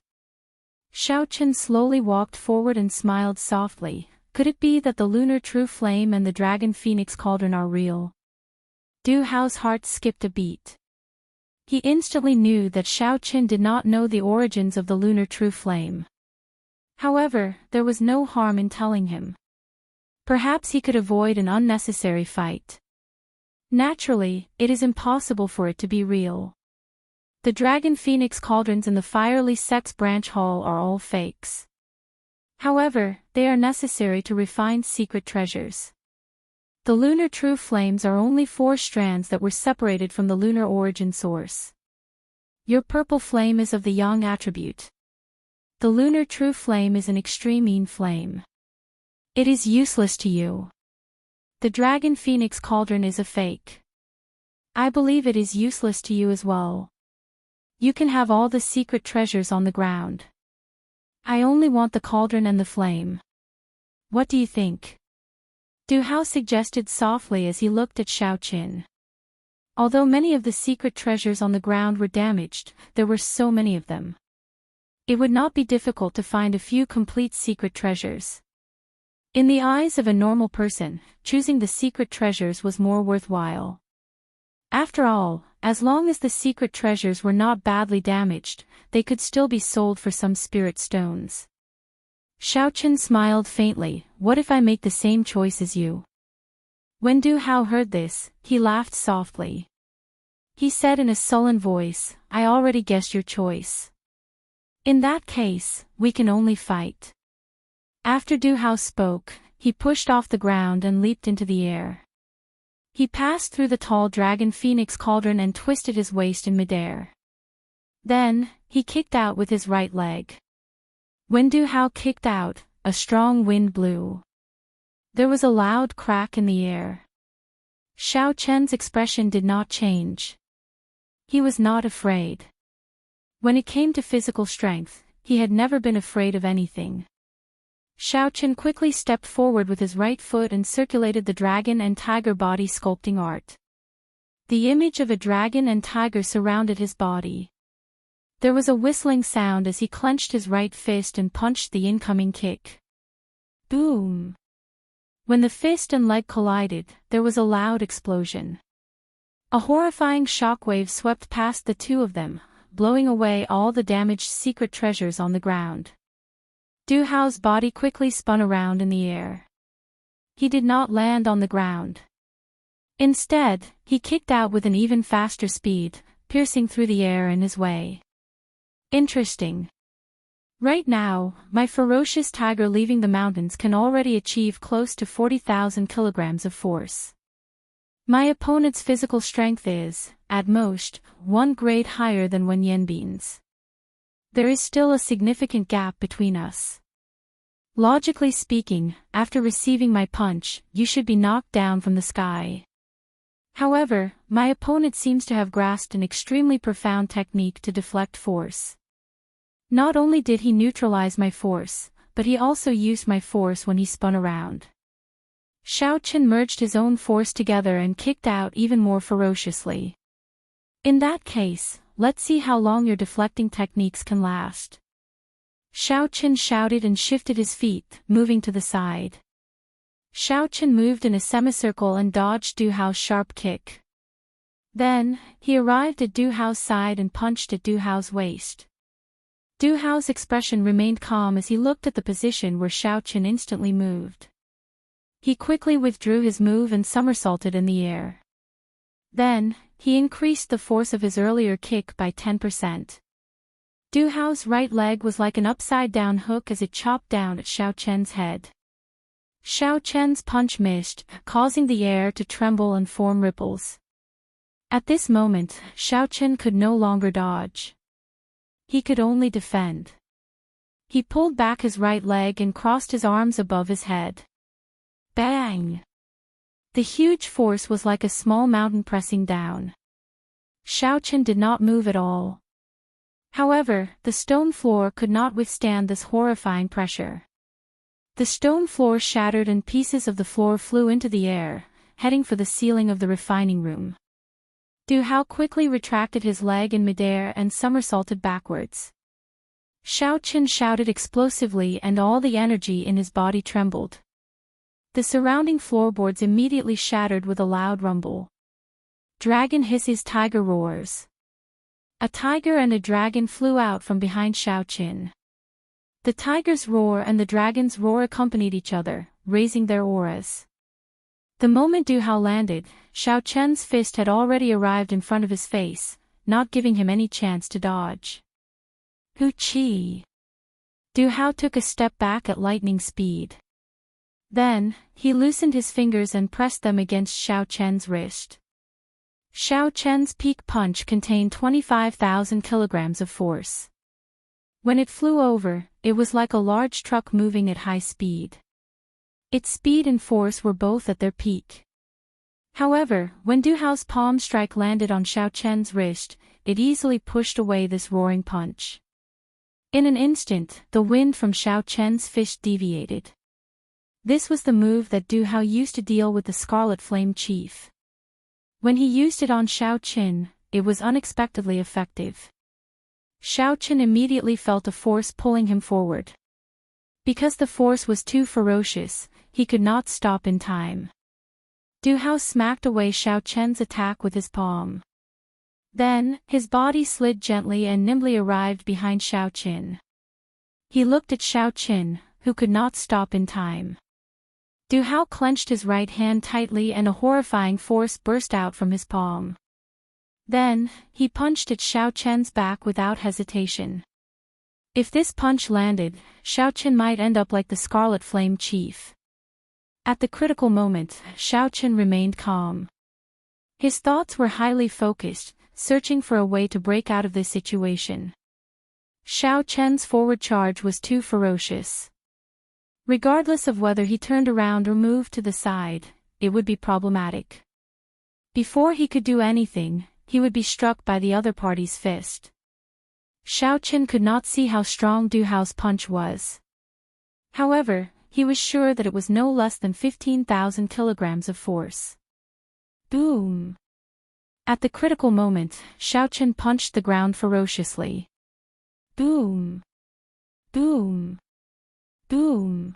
Xiao Chen slowly walked forward and smiled softly. Could it be that the Lunar True Flame and the Dragon Phoenix Cauldron are real? Du Hao's heart skipped a beat. He instantly knew that Xiao Qin did not know the origins of the lunar true flame. However, there was no harm in telling him. Perhaps he could avoid an unnecessary fight. Naturally, it is impossible for it to be real. The Dragon Phoenix cauldrons in the Firely Sex Branch Hall are all fakes. However, they are necessary to refine secret treasures. The lunar true flames are only 4 strands that were separated from the lunar origin source. Your purple flame is of the yang attribute. The lunar true flame is an extreme yin flame. It is useless to you. The Dragon Phoenix cauldron is a fake. I believe it is useless to you as well. You can have all the secret treasures on the ground. I only want the cauldron and the flame. What do you think? Du Hao suggested softly as he looked at Xiao Qin. Although many of the secret treasures on the ground were damaged, there were so many of them. It would not be difficult to find a few complete secret treasures. In the eyes of a normal person, choosing the secret treasures was more worthwhile. After all, as long as the secret treasures were not badly damaged, they could still be sold for some spirit stones. Xiao Qin smiled faintly. What if I make the same choice as you? When Du Hao heard this, he laughed softly. He said in a sullen voice, I already guessed your choice. In that case, we can only fight. After Du Hao spoke, he pushed off the ground and leaped into the air. He passed through the tall Dragon Phoenix cauldron and twisted his waist in midair. Then, he kicked out with his right leg. When Du Hao kicked out, a strong wind blew. There was a loud crack in the air. Xiao Chen's expression did not change. He was not afraid. When it came to physical strength, he had never been afraid of anything. Xiao Chen quickly stepped forward with his right foot and circulated the dragon and tiger body sculpting art. The image of a dragon and tiger surrounded his body. There was a whistling sound as he clenched his right fist and punched the incoming kick. Boom! When the fist and leg collided, there was a loud explosion. A horrifying shockwave swept past the two of them, blowing away all the damaged secret treasures on the ground. Du Hao's body quickly spun around in the air. He did not land on the ground. Instead, he kicked out with an even faster speed, piercing through the air in his way. Interesting. Right now, my ferocious tiger leaving the mountains can already achieve close to 40,000 kilograms of force. My opponent's physical strength is, at most, 1 grade higher than Wen Yanbin's. There is still a significant gap between us. Logically speaking, after receiving my punch, you should be knocked down from the sky. However, my opponent seems to have grasped an extremely profound technique to deflect force. Not only did he neutralize my force, but he also used my force when he spun around. Xiao Qin merged his own force together and kicked out even more ferociously. In that case, let's see how long your deflecting techniques can last. Xiao Qin shouted and shifted his feet, moving to the side. Xiao Qin moved in a semicircle and dodged Du Hao's sharp kick. Then, he arrived at Du Hao's side and punched at Du Hao's waist. Du Hao's expression remained calm as he looked at the position where Xiao Qin instantly moved. He quickly withdrew his move and somersaulted in the air. Then, he increased the force of his earlier kick by 10%. Du Hao's right leg was like an upside-down hook as it chopped down at Xiao Chen's head. Xiao Chen's punch missed, causing the air to tremble and form ripples. At this moment, Xiao Chen could no longer dodge. He could only defend. He pulled back his right leg and crossed his arms above his head. Bang! The huge force was like a small mountain pressing down. Xiao Chen did not move at all. However, the stone floor could not withstand this horrifying pressure. The stone floor shattered and pieces of the floor flew into the air, heading for the ceiling of the refining room. Du Hao quickly retracted his leg in midair and somersaulted backwards. Xiao Chen shouted explosively and all the energy in his body trembled. The surrounding floorboards immediately shattered with a loud rumble. Dragon hisses, tiger roars. A tiger and a dragon flew out from behind Xiaoqin. The tiger's roar and the dragon's roar accompanied each other, raising their auras. The moment Du Hao landed, Xiaoqian's fist had already arrived in front of his face, not giving him any chance to dodge. Hu Qi. Du Hao took a step back at lightning speed. Then, he loosened his fingers and pressed them against Xiaoqian's wrist. Xiaoqian's peak punch contained 25,000 kilograms of force. When it flew over, it was like a large truck moving at high speed. Its speed and force were both at their peak. However, when Du Hao's palm strike landed on Xiaoqian's wrist, it easily pushed away this roaring punch. In an instant, the wind from Xiaoqian's fist deviated. This was the move that Du Hao used to deal with the Scarlet Flame Chief. When he used it on Xiaoqin, it was unexpectedly effective. Xiaoqin immediately felt a force pulling him forward. Because the force was too ferocious, he could not stop in time. Du Hao smacked away Xiaoqian's attack with his palm. Then, his body slid gently and nimbly arrived behind Xiaoqin. He looked at Xiaoqin, who could not stop in time. Du Hao clenched his right hand tightly and a horrifying force burst out from his palm. Then, he punched at Xiaoqian's back without hesitation. If this punch landed, Xiaoqin might end up like the Scarlet Flame Chief. At the critical moment, Xiaoqin remained calm. His thoughts were highly focused, searching for a way to break out of this situation. Xiaoqian's forward charge was too ferocious. Regardless of whether he turned around or moved to the side, it would be problematic. Before he could do anything, he would be struck by the other party's fist. Xiaoqin could not see how strong Du Hao's punch was. However, he was sure that it was no less than 15,000 kilograms of force. Boom! At the critical moment, Xiaoqin punched the ground ferociously. Boom! Boom! Boom!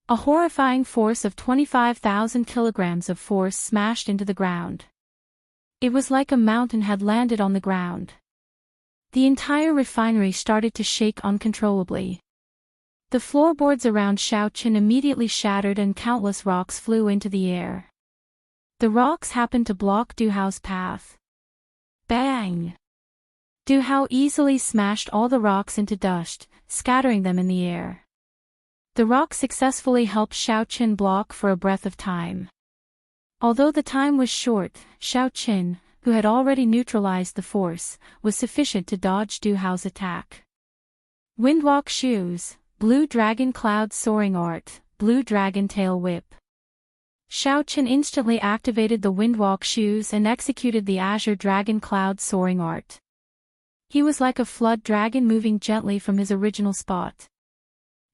A horrifying force of 25,000 kilograms of force smashed into the ground. It was like a mountain had landed on the ground. The entire refinery started to shake uncontrollably. The floorboards around Xiaoqin immediately shattered and countless rocks flew into the air. The rocks happened to block Du Hao's path. Bang! Du Hao easily smashed all the rocks into dust, scattering them in the air. The rock successfully helped Xiaoqin block for a breath of time. Although the time was short, Xiaoqin, who had already neutralized the force, was sufficient to dodge Du Hao's attack. Windwalk Shoes, Blue Dragon Cloud Soaring Art, Blue Dragon Tail Whip. Xiaoqin instantly activated the Windwalk Shoes and executed the Azure Dragon Cloud Soaring Art. He was like a flood dragon moving gently from his original spot.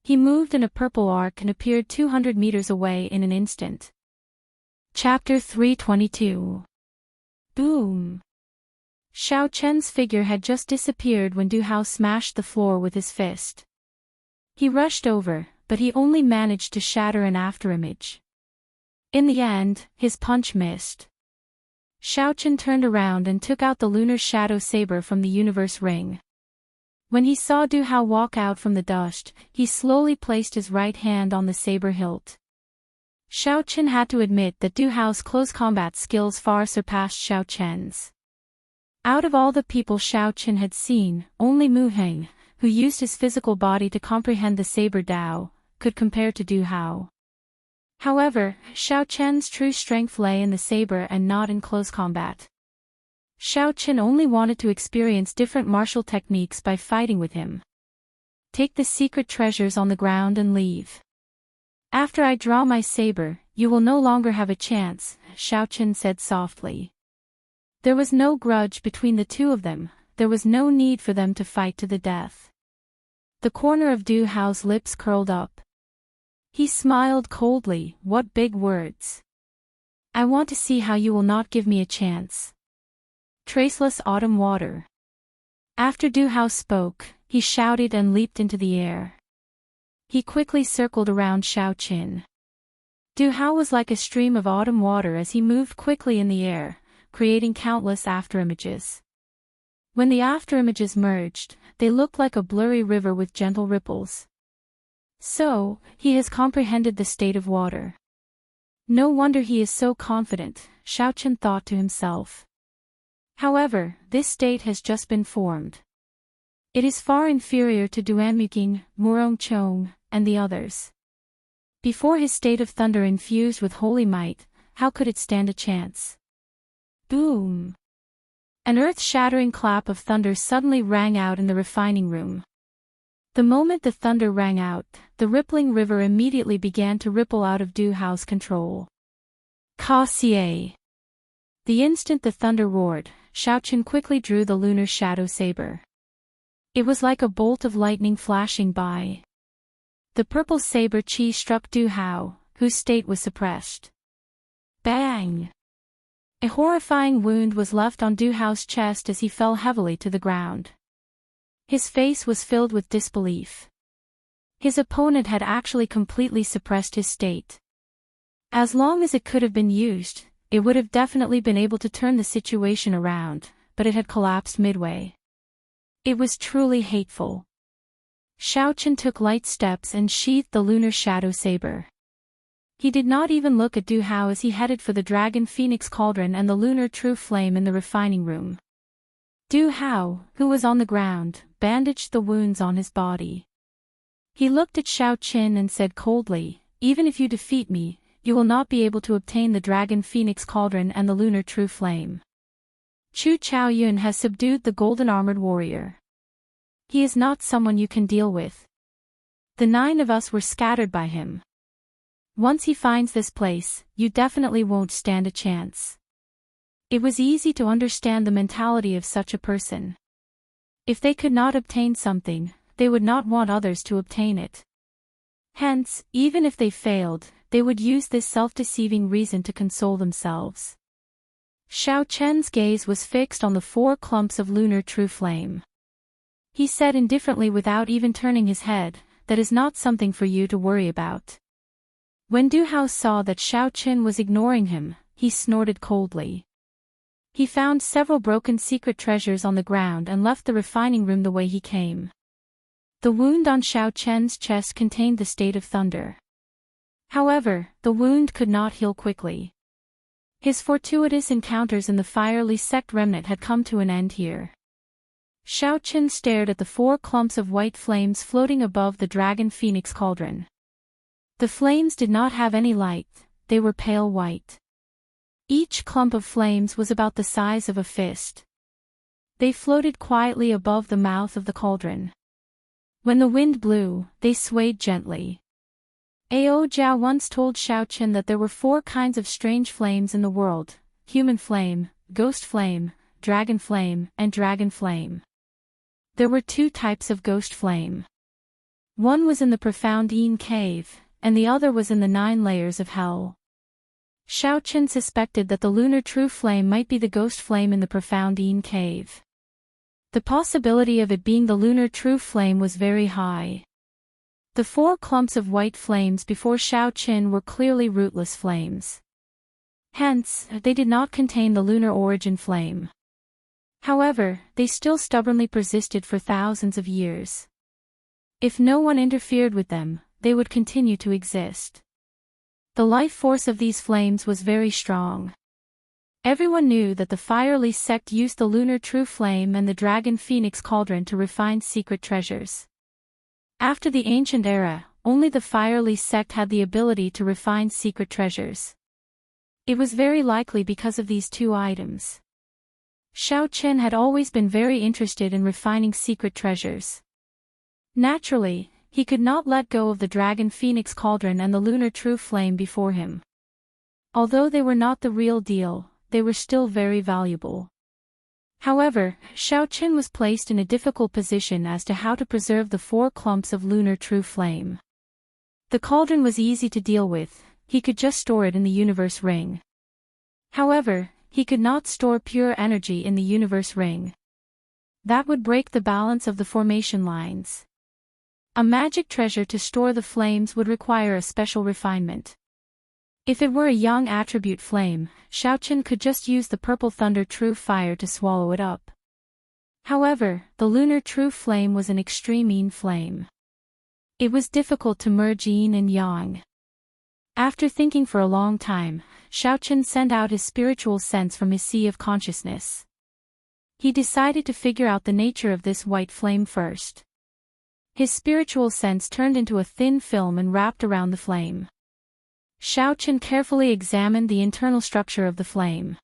He moved in a purple arc and appeared 200 meters away in an instant. Chapter 322. Boom! Xiaoqian's figure had just disappeared when Du Hao smashed the floor with his fist. He rushed over, but he only managed to shatter an afterimage. In the end, his punch missed. Xiaoqin turned around and took out the lunar shadow saber from the universe ring. When he saw Du Hao walk out from the dust, he slowly placed his right hand on the saber hilt. Xiaoqin had to admit that Du Hao's close combat skills far surpassed Xiaoqian's. Out of all the people Xiaoqin had seen, only Mu Heng, who used his physical body to comprehend the saber Dao, could compare to Du Hao. However, Xiaoqian's true strength lay in the saber and not in close combat. Xiaoqin only wanted to experience different martial techniques by fighting with him. Take the secret treasures on the ground and leave. After I draw my saber, you will no longer have a chance, Xiaoqin said softly. There was no grudge between the two of them, there was no need for them to fight to the death. The corner of Du Hao's lips curled up. He smiled coldly. What big words. I want to see how you will not give me a chance. Traceless autumn water. After Du Hao spoke, he shouted and leaped into the air. He quickly circled around Xiaoqin. Du Hao was like a stream of autumn water as he moved quickly in the air, creating countless afterimages. When the afterimages merged, they looked like a blurry river with gentle ripples. So, he has comprehended the state of water. No wonder he is so confident, Xiaochen thought to himself. However, this state has just been formed. It is far inferior to Duanmuking, Murongchong, and the others. Before his state of thunder infused with holy might, how could it stand a chance? Boom! An earth-shattering clap of thunder suddenly rang out in the refining room. The moment the thunder rang out, the rippling river immediately began to ripple out of Du Hao's control. Ka-xie! The instant the thunder roared, Xiaochen quickly drew the lunar shadow saber. It was like a bolt of lightning flashing by. The purple saber chi struck Du Hao, whose state was suppressed. Bang! A horrifying wound was left on Du Hao's chest as he fell heavily to the ground. His face was filled with disbelief. His opponent had actually completely suppressed his state. As long as it could have been used, it would have definitely been able to turn the situation around, but it had collapsed midway. It was truly hateful. Xiaochen took light steps and sheathed the lunar shadow saber. He did not even look at Du Hao as he headed for the Dragon Phoenix Cauldron and the lunar true flame in the refining room. Du Hao, who was on the ground, bandaged the wounds on his body. He looked at Xiaochen and said coldly, "Even if you defeat me, you will not be able to obtain the Dragon Phoenix Cauldron and the lunar true flame. Chu Chaoyun has subdued the golden-armored warrior. He is not someone you can deal with. The 9 of us were scattered by him. Once he finds this place, you definitely won't stand a chance." It was easy to understand the mentality of such a person. If they could not obtain something, they would not want others to obtain it. Hence, even if they failed, they would use this self-deceiving reason to console themselves. Xiaochen's gaze was fixed on the 4 clumps of lunar true flame. He said indifferently without even turning his head, "That is not something for you to worry about." When Du Hao saw that Xiaochen was ignoring him, he snorted coldly. He found several broken secret treasures on the ground and left the refining room the way he came. The wound on Xiaochen's chest contained the state of thunder. However, the wound could not heal quickly. His fortuitous encounters in the fiery sect remnant had come to an end here. Xiaochen stared at the 4 clumps of white flames floating above the Dragon Phoenix Cauldron. The flames did not have any light, they were pale white. Each clump of flames was about the size of a fist. They floated quietly above the mouth of the cauldron. When the wind blew, they swayed gently. Ao Jiao once told Xiaochen that there were 4 kinds of strange flames in the world: human flame, ghost flame, dragon flame, and dragon flame. There were 2 types of ghost flame. One was in the profound Yin cave, and the other was in the 9 layers of hell. Xiaochen suspected that the lunar true flame might be the ghost flame in the profound Yin cave. The possibility of it being the lunar true flame was very high. The 4 clumps of white flames before Xiaochen were clearly rootless flames. Hence, they did not contain the lunar origin flame. However, they still stubbornly persisted for thousands of years. If no one interfered with them, they would continue to exist. The life force of these flames was very strong. Everyone knew that the fiery sect used the lunar true flame and the Dragon Phoenix Cauldron to refine secret treasures. After the ancient era, only the fiery sect had the ability to refine secret treasures. It was very likely because of these 2 items. Xiaochen had always been very interested in refining secret treasures. Naturally, he could not let go of the Dragon Phoenix Cauldron and the lunar true flame before him. Although they were not the real deal, they were still very valuable. However, Xiaochen was placed in a difficult position as to how to preserve the 4 clumps of lunar true flame. The cauldron was easy to deal with, he could just store it in the universe ring. However, he could not store pure energy in the universe ring. That would break the balance of the formation lines. A magic treasure to store the flames would require a special refinement. If it were a young attribute flame, Xiaochen could just use the purple thunder true fire to swallow it up. However, the lunar true flame was an extreme yin flame. It was difficult to merge yin and yang. After thinking for a long time, Xiaochen sent out his spiritual sense from his sea of consciousness. He decided to figure out the nature of this white flame first. His spiritual sense turned into a thin film and wrapped around the flame. Xiaochen carefully examined the internal structure of the flame.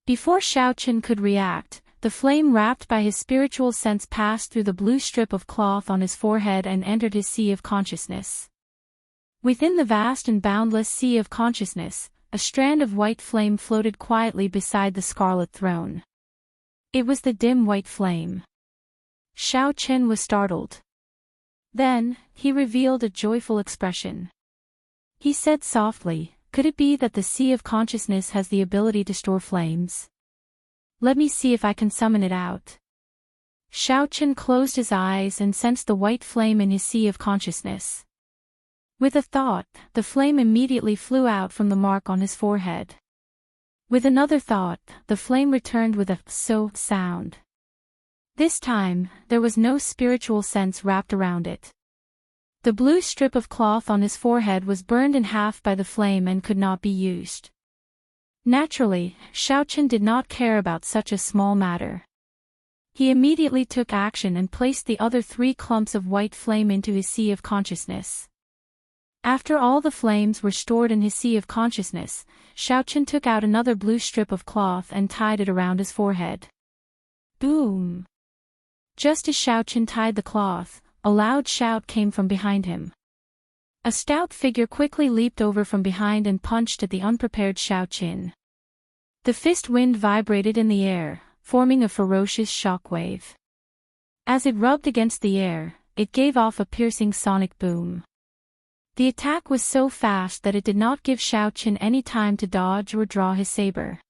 Before Xiaochen could react, the flame wrapped by his spiritual sense passed through the blue strip of cloth on his forehead and entered his sea of consciousness. Within the vast and boundless sea of consciousness, a strand of white flame floated quietly beside the scarlet throne. It was the dim white flame. Xiaochen was startled. Then, he revealed a joyful expression. He said softly, "Could it be that the sea of consciousness has the ability to store flames? Let me see if I can summon it out." Xiaochen closed his eyes and sensed the white flame in his sea of consciousness. With a thought, the flame immediately flew out from the mark on his forehead. With another thought, the flame returned with a "so" sound. This time, there was no spiritual sense wrapped around it. The blue strip of cloth on his forehead was burned in half by the flame and could not be used. Naturally, Xiaochen did not care about such a small matter. He immediately took action and placed the other 3 clumps of white flame into his sea of consciousness. After all the flames were stored in his sea of consciousness, Xiaochen took out another blue strip of cloth and tied it around his forehead. Boom! Just as Xiaochen tied the cloth, a loud shout came from behind him. A stout figure quickly leaped over from behind and punched at the unprepared Xiaochen. The fist wind vibrated in the air, forming a ferocious shockwave. As it rubbed against the air, it gave off a piercing sonic boom. The attack was so fast that it did not give Xiaochen any time to dodge or draw his saber.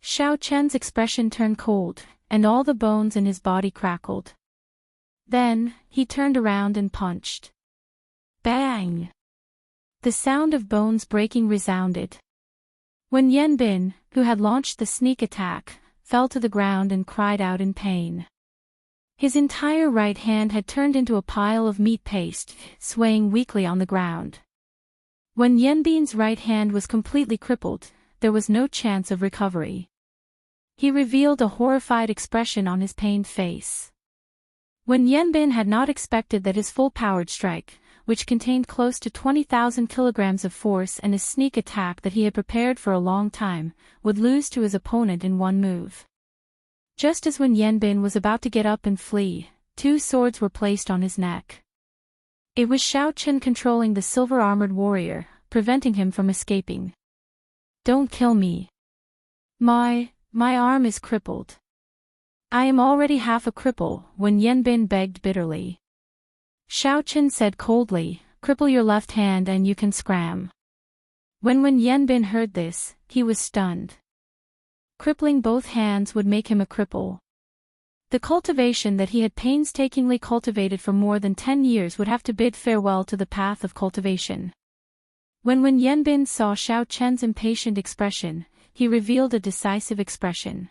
Xiaochen's expression turned cold, and all the bones in his body crackled. Then, he turned around and punched. Bang! The sound of bones breaking resounded. When Yanbin, who had launched the sneak attack, fell to the ground and cried out in pain. His entire right hand had turned into a pile of meat paste, swaying weakly on the ground. When Yanbin's right hand was completely crippled, there was no chance of recovery. He revealed a horrified expression on his pained face. When Yanbin had not expected that his full-powered strike, which contained close to 20,000 kilograms of force and a sneak attack that he had prepared for a long time, would lose to his opponent in one move. Just as when Yanbin was about to get up and flee, 2 swords were placed on his neck. It was Xiaochen controlling the silver-armored warrior, preventing him from escaping. "Don't kill me. My arm is crippled. I am already half a cripple," when Yanbin begged bitterly. Xiaochen said coldly, "Cripple your left hand and you can scram." When Yanbin heard this, he was stunned. Crippling both hands would make him a cripple. The cultivation that he had painstakingly cultivated for more than 10 years would have to bid farewell to the path of cultivation. When Yanbin saw Xiaochen's impatient expression, he revealed a decisive expression.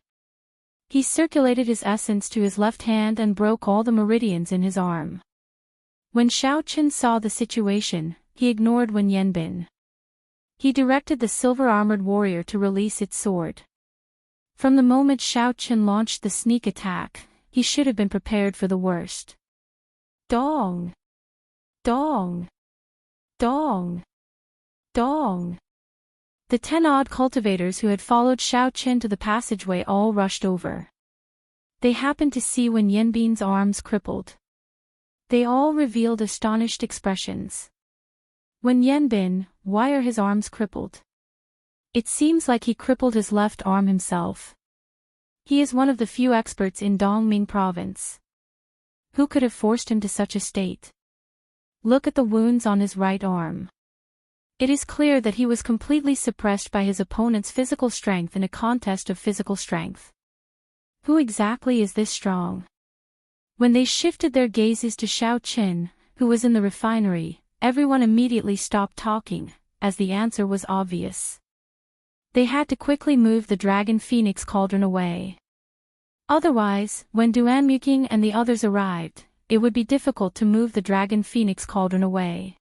He circulated his essence to his left hand and broke all the meridians in his arm. When Xiaochen saw the situation, he ignored Yanbin. He directed the silver-armored warrior to release its sword. From the moment Xiaochen launched the sneak attack, he should have been prepared for the worst. Dong! Dong! Dong! Dong! The 10-odd cultivators who had followed Xiaochen to the passageway all rushed over. They happened to see when Yanbin's arms crippled. They all revealed astonished expressions. When Yanbin, why are his arms crippled? It seems like he crippled his left arm himself. He is one of the few experts in Dongming province. Who could have forced him to such a state? Look at the wounds on his right arm. It is clear that he was completely suppressed by his opponent's physical strength in a contest of physical strength. Who exactly is this strong? When they shifted their gazes to Xiaochen, who was in the refinery, everyone immediately stopped talking, as the answer was obvious. They had to quickly move the Dragon Phoenix Cauldron away. Otherwise, when Duanmuking and the others arrived, it would be difficult to move the Dragon Phoenix Cauldron away.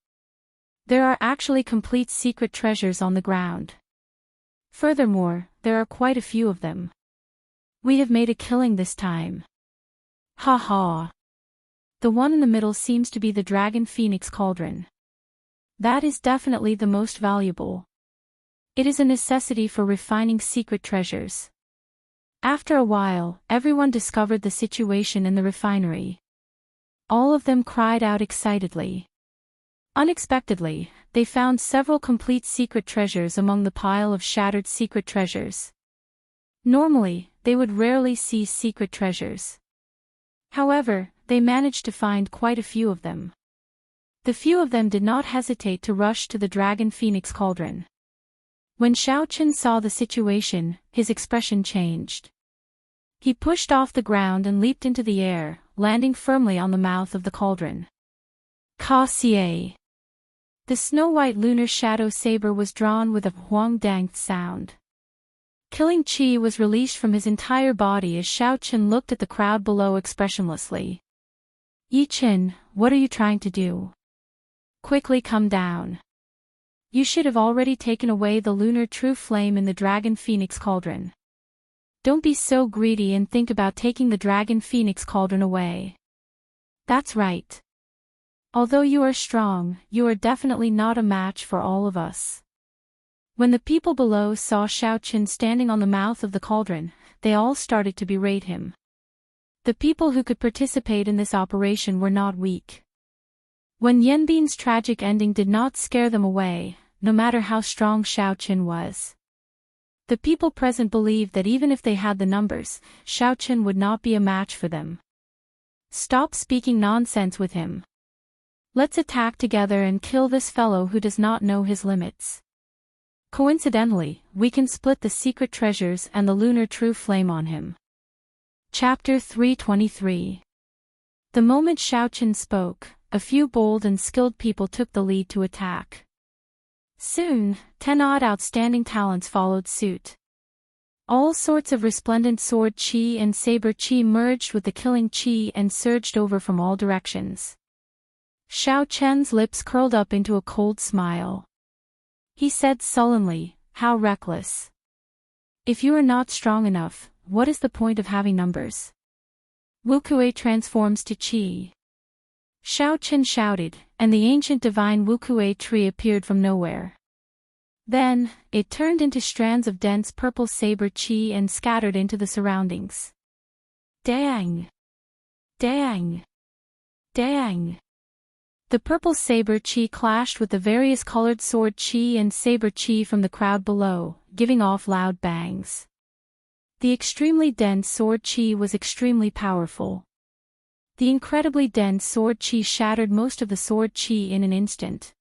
There are actually complete secret treasures on the ground. Furthermore, there are quite a few of them. We have made a killing this time. Ha ha. The one in the middle seems to be the Dragon Phoenix Cauldron. That is definitely the most valuable. It is a necessity for refining secret treasures. After a while, everyone discovered the situation in the refinery. All of them cried out excitedly. Unexpectedly, they found several complete secret treasures among the pile of shattered secret treasures. Normally, they would rarely see secret treasures. However, they managed to find quite a few of them. The few of them did not hesitate to rush to the Dragon Phoenix Cauldron. When Xiaochen saw the situation, his expression changed. He pushed off the ground and leaped into the air, landing firmly on the mouth of the cauldron. Ka-xie. The snow-white lunar shadow saber was drawn with a huang-dang sound. Killing chi was released from his entire body as Xiaochen looked at the crowd below expressionlessly. Yi-Chen, what are you trying to do? Quickly come down. You should have already taken away the lunar true flame in the Dragon Phoenix Cauldron. Don't be so greedy and think about taking the Dragon Phoenix Cauldron away. That's right. Although you are strong, you are definitely not a match for all of us. When the people below saw Xiaochen standing on the mouth of the cauldron, they all started to berate him. The people who could participate in this operation were not weak. When Yanbin's tragic ending did not scare them away, no matter how strong Xiaochen was. The people present believed that even if they had the numbers, Xiaochen would not be a match for them. Stop speaking nonsense with him. Let's attack together and kill this fellow who does not know his limits. Coincidentally, we can split the secret treasures and the lunar true flame on him. Chapter 323. The moment Xiaochen spoke, a few bold and skilled people took the lead to attack. Soon, 10 odd outstanding talents followed suit. All sorts of resplendent sword chi and saber chi merged with the killing chi and surged over from all directions. Xiaochen's lips curled up into a cold smile. He said sullenly, "How reckless. If you are not strong enough, what is the point of having numbers?" Wukue transforms to chi. Xiaochen shouted, and the ancient divine Wukue tree appeared from nowhere. Then, it turned into strands of dense purple saber chi and scattered into the surroundings. Dang! Dang! Dang! The purple saber chi clashed with the various colored sword chi and saber chi from the crowd below, giving off loud bangs. The extremely dense sword chi was extremely powerful. The incredibly dense sword chi shattered most of the sword chi in an instant.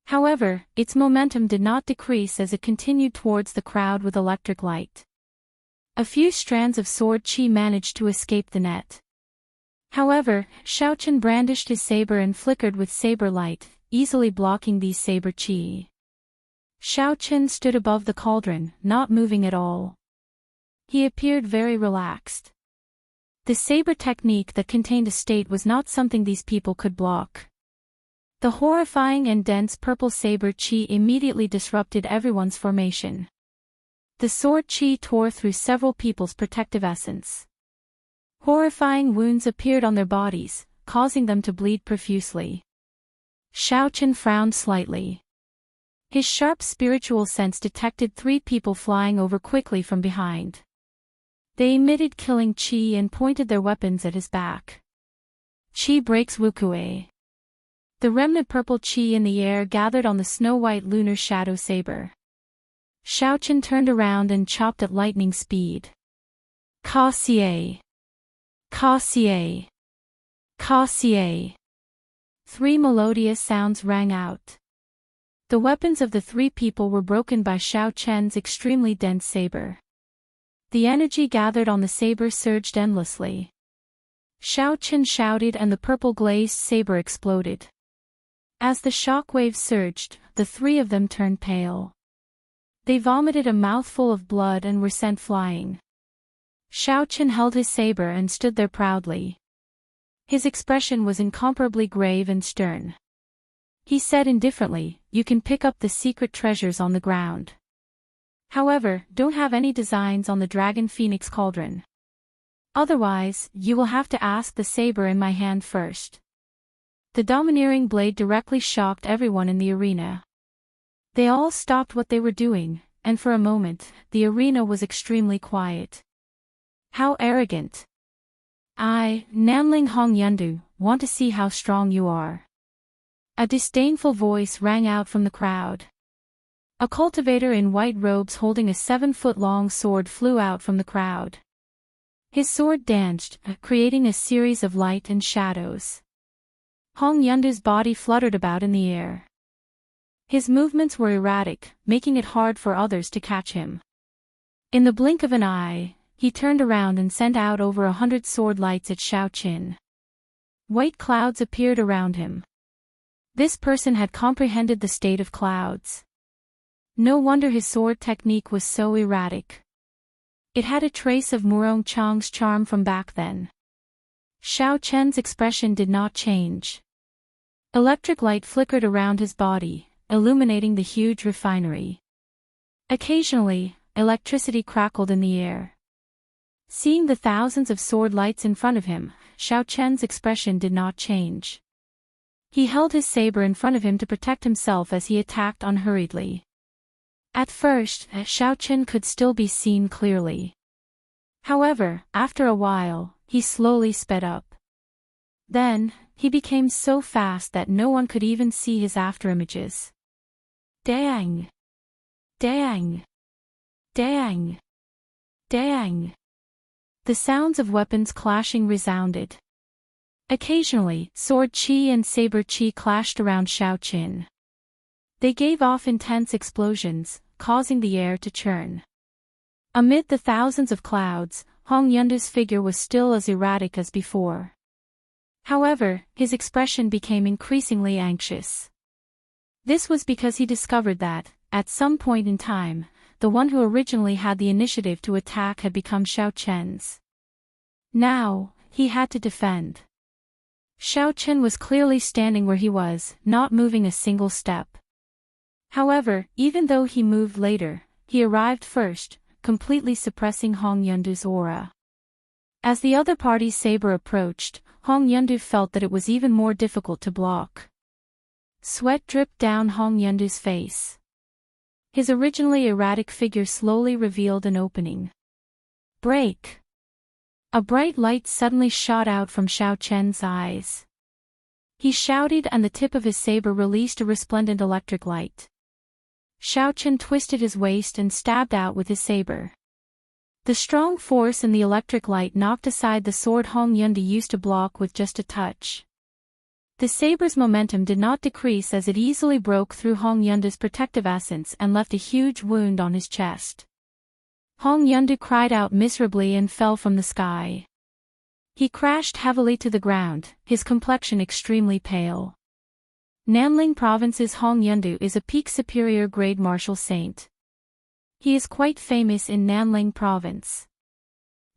However, its momentum did not decrease as it continued towards the crowd with electric light. A few strands of sword chi managed to escape the net. However, Xiaochen brandished his saber and flickered with saber light, easily blocking these saber chi. Xiaochen stood above the cauldron, not moving at all. He appeared very relaxed. The saber technique that contained a state was not something these people could block. The horrifying and dense purple saber chi immediately disrupted everyone's formation. The sword chi tore through several people's protective essence. Horrifying wounds appeared on their bodies, causing them to bleed profusely. Xiaochen frowned slightly. His sharp spiritual sense detected 3 people flying over quickly from behind. They emitted killing chi and pointed their weapons at his back. Chi breaks Wukue. The remnant purple chi in the air gathered on the snow-white lunar shadow saber. Xiaochen turned around and chopped at lightning speed. Ka-xie! Ka-xie! Ka-xie! 3 melodious sounds rang out. The weapons of the 3 people were broken by Xiaochen's extremely dense saber. The energy gathered on the saber surged endlessly. Xiaochen shouted and the purple glazed saber exploded. As the shockwaves surged, the three of them turned pale. They vomited a mouthful of blood and were sent flying. Xiaochen held his saber and stood there proudly. His expression was incomparably grave and stern. He said indifferently, "You can pick up the secret treasures on the ground. However, don't have any designs on the Dragon Phoenix Cauldron. Otherwise, you will have to ask the saber in my hand first." The domineering blade directly shocked everyone in the arena. They all stopped what they were doing, and for a moment, the arena was extremely quiet. How arrogant! I, Nanling Hongyundu, want to see how strong you are. A disdainful voice rang out from the crowd. A cultivator in white robes holding a 7-foot-long sword flew out from the crowd. His sword danced, creating a series of light and shadows. Hongyundu's body fluttered about in the air. His movements were erratic, making it hard for others to catch him. In the blink of an eye, he turned around and sent out over 100 sword lights at Xiaochen. White clouds appeared around him. This person had comprehended the state of clouds. No wonder his sword technique was so erratic. It had a trace of Murong Chang's charm from back then. Xiaochen's expression did not change. Electric light flickered around his body, illuminating the huge refinery. Occasionally, electricity crackled in the air. Seeing the thousands of sword lights in front of him, Xiaochen's expression did not change. He held his saber in front of him to protect himself as he attacked unhurriedly. At first, Xiaochen could still be seen clearly. However, after a while, he slowly sped up. Then, he became so fast that no one could even see his afterimages. Dang! Dang! Dang! Dang! The sounds of weapons clashing resounded. Occasionally, sword chi and saber chi clashed around Xiaochen. They gave off intense explosions, causing the air to churn. Amid the thousands of clouds, Hongyundu's figure was still as erratic as before. However, his expression became increasingly anxious. This was because he discovered that, at some point in time, the one who originally had the initiative to attack had become Xiaochen's. Now, he had to defend. Xiaochen was clearly standing where he was, not moving a single step. However, even though he moved later, he arrived first, completely suppressing Hongyundu's aura. As the other party's saber approached, Hongyundu felt that it was even more difficult to block. Sweat dripped down Hongyundu's face. His originally erratic figure slowly revealed an opening. Break! A bright light suddenly shot out from Xiaochen's eyes. He shouted and the tip of his saber released a resplendent electric light. Xiaochen twisted his waist and stabbed out with his saber. The strong force in the electric light knocked aside the sword Hongyundu used to block with just a touch. The saber's momentum did not decrease as it easily broke through Hongyundu's protective essence and left a huge wound on his chest. Hongyundu cried out miserably and fell from the sky. He crashed heavily to the ground, his complexion extremely pale. Nanling Province's Hongyundu is a peak superior grade martial saint. He is quite famous in Nanling Province.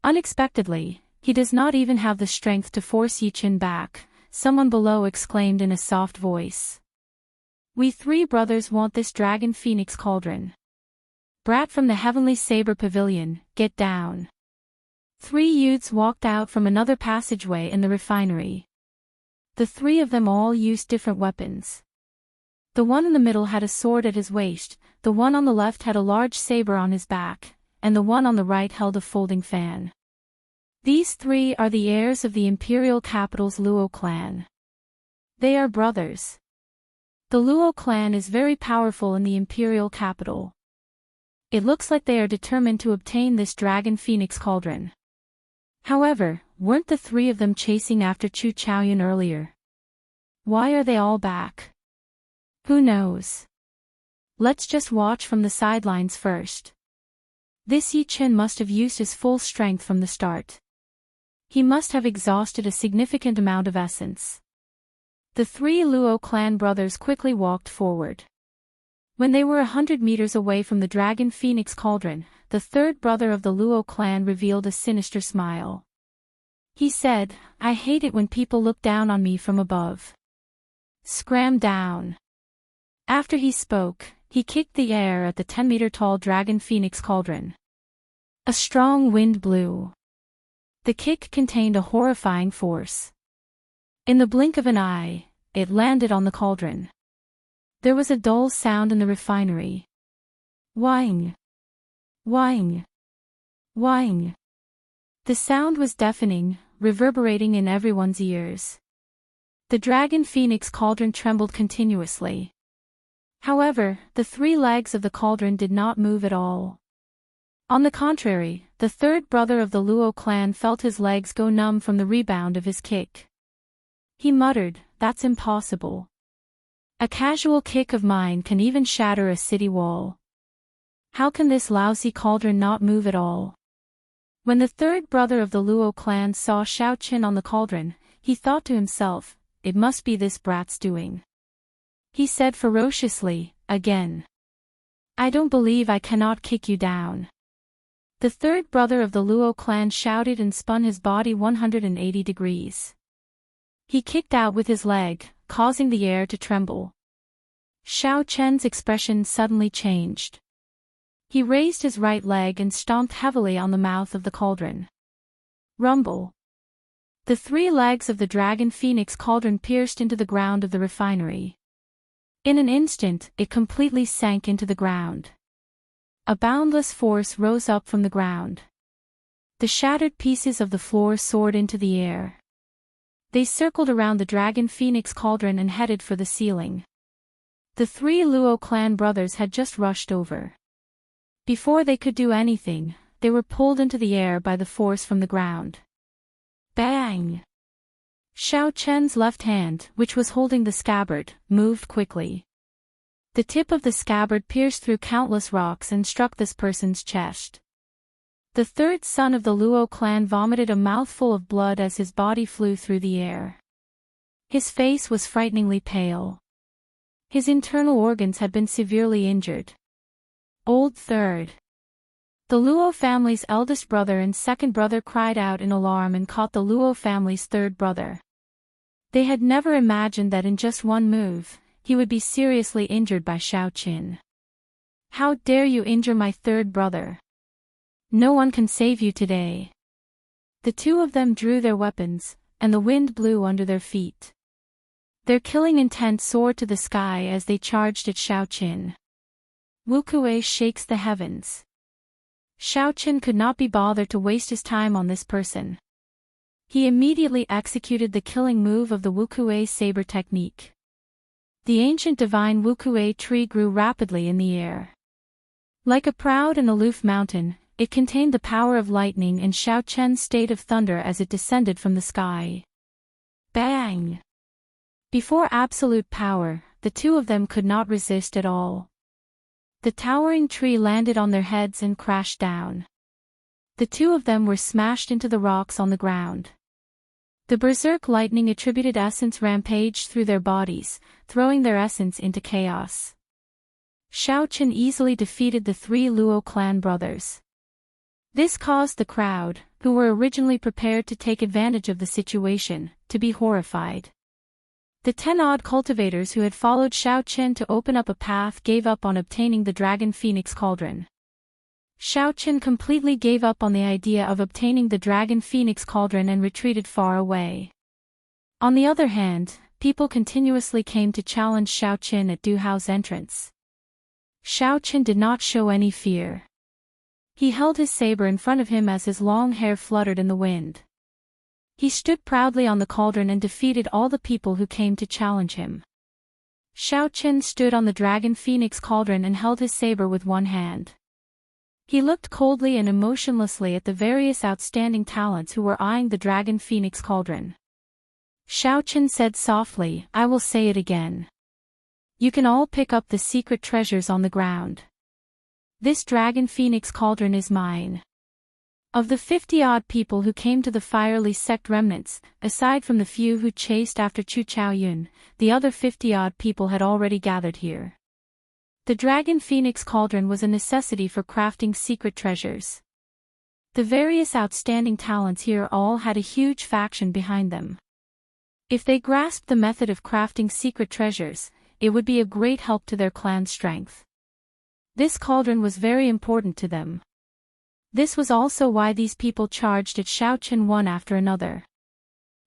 Unexpectedly, he does not even have the strength to force Yichen back, someone below exclaimed in a soft voice. We three brothers want this Dragon Phoenix Cauldron. Brat from the Heavenly Saber Pavilion, get down. 3 youths walked out from another passageway in the refinery. The 3 of them all used different weapons. The one in the middle had a sword at his waist, the one on the left had a large saber on his back, and the one on the right held a folding fan. These 3 are the heirs of the imperial capital's Luo clan. They are brothers. The Luo clan is very powerful in the imperial capital. It looks like they are determined to obtain this Dragon Phoenix Cauldron. However, weren't the 3 of them chasing after Chu Chaoyun earlier? Why are they all back? Who knows? Let's just watch from the sidelines first. This Yichen must have used his full strength from the start. He must have exhausted a significant amount of essence. The three Luo clan brothers quickly walked forward. When they were 100 meters away from the Dragon Phoenix Cauldron, the third brother of the Luo clan revealed a sinister smile. He said, "I hate it when people look down on me from above. Scram down." After he spoke, he kicked the air at the 10-meter-tall Dragon Phoenix Cauldron. A strong wind blew. The kick contained a horrifying force. In the blink of an eye, it landed on the cauldron. There was a dull sound in the refinery. Whing. Whing. Whing. The sound was deafening, reverberating in everyone's ears. The Dragon Phoenix Cauldron trembled continuously. However, the three legs of the cauldron did not move at all. On the contrary, the third brother of the Luo clan felt his legs go numb from the rebound of his kick. He muttered, "That's impossible. A casual kick of mine can even shatter a city wall. How can this lousy cauldron not move at all?" When the third brother of the Luo clan saw Xiao Qin on the cauldron, he thought to himself, "It must be this brat's doing." He said ferociously, "Again. I don't believe I cannot kick you down." The third brother of the Luo clan shouted and spun his body 180 degrees. He kicked out with his leg, causing the air to tremble. Xiao Chen's expression suddenly changed. He raised his right leg and stomped heavily on the mouth of the cauldron. Rumble. The three legs of the Dragon Phoenix Cauldron pierced into the ground of the refinery. In an instant, it completely sank into the ground. A boundless force rose up from the ground. The shattered pieces of the floor soared into the air. They circled around the Dragon Phoenix Cauldron and headed for the ceiling. The three Luo clan brothers had just rushed over. Before they could do anything, they were pulled into the air by the force from the ground. Bang! Xiao Chen's left hand, which was holding the scabbard, moved quickly. The tip of the scabbard pierced through countless rocks and struck this person's chest. The third son of the Luo clan vomited a mouthful of blood as his body flew through the air. His face was frighteningly pale. His internal organs had been severely injured. Old third. The Luo family's eldest brother and second brother cried out in alarm and caught the Luo family's third brother. They had never imagined that in just one move, he would be seriously injured by Xiao Qin. "How dare you injure my third brother? No one can save you today." The two of them drew their weapons, and the wind blew under their feet. Their killing intent soared to the sky as they charged at Xiao Qin. Wukuei shakes the heavens. Xiao Qin could not be bothered to waste his time on this person. He immediately executed the killing move of the Wukuei saber technique. The ancient divine Wukuei tree grew rapidly in the air. Like a proud and aloof mountain, it contained the power of lightning and Xiao Chen's state of thunder as it descended from the sky. Bang! Before absolute power, the two of them could not resist at all. The towering tree landed on their heads and crashed down. The two of them were smashed into the rocks on the ground. The berserk lightning attributed essence rampaged through their bodies, throwing their essence into chaos. Xiao Qin easily defeated the three Luo clan brothers. This caused the crowd, who were originally prepared to take advantage of the situation, to be horrified. The 10-odd cultivators who had followed Xiao Qin to open up a path gave up on obtaining the Dragon Phoenix Cauldron. Xiao Qin completely gave up on the idea of obtaining the Dragon Phoenix Cauldron and retreated far away. On the other hand, people continuously came to challenge Xiao Qin at Du Hao's entrance. Xiao Qin did not show any fear. He held his saber in front of him as his long hair fluttered in the wind. He stood proudly on the cauldron and defeated all the people who came to challenge him. Xiao Qin stood on the Dragon Phoenix Cauldron and held his saber with one hand. He looked coldly and emotionlessly at the various outstanding talents who were eyeing the Dragon Phoenix Cauldron. Xiao Qin said softly, "I will say it again. You can all pick up the secret treasures on the ground. This Dragon Phoenix Cauldron is mine. Of the 50-odd people who came to the fiery sect remnants, aside from the few who chased after Chu Chaoyun, the other 50-odd people had already gathered here. The Dragon Phoenix Cauldron was a necessity for crafting secret treasures. The various outstanding talents here all had a huge faction behind them. If they grasped the method of crafting secret treasures, it would be a great help to their clan's strength. This cauldron was very important to them. This was also why these people charged at Shaochen one after another.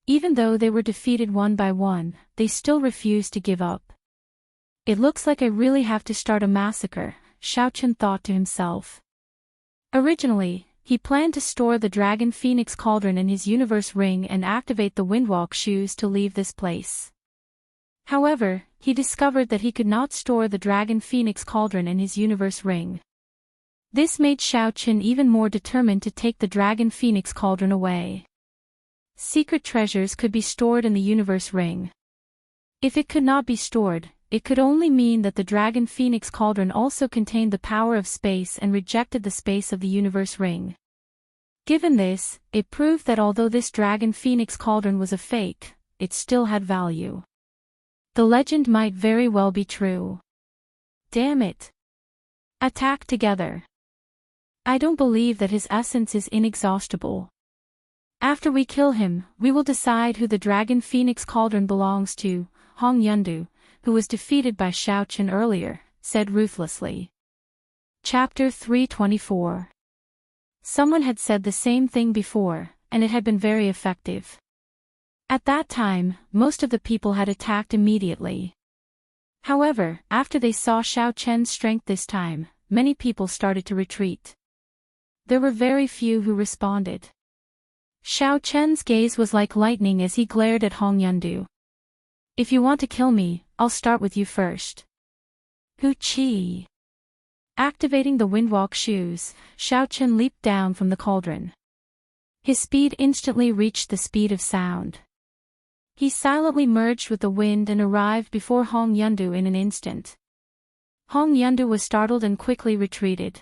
Even though they were defeated one by one, they still refused to give up. It looks like I really have to start a massacre, Shaochen thought to himself. Originally, he planned to store the Dragon Phoenix Cauldron in his universe ring and activate the Windwalk shoes to leave this place. However, he discovered that he could not store the Dragon Phoenix Cauldron in his universe ring. This made Shaochen even more determined to take the Dragon Phoenix Cauldron away. Secret treasures could be stored in the universe ring. If it could not be stored, it could only mean that the Dragon Phoenix Cauldron also contained the power of space and rejected the space of the universe ring. Given this, it proved that although this Dragon Phoenix Cauldron was a fake, it still had value. The legend might very well be true. Damn it. Attack together. I don't believe that his essence is inexhaustible. After we kill him, we will decide who the Dragon Phoenix Cauldron belongs to, Hong Yundu, who was defeated by Shaochen earlier, said ruthlessly. Chapter 324. Someone had said the same thing before, and it had been very effective. At that time, most of the people had attacked immediately. However, after they saw Shaochen's strength this time, many people started to retreat. There were very few who responded. Shaochen's gaze was like lightning as he glared at Hong Yundu. If you want to kill me, I'll start with you first. Hu Qi. Activating the Windwalk shoes, Shaochen leaped down from the cauldron. His speed instantly reached the speed of sound. He silently merged with the wind and arrived before Hong Yundu in an instant. Hong Yundu was startled and quickly retreated.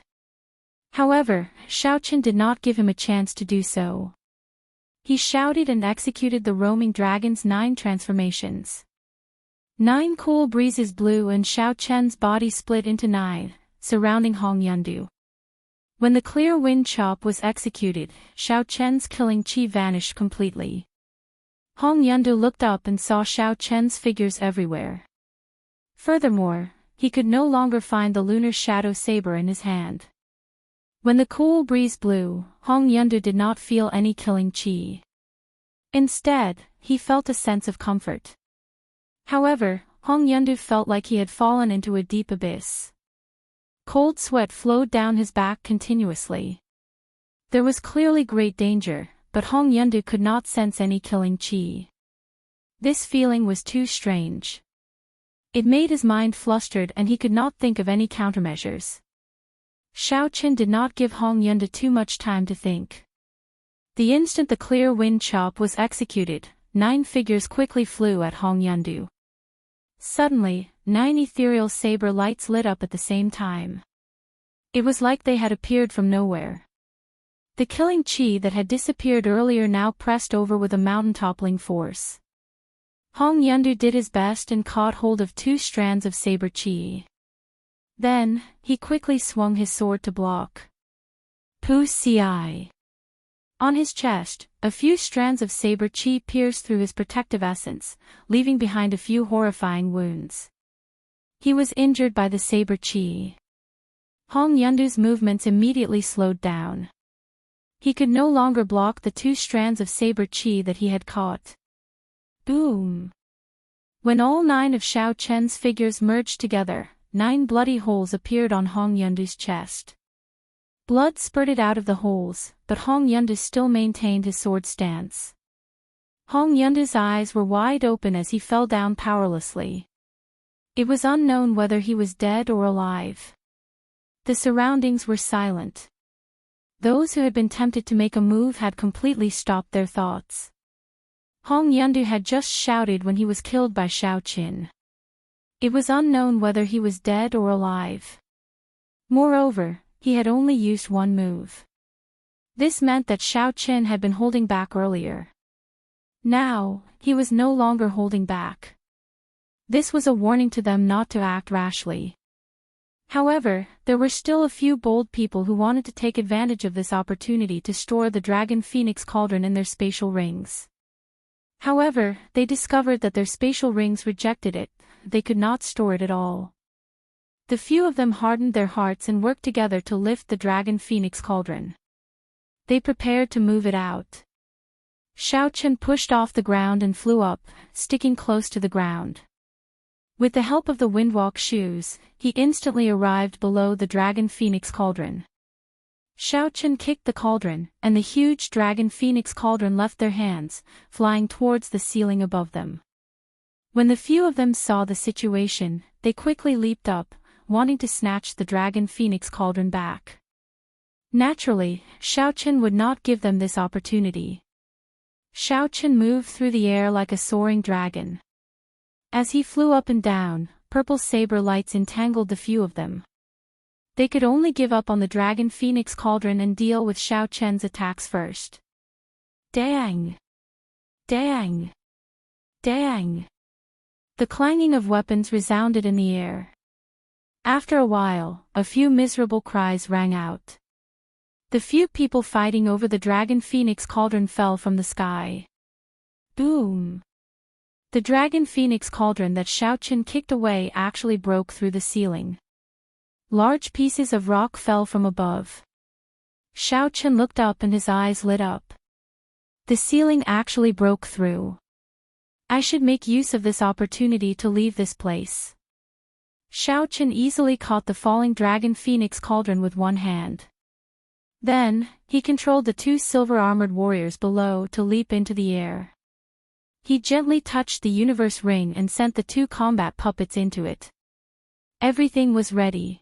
However, Shaochen did not give him a chance to do so. He shouted and executed the roaming dragon's 9 transformations. 9 cool breezes blew and Shaochen's body split into 9, surrounding Hong Yundu. When the clear wind chop was executed, Shaochen's killing chi vanished completely. Hong Yundu looked up and saw Shaochen's figures everywhere. Furthermore, he could no longer find the lunar shadow saber in his hand. When the cool breeze blew, Hong Yundu did not feel any killing chi. Instead, he felt a sense of comfort. However, Hong Yundu felt like he had fallen into a deep abyss. Cold sweat flowed down his back continuously. There was clearly great danger, but Hong Yundu could not sense any killing chi. This feeling was too strange. It made his mind flustered and he could not think of any countermeasures. Shaochen did not give Hong Yundu too much time to think. The instant the clear wind chop was executed, 9 figures quickly flew at Hong Yundu. Suddenly, 9 ethereal saber lights lit up at the same time. It was like they had appeared from nowhere. The killing chi that had disappeared earlier now pressed over with a mountain-toppling force. Hong Yundu did his best and caught hold of 2 strands of saber chi. Then, he quickly swung his sword to block. Pu Ci. On his chest, a few strands of saber chi pierced through his protective essence, leaving behind a few horrifying wounds. He was injured by the saber chi. Hong Yundu's movements immediately slowed down. He could no longer block the 2 strands of saber chi that he had caught. Boom! When all 9 of Shaochen's figures merged together, 9 bloody holes appeared on Hong Yundu's chest. Blood spurted out of the holes, but Hong Yundu still maintained his sword stance. Hong Yundu's eyes were wide open as he fell down powerlessly. It was unknown whether he was dead or alive. The surroundings were silent. Those who had been tempted to make a move had completely stopped their thoughts. Hong Yundu had just shouted when he was killed by Shaochen. It was unknown whether he was dead or alive. Moreover, he had only used one move. This meant that Xiao Qin had been holding back earlier. Now, he was no longer holding back. This was a warning to them not to act rashly. However, there were still a few bold people who wanted to take advantage of this opportunity to store the Dragon Phoenix Cauldron in their spatial rings. However, they discovered that their spatial rings rejected it, they could not store it at all. The few of them hardened their hearts and worked together to lift the Dragon Phoenix Cauldron. They prepared to move it out. Xiao Qin pushed off the ground and flew up, sticking close to the ground. With the help of the windwalk shoes, he instantly arrived below the Dragon Phoenix Cauldron. Xiao Qin kicked the cauldron, and the huge Dragon Phoenix Cauldron left their hands, flying towards the ceiling above them. When the few of them saw the situation, they quickly leaped up, wanting to snatch the Dragon Phoenix Cauldron back. Naturally, Xiao Qin would not give them this opportunity. Xiao Qin moved through the air like a soaring dragon. As he flew up and down, purple saber lights entangled the few of them. They could only give up on the Dragon Phoenix Cauldron and deal with Xiao Qin's attacks first. Dang! Dang! Dang! The clanging of weapons resounded in the air. After a while, a few miserable cries rang out. The few people fighting over the Dragon Phoenix Cauldron fell from the sky. Boom! The Dragon Phoenix Cauldron that Xiao Qin kicked away actually broke through the ceiling. Large pieces of rock fell from above. Xiao Qin looked up and his eyes lit up. The ceiling actually broke through. I should make use of this opportunity to leave this place. Xiao Qin easily caught the falling Dragon Phoenix Cauldron with one hand. Then, he controlled the two silver-armored warriors below to leap into the air. He gently touched the universe ring and sent the two combat puppets into it. Everything was ready.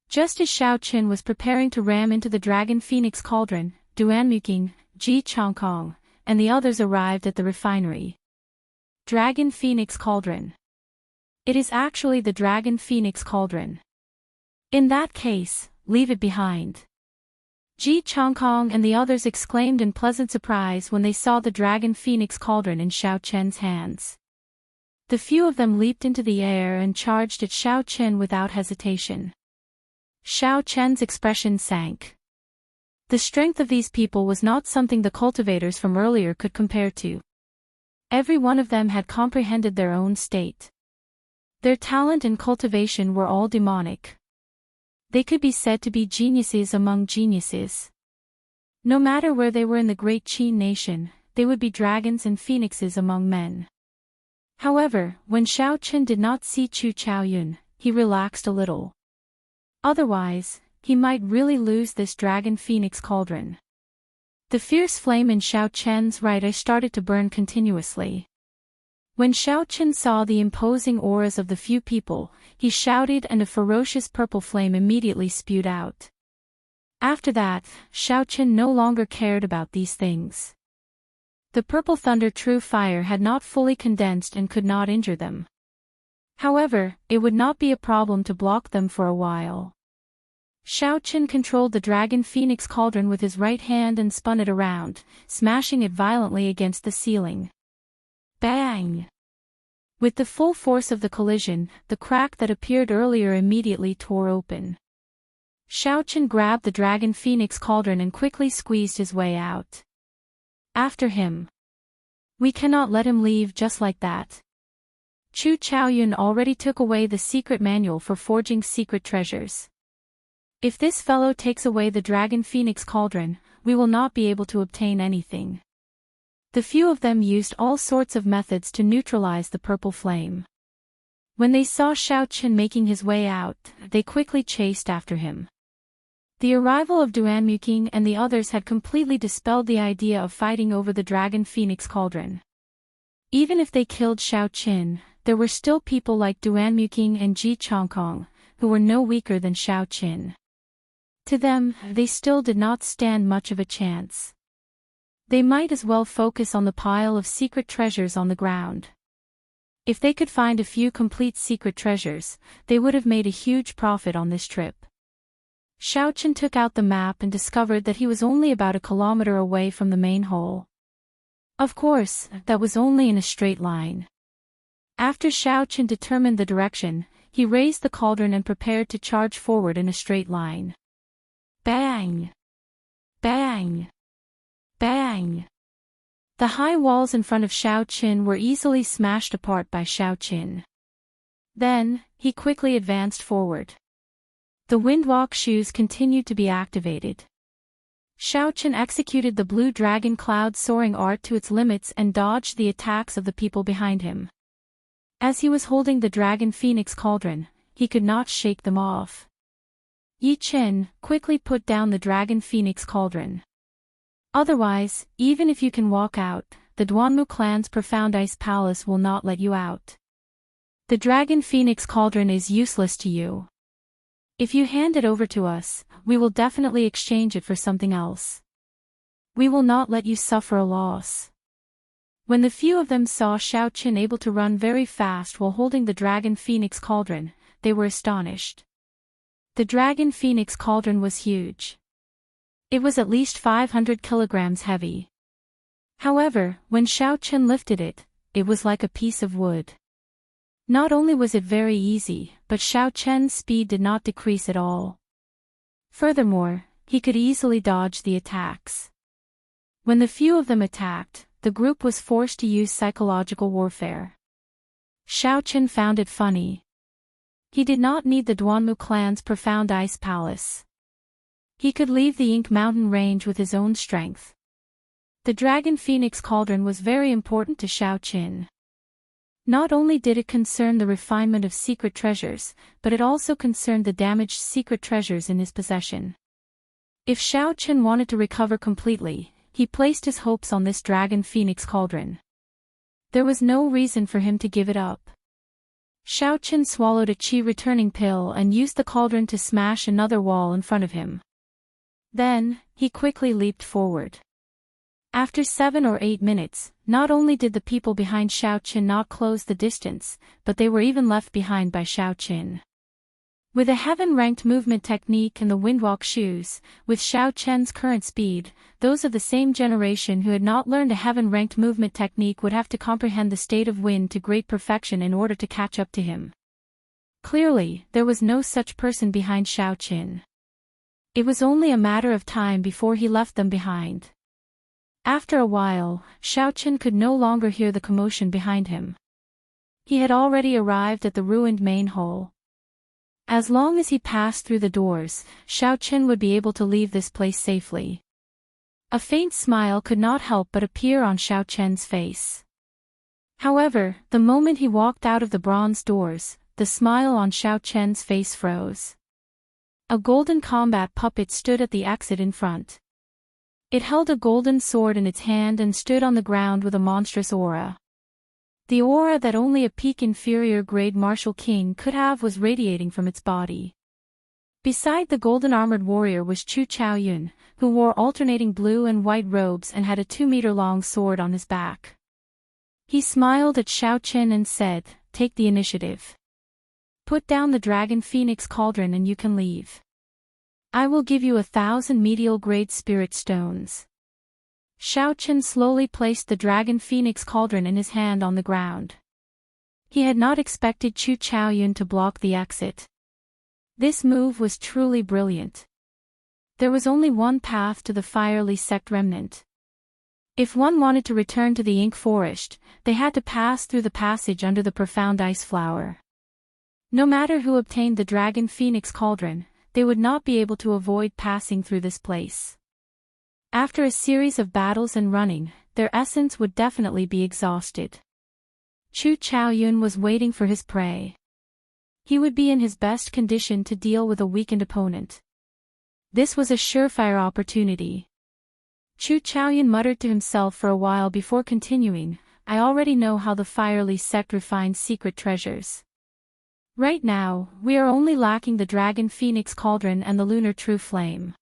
Just as Xiao Qin was preparing to ram into the Dragon Phoenix Cauldron, Duanmuking, Ji Changkong, and the others arrived at the refinery. Dragon Phoenix Cauldron. It is actually the Dragon Phoenix Cauldron. In that case, leave it behind. Ji Changkong and the others exclaimed in pleasant surprise when they saw the Dragon Phoenix Cauldron in Xiao Qin's hands. The few of them leaped into the air and charged at Xiao Qin without hesitation. Xiao Qin's expression sank. The strength of these people was not something the cultivators from earlier could compare to. Every one of them had comprehended their own state. Their talent and cultivation were all demonic. They could be said to be geniuses among geniuses. No matter where they were in the great Qin nation, they would be dragons and phoenixes among men. However, when Xiao Qin did not see Chu Chaoyun, he relaxed a little. Otherwise, he might really lose this Dragon Phoenix Cauldron. The fierce flame in Xiao Qin's right eye started to burn continuously. When Xiao Qin saw the imposing auras of the few people, he shouted and a ferocious purple flame immediately spewed out. After that, Xiao Qin no longer cared about these things. The purple thunder true fire had not fully condensed and could not injure them. However, it would not be a problem to block them for a while. Xiao Qin controlled the Dragon Phoenix Cauldron with his right hand and spun it around, smashing it violently against the ceiling. Bang! With the full force of the collision, the crack that appeared earlier immediately tore open. Xiao Qin grabbed the Dragon Phoenix Cauldron and quickly squeezed his way out. After him. We cannot let him leave just like that. Chu Chaoyun already took away the secret manual for forging secret treasures. If this fellow takes away the Dragon Phoenix Cauldron, we will not be able to obtain anything. The few of them used all sorts of methods to neutralize the purple flame. When they saw Xiao Qin making his way out, they quickly chased after him. The arrival of Duanmuking and the others had completely dispelled the idea of fighting over the Dragon Phoenix Cauldron. Even if they killed Xiao Qin, there were still people like Duanmuking and Ji Changkong, who were no weaker than Xiao Qin. To them, they still did not stand much of a chance. They might as well focus on the pile of secret treasures on the ground. If they could find a few complete secret treasures, they would have made a huge profit on this trip. Xiaochen took out the map and discovered that he was only about a kilometer away from the main hole. Of course, that was only in a straight line. After Xiaochen determined the direction, he raised the cauldron and prepared to charge forward in a straight line. Bang! Bang! Bang! The high walls in front of Xiaochen were easily smashed apart by Xiaochen. Then, he quickly advanced forward. The windwalk shoes continued to be activated. Xiaochen executed the blue dragon cloud soaring art to its limits and dodged the attacks of the people behind him. As he was holding the dragon phoenix cauldron, he could not shake them off. Yi Chen quickly put down the dragon phoenix cauldron. Otherwise, even if you can walk out, the Duanmu clan's profound ice palace will not let you out. The dragon phoenix cauldron is useless to you. If you hand it over to us, we will definitely exchange it for something else. We will not let you suffer a loss. When the few of them saw Xiaochen able to run very fast while holding the dragon phoenix cauldron, they were astonished. The dragon phoenix cauldron was huge. It was at least 500 kilograms heavy. However, when Xiaochen lifted it, it was like a piece of wood. Not only was it very easy, but Xiaochen's speed did not decrease at all. Furthermore, he could easily dodge the attacks. When the few of them attacked, the group was forced to use psychological warfare. Xiaochen found it funny. He did not need the Duanmu clan's profound ice palace. He could leave the Ink Mountain range with his own strength. The dragon phoenix cauldron was very important to Xiaochen. Not only did it concern the refinement of secret treasures, but it also concerned the damaged secret treasures in his possession. If Xiaochen wanted to recover completely, he placed his hopes on this dragon phoenix cauldron. There was no reason for him to give it up. Xiaochen swallowed a qi returning pill and used the cauldron to smash another wall in front of him. Then, he quickly leaped forward. After 7 or 8 minutes, not only did the people behind Xiaochen not close the distance, but they were even left behind by Xiaochen. With a heaven-ranked movement technique and the windwalk shoes, with Xiaochen's current speed, those of the same generation who had not learned a heaven-ranked movement technique would have to comprehend the state of wind to great perfection in order to catch up to him. Clearly, there was no such person behind Xiaochen. It was only a matter of time before he left them behind. After a while, Xiaochen could no longer hear the commotion behind him. He had already arrived at the ruined main hole. As long as he passed through the doors, Xiaochen would be able to leave this place safely. A faint smile could not help but appear on Xiaochen's face. However, the moment he walked out of the bronze doors, the smile on Xiaochen's face froze. A golden combat puppet stood at the exit in front. It held a golden sword in its hand and stood on the ground with a monstrous aura. The aura that only a peak inferior grade martial king could have was radiating from its body. Beside the golden armored warrior was Chu Chaoyun, who wore alternating blue and white robes and had a 2-meter-long sword on his back. He smiled at Xiaochen and said, "Take the initiative. Put down the dragon phoenix cauldron and you can leave. I will give you 1,000 medial grade spirit stones." Xiaochen slowly placed the dragon phoenix cauldron in his hand on the ground. He had not expected Chu Chaoyun to block the exit. This move was truly brilliant. There was only one path to the fiery sect remnant. If one wanted to return to the Ink Forest, they had to pass through the passage under the profound ice flower. No matter who obtained the dragon phoenix cauldron, they would not be able to avoid passing through this place. After a series of battles and running, their essence would definitely be exhausted. Chu Chaoyun was waiting for his prey. He would be in his best condition to deal with a weakened opponent. This was a surefire opportunity. Chu Chaoyun muttered to himself for a while before continuing, "I already know how the fiery sect refines secret treasures. Right now, we are only lacking the dragon phoenix cauldron and the lunar true flame.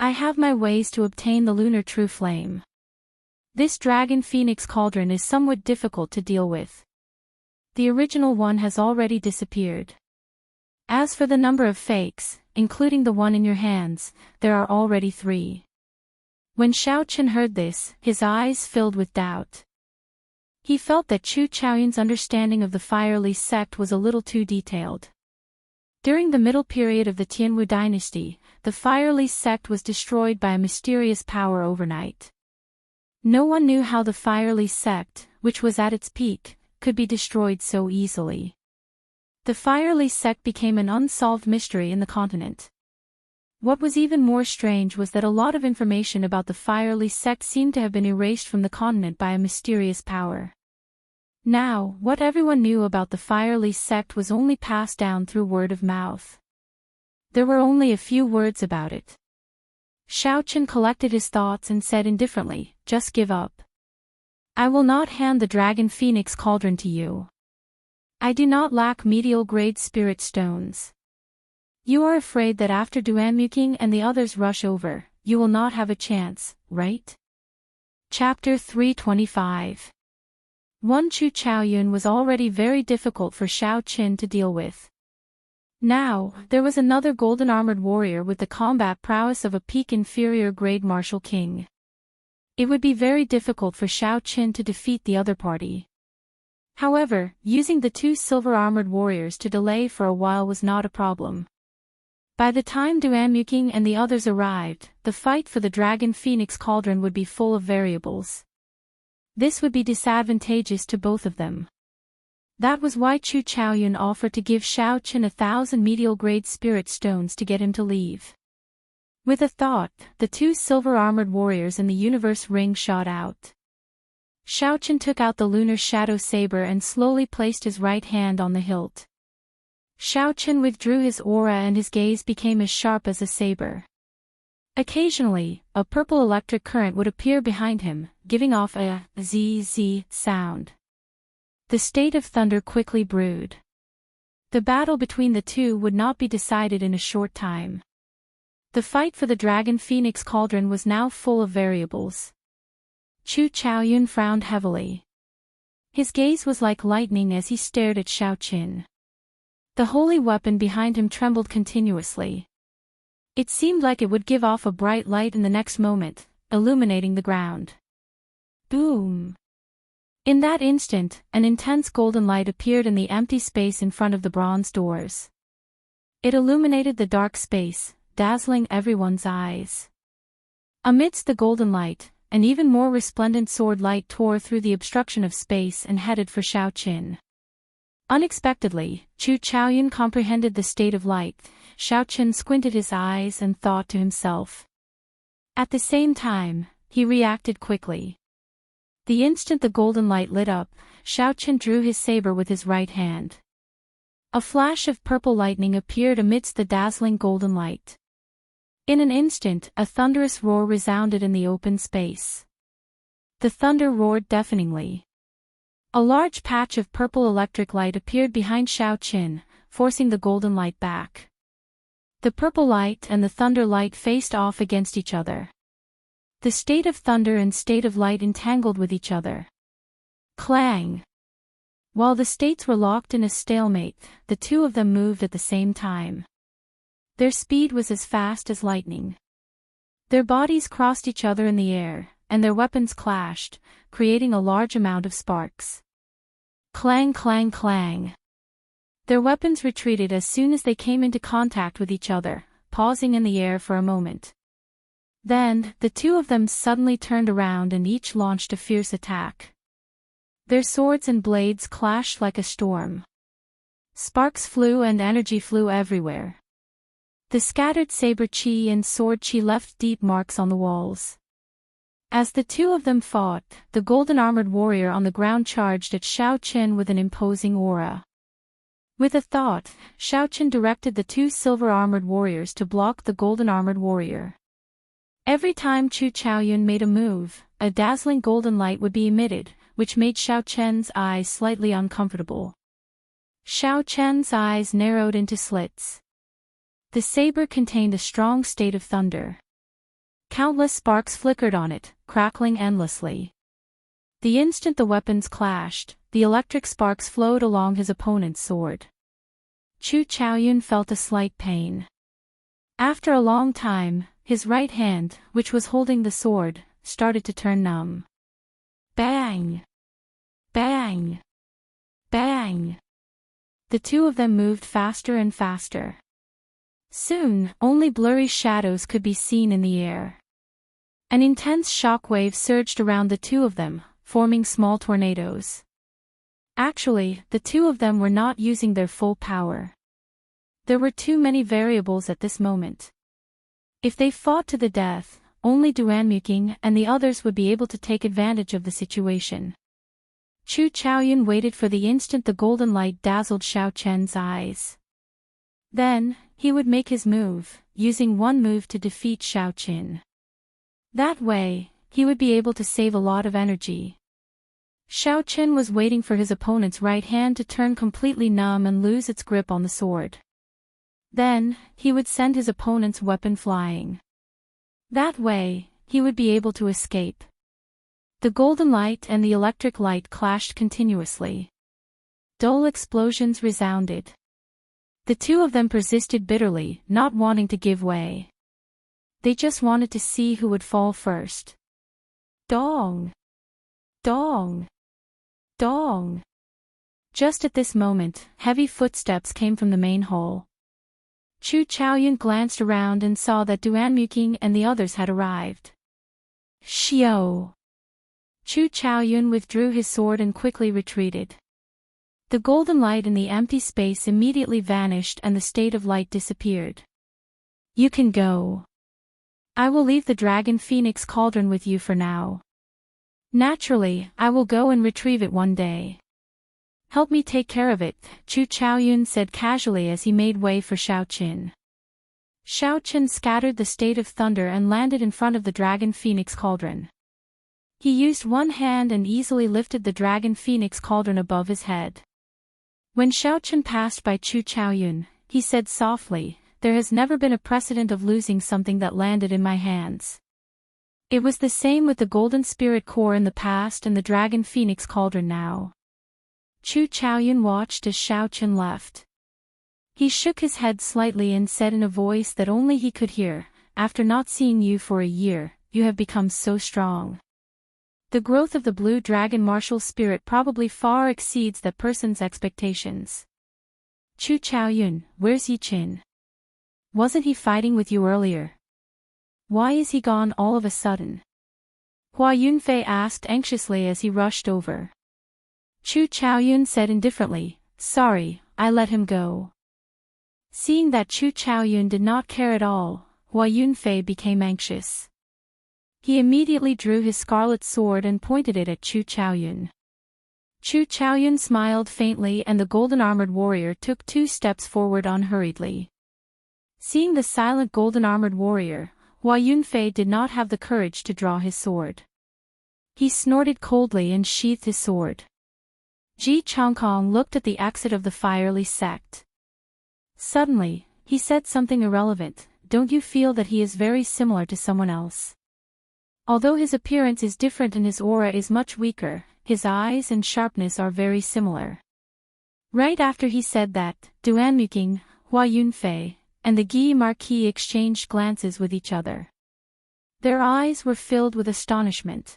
I have my ways to obtain the lunar true flame. This dragon phoenix cauldron is somewhat difficult to deal with. The original one has already disappeared. As for the number of fakes, including the one in your hands, there are already 3. When Xiao Chen heard this, his eyes filled with doubt. He felt that Chu Chaoyun's understanding of the Firely sect was a little too detailed. During the middle period of the Tianwu dynasty, the Firely sect was destroyed by a mysterious power overnight. No one knew how the Firely sect, which was at its peak, could be destroyed so easily. The Firely sect became an unsolved mystery in the continent. What was even more strange was that a lot of information about the Firely sect seemed to have been erased from the continent by a mysterious power. Now, what everyone knew about the Firely sect was only passed down through word of mouth. There were only a few words about it. Xiao Chen collected his thoughts and said indifferently, "Just give up. I will not hand the Dragon Phoenix Cauldron to you. I do not lack medial-grade spirit stones. You are afraid that after Duanmuking and the others rush over, you will not have a chance, right?" Chapter 325. Chu Chaoyun was already very difficult for Xiao Chen to deal with. Now, there was another golden-armored warrior with the combat prowess of a peak inferior grade martial king. It would be very difficult for Xiao Chen to defeat the other party. However, using the 2 silver-armored warriors to delay for a while was not a problem. By the time Duanmuking and the others arrived, the fight for the Dragon Phoenix Cauldron would be full of variables. This would be disadvantageous to both of them. That was why Chu Chaoyun offered to give Xiao Chen 1,000 medial-grade spirit stones to get him to leave. With a thought, the 2 silver-armored warriors in the universe ring shot out. Xiao Chen took out the lunar shadow saber and slowly placed his right hand on the hilt. Xiao Chen withdrew his aura and his gaze became as sharp as a saber. Occasionally, a purple electric current would appear behind him, giving off a zzz sound. The state of thunder quickly brewed. The battle between the two would not be decided in a short time. The fight for the Dragon Phoenix Cauldron was now full of variables. Chu Chaoyun frowned heavily. His gaze was like lightning as he stared at Xiao Chen. The holy weapon behind him trembled continuously. It seemed like it would give off a bright light in the next moment, illuminating the ground. Boom! In that instant, an intense golden light appeared in the empty space in front of the bronze doors. It illuminated the dark space, dazzling everyone's eyes. Amidst the golden light, an even more resplendent sword light tore through the obstruction of space and headed for Xiao Chen. Unexpectedly, Chu Chaoyun comprehended the state of light. Xiao Chen squinted his eyes and thought to himself. At the same time, he reacted quickly. The instant the golden light lit up, Xiao Chen drew his saber with his right hand. A flash of purple lightning appeared amidst the dazzling golden light. In an instant, a thunderous roar resounded in the open space. The thunder roared deafeningly. A large patch of purple electric light appeared behind Xiao Chen, forcing the golden light back. The purple light and the thunder light faced off against each other. The state of thunder and state of light entangled with each other. Clang! While the states were locked in a stalemate, the two of them moved at the same time. Their speed was as fast as lightning. Their bodies crossed each other in the air, and their weapons clashed, creating a large amount of sparks. Clang, clang, clang. Their weapons retreated as soon as they came into contact with each other, pausing in the air for a moment. Then, the two of them suddenly turned around and each launched a fierce attack. Their swords and blades clashed like a storm. Sparks flew and energy flew everywhere. The scattered saber chi and sword chi left deep marks on the walls. As the two of them fought, the golden-armored warrior on the ground charged at Xiao Chen with an imposing aura. With a thought, Xiao Chen directed the two silver-armored warriors to block the golden-armored warrior. Every time Chu Chaoyun made a move, a dazzling golden light would be emitted, which made Xiao Chen's eyes slightly uncomfortable. Xiao Chen's eyes narrowed into slits. The saber contained a strong state of thunder. Countless sparks flickered on it, crackling endlessly. The instant the weapons clashed, the electric sparks flowed along his opponent's sword. Chu Chaoyun felt a slight pain. After a long time, his right hand, which was holding the sword, started to turn numb. Bang! Bang! Bang! The two of them moved faster and faster. Soon, only blurry shadows could be seen in the air. An intense shockwave surged around the two of them, forming small tornadoes. Actually, the two of them were not using their full power. There were too many variables at this moment. If they fought to the death, only Duanmuking and the others would be able to take advantage of the situation. Chu Chaoyun waited for the instant the golden light dazzled Xiao Chen's eyes. Then, he would make his move, using one move to defeat Xiao Chen. That way, he would be able to save a lot of energy. Xiao Chen was waiting for his opponent's right hand to turn completely numb and lose its grip on the sword. Then, he would send his opponent's weapon flying. That way, he would be able to escape. The golden light and the electric light clashed continuously. Dull explosions resounded. The two of them persisted bitterly, not wanting to give way. They just wanted to see who would fall first. Dong! Dong! Dong! Just at this moment, heavy footsteps came from the main hall. Chu Chaoyun glanced around and saw that Duanmuking and the others had arrived. Xiao! Chu Chaoyun withdrew his sword and quickly retreated. The golden light in the empty space immediately vanished and the state of light disappeared. You can go. I will leave the Dragon Phoenix Cauldron with you for now. Naturally, I will go and retrieve it one day. Help me take care of it, Chu Chaoyun said casually as he made way for Xiao Qin. Xiao Qin scattered the state of thunder and landed in front of the Dragon Phoenix Cauldron. He used one hand and easily lifted the Dragon Phoenix Cauldron above his head. When Xiao Qin passed by Chu Chaoyun, he said softly, "There has never been a precedent of losing something that landed in my hands." It was the same with the Golden Spirit Core in the past and the Dragon Phoenix Cauldron now. Chu Chaoyun watched as Xiao Qin left. He shook his head slightly and said in a voice that only he could hear, "After not seeing you for a year, you have become so strong." The growth of the blue dragon martial spirit probably far exceeds that person's expectations. Chu Chaoyun, where's Yi Qin? Wasn't he fighting with you earlier? Why is he gone all of a sudden? Hua Yunfei asked anxiously as he rushed over. Chu Chaoyun said indifferently, "Sorry, I let him go." Seeing that Chu Chaoyun did not care at all, Hua Yunfei became anxious. He immediately drew his scarlet sword and pointed it at Chu Chaoyun. Chu Chaoyun smiled faintly and the golden-armored warrior took 2 steps forward unhurriedly. Seeing the silent golden-armored warrior, Hua Yunfei did not have the courage to draw his sword. He snorted coldly and sheathed his sword. Ji Chongkong looked at the exit of the fiery sect. Suddenly, he said something irrelevant, "Don't you feel that he is very similar to someone else? Although his appearance is different and his aura is much weaker, his eyes and sharpness are very similar." Right after he said that, Duanmuking, Hua Yunfei, and the Guy Marquis exchanged glances with each other. Their eyes were filled with astonishment.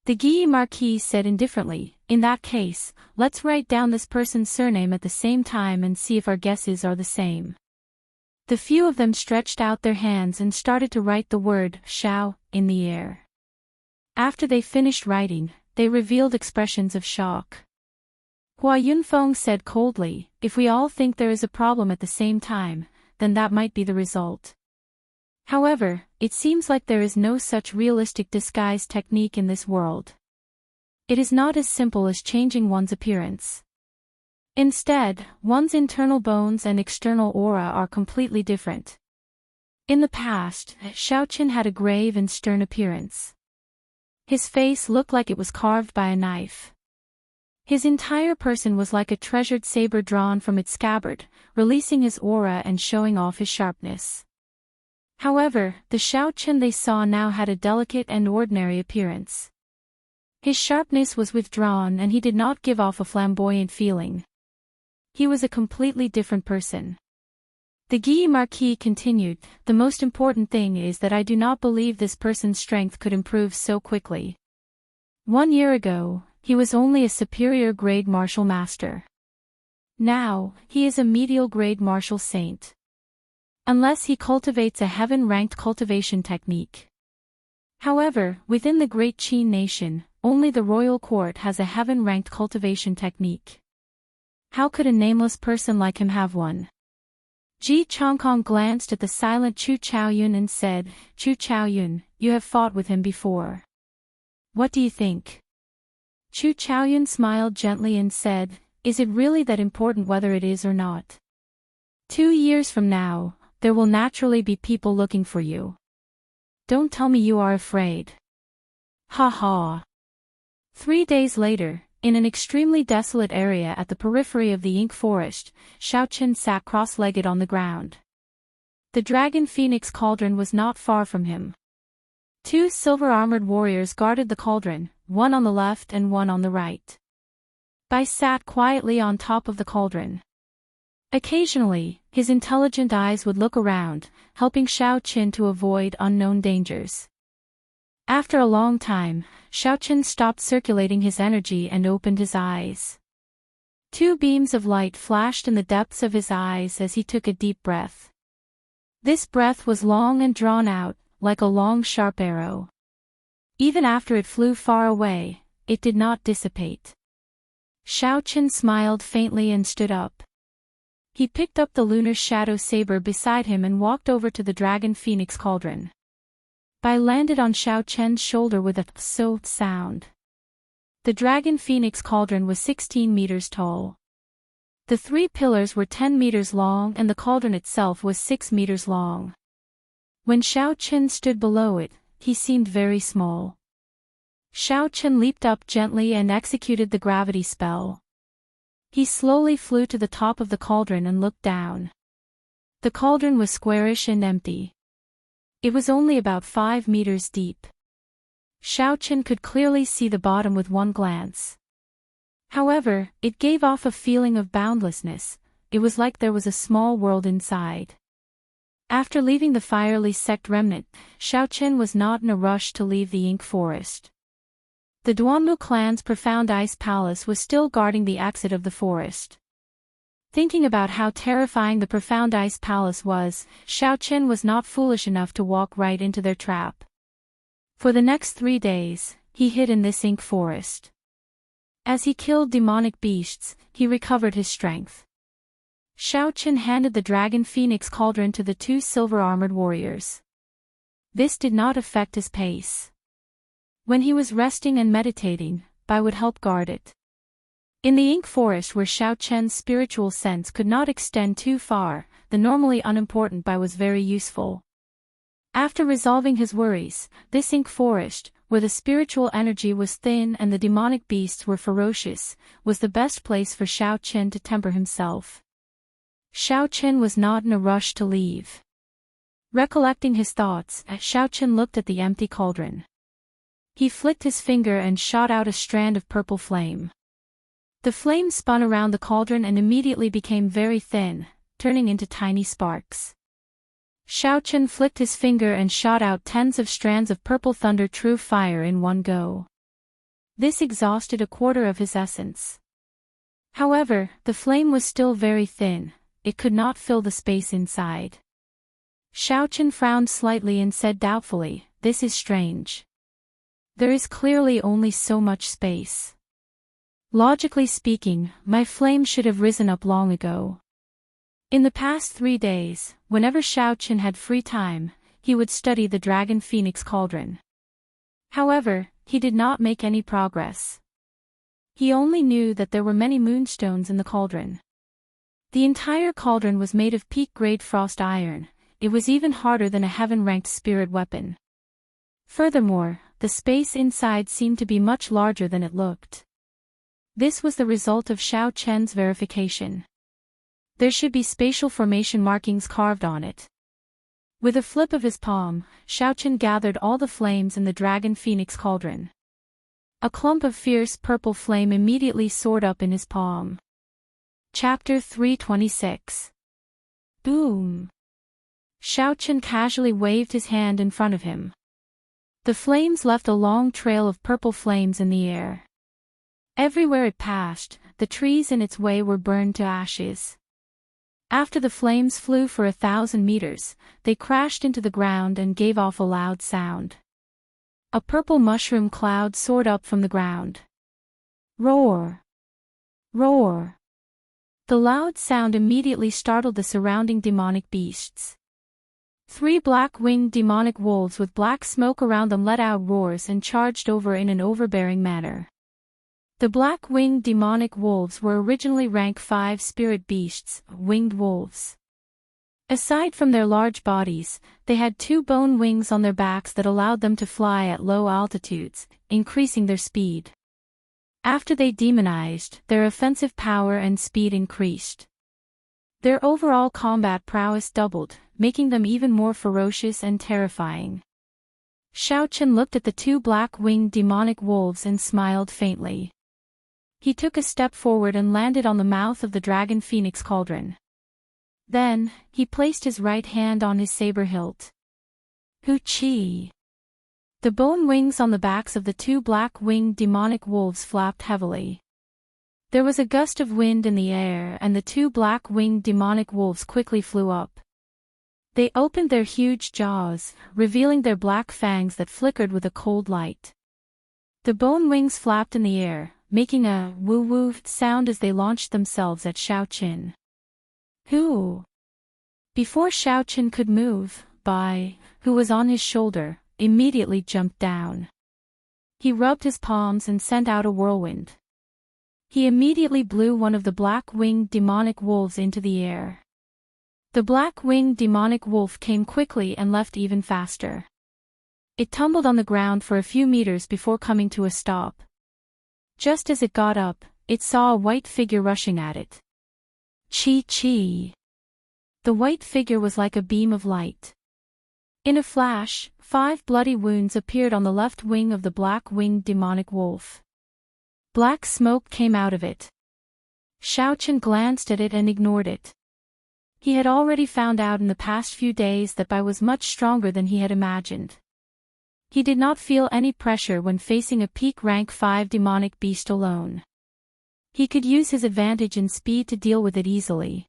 The Guy Marquis said indifferently, "In that case, let's write down this person's surname at the same time and see if our guesses are the same." The few of them stretched out their hands and started to write the word Xiao in the air. After they finished writing, they revealed expressions of shock. Hua Yunfeng said coldly, "If we all think there is a problem at the same time, then that might be the result. However, it seems like there is no such realistic disguise technique in this world. It is not as simple as changing one's appearance. Instead, one's internal bones and external aura are completely different." In the past, Xiao Qin had a grave and stern appearance. His face looked like it was carved by a knife. His entire person was like a treasured saber drawn from its scabbard, releasing his aura and showing off his sharpness. However, the Xiao Qin they saw now had a delicate and ordinary appearance. His sharpness was withdrawn and he did not give off a flamboyant feeling. He was a completely different person. The Guy Marquis continued, "The most important thing is that I do not believe this person's strength could improve so quickly. 1 year ago, he was only a superior grade martial master. Now, he is a medial grade martial saint. Unless he cultivates a heaven-ranked cultivation technique. However, within the Great Qin nation, only the royal court has a heaven-ranked cultivation technique. How could a nameless person like him have one?" Ji Chongkong glanced at the silent Chu Chaoyun and said, "Chu Chaoyun, you have fought with him before. What do you think?" Chu Chaoyun smiled gently and said, "Is it really that important whether it is or not? 2 years from now, there will naturally be people looking for you. Don't tell me you are afraid." Ha ha. 3 days later, in an extremely desolate area at the periphery of the ink forest, Xiaoqin sat cross-legged on the ground. The dragon phoenix cauldron was not far from him. 2 silver-armored warriors guarded the cauldron, one on the left and one on the right. Bai sat quietly on top of the cauldron. Occasionally, his intelligent eyes would look around, helping Xiaoqin to avoid unknown dangers. After a long time, Xiaoqin stopped circulating his energy and opened his eyes. 2 beams of light flashed in the depths of his eyes as he took a deep breath. This breath was long and drawn out, like a long sharp arrow. Even after it flew far away, it did not dissipate. Xiaoqin smiled faintly and stood up. He picked up the lunar shadow saber beside him and walked over to the dragon phoenix cauldron. Bai landed on Xiaoqin's shoulder with a "so" sound. The dragon phoenix cauldron was 16 meters tall. The 3 pillars were 10 meters long and the cauldron itself was 6 meters long. When Xiaoqin stood below it, he seemed very small. Xiaoqin leaped up gently and executed the gravity spell. He slowly flew to the top of the cauldron and looked down. The cauldron was squarish and empty. It was only about 5 meters deep. Xiaoqin could clearly see the bottom with one glance. However, it gave off a feeling of boundlessness. It was like there was a small world inside. After leaving the fiery sect remnant, Xiaoqin was not in a rush to leave the ink forest. The Duanmu clan's profound ice palace was still guarding the exit of the forest. Thinking about how terrifying the profound ice palace was, Xiaoqin was not foolish enough to walk right into their trap. For the next 3 days, he hid in this ink forest. As he killed demonic beasts, he recovered his strength. Xiaoqin handed the dragon phoenix cauldron to the 2 silver-armored warriors. This did not affect his pace. When he was resting and meditating, Bai would help guard it. In the ink forest where Xiaoqin's spiritual sense could not extend too far, the normally unimportant Bai was very useful. After resolving his worries, this ink forest, where the spiritual energy was thin and the demonic beasts were ferocious, was the best place for Xiaoqin to temper himself. Xiaoqin was not in a rush to leave. Recollecting his thoughts, Xiaoqin looked at the empty cauldron. He flicked his finger and shot out a strand of purple flame. The flame spun around the cauldron and immediately became very thin, turning into tiny sparks. Xiaoqin flicked his finger and shot out tens of strands of purple thunder true fire in one go. This exhausted a quarter of his essence. However, the flame was still very thin, it could not fill the space inside. Xiaoqin frowned slightly and said doubtfully, "This is strange. There is clearly only so much space. Logically speaking, my flame should have risen up long ago." In the past 3 days, whenever Xiaoqin had free time, he would study the dragon phoenix cauldron. However, he did not make any progress. He only knew that there were many moonstones in the cauldron. The entire cauldron was made of peak-grade frost iron. It was even harder than a heaven-ranked spirit weapon. Furthermore, the space inside seemed to be much larger than it looked. This was the result of Xiaoqin's verification. There should be spatial formation markings carved on it. With a flip of his palm, Xiaoqin gathered all the flames in the dragon phoenix cauldron. A clump of fierce purple flame immediately soared up in his palm. Chapter 326. Boom! Xiaochen casually waved his hand in front of him. The flames left a long trail of purple flames in the air. Everywhere it passed, the trees in its way were burned to ashes. After the flames flew for 1,000 meters, they crashed into the ground and gave off a loud sound. A purple mushroom cloud soared up from the ground. Roar! Roar! The loud sound immediately startled the surrounding demonic beasts. 3 black-winged demonic wolves with black smoke around them let out roars and charged over in an overbearing manner. The black-winged demonic wolves were originally rank 5 spirit beasts, winged wolves. Aside from their large bodies, they had 2 bone wings on their backs that allowed them to fly at low altitudes, increasing their speed. After they demonized, their offensive power and speed increased. Their overall combat prowess doubled, making them even more ferocious and terrifying. Xiaochen looked at the 2 black-winged demonic wolves and smiled faintly. He took a step forward and landed on the mouth of the dragon phoenix cauldron. Then, he placed his right hand on his saber hilt. Hoo-chee! The bone wings on the backs of the 2 black-winged demonic wolves flapped heavily. There was a gust of wind in the air and the 2 black-winged demonic wolves quickly flew up. They opened their huge jaws, revealing their black fangs that flickered with a cold light. The bone wings flapped in the air, making a woo-woo sound as they launched themselves at Xiaochen. Who? Before Xiaochen could move, Bai, who was on his shoulder, immediately jumped down. He rubbed his palms and sent out a whirlwind. He immediately blew one of the black-winged demonic wolves into the air. The black-winged demonic wolf came quickly and left even faster. It tumbled on the ground for a few meters before coming to a stop. Just as it got up, it saw a white figure rushing at it. Chi-chi! The white figure was like a beam of light. In a flash, 5 bloody wounds appeared on the left wing of the black-winged demonic wolf. Black smoke came out of it. Xiaochen glanced at it and ignored it. He had already found out in the past few days that Bai was much stronger than he had imagined. He did not feel any pressure when facing a peak rank 5 demonic beast alone. He could use his advantage in speed to deal with it easily.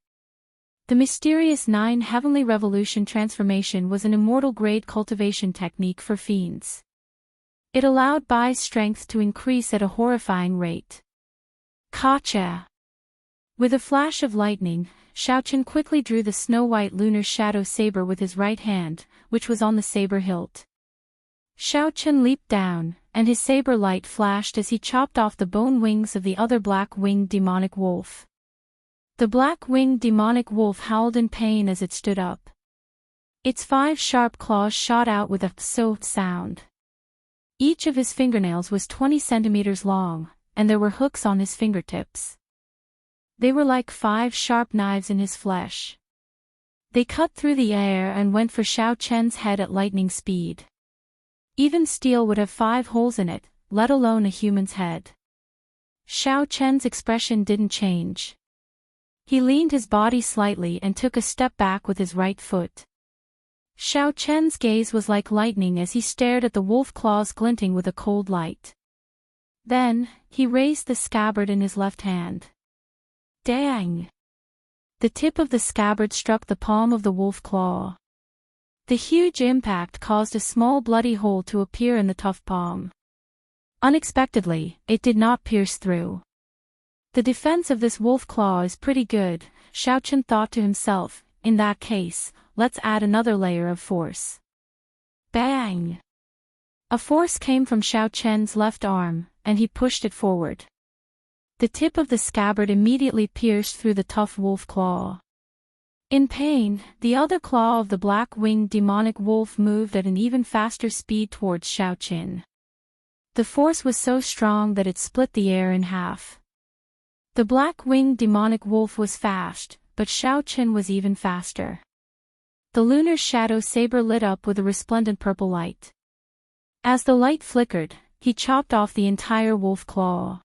The mysterious 9 Heavenly Revolution transformation was an immortal-grade cultivation technique for fiends. It allowed Bai's strength to increase at a horrifying rate. Gotcha! With a flash of lightning, Xiaochen quickly drew the snow-white lunar shadow saber with his right hand, which was on the saber hilt. Xiaochen leaped down, and his saber light flashed as he chopped off the bone wings of the other black-winged demonic wolf. The black-winged demonic wolf howled in pain as it stood up. Its 5 sharp claws shot out with a pso sound. Each of his fingernails was 20 centimeters long, and there were hooks on his fingertips. They were like 5 sharp knives in his flesh. They cut through the air and went for Xiaochen's head at lightning speed. Even steel would have 5 holes in it, let alone a human's head. Xiaochen's expression didn't change. He leaned his body slightly and took a step back with his right foot. Xiaochen's gaze was like lightning as he stared at the wolf claws glinting with a cold light. Then, he raised the scabbard in his left hand. Dang! The tip of the scabbard struck the palm of the wolf claw. The huge impact caused a small bloody hole to appear in the tough palm. Unexpectedly, it did not pierce through. The defense of this wolf claw is pretty good, Xiaochen thought to himself. In that case, let's add another layer of force. Bang! A force came from Xiaochen's left arm, and he pushed it forward. The tip of the scabbard immediately pierced through the tough wolf claw. In pain, the other claw of the black-winged demonic wolf moved at an even faster speed towards Xiaochen. The force was so strong that it split the air in half. The black-winged demonic wolf was fast, but Xiaochen was even faster. The lunar shadow saber lit up with a resplendent purple light. As the light flickered, he chopped off the entire wolf claw.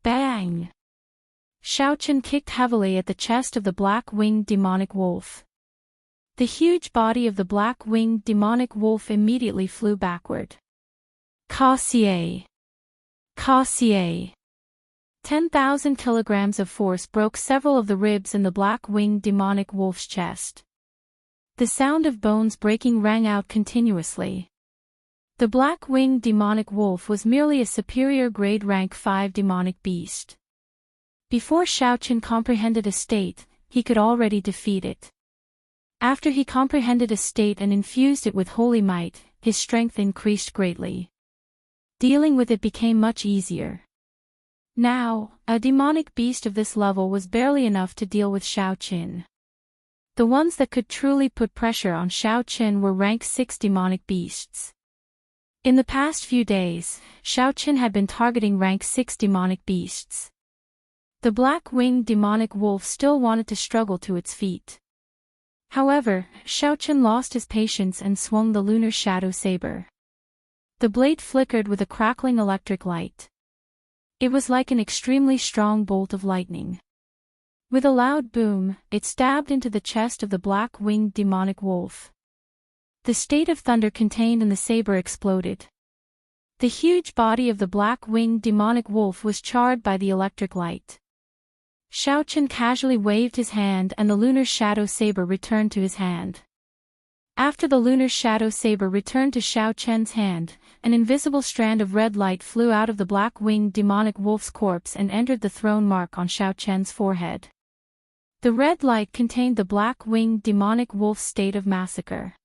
Bang! Xiaochen kicked heavily at the chest of the black-winged demonic wolf. The huge body of the black-winged demonic wolf immediately flew backward. Cassier! Cassier! 10,000 kilograms of force broke several of the ribs in the black-winged demonic wolf's chest. The sound of bones breaking rang out continuously. The black-winged demonic wolf was merely a superior grade rank 5 demonic beast. Before Xiaochen comprehended a state, he could already defeat it. After he comprehended a state and infused it with holy might, his strength increased greatly. Dealing with it became much easier. Now, a demonic beast of this level was barely enough to deal with Xiaochen. The ones that could truly put pressure on Xiaochen were rank 6 demonic beasts. In the past few days, Xiaochen had been targeting rank 6 demonic beasts. The black-winged demonic wolf still wanted to struggle to its feet. However, Xiaochen lost his patience and swung the lunar shadow saber. The blade flickered with a crackling electric light. It was like an extremely strong bolt of lightning. With a loud boom, it stabbed into the chest of the black-winged demonic wolf. The state of thunder contained in the saber exploded. The huge body of the black-winged demonic wolf was charred by the electric light. Xiaochen casually waved his hand and the lunar shadow saber returned to his hand. After the lunar shadow saber returned to Xiaochen's hand, an invisible strand of red light flew out of the black-winged demonic wolf's corpse and entered the throne mark on Xiaochen's forehead. The red light contained the black-winged demonic wolf's state of massacre.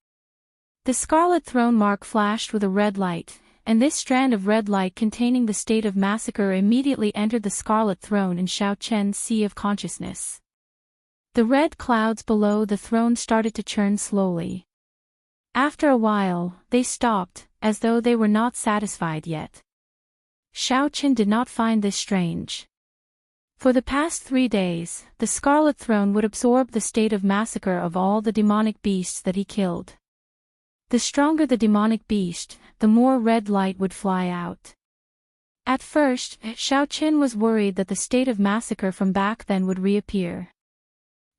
The scarlet throne mark flashed with a red light, and this strand of red light containing the state of massacre immediately entered the scarlet throne in Xiaochen's sea of consciousness. The red clouds below the throne started to churn slowly. After a while, they stopped, as though they were not satisfied yet. Xiaochen did not find this strange. For the past 3 days, the Scarlet Throne would absorb the state of massacre of all the demonic beasts that he killed. The stronger the demonic beast, the more red light would fly out. At first, Xiaochen was worried that the state of massacre from back then would reappear.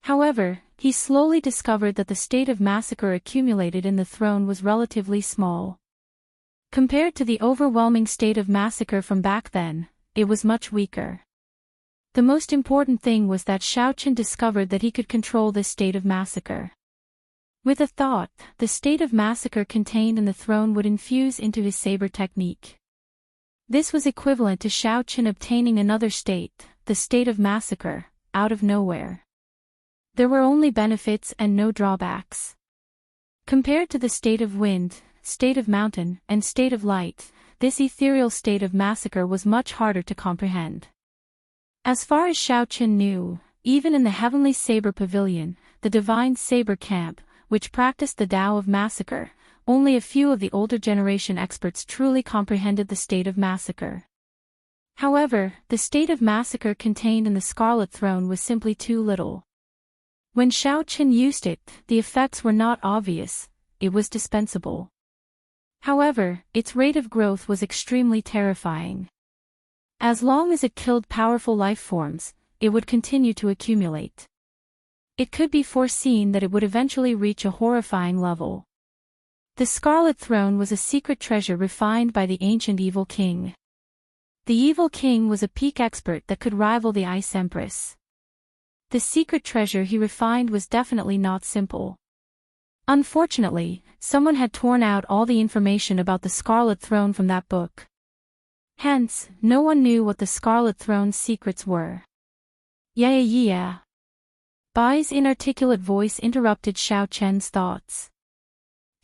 However, he slowly discovered that the state of massacre accumulated in the throne was relatively small. Compared to the overwhelming state of massacre from back then, it was much weaker. The most important thing was that Xiaochen discovered that he could control this state of massacre. With a thought, the state of massacre contained in the throne would infuse into his saber technique. This was equivalent to Xiaochen obtaining another state, the state of massacre, out of nowhere. There were only benefits and no drawbacks. Compared to the state of wind, state of mountain, and state of light, this ethereal state of massacre was much harder to comprehend. As far as Xiaochen knew, even in the Heavenly Saber Pavilion, the Divine Saber Camp, which practiced the Tao of Massacre, only a few of the older generation experts truly comprehended the state of massacre. However, the state of massacre contained in the Scarlet Throne was simply too little. When Xiaochen used it, the effects were not obvious, it was dispensable. However, its rate of growth was extremely terrifying. As long as it killed powerful life forms, it would continue to accumulate. It could be foreseen that it would eventually reach a horrifying level. The Scarlet Throne was a secret treasure refined by the ancient Evil King. The Evil King was a peak expert that could rival the Ice Empress. The secret treasure he refined was definitely not simple. Unfortunately, someone had torn out all the information about the Scarlet Throne from that book. Hence, no one knew what the Scarlet Throne's secrets were. Yeah. Bai's inarticulate voice interrupted Xiaochen's thoughts.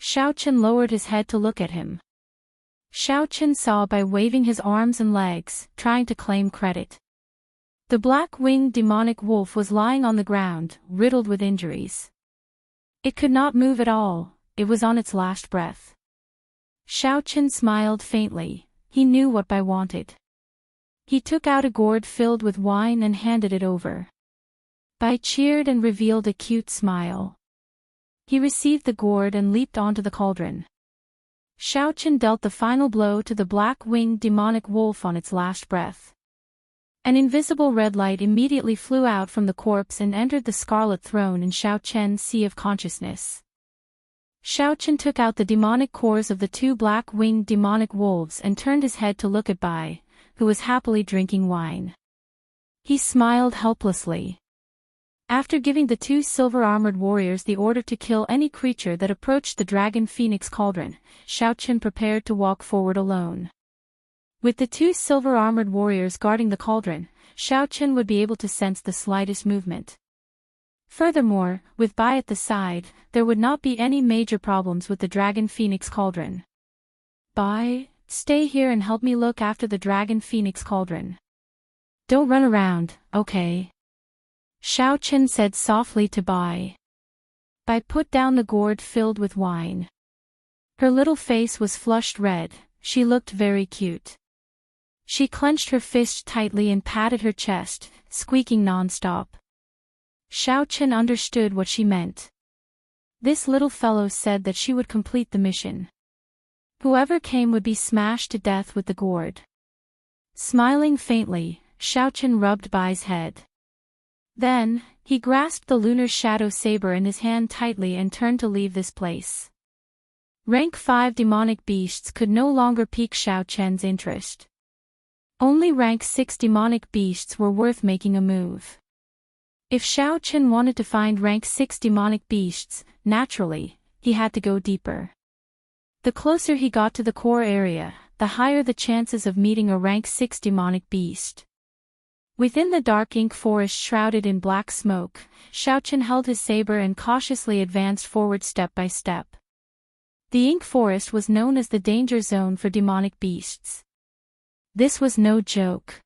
Xiaochen lowered his head to look at him. Xiaochen saw Bai waving his arms and legs, trying to claim credit. The black-winged demonic wolf was lying on the ground, riddled with injuries. It could not move at all, it was on its last breath. Xiaochen smiled faintly. He knew what Bai wanted. He took out a gourd filled with wine and handed it over. Bai cheered and revealed a cute smile. He received the gourd and leaped onto the cauldron. Xiaochen dealt the final blow to the black-winged demonic wolf on its last breath. An invisible red light immediately flew out from the corpse and entered the scarlet throne in Xiao Chen's sea of consciousness. Xiao Chen took out the demonic cores of the two black-winged demonic wolves and turned his head to look at Bai, who was happily drinking wine. He smiled helplessly. After giving the two silver-armored warriors the order to kill any creature that approached the Dragon Phoenix Cauldron, Xiao Chen prepared to walk forward alone. With the two silver-armored warriors guarding the cauldron, Xiao Chen would be able to sense the slightest movement. Furthermore, with Bai at the side, there would not be any major problems with the Dragon Phoenix Cauldron. Bai, stay here and help me look after the Dragon Phoenix Cauldron. Don't run around, okay? Xiao Chen said softly to Bai. Bai put down the gourd filled with wine. Her little face was flushed red, she looked very cute. She clenched her fist tightly and patted her chest, squeaking non-stop. Xiao Chen understood what she meant. This little fellow said that she would complete the mission. Whoever came would be smashed to death with the gourd. Smiling faintly, Xiao Chen rubbed Bai's head. Then, he grasped the lunar shadow saber in his hand tightly and turned to leave this place. Rank 5 demonic beasts could no longer pique Xiao Chen's interest. Only rank 6 demonic beasts were worth making a move. If Xiao Chen wanted to find rank 6 demonic beasts, naturally, he had to go deeper. The closer he got to the core area, the higher the chances of meeting a rank 6 demonic beast. Within the dark ink forest shrouded in black smoke, Xiao Chen held his saber and cautiously advanced forward step by step. The ink forest was known as the danger zone for demonic beasts. This was no joke.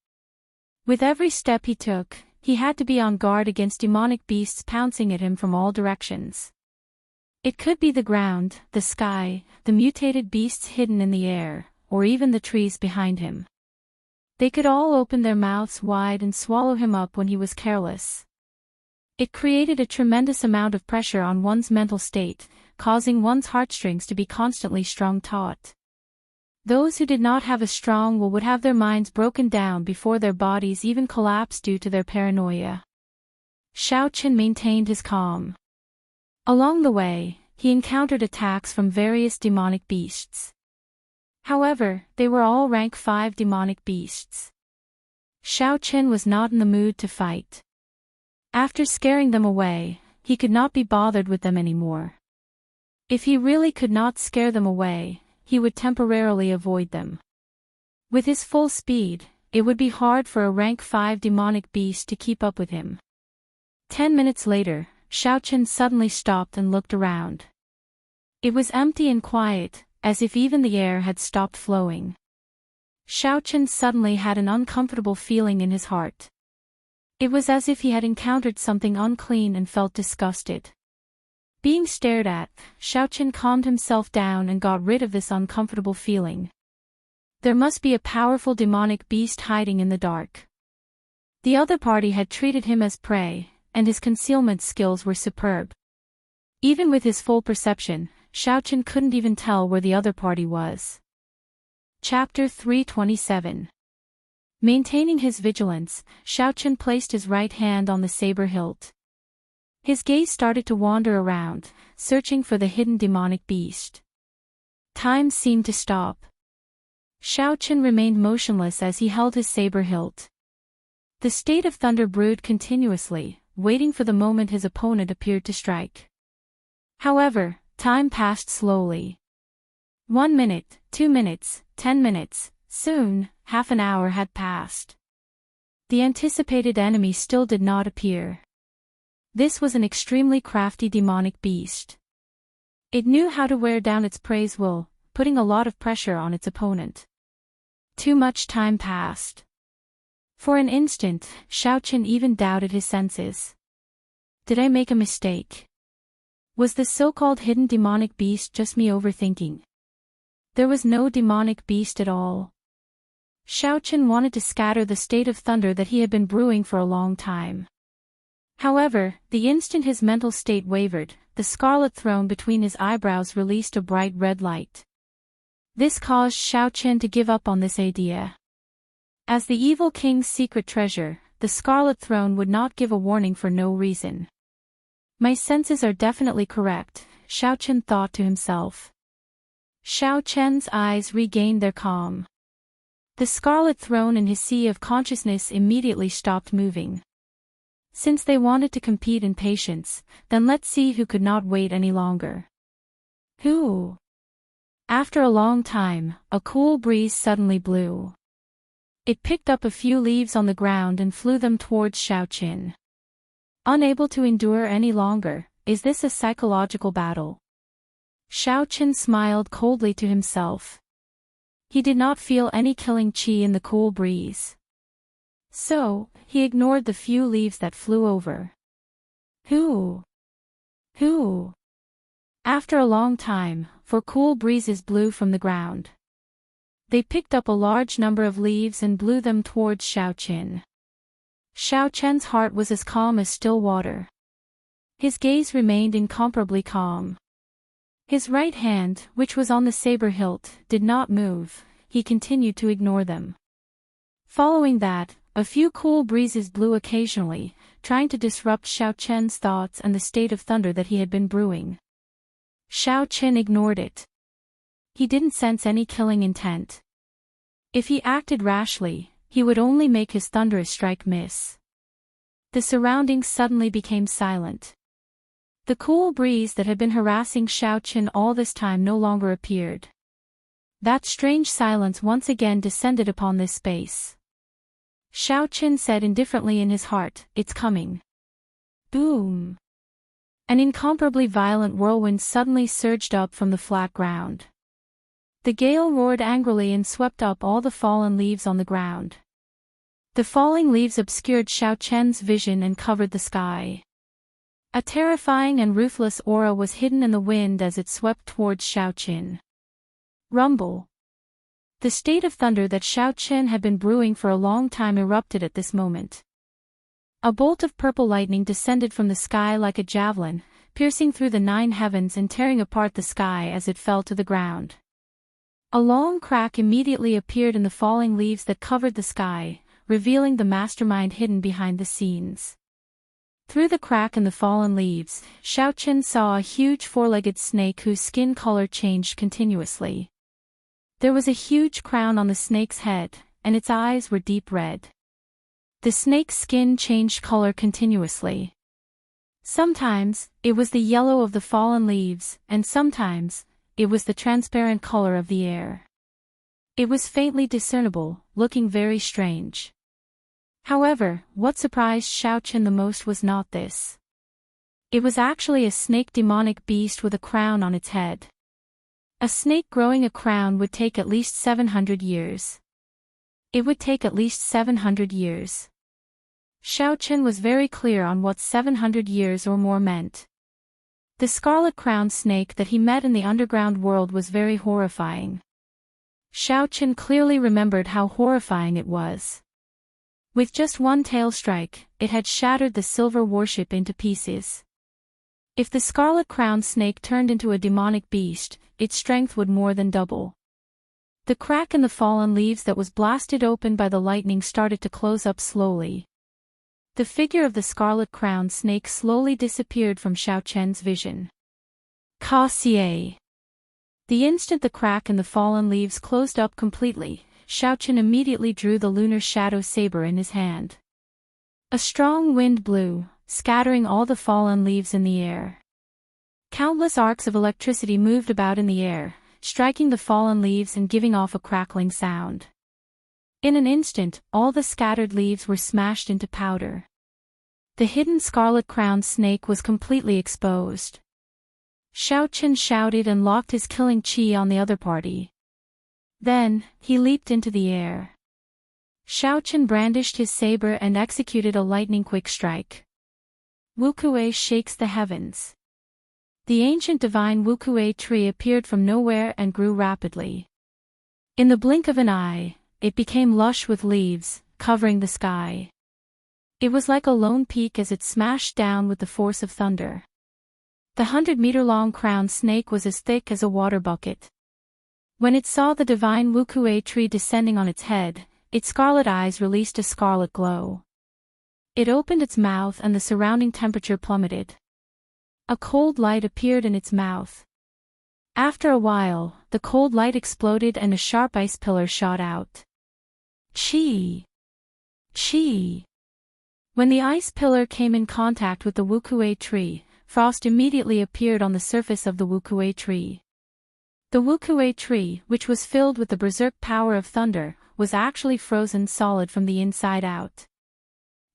With every step he took, he had to be on guard against demonic beasts pouncing at him from all directions. It could be the ground, the sky, the mutated beasts hidden in the air, or even the trees behind him. They could all open their mouths wide and swallow him up when he was careless. It created a tremendous amount of pressure on one's mental state, causing one's heartstrings to be constantly strung taut. Those who did not have a strong will would have their minds broken down before their bodies even collapsed due to their paranoia. Xiao Chen maintained his calm. Along the way, he encountered attacks from various demonic beasts. However, they were all rank 5 demonic beasts. Xiao Chen was not in the mood to fight. After scaring them away, he could not be bothered with them anymore. If he really could not scare them away, he would temporarily avoid them. With his full speed, it would be hard for a rank 5 demonic beast to keep up with him. 10 minutes later, Xiao Chen suddenly stopped and looked around. It was empty and quiet, as if even the air had stopped flowing. Xiao Chen suddenly had an uncomfortable feeling in his heart. It was as if he had encountered something unclean and felt disgusted. Being stared at, Xiao Chen calmed himself down and got rid of this uncomfortable feeling. There must be a powerful demonic beast hiding in the dark. The other party had treated him as prey, and his concealment skills were superb. Even with his full perception, Xiao Chen couldn't even tell where the other party was. Chapter 327. Maintaining his vigilance, Xiao Chen placed his right hand on the saber hilt. His gaze started to wander around, searching for the hidden demonic beast. Time seemed to stop. Xiao Chen remained motionless as he held his saber hilt. The state of thunder brewed continuously, waiting for the moment his opponent appeared to strike. However, time passed slowly. 1 minute, 2 minutes, 10 minutes, soon, half an hour had passed. The anticipated enemy still did not appear. This was an extremely crafty demonic beast. It knew how to wear down its prey's will, putting a lot of pressure on its opponent. Too much time passed. For an instant, Xiao Chen even doubted his senses. Did I make a mistake? Was the so-called hidden demonic beast just me overthinking? There was no demonic beast at all. Xiao Chen wanted to scatter the state of thunder that he had been brewing for a long time. However, the instant his mental state wavered, the scarlet throne between his eyebrows released a bright red light. This caused Xiao Chen to give up on this idea. As the evil king's secret treasure, the Scarlet Throne would not give a warning for no reason. My senses are definitely correct, Xiao Chen thought to himself. Xiao Chen's eyes regained their calm. The Scarlet Throne in his sea of consciousness immediately stopped moving. Since they wanted to compete in patience, then let's see who could not wait any longer. Who? After a long time, a cool breeze suddenly blew. It picked up a few leaves on the ground and flew them towards Xiao Chen. Unable to endure any longer, is this a psychological battle? Xiao Chen smiled coldly to himself. He did not feel any killing qi in the cool breeze. So, he ignored the few leaves that flew over. Who? Who? After a long time, for cool breezes blew from the ground. They picked up a large number of leaves and blew them towards Xiao Chen. Xiao Chen's heart was as calm as still water. His gaze remained incomparably calm. His right hand, which was on the saber hilt, did not move, he continued to ignore them. Following that, a few cool breezes blew occasionally, trying to disrupt Xiao Chen's thoughts and the state of thunder that he had been brewing. Xiao Chen ignored it. He didn't sense any killing intent. If he acted rashly, he would only make his thunderous strike miss. The surroundings suddenly became silent. The cool breeze that had been harassing Xiao Chen all this time no longer appeared. That strange silence once again descended upon this space. Xiao Chen said indifferently in his heart, "It's coming." Boom! An incomparably violent whirlwind suddenly surged up from the flat ground. The gale roared angrily and swept up all the fallen leaves on the ground. The falling leaves obscured Xiao Chen's vision and covered the sky. A terrifying and ruthless aura was hidden in the wind as it swept towards Xiao Chen. Rumble. The state of thunder that Xiao Chen had been brewing for a long time erupted at this moment. A bolt of purple lightning descended from the sky like a javelin, piercing through the 9 heavens and tearing apart the sky as it fell to the ground. A long crack immediately appeared in the falling leaves that covered the sky, revealing the mastermind hidden behind the scenes. Through the crack in the fallen leaves, Xiao Chen saw a huge four-legged snake whose skin color changed continuously. There was a huge crown on the snake's head, and its eyes were deep red. The snake's skin changed color continuously. Sometimes, it was the yellow of the fallen leaves, and sometimes, it was the transparent color of the air. It was faintly discernible, looking very strange. However, what surprised Xiao Chen the most was not this. It was actually a snake demonic beast with a crown on its head. A snake growing a crown would take at least 700 years. It would take at least 700 years. Xiao Chen was very clear on what 700 years or more meant. The scarlet-crowned snake that he met in the underground world was very horrifying. Xiao Chen clearly remembered how horrifying it was. With just one tail strike, it had shattered the silver warship into pieces. If the scarlet-crowned snake turned into a demonic beast, its strength would more than double. The crack in the fallen leaves that was blasted open by the lightning started to close up slowly. The figure of the scarlet-crowned snake slowly disappeared from Xiao Chen's vision. Cassier. The instant the crack in the fallen leaves closed up completely, Xiao Chen immediately drew the lunar shadow saber in his hand. A strong wind blew, scattering all the fallen leaves in the air. Countless arcs of electricity moved about in the air, striking the fallen leaves and giving off a crackling sound. In an instant, all the scattered leaves were smashed into powder. The hidden scarlet-crowned snake was completely exposed. Xiao Chen shouted and locked his killing qi on the other party. Then, he leaped into the air. Xiao Chen brandished his saber and executed a lightning-quick strike. Wukue shakes the heavens. The ancient divine Wukue tree appeared from nowhere and grew rapidly. In the blink of an eye, it became lush with leaves, covering the sky. It was like a lone peak as it smashed down with the force of thunder. The 100-meter-long crowned snake was as thick as a water bucket. When it saw the divine Wukue tree descending on its head, its scarlet eyes released a scarlet glow. It opened its mouth and the surrounding temperature plummeted. A cold light appeared in its mouth. After a while, the cold light exploded and a sharp ice pillar shot out. Chi! Chi! When the ice pillar came in contact with the wukue tree, frost immediately appeared on the surface of the wukue tree. The wukue tree, which was filled with the berserk power of thunder, was actually frozen solid from the inside out.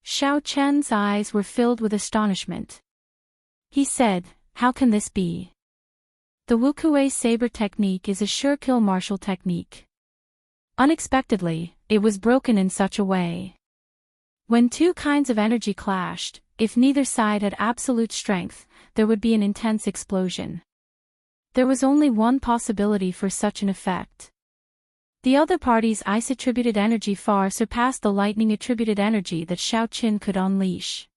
Xiao Chen's eyes were filled with astonishment. He said, "How can this be? The wukue saber technique is a sure-kill martial technique." Unexpectedly, it was broken in such a way. When two kinds of energy clashed, if neither side had absolute strength, there would be an intense explosion. There was only one possibility for such an effect. The other party's ice-attributed energy far surpassed the lightning-attributed energy that Xiao Qin could unleash.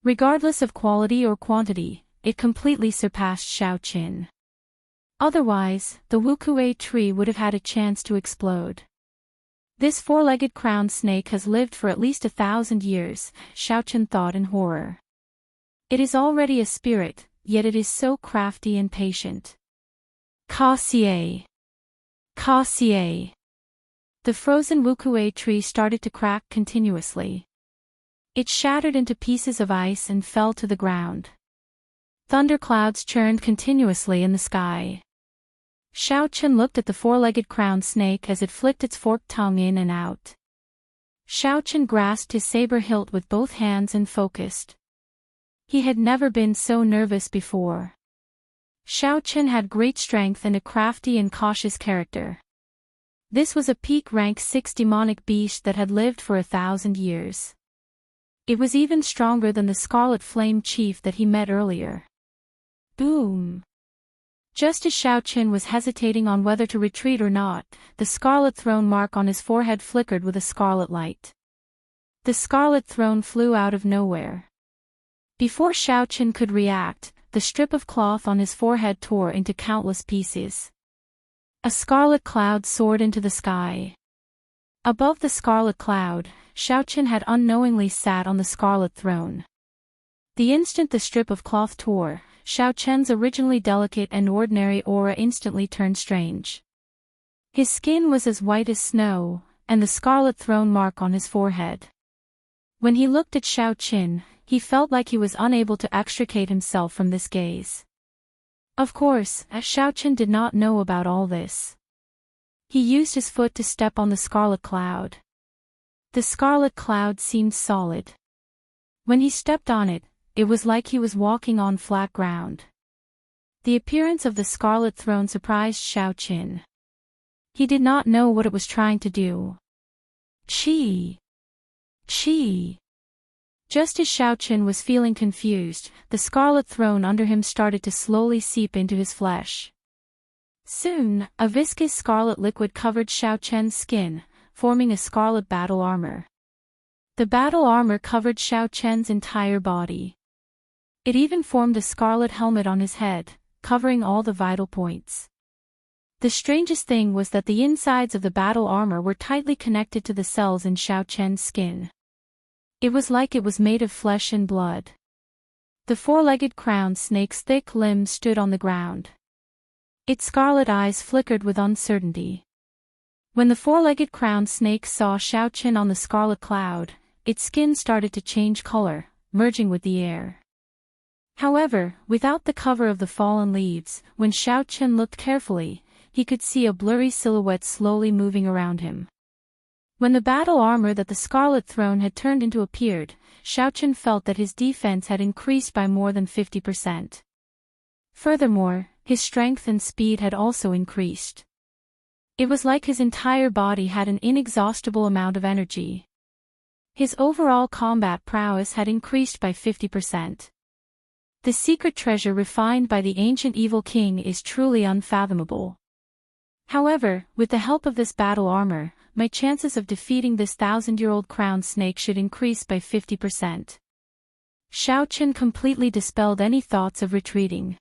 Regardless of quality or quantity, it completely surpassed Xiao Qin. Otherwise, the wukue tree would have had a chance to explode. This four-legged crowned snake has lived for at least 1,000 years, Xiao Qin thought in horror. It is already a spirit, yet it is so crafty and patient. Ka-xie! Ka-xie! The frozen wukue tree started to crack continuously. It shattered into pieces of ice and fell to the ground. Thunderclouds churned continuously in the sky. Xiao Qin looked at the four-legged crowned snake as it flicked its forked tongue in and out. Xiao Qin grasped his saber hilt with both hands and focused. He had never been so nervous before. Xiao Qin had great strength and a crafty and cautious character. This was a peak rank 6 demonic beast that had lived for 1,000 years. It was even stronger than the Scarlet Flame Chief that he met earlier. Boom! Just as Xiao Qin was hesitating on whether to retreat or not, the scarlet throne mark on his forehead flickered with a scarlet light. The scarlet throne flew out of nowhere. Before Xiao Qin could react, the strip of cloth on his forehead tore into countless pieces. A scarlet cloud soared into the sky. Above the scarlet cloud, Xiao Qin had unknowingly sat on the scarlet throne. The instant the strip of cloth tore, Xiao Chen's originally delicate and ordinary aura instantly turned strange. His skin was as white as snow, and the scarlet throne mark on his forehead. When he looked at Xiao Qin, he felt like he was unable to extricate himself from this gaze. Of course, Xiao Qin did not know about all this. He used his foot to step on the scarlet cloud. The scarlet cloud seemed solid. When he stepped on it, it was like he was walking on flat ground. The appearance of the scarlet throne surprised Xiao Qin. He did not know what it was trying to do. Chi! Chi! Just as Xiao Qin was feeling confused, the scarlet throne under him started to slowly seep into his flesh. Soon, a viscous scarlet liquid covered Xiao Chen's skin, forming a scarlet battle armor. The battle armor covered Xiao Chen's entire body. It even formed a scarlet helmet on his head, covering all the vital points. The strangest thing was that the insides of the battle armor were tightly connected to the cells in Xiao Chen's skin. It was like it was made of flesh and blood. The four-legged crowned snake's thick limbs stood on the ground. Its scarlet eyes flickered with uncertainty. When the four-legged crowned snake saw Xiao Qin on the scarlet cloud, its skin started to change color, merging with the air. However, without the cover of the fallen leaves, when Xiao Qin looked carefully, he could see a blurry silhouette slowly moving around him. When the battle armor that the Scarlet Throne had turned into appeared, Xiao Qin felt that his defense had increased by more than 50%. Furthermore, his strength and speed had also increased. It was like his entire body had an inexhaustible amount of energy. His overall combat prowess had increased by 50%. The secret treasure refined by the ancient evil king is truly unfathomable. However, with the help of this battle armor, my chances of defeating this 1,000-year-old crowned snake should increase by 50%. Xiao Qin completely dispelled any thoughts of retreating.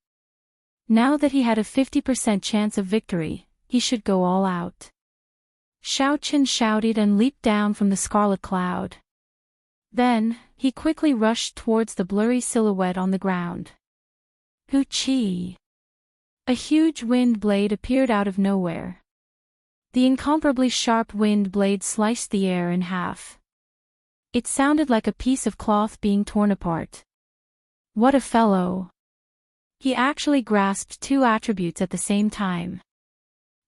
Now that he had a 50% chance of victory, he should go all out. Xiaochen shouted and leaped down from the scarlet cloud. Then, he quickly rushed towards the blurry silhouette on the ground. Hu-chi! A huge wind blade appeared out of nowhere. The incomparably sharp wind blade sliced the air in half. It sounded like a piece of cloth being torn apart. What a fellow! He actually grasped two attributes at the same time.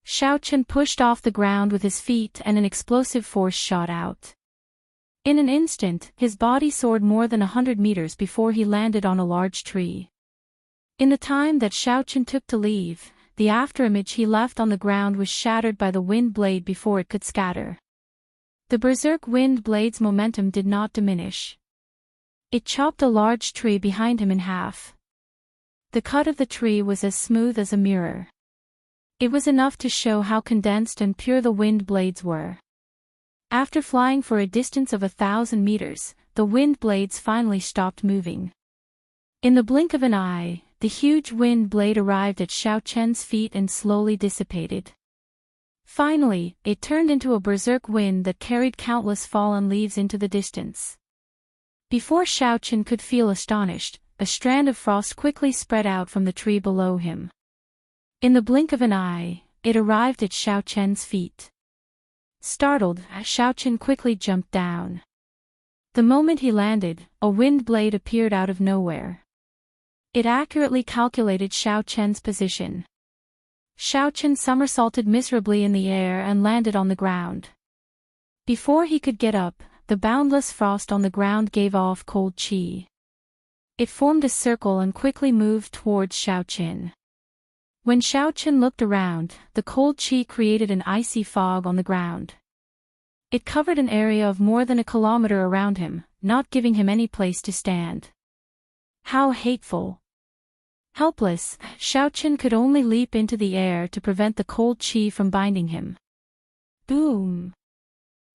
Xiaochen pushed off the ground with his feet and an explosive force shot out. In an instant, his body soared more than 100 meters before he landed on a large tree. In the time that Xiaochen took to leave, the afterimage he left on the ground was shattered by the wind blade before it could scatter. The berserk wind blade's momentum did not diminish. It chopped a large tree behind him in half. The cut of the tree was as smooth as a mirror. It was enough to show how condensed and pure the wind blades were. After flying for a distance of 1,000 meters, the wind blades finally stopped moving. In the blink of an eye, the huge wind blade arrived at Xiaochen's feet and slowly dissipated. Finally, it turned into a berserk wind that carried countless fallen leaves into the distance. Before Xiaochen could feel astonished, a strand of frost quickly spread out from the tree below him. In the blink of an eye, it arrived at Xiaochen's feet. Startled, Xiaochen quickly jumped down. The moment he landed, a wind blade appeared out of nowhere. It accurately calculated Xiaochen's position. Xiaochen somersaulted miserably in the air and landed on the ground. Before he could get up, the boundless frost on the ground gave off cold qi. It formed a circle and quickly moved towards Xiaochen. When Xiaochen looked around, the cold qi created an icy fog on the ground. It covered an area of more than a kilometer around him, not giving him any place to stand. How hateful! Helpless, Xiaochen could only leap into the air to prevent the cold qi from binding him. Boom!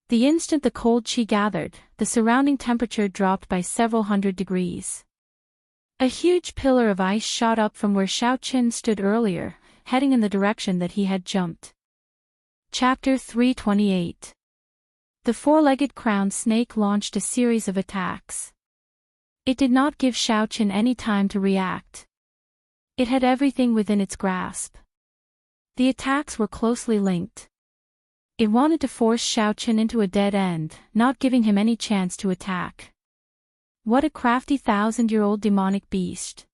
The instant the cold qi gathered, the surrounding temperature dropped by several hundred degrees. A huge pillar of ice shot up from where Xiaochen stood earlier, heading in the direction that he had jumped. Chapter 328. The four-legged crowned snake launched a series of attacks. It did not give Xiaochen any time to react. It had everything within its grasp. The attacks were closely linked. It wanted to force Xiaochen into a dead end, not giving him any chance to attack. What a crafty 1,000-year-old demonic beast.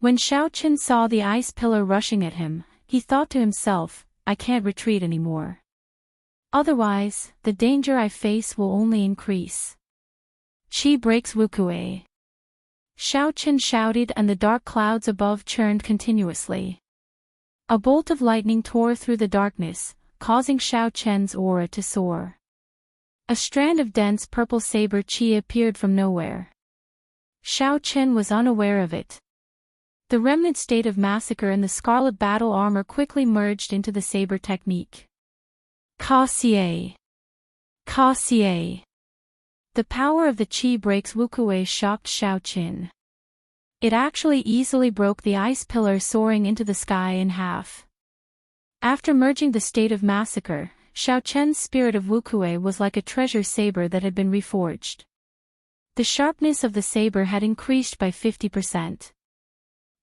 When Xiaochen saw the ice pillar rushing at him, he thought to himself, I can't retreat anymore. Otherwise, the danger I face will only increase. Qi breaks Wukue. Xiaochen shouted and the dark clouds above churned continuously. A bolt of lightning tore through the darkness, causing Xiaochen's aura to soar. A strand of dense purple saber qi appeared from nowhere. Xiaochen was unaware of it. The remnant state of massacre and the scarlet battle armor quickly merged into the saber technique. Ka-xie. Ka-xie. The power of the qi breaks Wukue shocked Xiaochen. It actually easily broke the ice pillar soaring into the sky in half. After merging the state of massacre, Xiaochen's spirit of Wukue was like a treasure saber that had been reforged. The sharpness of the saber had increased by 50%.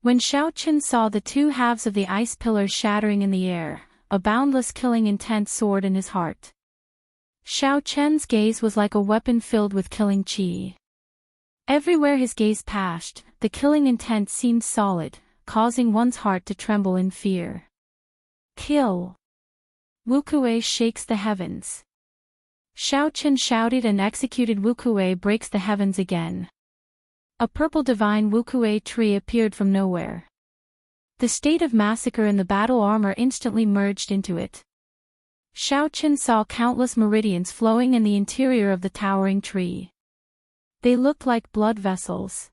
When Xiaochen saw the two halves of the ice pillar shattering in the air, a boundless killing intent soared in his heart. Xiaochen's gaze was like a weapon filled with killing qi. Everywhere his gaze passed, the killing intent seemed solid, causing one's heart to tremble in fear. Kill! Wukue shakes the heavens. Xiaochen shouted and executed Wukue breaks the heavens again. A purple divine Wukue tree appeared from nowhere. The state of massacre and the battle armor instantly merged into it. Xiaochen saw countless meridians flowing in the interior of the towering tree. They looked like blood vessels.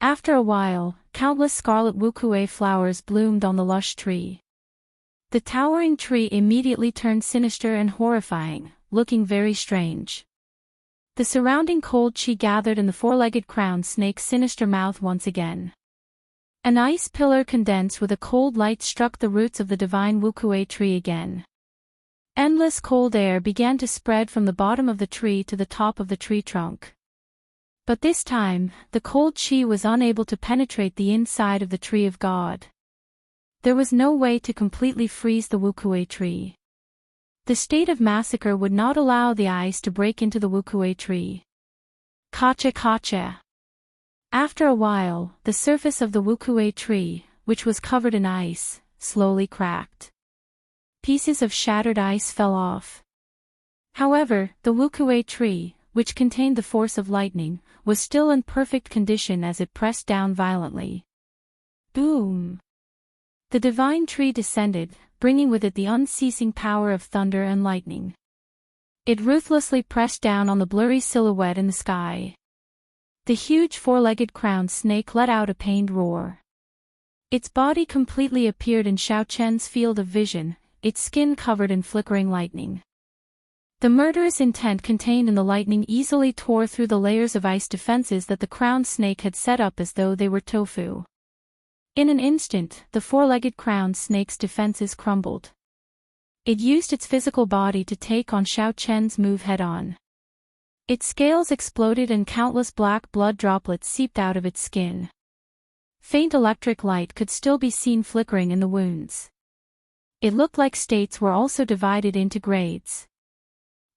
After a while, countless scarlet Wukue flowers bloomed on the lush tree. The towering tree immediately turned sinister and horrifying, looking very strange. The surrounding cold qi gathered in the four-legged crowned snake's sinister mouth once again. An ice pillar condensed with a cold light struck the roots of the divine Wukue tree again. Endless cold air began to spread from the bottom of the tree to the top of the tree trunk. But this time, the cold chi was unable to penetrate the inside of the tree of God. There was no way to completely freeze the wukue tree. The state of massacre would not allow the ice to break into the wukue tree. Kacha. After a while, the surface of the wukue tree, which was covered in ice, slowly cracked. Pieces of shattered ice fell off. However, the wukue tree, which contained the force of lightning, was still in perfect condition as it pressed down violently. Boom! The divine tree descended, bringing with it the unceasing power of thunder and lightning. It ruthlessly pressed down on the blurry silhouette in the sky. The huge four-legged crowned snake let out a pained roar. Its body completely appeared in Xiao Chen's field of vision, its skin covered in flickering lightning. The murderous intent contained in the lightning easily tore through the layers of ice defenses that the crowned snake had set up as though they were tofu. In an instant, the four-legged crowned snake's defenses crumbled. It used its physical body to take on Xiao Chen's move head-on. Its scales exploded and countless black blood droplets seeped out of its skin. Faint electric light could still be seen flickering in the wounds. It looked like states were also divided into grades.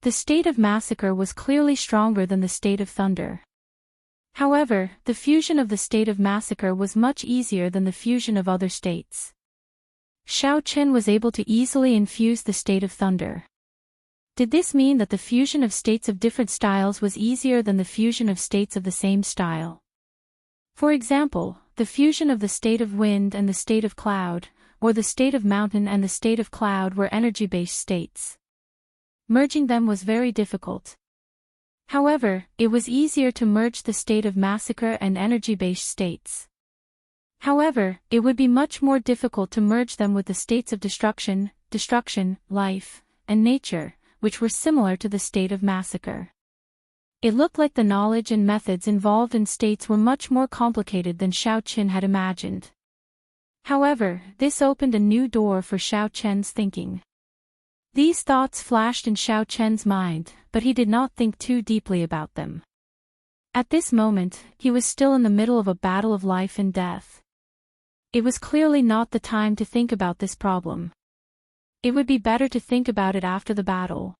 The state of massacre was clearly stronger than the state of thunder. However, the fusion of the state of massacre was much easier than the fusion of other states. Xiao Chen was able to easily infuse the state of thunder. Did this mean that the fusion of states of different styles was easier than the fusion of states of the same style? For example, the fusion of the state of wind and the state of cloud, or the state of mountain and the state of cloud were energy-based states. Merging them was very difficult. However, it was easier to merge the state of massacre and energy-based states. However, it would be much more difficult to merge them with the states of destruction, life, and nature, which were similar to the state of massacre. It looked like the knowledge and methods involved in states were much more complicated than Xiao Chen had imagined. However, this opened a new door for Xiao Chen's thinking. These thoughts flashed in Xiao Chen's mind, but he did not think too deeply about them. At this moment, he was still in the middle of a battle of life and death. It was clearly not the time to think about this problem. It would be better to think about it after the battle.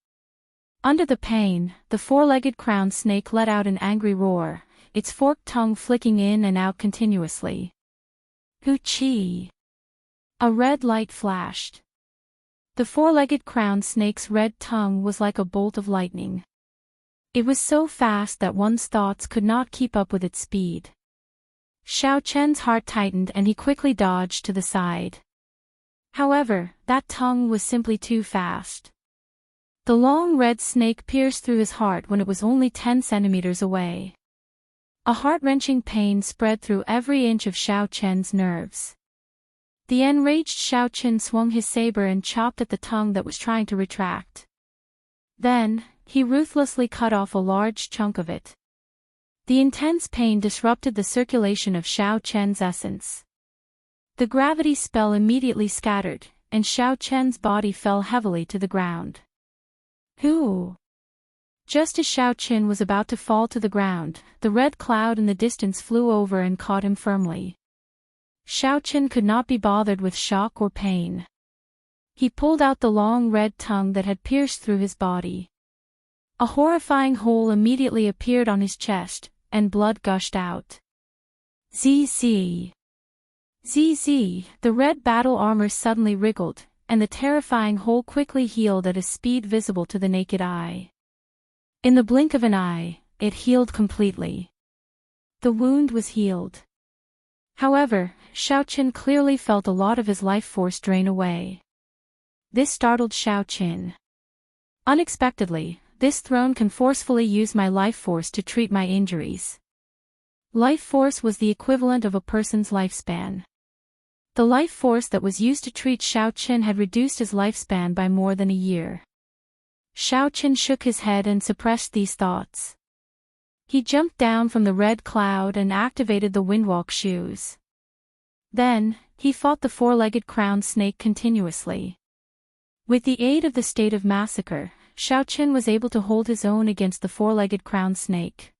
Under the pain, the four-legged crowned snake let out an angry roar, its forked tongue flicking in and out continuously. Hoo-chee! A red light flashed. The four-legged crowned snake's red tongue was like a bolt of lightning. It was so fast that one's thoughts could not keep up with its speed. Xiao Chen's heart tightened and he quickly dodged to the side. However, that tongue was simply too fast. The long red snake pierced through his heart when it was only 10 centimeters away. A heart-wrenching pain spread through every inch of Xiao Chen's nerves. The enraged Xiao Chen swung his saber and chopped at the tongue that was trying to retract. Then, he ruthlessly cut off a large chunk of it. The intense pain disrupted the circulation of Xiao Chen's essence. The gravity spell immediately scattered, and Xiao Chen's body fell heavily to the ground. Hoo! Just as Xiao Chen was about to fall to the ground, the red cloud in the distance flew over and caught him firmly. Xiao Chen could not be bothered with shock or pain. He pulled out the long red tongue that had pierced through his body. A horrifying hole immediately appeared on his chest, and blood gushed out. ZZ. ZZ, the red battle armor suddenly wriggled, and the terrifying hole quickly healed at a speed visible to the naked eye. In the blink of an eye, it healed completely. The wound was healed. However, Xiao Chen clearly felt a lot of his life force drain away. This startled Xiao Chen. Unexpectedly, this throne can forcefully use my life force to treat my injuries. Life force was the equivalent of a person's lifespan. The life force that was used to treat Xiao Chen had reduced his lifespan by more than a year. Xiao Chen shook his head and suppressed these thoughts. He jumped down from the red cloud and activated the windwalk shoes. Then, he fought the four-legged crowned snake continuously. With the aid of the state of massacre, Xiaochen was able to hold his own against the four-legged crowned snake.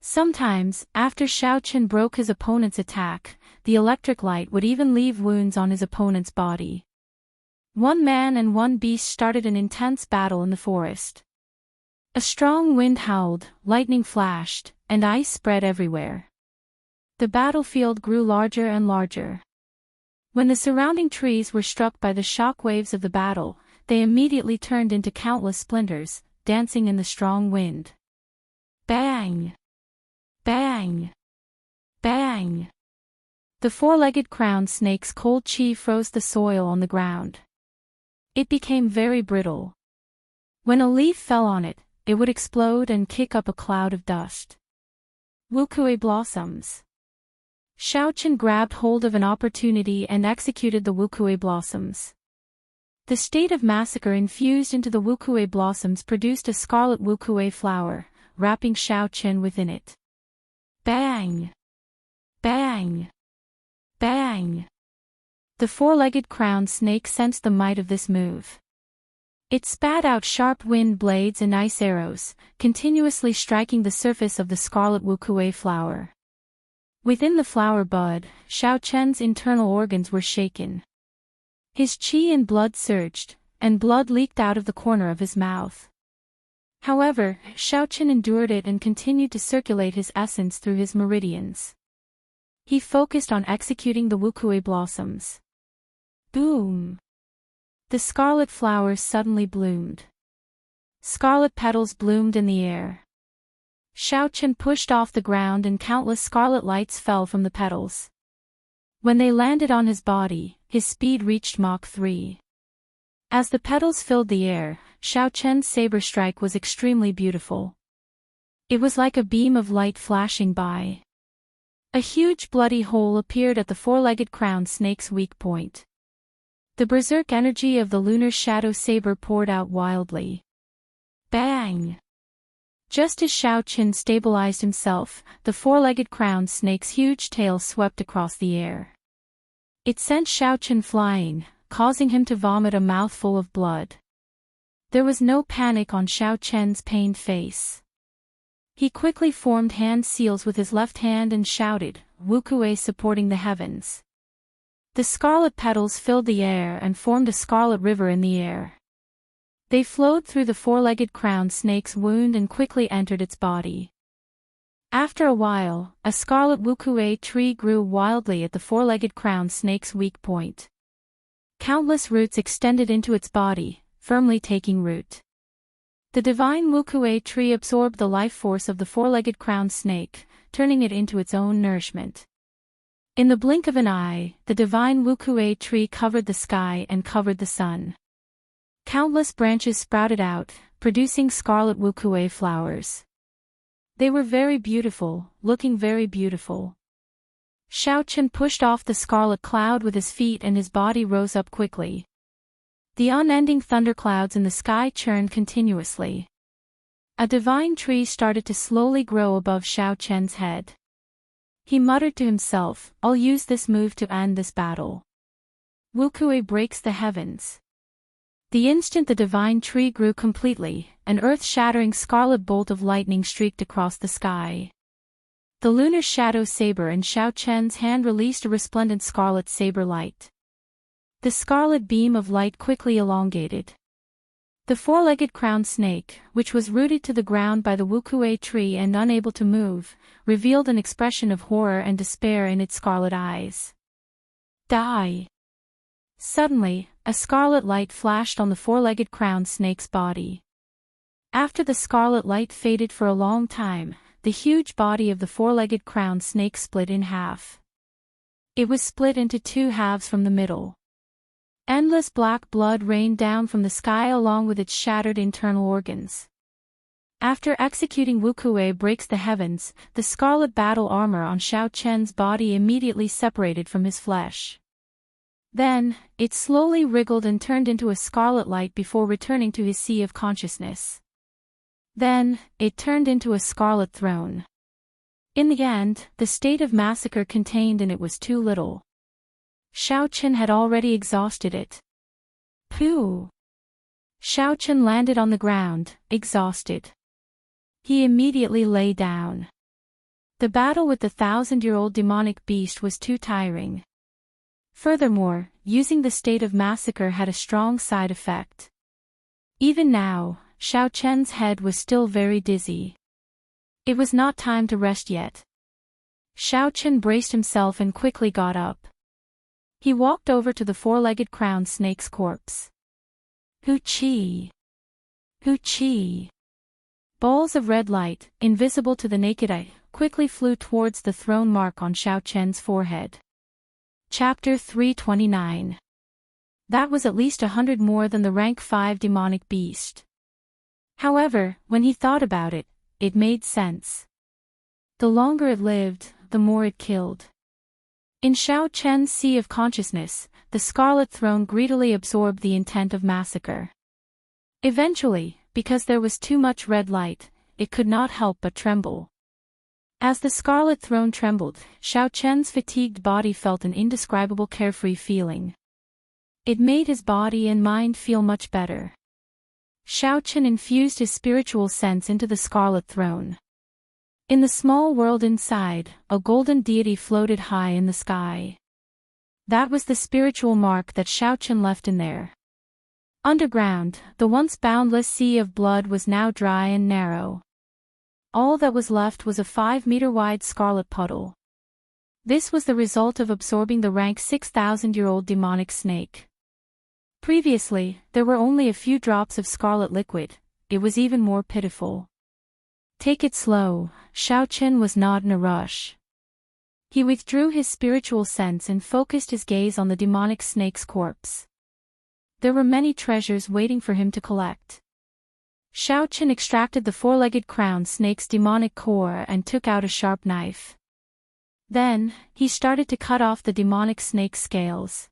Sometimes, after Xiaochen broke his opponent's attack, the electric light would even leave wounds on his opponent's body. One man and one beast started an intense battle in the forest. A strong wind howled, lightning flashed, and ice spread everywhere. The battlefield grew larger and larger. When the surrounding trees were struck by the shock waves of the battle, they immediately turned into countless splinters, dancing in the strong wind. Bang! Bang! Bang! The four-legged crowned snake's cold chi froze the soil on the ground. It became very brittle. When a leaf fell on it, it would explode and kick up a cloud of dust. Wukue blossoms. Xiaochen grabbed hold of an opportunity and executed the Wukue blossoms. The state of massacre infused into the Wukue blossoms produced a scarlet Wukue flower, wrapping Xiaochen within it. Bang! Bang! Bang! The four-legged crowned snake sensed the might of this move. It spat out sharp wind blades and ice arrows, continuously striking the surface of the scarlet Wukue flower. Within the flower bud, Xiaochen's internal organs were shaken. His qi and blood surged, and blood leaked out of the corner of his mouth. However, Xiaochen endured it and continued to circulate his essence through his meridians. He focused on executing the Wukue blossoms. Boom! The scarlet flowers suddenly bloomed. Scarlet petals bloomed in the air. Xiaochen pushed off the ground and countless scarlet lights fell from the petals. When they landed on his body, his speed reached Mach 3. As the petals filled the air, Xiaochen's saber strike was extremely beautiful. It was like a beam of light flashing by. A huge bloody hole appeared at the four-legged crowned snake's weak point. The berserk energy of the lunar shadow saber poured out wildly. Bang! Just as Xiaochen stabilized himself, the four-legged crowned snake's huge tail swept across the air. It sent Xiaochen flying, causing him to vomit a mouthful of blood. There was no panic on Xiaochen's pained face. He quickly formed hand seals with his left hand and shouted, Wukue supporting the heavens. The scarlet petals filled the air and formed a scarlet river in the air. They flowed through the four-legged crowned snake's wound and quickly entered its body. After a while, a scarlet Wukue tree grew wildly at the four-legged crowned snake's weak point. Countless roots extended into its body, firmly taking root. The divine Wukue tree absorbed the life force of the four-legged crowned snake, turning it into its own nourishment. In the blink of an eye, the divine Wukue tree covered the sky and covered the sun. Countless branches sprouted out, producing scarlet Wukue flowers. They were very beautiful, looking very beautiful. Xiaochen pushed off the scarlet cloud with his feet and his body rose up quickly. The unending thunderclouds in the sky churned continuously. A divine tree started to slowly grow above Xiaochen's head. He muttered to himself, I'll use this move to end this battle. Wukue breaks the heavens. The instant the divine tree grew completely, an earth-shattering scarlet bolt of lightning streaked across the sky. The lunar shadow saber in Xiaochen's hand released a resplendent scarlet saber light. The scarlet beam of light quickly elongated. The four-legged crowned snake, which was rooted to the ground by the Wukue tree and unable to move, revealed an expression of horror and despair in its scarlet eyes. Die! Suddenly, a scarlet light flashed on the four-legged crowned snake's body. After the scarlet light faded for a long time, the huge body of the four-legged crowned snake split in half. It was split into two halves from the middle. Endless black blood rained down from the sky along with its shattered internal organs. After executing Wukue breaks the heavens, the scarlet battle armor on Xiaochen's body immediately separated from his flesh. Then, it slowly wriggled and turned into a scarlet light before returning to his sea of consciousness. Then, it turned into a scarlet throne. In the end, the state of massacre contained in it was too little. Xiaochen had already exhausted it. Pooh! Xiao Chen landed on the ground, exhausted. He immediately lay down. The battle with the 1,000-year-old demonic beast was too tiring. Furthermore, using the state of massacre had a strong side effect. Even now, Xiao Chen's head was still very dizzy. It was not time to rest yet. Xiao Chen braced himself and quickly got up. He walked over to the four-legged crowned snake's corpse. Hoo-chee! Hoo-chee! Balls of red light, invisible to the naked eye, quickly flew towards the throne mark on Xiao Chen's forehead. Chapter 329. That was at least 100 more than the rank 5 demonic beast. However, when he thought about it, it made sense. The longer it lived, the more it killed. In Xiao Chen's sea of consciousness, the Scarlet Throne greedily absorbed the intent of massacre. Eventually, because there was too much red light, it could not help but tremble. As the Scarlet Throne trembled, Xiao Chen's fatigued body felt an indescribable carefree feeling. It made his body and mind feel much better. Xiao Chen infused his spiritual sense into the Scarlet Throne. In the small world inside, a golden deity floated high in the sky. That was the spiritual mark that Xiao Chen left in there. Underground, the once boundless sea of blood was now dry and narrow. All that was left was a 5-meter-wide scarlet puddle. This was the result of absorbing the rank 6,000-year-old demonic snake. Previously, there were only a few drops of scarlet liquid. It was even more pitiful. Take it slow, Xiao Chen was not in a rush. He withdrew his spiritual sense and focused his gaze on the demonic snake's corpse. There were many treasures waiting for him to collect. Xiao Chen extracted the four-legged crowned snake's demonic core and took out a sharp knife. Then, he started to cut off the demonic snake's scales.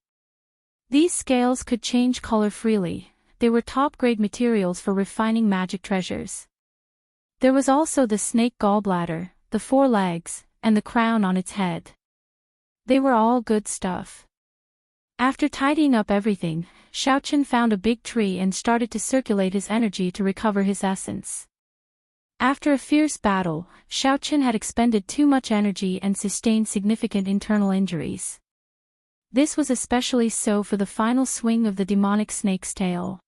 These scales could change color freely. They were top-grade materials for refining magic treasures. There was also the snake gallbladder, the 4 legs, and the crown on its head. They were all good stuff. After tidying up everything, Xiao Chen found a big tree and started to circulate his energy to recover his essence. After a fierce battle, Xiao Chen had expended too much energy and sustained significant internal injuries. This was especially so for the final swing of the demonic snake's tail.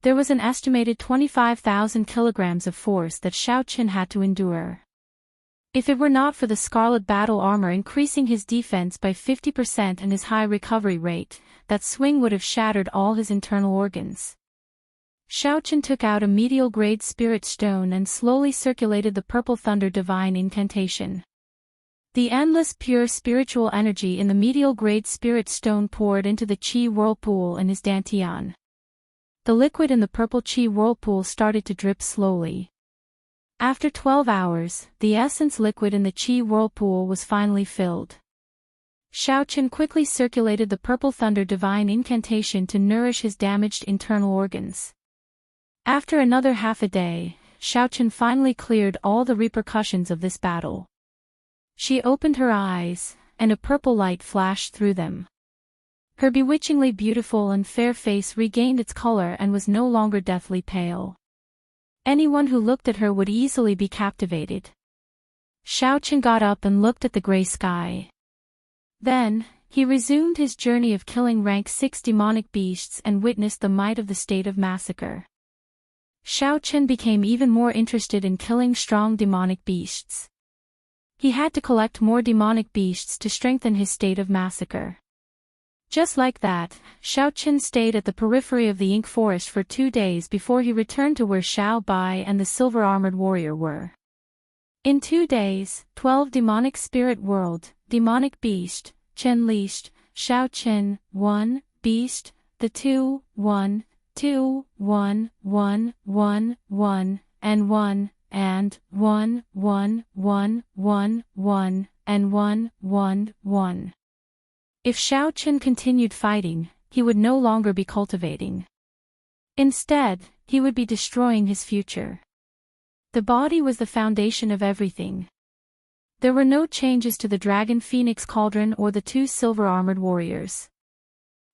There was an estimated 25,000 kilograms of force that Xiao Chen had to endure. If it were not for the scarlet battle armor increasing his defense by 50% and his high recovery rate, that swing would have shattered all his internal organs. Xiao Chen took out a medial-grade spirit stone and slowly circulated the purple thunder divine incantation. The endless pure spiritual energy in the medial-grade spirit stone poured into the qi whirlpool in his dantian. The liquid in the purple qi whirlpool started to drip slowly. After 12 hours, the essence liquid in the qi whirlpool was finally filled. Xiao Chen quickly circulated the purple thunder divine incantation to nourish his damaged internal organs. After another half a day, Xiao Chen finally cleared all the repercussions of this battle. She opened her eyes, and a purple light flashed through them. Her bewitchingly beautiful and fair face regained its color and was no longer deathly pale. Anyone who looked at her would easily be captivated. Xiao Chen got up and looked at the gray sky. Then, he resumed his journey of killing rank 6 demonic beasts and witnessed the might of the state of massacre. Xiao Chen became even more interested in killing strong demonic beasts. He had to collect more demonic beasts to strengthen his state of massacre. Just like that, Xiao Chen stayed at the periphery of the ink forest for 2 days before he returned to where Xiao Bai and the silver-armored warrior were. In 2 days, 12 demonic spirit world, demonic beast, Chen Lisht, Xiao Chen, 1, beast, the 2, 1, 2, 1, 1, 1, 1, and 1, and 1, 1, 1, 1, 1, and 1, 1, 1. If Xiao Chen continued fighting, he would no longer be cultivating. Instead, he would be destroying his future. The body was the foundation of everything. There were no changes to the Dragon Phoenix Cauldron or the 2 silver-armored warriors.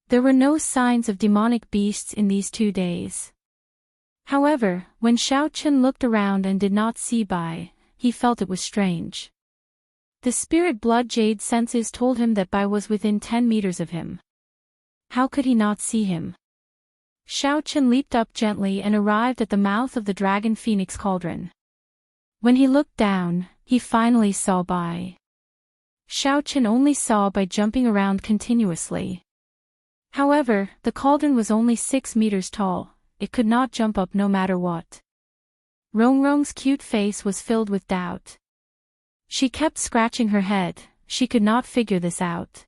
There were no signs of demonic beasts in these 2 days. However, when Xiao Chen looked around and did not see Bai, he felt it was strange. The spirit blood jade senses told him that Bai was within 10 meters of him. How could he not see him? Xiao Chen leaped up gently and arrived at the mouth of the dragon phoenix cauldron. When he looked down, he finally saw Bai. Xiao Chen only saw Bai jumping around continuously. However, the cauldron was only 6 meters tall. It could not jump up no matter what. Rongrong's cute face was filled with doubt. She kept scratching her head, she could not figure this out.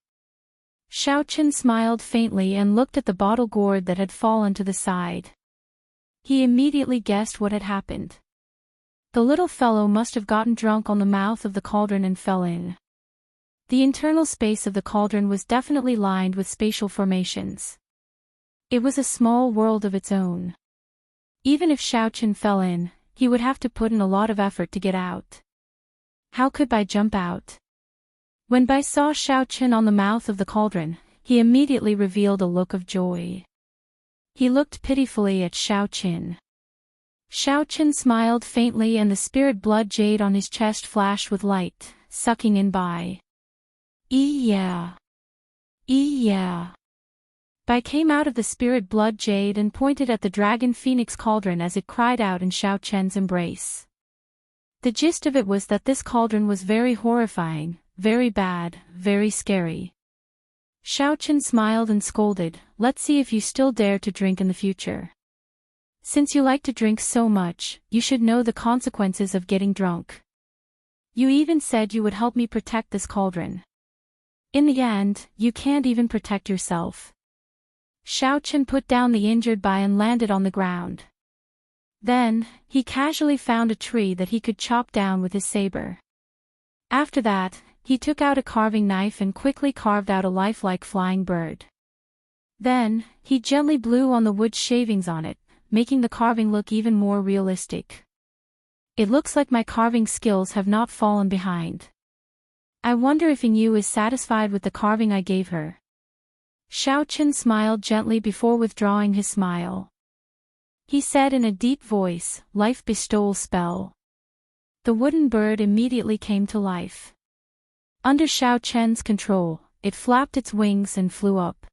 Xiao Chen smiled faintly and looked at the bottle gourd that had fallen to the side. He immediately guessed what had happened. The little fellow must have gotten drunk on the mouth of the cauldron and fell in. The internal space of the cauldron was definitely lined with spatial formations. It was a small world of its own. Even if Xiao Chen fell in, he would have to put in a lot of effort to get out. How could Bai jump out? When Bai saw Xiao Chen on the mouth of the cauldron, he immediately revealed a look of joy. He looked pitifully at Xiao Chen. Xiao Chen smiled faintly and the spirit blood jade on his chest flashed with light, sucking in Bai. Yeah. Yeah. Bai came out of the spirit blood jade and pointed at the dragon phoenix cauldron as it cried out in Xiao Chen's embrace. The gist of it was that this cauldron was very horrifying, very bad, very scary. Xiao Chen smiled and scolded, "Let's see if you still dare to drink in the future. Since you like to drink so much, you should know the consequences of getting drunk. You even said you would help me protect this cauldron. In the end, you can't even protect yourself." Xiao Chen put down the injured Bai and landed on the ground. Then, he casually found a tree that he could chop down with his saber. After that, he took out a carving knife and quickly carved out a lifelike flying bird. Then, he gently blew on the wood shavings on it, making the carving look even more realistic. It looks like my carving skills have not fallen behind. I wonder if Yingyu is satisfied with the carving I gave her. Xiao Chen smiled gently before withdrawing his smile. He said in a deep voice, "Life bestowal spell." The wooden bird immediately came to life. Under Xiao Chen's control, it flapped its wings and flew up.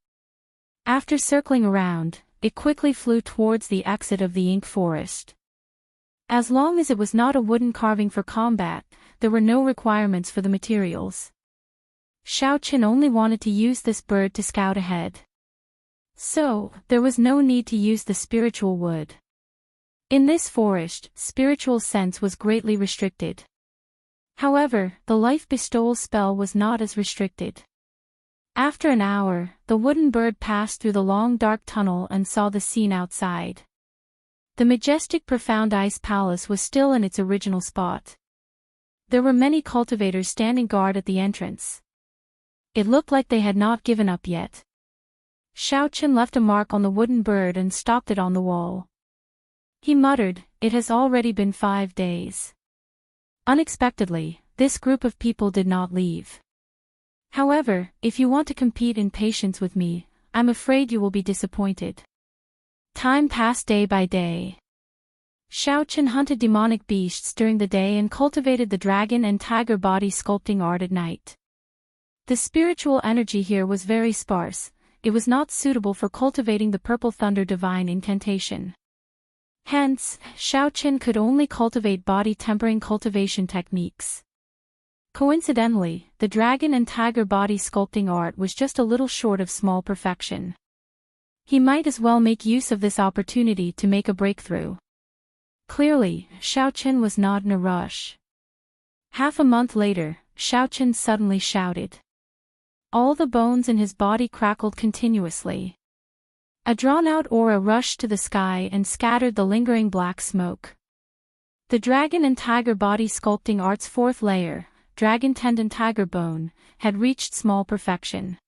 After circling around, it quickly flew towards the exit of the ink forest. As long as it was not a wooden carving for combat, there were no requirements for the materials. Xiao Chen only wanted to use this bird to scout ahead. So, there was no need to use the spiritual wood. In this forest, spiritual sense was greatly restricted. However, the life bestowal spell was not as restricted. After an hour, the wooden bird passed through the long dark tunnel and saw the scene outside. The majestic profound ice palace was still in its original spot. There were many cultivators standing guard at the entrance. It looked like they had not given up yet. Xiao Chen left a mark on the wooden bird and stopped it on the wall. He muttered, "It has already been 5 days." Unexpectedly, this group of people did not leave. However, if you want to compete in patience with me, I'm afraid you will be disappointed. Time passed day by day. Xiao Chen hunted demonic beasts during the day and cultivated the dragon and tiger body sculpting art at night. The spiritual energy here was very sparse, it was not suitable for cultivating the purple thunder divine incantation. Hence, Xiao Chen could only cultivate body tempering cultivation techniques. Coincidentally, the dragon and tiger body sculpting art was just a little short of small perfection. He might as well make use of this opportunity to make a breakthrough. Clearly, Xiao Chen was not in a rush. Half a month later, Xiao Chen suddenly shouted. All the bones in his body crackled continuously. A drawn-out aura rushed to the sky and scattered the lingering black smoke. The dragon and tiger body sculpting art's 4th layer, dragon tendon tiger bone, had reached small perfection.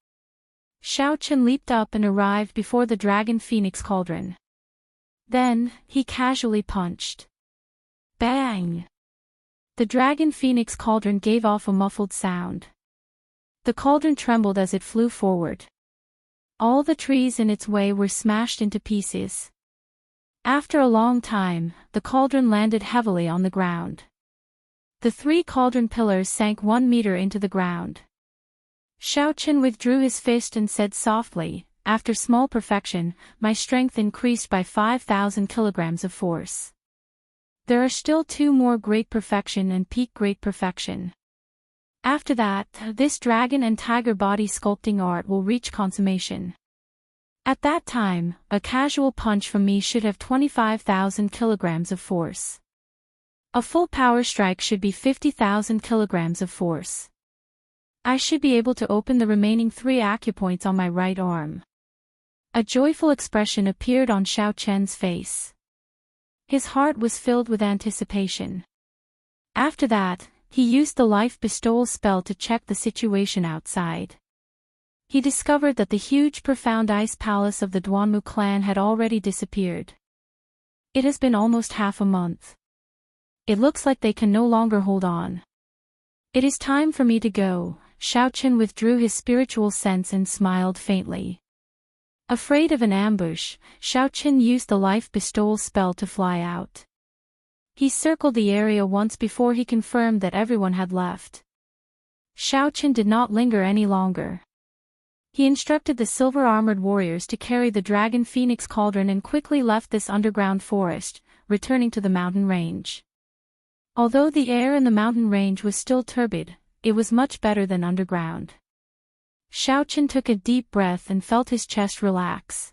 Xiao Chen leaped up and arrived before the dragon phoenix cauldron. Then, he casually punched. Bang! The dragon phoenix cauldron gave off a muffled sound. The cauldron trembled as it flew forward. All the trees in its way were smashed into pieces. After a long time, the cauldron landed heavily on the ground. The 3 cauldron pillars sank 1 meter into the ground. Xiaochen withdrew his fist and said softly, "After small perfection, my strength increased by 5,000 kilograms of force. There are still 2 more great perfection and peak great perfection. After that, this dragon and tiger body sculpting art will reach consummation. At that time, a casual punch from me should have 25,000 kilograms of force. A full power strike should be 50,000 kilograms of force. I should be able to open the remaining 3 acupoints on my right arm." A joyful expression appeared on Xiaochen's face. His heart was filled with anticipation. After that, he used the life bestowal spell to check the situation outside. He discovered that the huge profound ice palace of the Duanmu clan had already disappeared. It has been almost half a month. It looks like they can no longer hold on. "It is time for me to go." Xiaochen withdrew his spiritual sense and smiled faintly. Afraid of an ambush, Xiaochen used the life bestowal spell to fly out. He circled the area once before he confirmed that everyone had left. Xiaochen did not linger any longer. He instructed the silver-armored warriors to carry the dragon phoenix cauldron and quickly left this underground forest, returning to the mountain range. Although the air in the mountain range was still turbid, it was much better than underground. Xiaochen took a deep breath and felt his chest relax.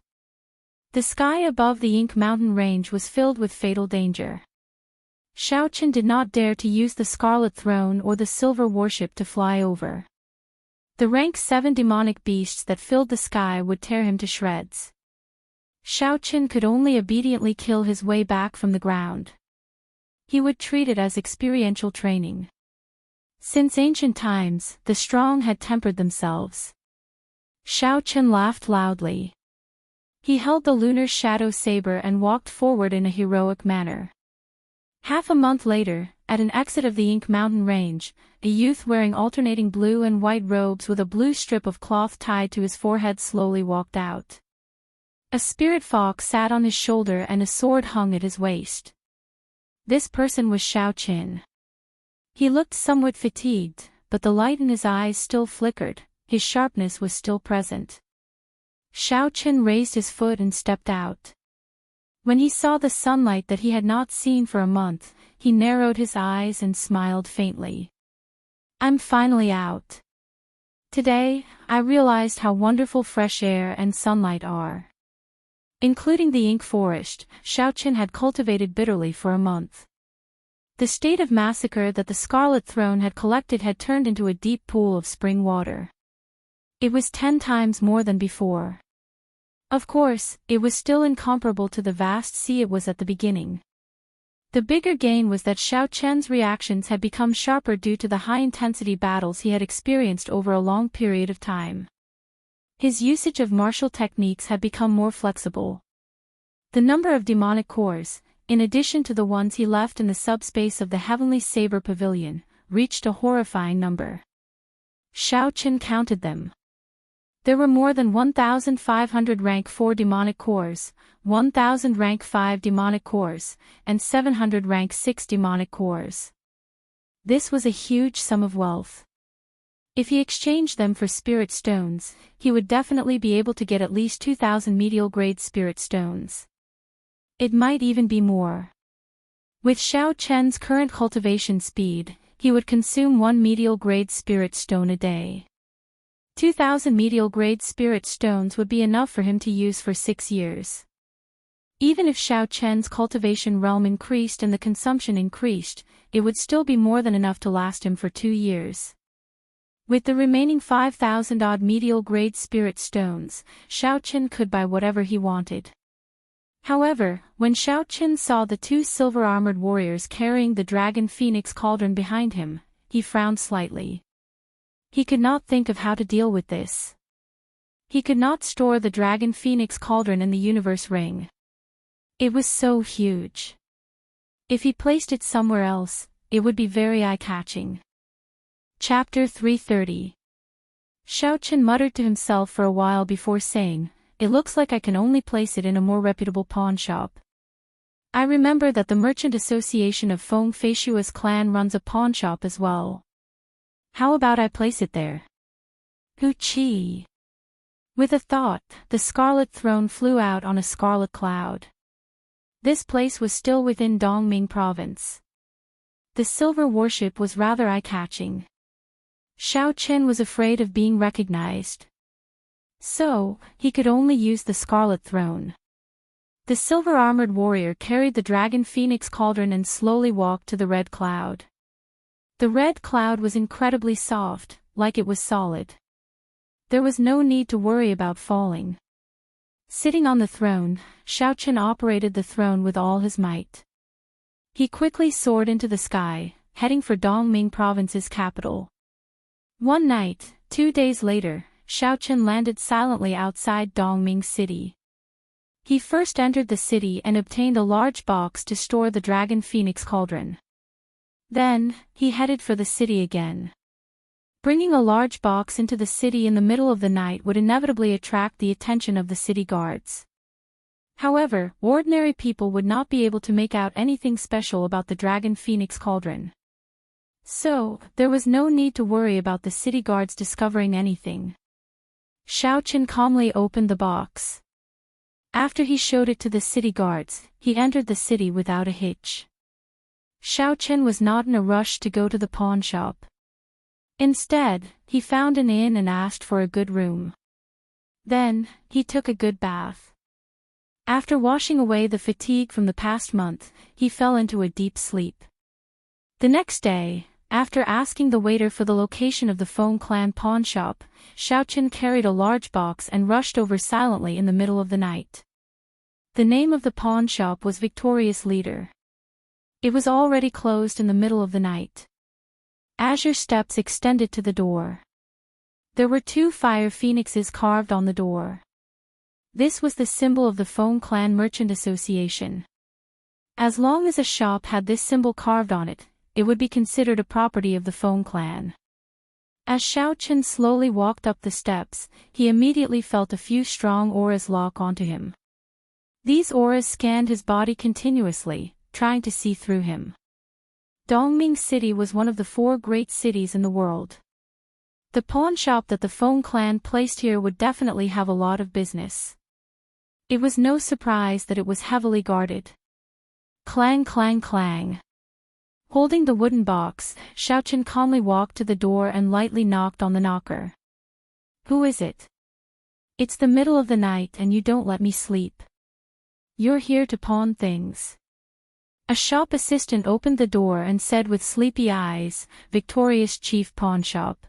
The sky above the Ink Mountain range was filled with fatal danger. Xiaochen did not dare to use the Scarlet Throne or the Silver Warship to fly over. The rank 7 demonic beasts that filled the sky would tear him to shreds. Xiaochen could only obediently kill his way back from the ground. He would treat it as experiential training. Since ancient times, the strong had tempered themselves. Xiaochen laughed loudly. He held the lunar shadow saber and walked forward in a heroic manner. Half a month later, at an exit of the Ink Mountain range, a youth wearing alternating blue and white robes with a blue strip of cloth tied to his forehead slowly walked out. A spirit fox sat on his shoulder and a sword hung at his waist. This person was Xiaochen. He looked somewhat fatigued, but the light in his eyes still flickered, his sharpness was still present. Xiaochen raised his foot and stepped out. When he saw the sunlight that he had not seen for a month, he narrowed his eyes and smiled faintly. "I'm finally out. Today, I realized how wonderful fresh air and sunlight are." Including the ink forest, Xiaochen had cultivated bitterly for a month. The state of massacre that the Scarlet Throne had collected had turned into a deep pool of spring water. It was 10 times more than before. Of course, it was still incomparable to the vast sea it was at the beginning. The bigger gain was that Xiaochen's reactions had become sharper due to the high-intensity battles he had experienced over a long period of time. His usage of martial techniques had become more flexible. The number of demonic cores, in addition to the ones he left in the subspace of the Heavenly Saber Pavilion, reached a horrifying number. Xiaochen counted them. There were more than 1,500 rank 4 demonic cores, 1,000 rank 5 demonic cores, and 700 rank 6 demonic cores. This was a huge sum of wealth. If he exchanged them for spirit stones, he would definitely be able to get at least 2,000 medial grade spirit stones. It might even be more. With Xiaochen's current cultivation speed, he would consume 1 medial grade spirit stone a day. 2,000 medial grade spirit stones would be enough for him to use for 6 years. Even if Xiaochen's cultivation realm increased and the consumption increased, it would still be more than enough to last him for 2 years. With the remaining 5,000-odd medial grade spirit stones, Xiaochen could buy whatever he wanted. However, when Xiaochen saw the 2 silver-armored warriors carrying the dragon phoenix cauldron behind him, he frowned slightly. He could not think of how to deal with this. He could not store the dragon phoenix cauldron in the universe ring. It was so huge. If he placed it somewhere else, it would be very eye-catching. Chapter 330. Xiao Chen muttered to himself for a while before saying, "It looks like I can only place it in a more reputable pawn shop. I remember that the Merchant Association of Feng Feishua's clan runs a pawn shop as well. How about I place it there?" Chi. With a thought, the scarlet throne flew out on a scarlet cloud. This place was still within Dongming province. The silver worship was rather eye-catching. Xiao Chen was afraid of being recognized. So, he could only use the scarlet throne. The silver-armored warrior carried the dragon phoenix cauldron and slowly walked to the red cloud. The red cloud was incredibly soft, like it was solid. There was no need to worry about falling. Sitting on the throne, Xiao Chen operated the throne with all his might. He quickly soared into the sky, heading for Dongming province's capital. One night, 2 days later, Xiao Chen landed silently outside Dongming city. He first entered the city and obtained a large box to store the dragon phoenix cauldron. Then, he headed for the city again. Bringing a large box into the city in the middle of the night would inevitably attract the attention of the city guards. However, ordinary people would not be able to make out anything special about the dragon phoenix cauldron. So, there was no need to worry about the city guards discovering anything. Xiao Chen calmly opened the box. After he showed it to the city guards, he entered the city without a hitch. Xiao Chen was not in a rush to go to the pawn shop. Instead, he found an inn and asked for a good room. Then, he took a good bath. After washing away the fatigue from the past month, he fell into a deep sleep. The next day, after asking the waiter for the location of the Feng clan pawn shop, Xiao Chen carried a large box and rushed over silently in the middle of the night. The name of the pawn shop was Victorious Leader. It was already closed in the middle of the night. Azure steps extended to the door. There were 2 fire phoenixes carved on the door. This was the symbol of the Feng Clan Merchant Association. As long as a shop had this symbol carved on it, it would be considered a property of the Feng Clan. As Xiao Chen slowly walked up the steps, he immediately felt a few strong auras lock onto him. These auras scanned his body continuously, trying to see through him. Dongming City was one of the 4 great cities in the world. The pawn shop that the Feng clan placed here would definitely have a lot of business. It was no surprise that it was heavily guarded. Clang clang clang. Holding the wooden box, Xiao Chen calmly walked to the door and lightly knocked on the knocker. "Who is it? It's the middle of the night and you don't let me sleep. You're here to pawn things." A shop assistant opened the door and said with sleepy eyes, "Victorious Chief Pawn Shop.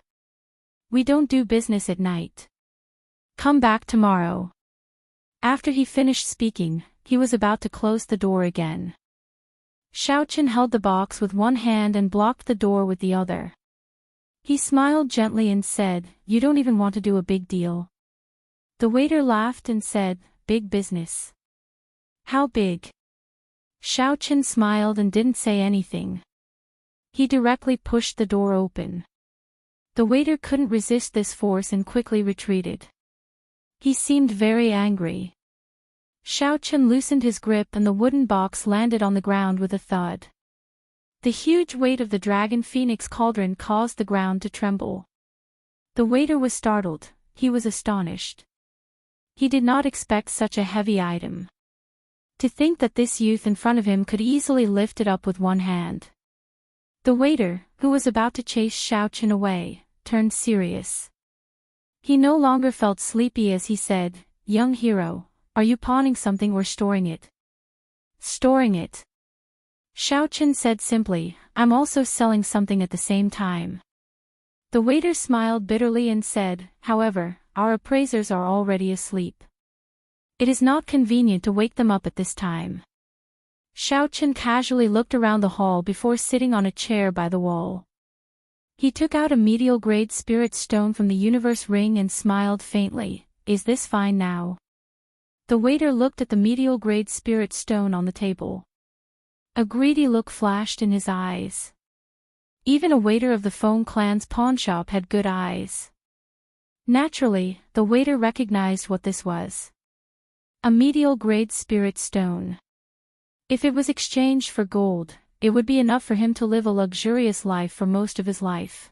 We don't do business at night. Come back tomorrow." After he finished speaking, he was about to close the door again. Xiao Chen held the box with one hand and blocked the door with the other. He smiled gently and said, "You don't even want to do a big deal." The waiter laughed and said, "Big business. How big?" Xiao Chen smiled and didn't say anything. He directly pushed the door open. The waiter couldn't resist this force and quickly retreated. He seemed very angry. Xiao Chen loosened his grip and the wooden box landed on the ground with a thud. The huge weight of the dragon phoenix cauldron caused the ground to tremble. The waiter was startled, he was astonished. He did not expect such a heavy item. To think that this youth in front of him could easily lift it up with one hand. The waiter, who was about to chase Xiao Chen away, turned serious. He no longer felt sleepy as he said, "Young hero, are you pawning something or storing it?" "Storing it." Xiao Chen said simply, "I'm also selling something at the same time." The waiter smiled bitterly and said, "However, our appraisers are already asleep. It is not convenient to wake them up at this time." Xiao Chen casually looked around the hall before sitting on a chair by the wall. He took out a medial-grade spirit stone from the universe ring and smiled faintly, "Is this fine now?" The waiter looked at the medial-grade spirit stone on the table. A greedy look flashed in his eyes. Even a waiter of the Feng clan's pawnshop had good eyes. Naturally, the waiter recognized what this was. A medial-grade spirit stone. If it was exchanged for gold, it would be enough for him to live a luxurious life for most of his life.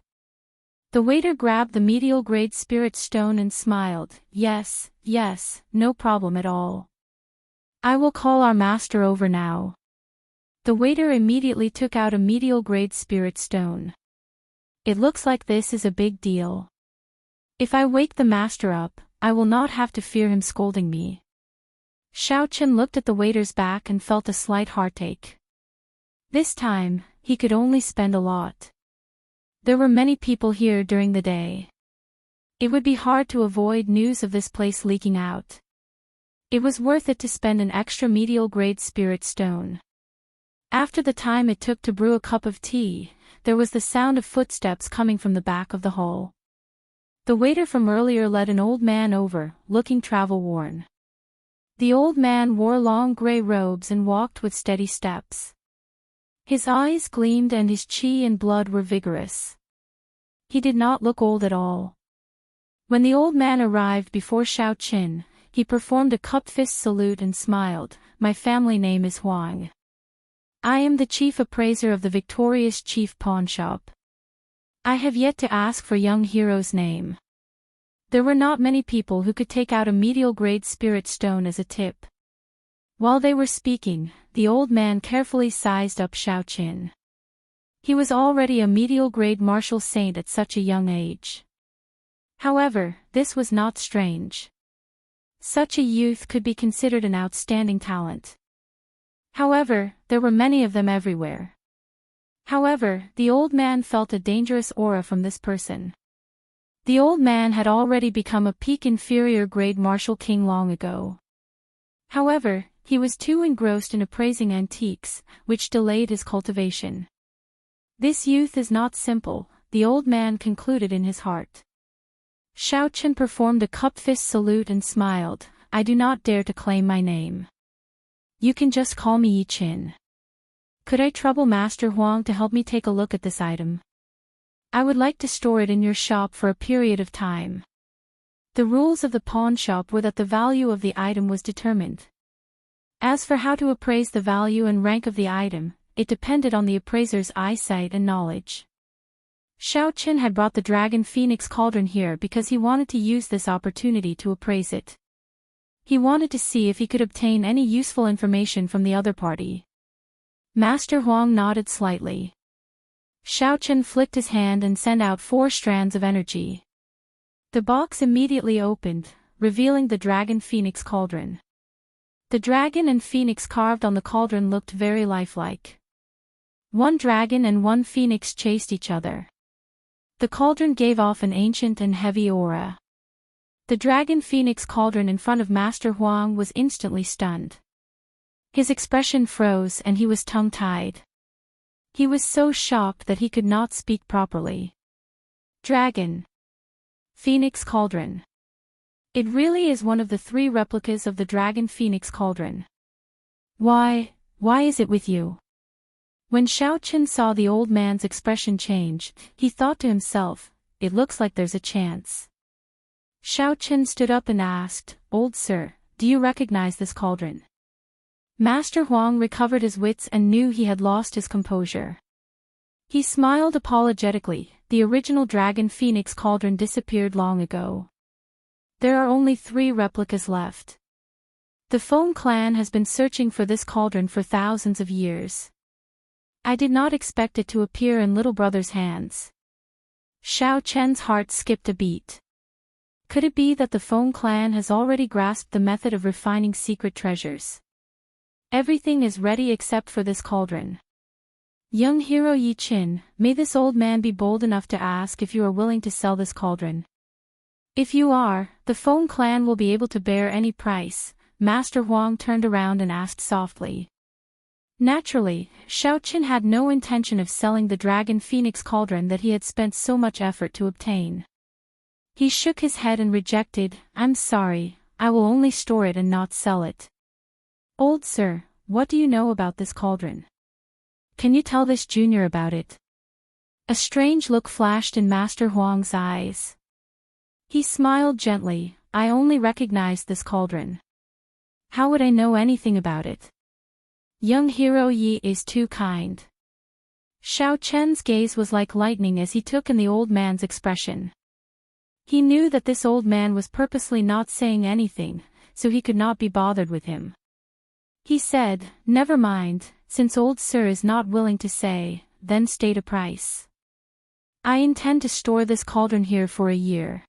The waiter grabbed the medial-grade spirit stone and smiled. Yes, no problem at all. I will call our master over now. The waiter immediately took out a medial-grade spirit stone. It looks like this is a big deal. If I wake the master up, I will not have to fear him scolding me. Xiao Chen looked at the waiter's back and felt a slight heartache. This time, he could only spend a lot. There were many people here during the day. It would be hard to avoid news of this place leaking out. It was worth it to spend an extra medial-grade spirit stone. After the time it took to brew a cup of tea, there was the sound of footsteps coming from the back of the hall. The waiter from earlier led an old man over, looking travel-worn. The old man wore long gray robes and walked with steady steps. His eyes gleamed and his qi and blood were vigorous. He did not look old at all. When the old man arrived before Xiao Chen, he performed a cup-fist salute and smiled. My family name is Huang. I am the chief appraiser of the victorious chief pawnshop. I have yet to ask for young hero's name. There were not many people who could take out a medial-grade spirit stone as a tip. While they were speaking, the old man carefully sized up Xiao Chen. He was already a medial-grade martial saint at such a young age. However, this was not strange. Such a youth could be considered an outstanding talent. However, there were many of them everywhere. However, the old man felt a dangerous aura from this person. The old man had already become a peak inferior grade martial king long ago. However, he was too engrossed in appraising antiques, which delayed his cultivation. This youth is not simple, the old man concluded in his heart. Xiao Chen performed a cup-fist salute and smiled. I do not dare to claim my name. You can just call me Yi Qin. Could I trouble Master Huang to help me take a look at this item? I would like to store it in your shop for a period of time. The rules of the pawn shop were that the value of the item was determined. As for how to appraise the value and rank of the item, it depended on the appraiser's eyesight and knowledge. Xiao Chen had brought the Dragon Phoenix Cauldron here because he wanted to use this opportunity to appraise it. He wanted to see if he could obtain any useful information from the other party. Master Huang nodded slightly. Xiao Chen flicked his hand and sent out 4 strands of energy. The box immediately opened, revealing the Dragon Phoenix Cauldron. The dragon and phoenix carved on the cauldron looked very lifelike. One dragon and one phoenix chased each other. The cauldron gave off an ancient and heavy aura. The Dragon Phoenix Cauldron in front of Master Huang was instantly stunned. His expression froze and he was tongue-tied. He was so shocked that he could not speak properly. Dragon Phoenix Cauldron. It really is one of the 3 replicas of the Dragon Phoenix Cauldron. Why is it with you? When Xiao Chen saw the old man's expression change, he thought to himself, it looks like there's a chance. Xiao Chen stood up and asked, Old sir, do you recognize this cauldron? Master Huang recovered his wits and knew he had lost his composure. He smiled apologetically. The original Dragon Phoenix Cauldron disappeared long ago. There are only 3 replicas left. The Feng clan has been searching for this cauldron for thousands of years. I did not expect it to appear in little brother's hands. Xiao Chen's heart skipped a beat. Could it be that the Feng clan has already grasped the method of refining secret treasures? Everything is ready except for this cauldron. Young hero Yi Qin, may this old man be bold enough to ask if you are willing to sell this cauldron. If you are, the Feng clan will be able to bear any price. Master Huang turned around and asked softly. Naturally, Xiao Chen had no intention of selling the Dragon Phoenix Cauldron that he had spent so much effort to obtain. He shook his head and rejected, I'm sorry, I will only store it and not sell it. Old sir, what do you know about this cauldron? Can you tell this junior about it? A strange look flashed in Master Huang's eyes. He smiled gently. I only recognized this cauldron. How would I know anything about it? Young hero Yi is too kind. Xiao Chen's gaze was like lightning as he took in the old man's expression. He knew that this old man was purposely not saying anything, so he could not be bothered with him. He said, never mind, since old sir is not willing to say, then state a price. I intend to store this cauldron here for a year.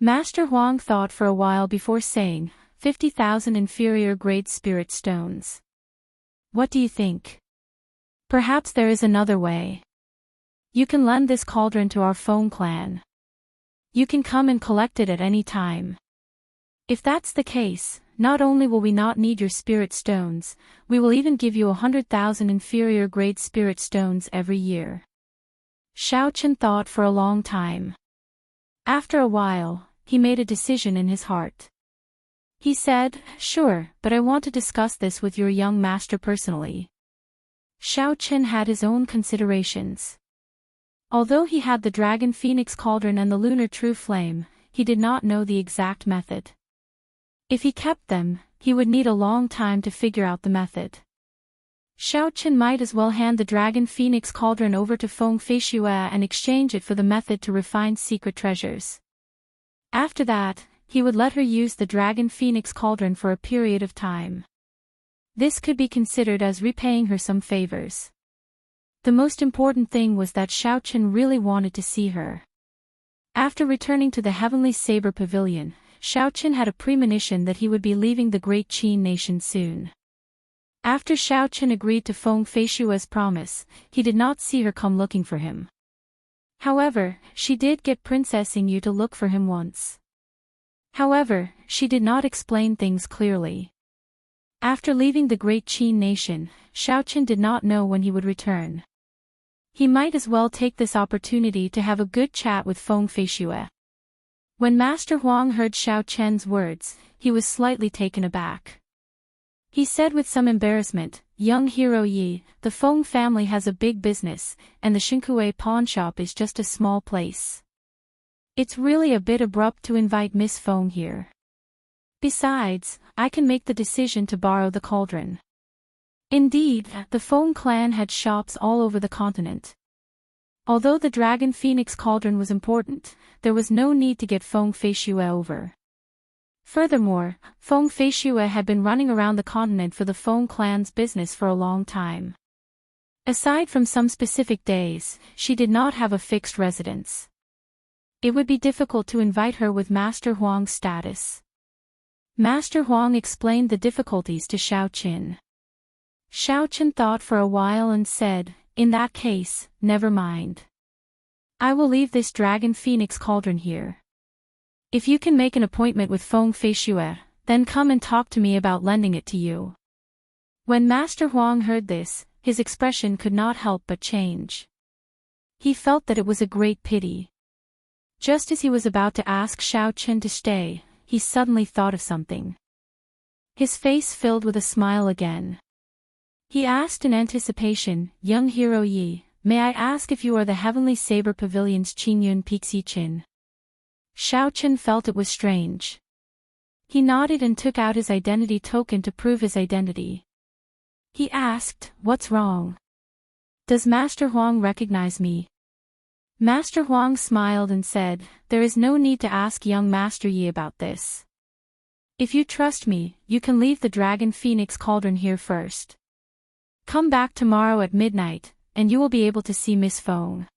Master Huang thought for a while before saying, 50,000 inferior grade spirit stones. What do you think? Perhaps there is another way. You can lend this cauldron to our Feng clan. You can come and collect it at any time. If that's the case, not only will we not need your spirit stones, we will even give you 100,000 inferior grade spirit stones every year. Xiao Chen thought for a long time. After a while, he made a decision in his heart. He said, sure, but I want to discuss this with your young master personally. Xiao Chen had his own considerations. Although he had the Dragon Phoenix Cauldron and the Lunar True Flame, he did not know the exact method. If he kept them, he would need a long time to figure out the method. Xiao Chen might as well hand the Dragon Phoenix Cauldron over to Feng Feishue and exchange it for the method to refine secret treasures. After that, he would let her use the Dragon Phoenix Cauldron for a period of time. This could be considered as repaying her some favors. The most important thing was that Xiao Chen really wanted to see her. After returning to the Heavenly Saber Pavilion, Xiao Chen had a premonition that he would be leaving the Great Qin nation soon. After Xiao Chen agreed to Feng Feishue's promise, he did not see her come looking for him. However, she did get Princess Yingyu to look for him once. However, she did not explain things clearly. After leaving the Great Qin nation, Xiao Chen did not know when he would return. He might as well take this opportunity to have a good chat with Feng Feishue. When Master Huang heard Xiao Chen's words, he was slightly taken aback. He said with some embarrassment, young hero Yi, the Feng family has a big business, and the Shinkue pawn shop is just a small place. It's really a bit abrupt to invite Miss Feng here. Besides, I can make the decision to borrow the cauldron. Indeed, the Feng clan had shops all over the continent. Although the Dragon Phoenix Cauldron was important, there was no need to get Feng Feishue over. Furthermore, Feng Feishue had been running around the continent for the Feng clan's business for a long time. Aside from some specific days, she did not have a fixed residence. It would be difficult to invite her with Master Huang's status. Master Huang explained the difficulties to Xiao Chen. Xiao Chen thought for a while and said, in that case, never mind. I will leave this Dragon Phoenix Cauldron here. If you can make an appointment with Feng Feishue, then come and talk to me about lending it to you. When Master Huang heard this, his expression could not help but change. He felt that it was a great pity. Just as he was about to ask Xiao Chen to stay, he suddenly thought of something. His face filled with a smile again. He asked in anticipation, young hero Yi, may I ask if you are the Heavenly Saber Pavilion's Qingyun Pixie Qin? Xiao Chen felt it was strange. He nodded and took out his identity token to prove his identity. He asked, what's wrong? Does Master Huang recognize me? Master Huang smiled and said, there is no need to ask young Master Yi about this. If you trust me, you can leave the Dragon Phoenix Cauldron here first. Come back tomorrow at midnight, and you will be able to see Miss Feng.